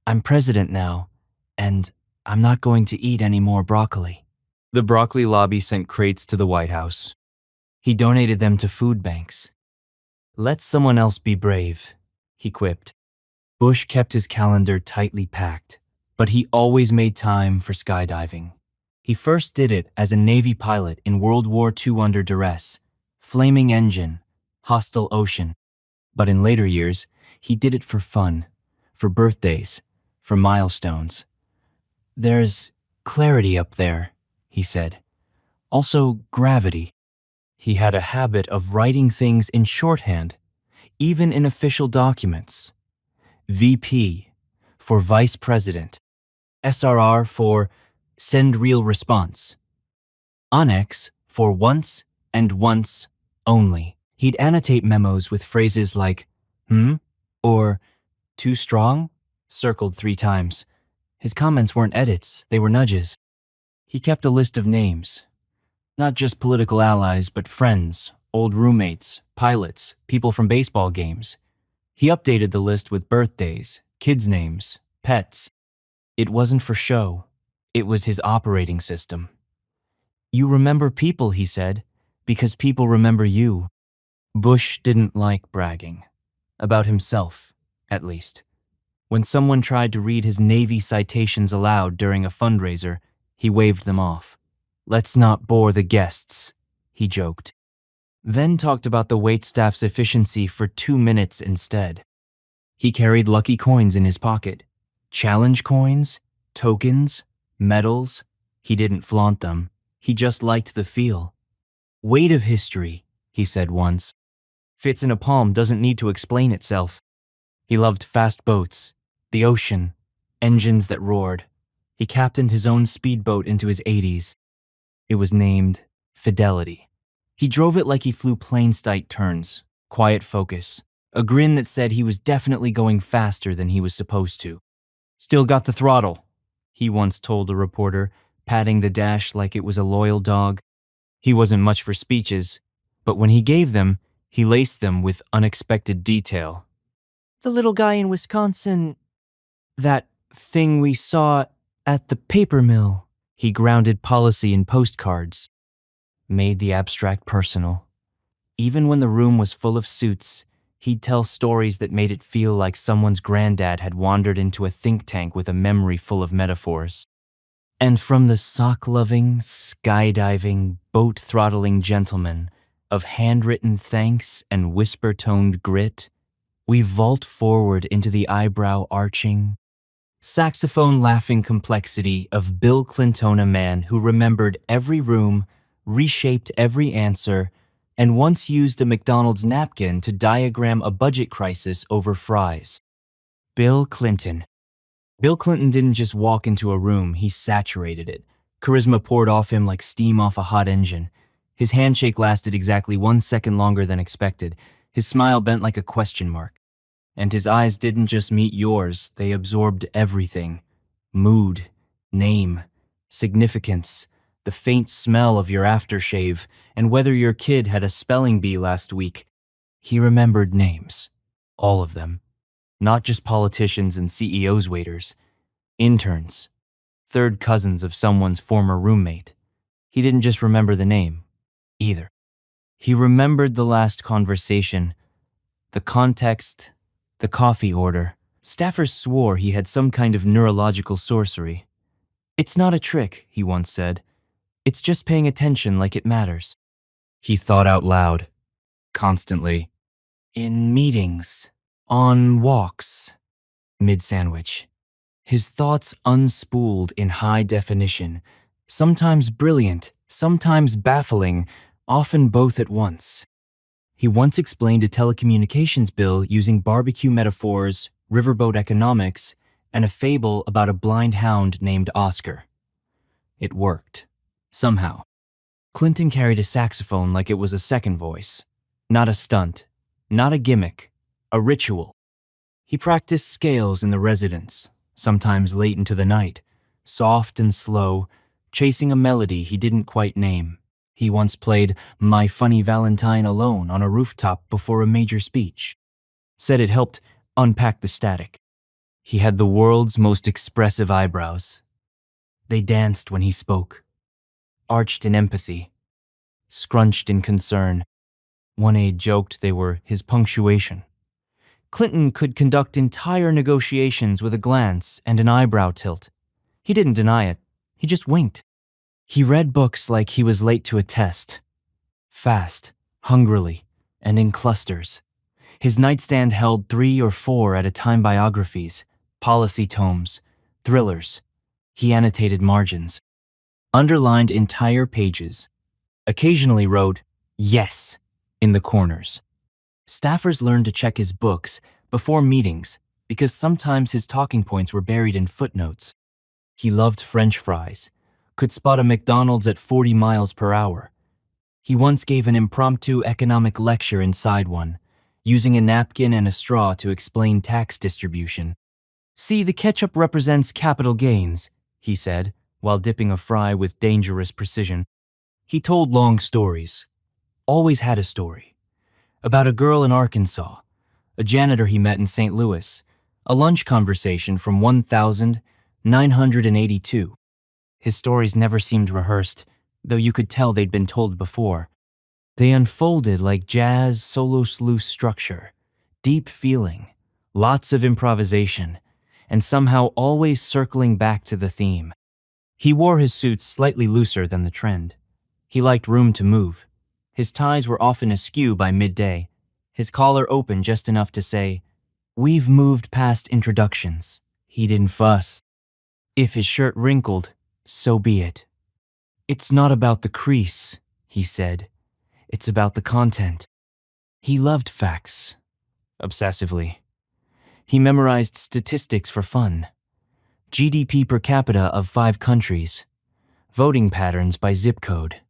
I'm president now, and I'm not going to eat any more broccoli." The broccoli lobby sent crates to the White House. He donated them to food banks. "Let someone else be brave," he quipped. Bush kept his calendar tightly packed, but he always made time for skydiving. He first did it as a Navy pilot in World War II under duress, flaming engine, hostile ocean. But in later years, he did it for fun, for birthdays, for milestones. "There's clarity up there," he said. "Also gravity." He had a habit of writing things in shorthand, even in official documents. VP for Vice President, SRR for Send Real Response, Annex for Once and Once Only. He'd annotate memos with phrases like, or too strong, circled 3 times. His comments weren't edits, they were nudges. He kept a list of names, not just political allies, but friends, old roommates, pilots, people from baseball games. He updated the list with birthdays, kids' names, pets. It wasn't for show. It was his operating system. "You remember people," he said, "because people remember you." Bush didn't like bragging. About himself, at least. When someone tried to read his Navy citations aloud during a fundraiser, he waved them off. "Let's not bore the guests," he joked. Then talked about the waitstaff's efficiency for 2 minutes instead. He carried lucky coins in his pocket. Challenge coins, tokens, medals. He didn't flaunt them. He just liked the feel. "Weight of history," he said once. "Fits in a palm, doesn't need to explain itself." He loved fast boats, the ocean, engines that roared. He captained his own speedboat into his 80s. It was named Fidelity. He drove it like he flew plane-sight turns, quiet focus, a grin that said he was definitely going faster than he was supposed to. "Still got the throttle," he once told a reporter, patting the dash like it was a loyal dog. He wasn't much for speeches, but when he gave them, he laced them with unexpected detail. "The little guy in Wisconsin, that thing we saw at the paper mill." He grounded policy in postcards, made the abstract personal. Even when the room was full of suits, he'd tell stories that made it feel like someone's granddad had wandered into a think tank with a memory full of metaphors. And from the sock-loving, skydiving, boat-throttling gentleman of handwritten thanks and whisper-toned grit, we vault forward into the eyebrow-arching, saxophone-laughing complexity of Bill Clinton, a man who remembered every room, reshaped every answer, and once used a McDonald's napkin to diagram a budget crisis over fries. Bill Clinton. Bill Clinton didn't just walk into a room, he saturated it. Charisma poured off him like steam off a hot engine. His handshake lasted exactly 1 second longer than expected. His smile bent like a question mark. And his eyes didn't just meet yours, they absorbed everything. Mood, name, significance, the faint smell of your aftershave, and whether your kid had a spelling bee last week. He remembered names. All of them. Not just politicians and CEOs' waiters. Interns. Third cousins of someone's former roommate. He didn't just remember the name, either. He remembered the last conversation, the context, the coffee order. Staffers swore he had some kind of neurological sorcery. "It's not a trick," he once said. "It's just paying attention like it matters." He thought out loud, constantly. In meetings, on walks, mid-sandwich. His thoughts unspooled in high definition, sometimes brilliant, sometimes baffling, often both at once. He once explained a telecommunications bill using barbecue metaphors, riverboat economics, and a fable about a blind hound named Oscar. It worked. Somehow. Clinton carried a saxophone like it was a second voice. Not a stunt. Not a gimmick. A ritual. He practiced scales in the residence, sometimes late into the night, soft and slow, chasing a melody he didn't quite name. He once played My Funny Valentine alone on a rooftop before a major speech. Said it helped unpack the static. He had the world's most expressive eyebrows. They danced when he spoke, arched in empathy, scrunched in concern. One aide joked they were his punctuation. Clinton could conduct entire negotiations with a glance and an eyebrow tilt. He didn't deny it. He just winked. He read books like he was late to a test. Fast, hungrily, and in clusters. His nightstand held 3 or 4 at a time biographies, policy tomes, thrillers. He annotated margins. Underlined entire pages. Occasionally wrote, "Yes," in the corners. Staffers learned to check his books before meetings because sometimes his talking points were buried in footnotes. He loved French fries, could spot a McDonald's at 40 miles per hour. He once gave an impromptu economic lecture inside one, using a napkin and a straw to explain tax distribution. "See, the ketchup represents capital gains," he said, while dipping a fry with dangerous precision. He told long stories. Always had a story. About a girl in Arkansas, a janitor he met in St. Louis, a lunch conversation from 1982. His stories never seemed rehearsed, though you could tell they'd been told before. They unfolded like jazz solo sluice structure, deep feeling, lots of improvisation, and somehow always circling back to the theme. He wore his suits slightly looser than the trend. He liked room to move. His ties were often askew by midday, his collar open just enough to say, "We've moved past introductions." He didn't fuss. If his shirt wrinkled, so be it. "It's not about the crease," he said. "It's about the content." He loved facts, obsessively. He memorized statistics for fun. GDP per capita of 5 countries. Voting patterns by zip code.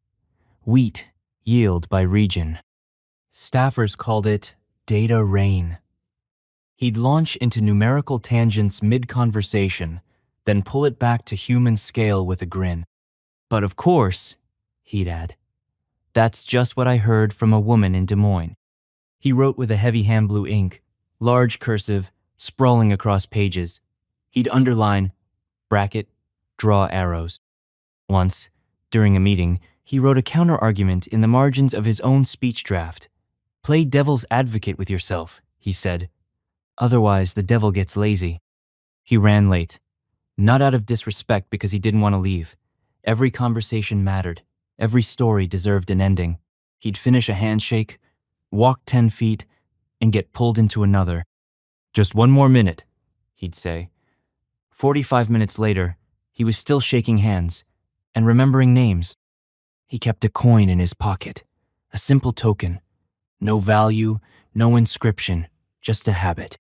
Wheat yield by region. Staffers called it data rain. He'd launch into numerical tangents mid-conversation, then pull it back to human scale with a grin. "But of course," he'd add, "that's just what I heard from a woman in Des Moines." He wrote with a heavy hand blue ink, large cursive, sprawling across pages. He'd underline, bracket, draw arrows. Once, during a meeting, he wrote a counter-argument in the margins of his own speech draft. "Play devil's advocate with yourself," he said. "Otherwise, the devil gets lazy." He ran late. Not out of disrespect because he didn't want to leave. Every conversation mattered. Every story deserved an ending. He'd finish a handshake, walk 10 feet, and get pulled into another. "Just one more minute," he'd say. 45 minutes later, he was still shaking hands and remembering names. He kept a coin in his pocket, a simple token. No value, no inscription, just a habit.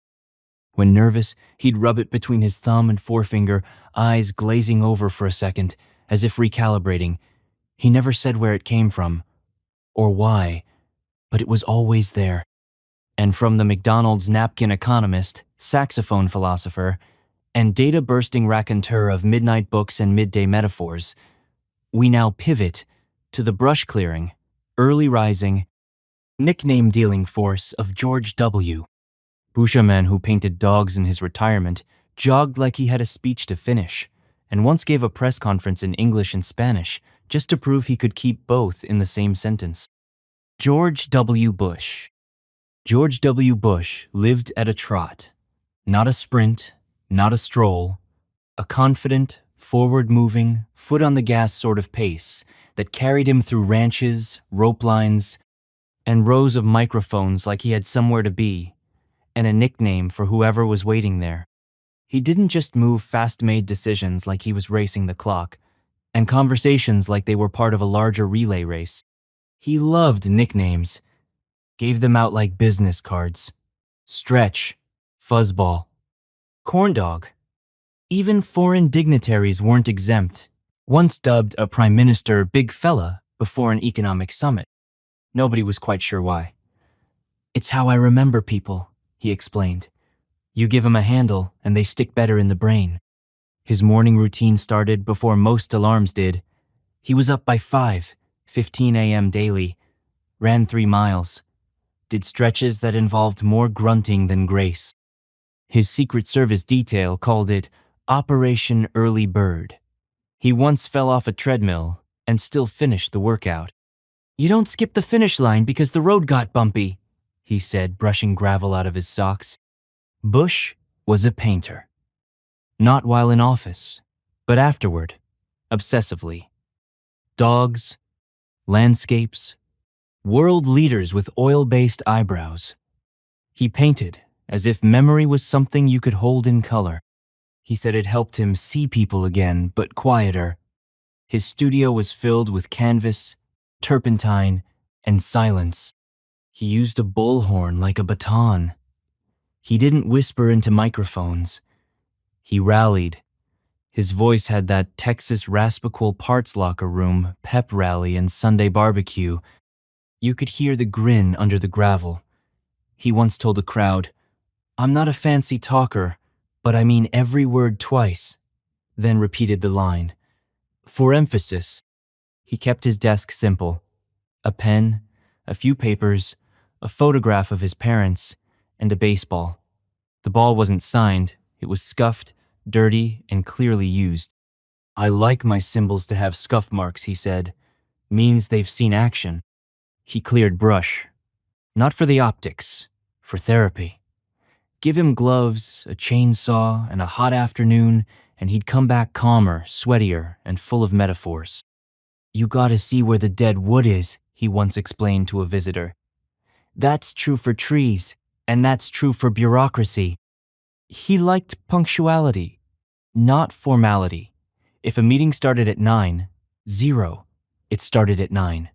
When nervous, he'd rub it between his thumb and forefinger, eyes glazing over for a second, as if recalibrating. He never said where it came from, or why, but it was always there. And from the McDonald's napkin economist, saxophone philosopher, and data-bursting raconteur of midnight books and midday metaphors, We now pivot to the brush clearing, early rising, nickname dealing force of George W. Bushaman, who painted dogs in his retirement, jogged like he had a speech to finish, and once gave a press conference in English and Spanish just to prove he could keep both in the same sentence. George W. Bush. George W. Bush lived at a trot, not a sprint, not a stroll, a confident, forward-moving, foot-on-the-gas sort of pace that carried him through ranches, rope lines, and rows of microphones like he had somewhere to be, and a nickname for whoever was waiting there. He didn't just move fast-made decisions like he was racing the clock, and conversations like they were part of a larger relay race. He loved nicknames, gave them out like business cards. Stretch, fuzzball, corn dog. Even foreign dignitaries weren't exempt. Once dubbed a prime minister big fella before an economic summit. Nobody was quite sure why. "It's how I remember people," he explained. "You give 'em a handle and they stick better in the brain." His morning routine started before most alarms did. He was up by 5:15 a.m. daily, ran 3 miles, did stretches that involved more grunting than grace. His Secret Service detail called it Operation Early Bird. He once fell off a treadmill and still finished the workout. "You don't skip the finish line because the road got bumpy," he said, brushing gravel out of his socks. Bush was a painter. Not while in office, but afterward, obsessively. Dogs, landscapes, world leaders with oil-based eyebrows. He painted as if memory was something you could hold in color. He said it helped him see people again, but quieter. His studio was filled with canvas, turpentine, and silence. He used a bullhorn like a baton. He didn't whisper into microphones. He rallied. His voice had that Texas Raspaquil Parts Locker Room, pep rally, and Sunday barbecue. You could hear the grin under the gravel. He once told a crowd, "I'm not a fancy talker, but I mean every word twice," then repeated the line. For emphasis, he kept his desk simple. A pen, a few papers, a photograph of his parents, and a baseball. The ball wasn't signed, it was scuffed, dirty, and clearly used. "I like my symbols to have scuff marks," he said. "Means they've seen action." He cleared brush. Not for the optics, for therapy. Give him gloves, a chainsaw, and a hot afternoon, and he'd come back calmer, sweatier, and full of metaphors. "You gotta see where the dead wood is," he once explained to a visitor. "That's true for trees, and that's true for bureaucracy." He liked punctuality, not formality. If a meeting started at 9, it started at 9.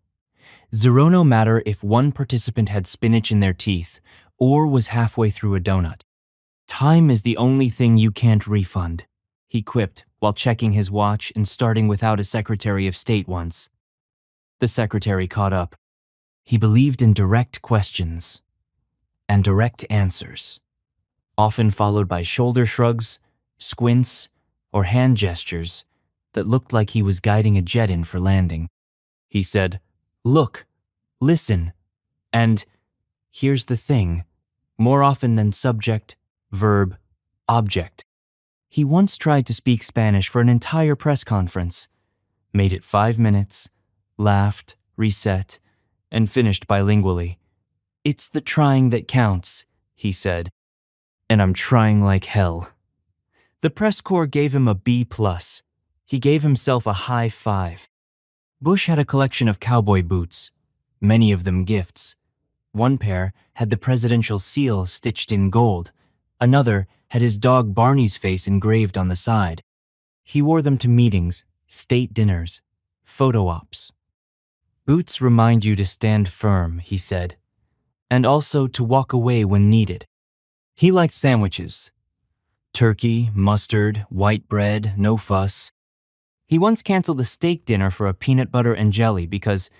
Zero no matter if one participant had spinach in their teeth or was halfway through a donut. "Time is the only thing you can't refund," he quipped while checking his watch and starting without a Secretary of State once. The secretary caught up. He believed in direct questions and direct answers, often followed by shoulder shrugs, squints, or hand gestures that looked like he was guiding a jet in for landing. He said, "Look, listen, and here's the thing," more often than subject, verb, object. He once tried to speak Spanish for an entire press conference, made it 5 minutes, laughed, reset, and finished bilingually. "It's the trying that counts," he said, "and I'm trying like hell." The press corps gave him a B+. He gave himself a high 5. Bush had a collection of cowboy boots, many of them gifts. One pair had the presidential seal stitched in gold. Another had his dog Barney's face engraved on the side. He wore them to meetings, state dinners, photo ops. "Boots remind you to stand firm," he said, "and also to walk away when needed." He liked sandwiches. Turkey, mustard, white bread, no fuss. He once canceled a steak dinner for a peanut butter and jelly because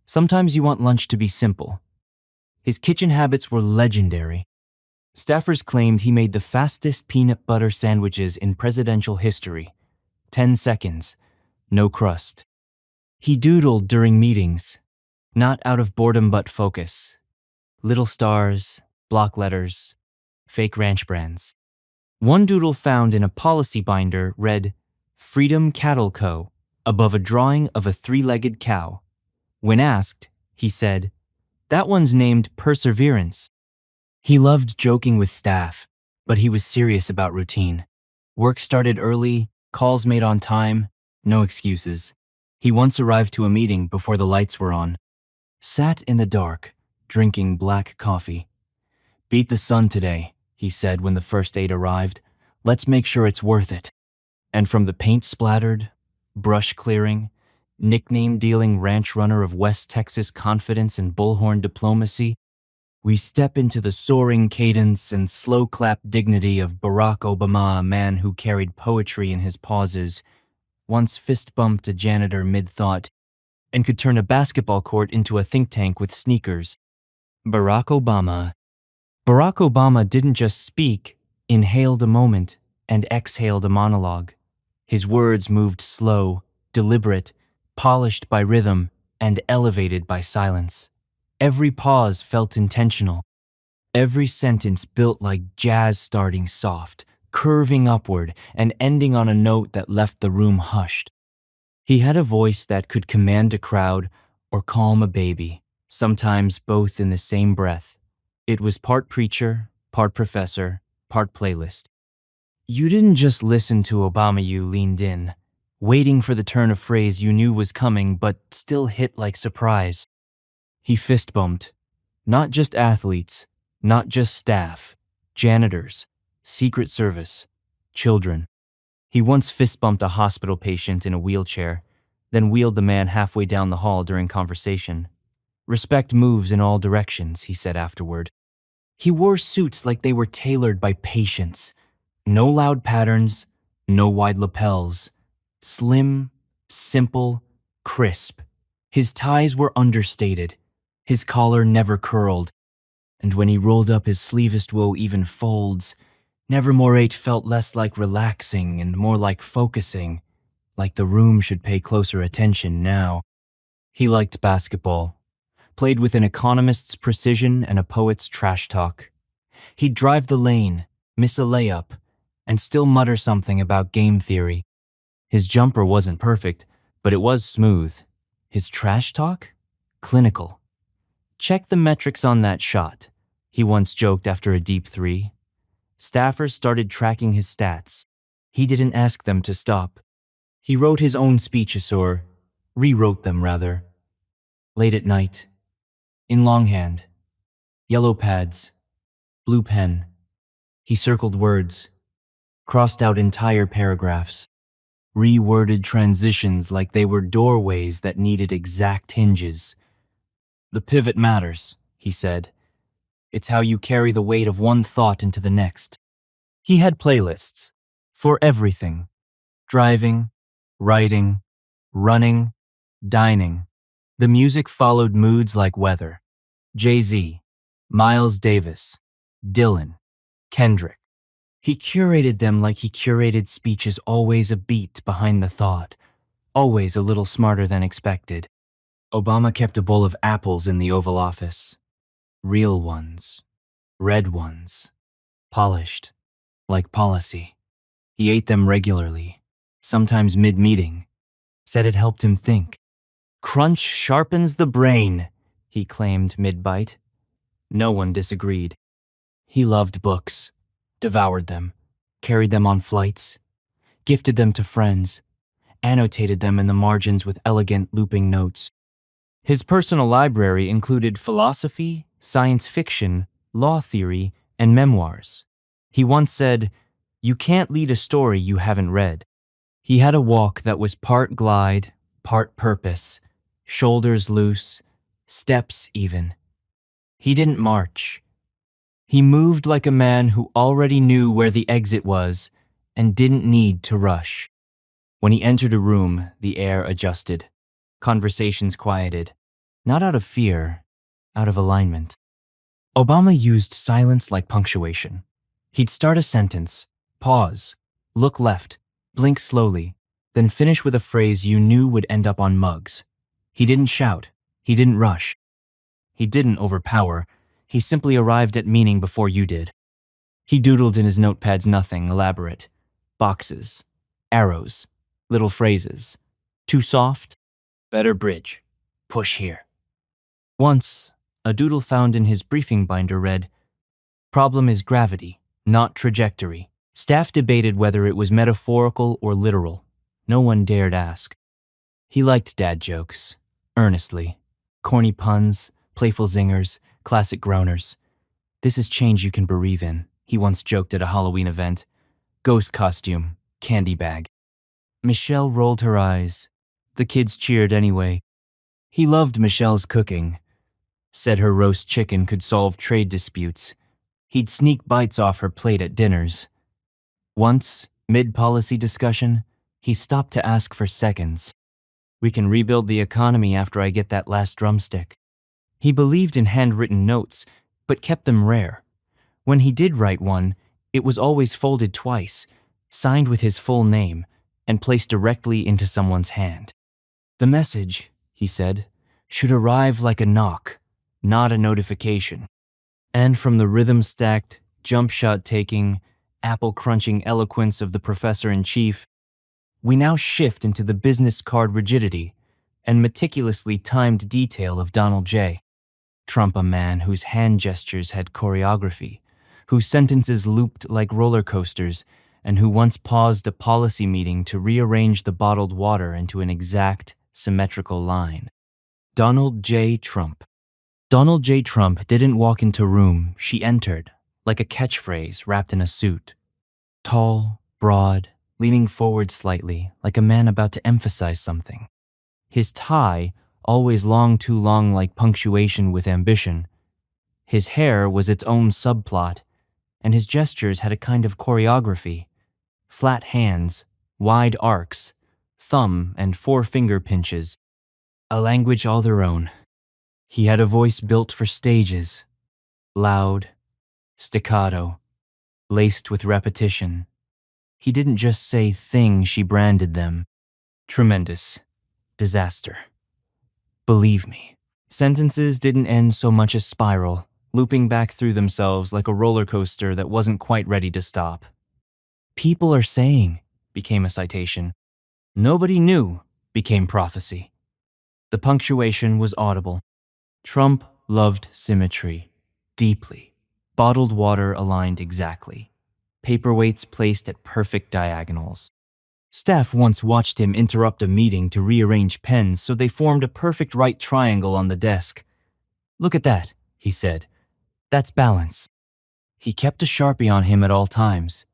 sometimes you want lunch to be simple. His kitchen habits were legendary. Staffers claimed he made the fastest peanut butter sandwiches in presidential history. 10 seconds, no crust. He doodled during meetings, not out of boredom but focus. Little stars, block letters, fake ranch brands. One doodle found in a policy binder read, Freedom Cattle Co., above a drawing of a three-legged cow. When asked, he said, that one's named Perseverance. He loved joking with staff, but he was serious about routine. Work started early, calls made on time, no excuses. He once arrived to a meeting before the lights were on. Sat in the dark, drinking black coffee. Beat the sun today, he said when the first aid arrived. Let's make sure it's worth it. And from the paint-splattered, brush-clearing, nickname-dealing ranch runner of West Texas confidence and bullhorn diplomacy, we step into the soaring cadence and slow-clap dignity of Barack Obama, a man who carried poetry in his pauses, once fist-bumped a janitor mid-thought, and could turn a basketball court into a think tank with sneakers. Barack Obama. Barack Obama didn't just speak, inhaled a moment, and exhaled a monologue. His words moved slow, deliberate, polished by rhythm, and elevated by silence. Every pause felt intentional. Every sentence built like jazz, starting soft, curving upward, and ending on a note that left the room hushed. He had a voice that could command a crowd or calm a baby, sometimes both in the same breath. It was part preacher, part professor, part playlist. You didn't just listen to Obama, you leaned in, waiting for the turn of phrase you knew was coming but still hit like surprise. He fist-bumped. Not just athletes, not just staff, janitors, Secret Service, children. He once fist-bumped a hospital patient in a wheelchair, then wheeled the man halfway down the hall during conversation. Respect moves in all directions, he said afterward. He wore suits like they were tailored by patience. No loud patterns, no wide lapels. Slim, simple, crisp. His ties were understated. His collar never curled. And when he rolled up his sleevest woe-even folds, Nevermore 8 felt less like relaxing and more like focusing, like the room should pay closer attention now. He liked basketball, played with an economist's precision and a poet's trash talk. He'd drive the lane, miss a layup, and still mutter something about game theory. His jumper wasn't perfect, but it was smooth. His trash talk? Clinical. Check the metrics on that shot, he once joked after a deep three. Staffers started tracking his stats. He didn't ask them to stop. He wrote his own speeches, or rewrote them, rather. Late at night, in longhand, yellow pads, blue pen, he circled words, crossed out entire paragraphs, reworded transitions like they were doorways that needed exact hinges. The pivot matters, he said. It's how you carry the weight of one thought into the next. He had playlists for everything. Driving, writing, running, dining. The music followed moods like weather. Jay-Z, Miles Davis, Dylan, Kendrick. He curated them like he curated speeches, always a beat behind the thought, always a little smarter than expected. Obama kept a bowl of apples in the Oval Office. Real ones, red ones, polished, like policy. He ate them regularly, sometimes mid-meeting, said it helped him think. Crunch sharpens the brain, he claimed mid-bite. No one disagreed. He loved books, devoured them, carried them on flights, gifted them to friends, annotated them in the margins with elegant looping notes. His personal library included philosophy, science fiction, law theory, and memoirs. He once said, "You can't lead a story you haven't read." He had a walk that was part glide, part purpose, shoulders loose, steps even. He didn't march. He moved like a man who already knew where the exit was and didn't need to rush. When he entered a room, the air adjusted. Conversations quieted. Not out of fear, out of alignment. Obama used silence like punctuation. He'd start a sentence, pause, look left, blink slowly, then finish with a phrase you knew would end up on mugs. He didn't shout. He didn't rush. He didn't overpower. He simply arrived at meaning before you did. He doodled in his notepads nothing elaborate. Boxes, arrows, little phrases. Too soft? Better bridge. Push here. Once, a doodle found in his briefing binder read, "Problem is gravity, not trajectory." Staff debated whether it was metaphorical or literal. No one dared ask. He liked dad jokes, earnestly. Corny puns, playful zingers, classic groaners. "This is change you can bereave in," he once joked at a Halloween event. Ghost costume, candy bag. Michelle rolled her eyes. The kids cheered anyway. He loved Michelle's cooking. Said her roast chicken could solve trade disputes. He'd sneak bites off her plate at dinners. Once, mid-policy discussion, he stopped to ask for seconds. "We can rebuild the economy after I get that last drumstick." He believed in handwritten notes, but kept them rare. When he did write one, it was always folded twice, signed with his full name, and placed directly into someone's hand. "The message," he said, "should arrive like a knock, not a notification." And from the rhythm-stacked, jump-shot-taking, apple-crunching eloquence of the professor-in-chief, we now shift into the business card rigidity and meticulously timed detail of Donald J. Trump, a man whose hand gestures had choreography, whose sentences looped like roller coasters, and who once paused a policy meeting to rearrange the bottled water into an exact, symmetrical line. Donald J. Trump. Donald J. Trump didn't walk into room, she entered, like a catchphrase wrapped in a suit. Tall, broad, leaning forward slightly, like a man about to emphasize something. His tie, always long too long like punctuation with ambition. His hair was its own subplot, and his gestures had a kind of choreography. Flat hands, wide arcs, thumb and forefinger pinches. A language all their own. He had a voice built for stages. Loud, staccato, laced with repetition. He didn't just say things, she branded them. Tremendous. Disaster. Believe me. Sentences didn't end so much as spiral, looping back through themselves like a roller coaster that wasn't quite ready to stop. "People are saying," became a citation. "Nobody knew," became prophecy. The punctuation was audible. Trump loved symmetry, deeply. Bottled water aligned exactly. Paperweights placed at perfect diagonals. Staff once watched him interrupt a meeting to rearrange pens so they formed a perfect right triangle on the desk. "Look at that," he said. "That's balance." He kept a Sharpie on him at all times.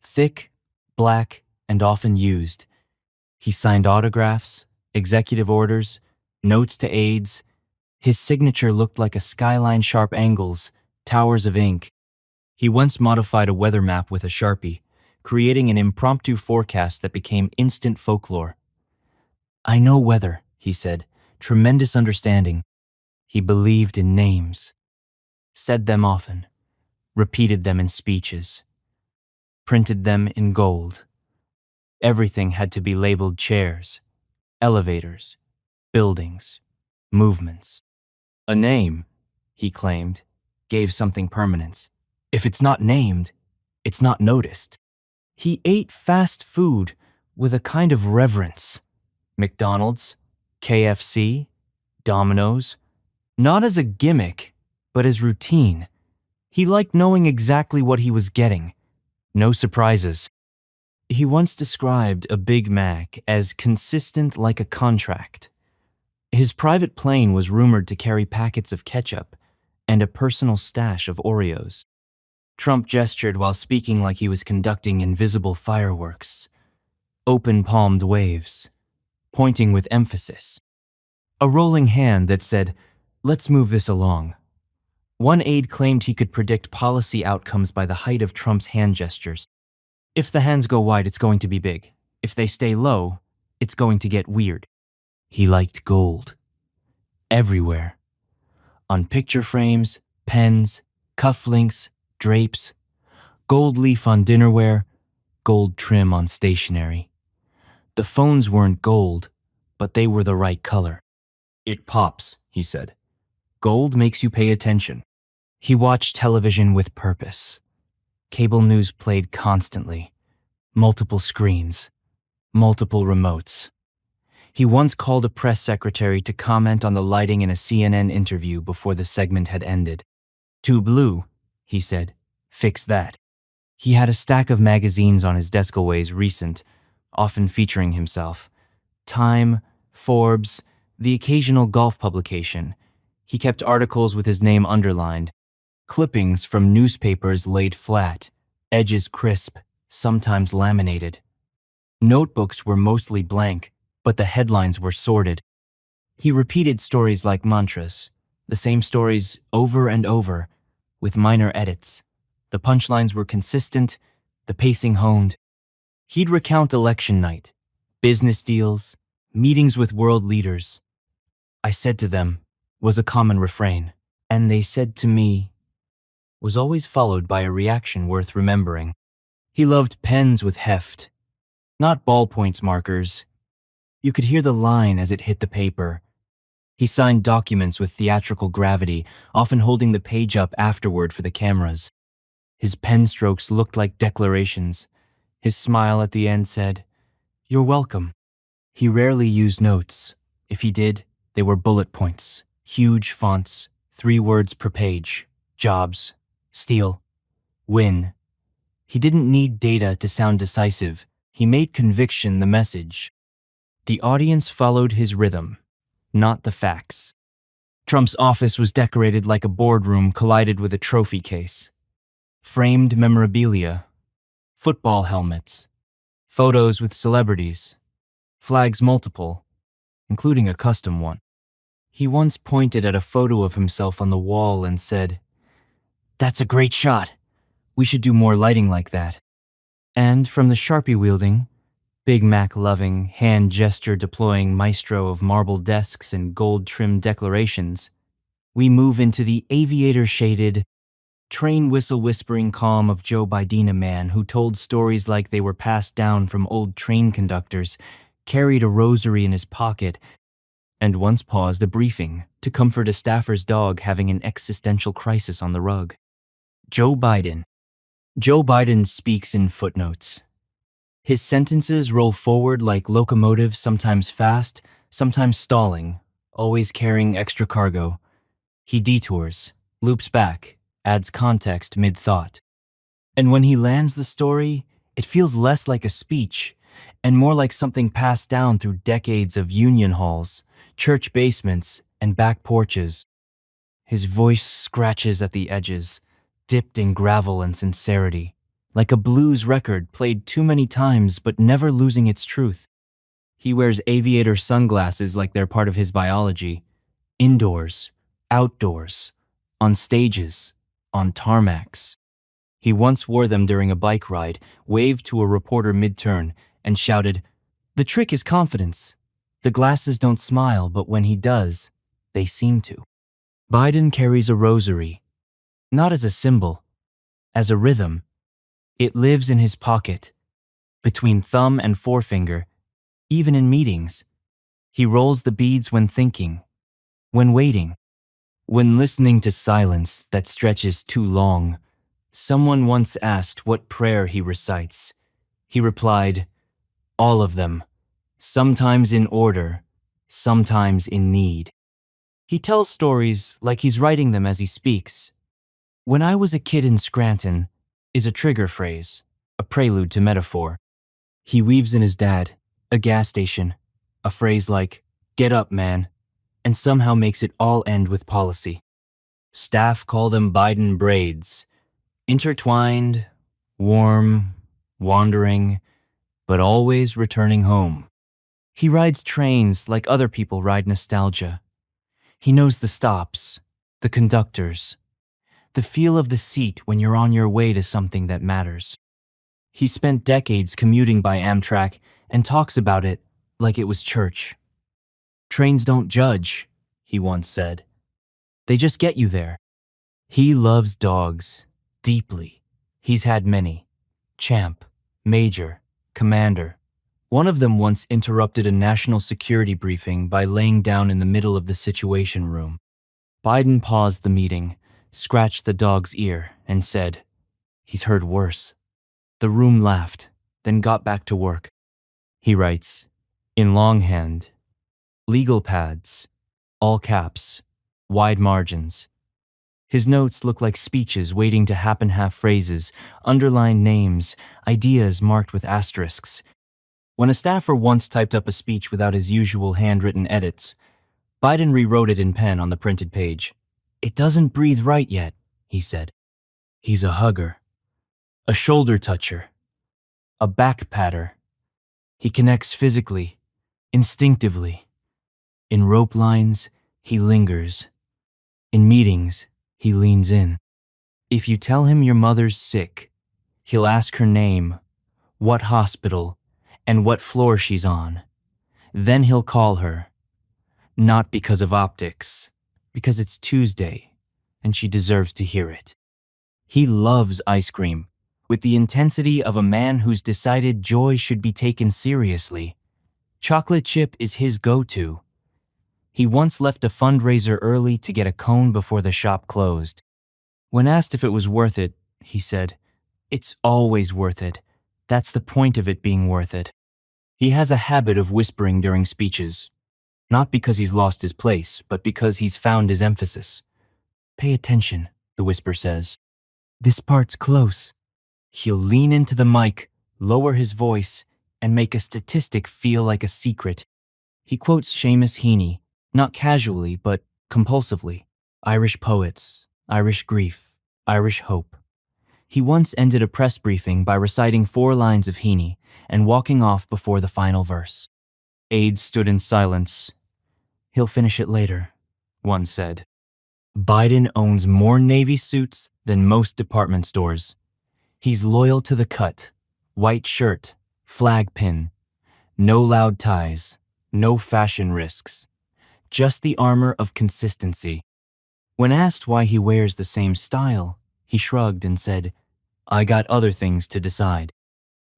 Thick, black, and often used. He signed autographs, executive orders, notes to aides. His signature looked like a skyline, sharp angles, towers of ink. He once modified a weather map with a Sharpie, creating an impromptu forecast that became instant folklore. "I know weather," he said, "tremendous understanding." He believed in names, said them often, repeated them in speeches, printed them in gold. Everything had to be labeled chairs, elevators, buildings, movements. A name, he claimed, gave something permanence. If it's not named, it's not noticed. He ate fast food with a kind of reverence. McDonald's, KFC, Domino's, not as a gimmick, but as routine. He liked knowing exactly what he was getting. No surprises. He once described a Big Mac as consistent like a contract. His private plane was rumored to carry packets of ketchup and a personal stash of Oreos. Trump gestured while speaking like he was conducting invisible fireworks. Open-palmed waves, pointing with emphasis. A rolling hand that said, "Let's move this along." One aide claimed he could predict policy outcomes by the height of Trump's hand gestures. If the hands go wide, it's going to be big. If they stay low, it's going to get weird. He liked gold. Everywhere. On picture frames, pens, cufflinks, drapes, gold leaf on dinnerware, gold trim on stationery. The phones weren't gold, but they were the right color. "It pops," he said. "Gold makes you pay attention." He watched television with purpose. Cable news played constantly. Multiple screens. Multiple remotes. He once called a press secretary to comment on the lighting in a CNN interview before the segment had ended. "Too blue," he said. "Fix that." He had a stack of magazines on his desk, always recent, often featuring himself. Time, Forbes, the occasional golf publication. He kept articles with his name underlined. Clippings from newspapers laid flat, edges crisp, sometimes laminated. Notebooks were mostly blank, but the headlines were sorted. He repeated stories like mantras, the same stories over and over, with minor edits. The punchlines were consistent, the pacing honed. He'd recount election night, business deals, meetings with world leaders. "I said to them," was a common refrain, "and they said to me," was always followed by a reaction worth remembering. He loved pens with heft, not ballpoint markers. You could hear the line as it hit the paper. He signed documents with theatrical gravity, often holding the page up afterward for the cameras. His pen strokes looked like declarations. His smile at the end said, "You're welcome." He rarely used notes. If he did, they were bullet points, huge fonts, 3 words per page: jobs, steal, win. He didn't need data to sound decisive. He made conviction the message. The audience followed his rhythm, not the facts. Trump's office was decorated like a boardroom collided with a trophy case. Framed memorabilia, football helmets, photos with celebrities, flags multiple, including a custom one. He once pointed at a photo of himself on the wall and said, "That's a great shot. We should do more lighting like that." And from the Sharpie-wielding, Big Mac-loving, hand gesture-deploying maestro of marble desks and gold-trimmed declarations, we move into the aviator-shaded, train whistle-whispering calm of Joe Biden, a man who told stories like they were passed down from old train conductors, carried a rosary in his pocket, and once paused a briefing to comfort a staffer's dog having an existential crisis on the rug. Joe Biden. Joe Biden speaks in footnotes. His sentences roll forward like locomotives, sometimes fast, sometimes stalling, always carrying extra cargo. He detours, loops back, adds context mid-thought. And when he lands the story, it feels less like a speech and more like something passed down through decades of union halls, church basements, and back porches. His voice scratches at the edges, dipped in gravel and sincerity, like a blues record played too many times but never losing its truth. He wears aviator sunglasses like they're part of his biology. Indoors, outdoors, on stages, on tarmacs. He once wore them during a bike ride, waved to a reporter mid-turn, and shouted, "The trick is confidence. The glasses don't smile, but when he does, they seem to." Biden carries a rosary, not as a symbol, as a rhythm. It lives in his pocket, between thumb and forefinger, even in meetings. He rolls the beads when thinking, when waiting, when listening to silence that stretches too long. Someone once asked what prayer he recites. He replied, "All of them, sometimes in order, sometimes in need." He tells stories like he's writing them as he speaks. "When I was a kid in Scranton" is a trigger phrase, a prelude to metaphor. He weaves in his dad, a gas station, a phrase like, "Get up, man," and somehow makes it all end with policy. Staff call them Biden braids, intertwined, warm, wandering, but always returning home. He rides trains like other people ride nostalgia. He knows the stops, the conductors, the feel of the seat when you're on your way to something that matters. He spent decades commuting by Amtrak and talks about it like it was church. "Trains don't judge," he once said. "They just get you there." He loves dogs deeply. He's had many: Champ, Major, Commander, One of them once interrupted a national security briefing by laying down in the middle of the Situation Room. Biden paused the meeting, scratched the dog's ear, and said, "He's heard worse." The room laughed, then got back to work. He writes, in longhand, legal pads, all caps, wide margins. His notes look like speeches waiting to happen, half phrases, underlined names, ideas marked with asterisks. When a staffer once typed up a speech without his usual handwritten edits, Biden rewrote it in pen on the printed page. "It doesn't breathe right yet," he said. He's a hugger, a shoulder toucher, a back patter. He connects physically, instinctively. In rope lines, he lingers. In meetings, he leans in. If you tell him your mother's sick, he'll ask her name, what hospital, and what floor she's on. Then he'll call her. Not because of optics, because it's Tuesday, and she deserves to hear it. He loves ice cream, with the intensity of a man who's decided joy should be taken seriously. Chocolate chip is his go-to. He once left a fundraiser early to get a cone before the shop closed. When asked if it was worth it, he said, "It's always worth it. That's the point of it being worth it." He has a habit of whispering during speeches, not because he's lost his place, but because he's found his emphasis. "Pay attention," the whisper says. "This part's close." He'll lean into the mic, lower his voice, and make a statistic feel like a secret. He quotes Seamus Heaney, not casually, but compulsively. Irish poets, Irish grief, Irish hope. He once ended a press briefing by reciting 4 lines of Heaney and walking off before the final verse. Aides stood in silence. "He'll finish it later," one said. Biden owns more Navy suits than most department stores. He's loyal to the cut, white shirt, flag pin, no loud ties, no fashion risks, just the armor of consistency. When asked why he wears the same style, he shrugged and said, "I got other things to decide."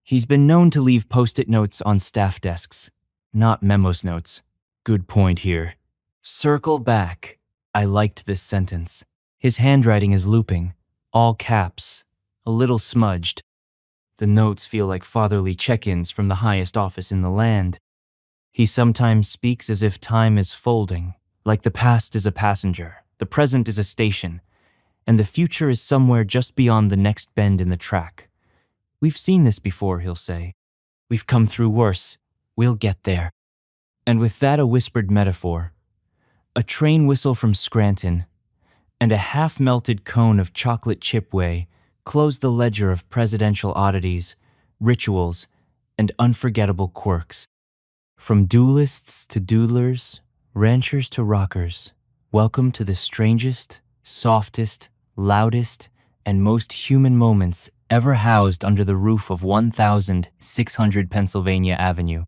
He's been known to leave post-it notes on staff desks, not memos notes. Good point here. Circle back. I liked this sentence. His handwriting is looping, all caps, a little smudged. The notes feel like fatherly check-ins from the highest office in the land. He sometimes speaks as if time is folding, like the past is a passenger, the present is a station, and the future is somewhere just beyond the next bend in the track. "We've seen this before," he'll say. "We've come through worse. We'll get there." And with that, a whispered metaphor, a train whistle from Scranton, and a half-melted cone of chocolate chip whey close the ledger of presidential oddities, rituals, and unforgettable quirks. From duelists to doodlers, ranchers to rockers, welcome to the strangest, softest, loudest, and most human moments ever housed under the roof of 1600 Pennsylvania Avenue.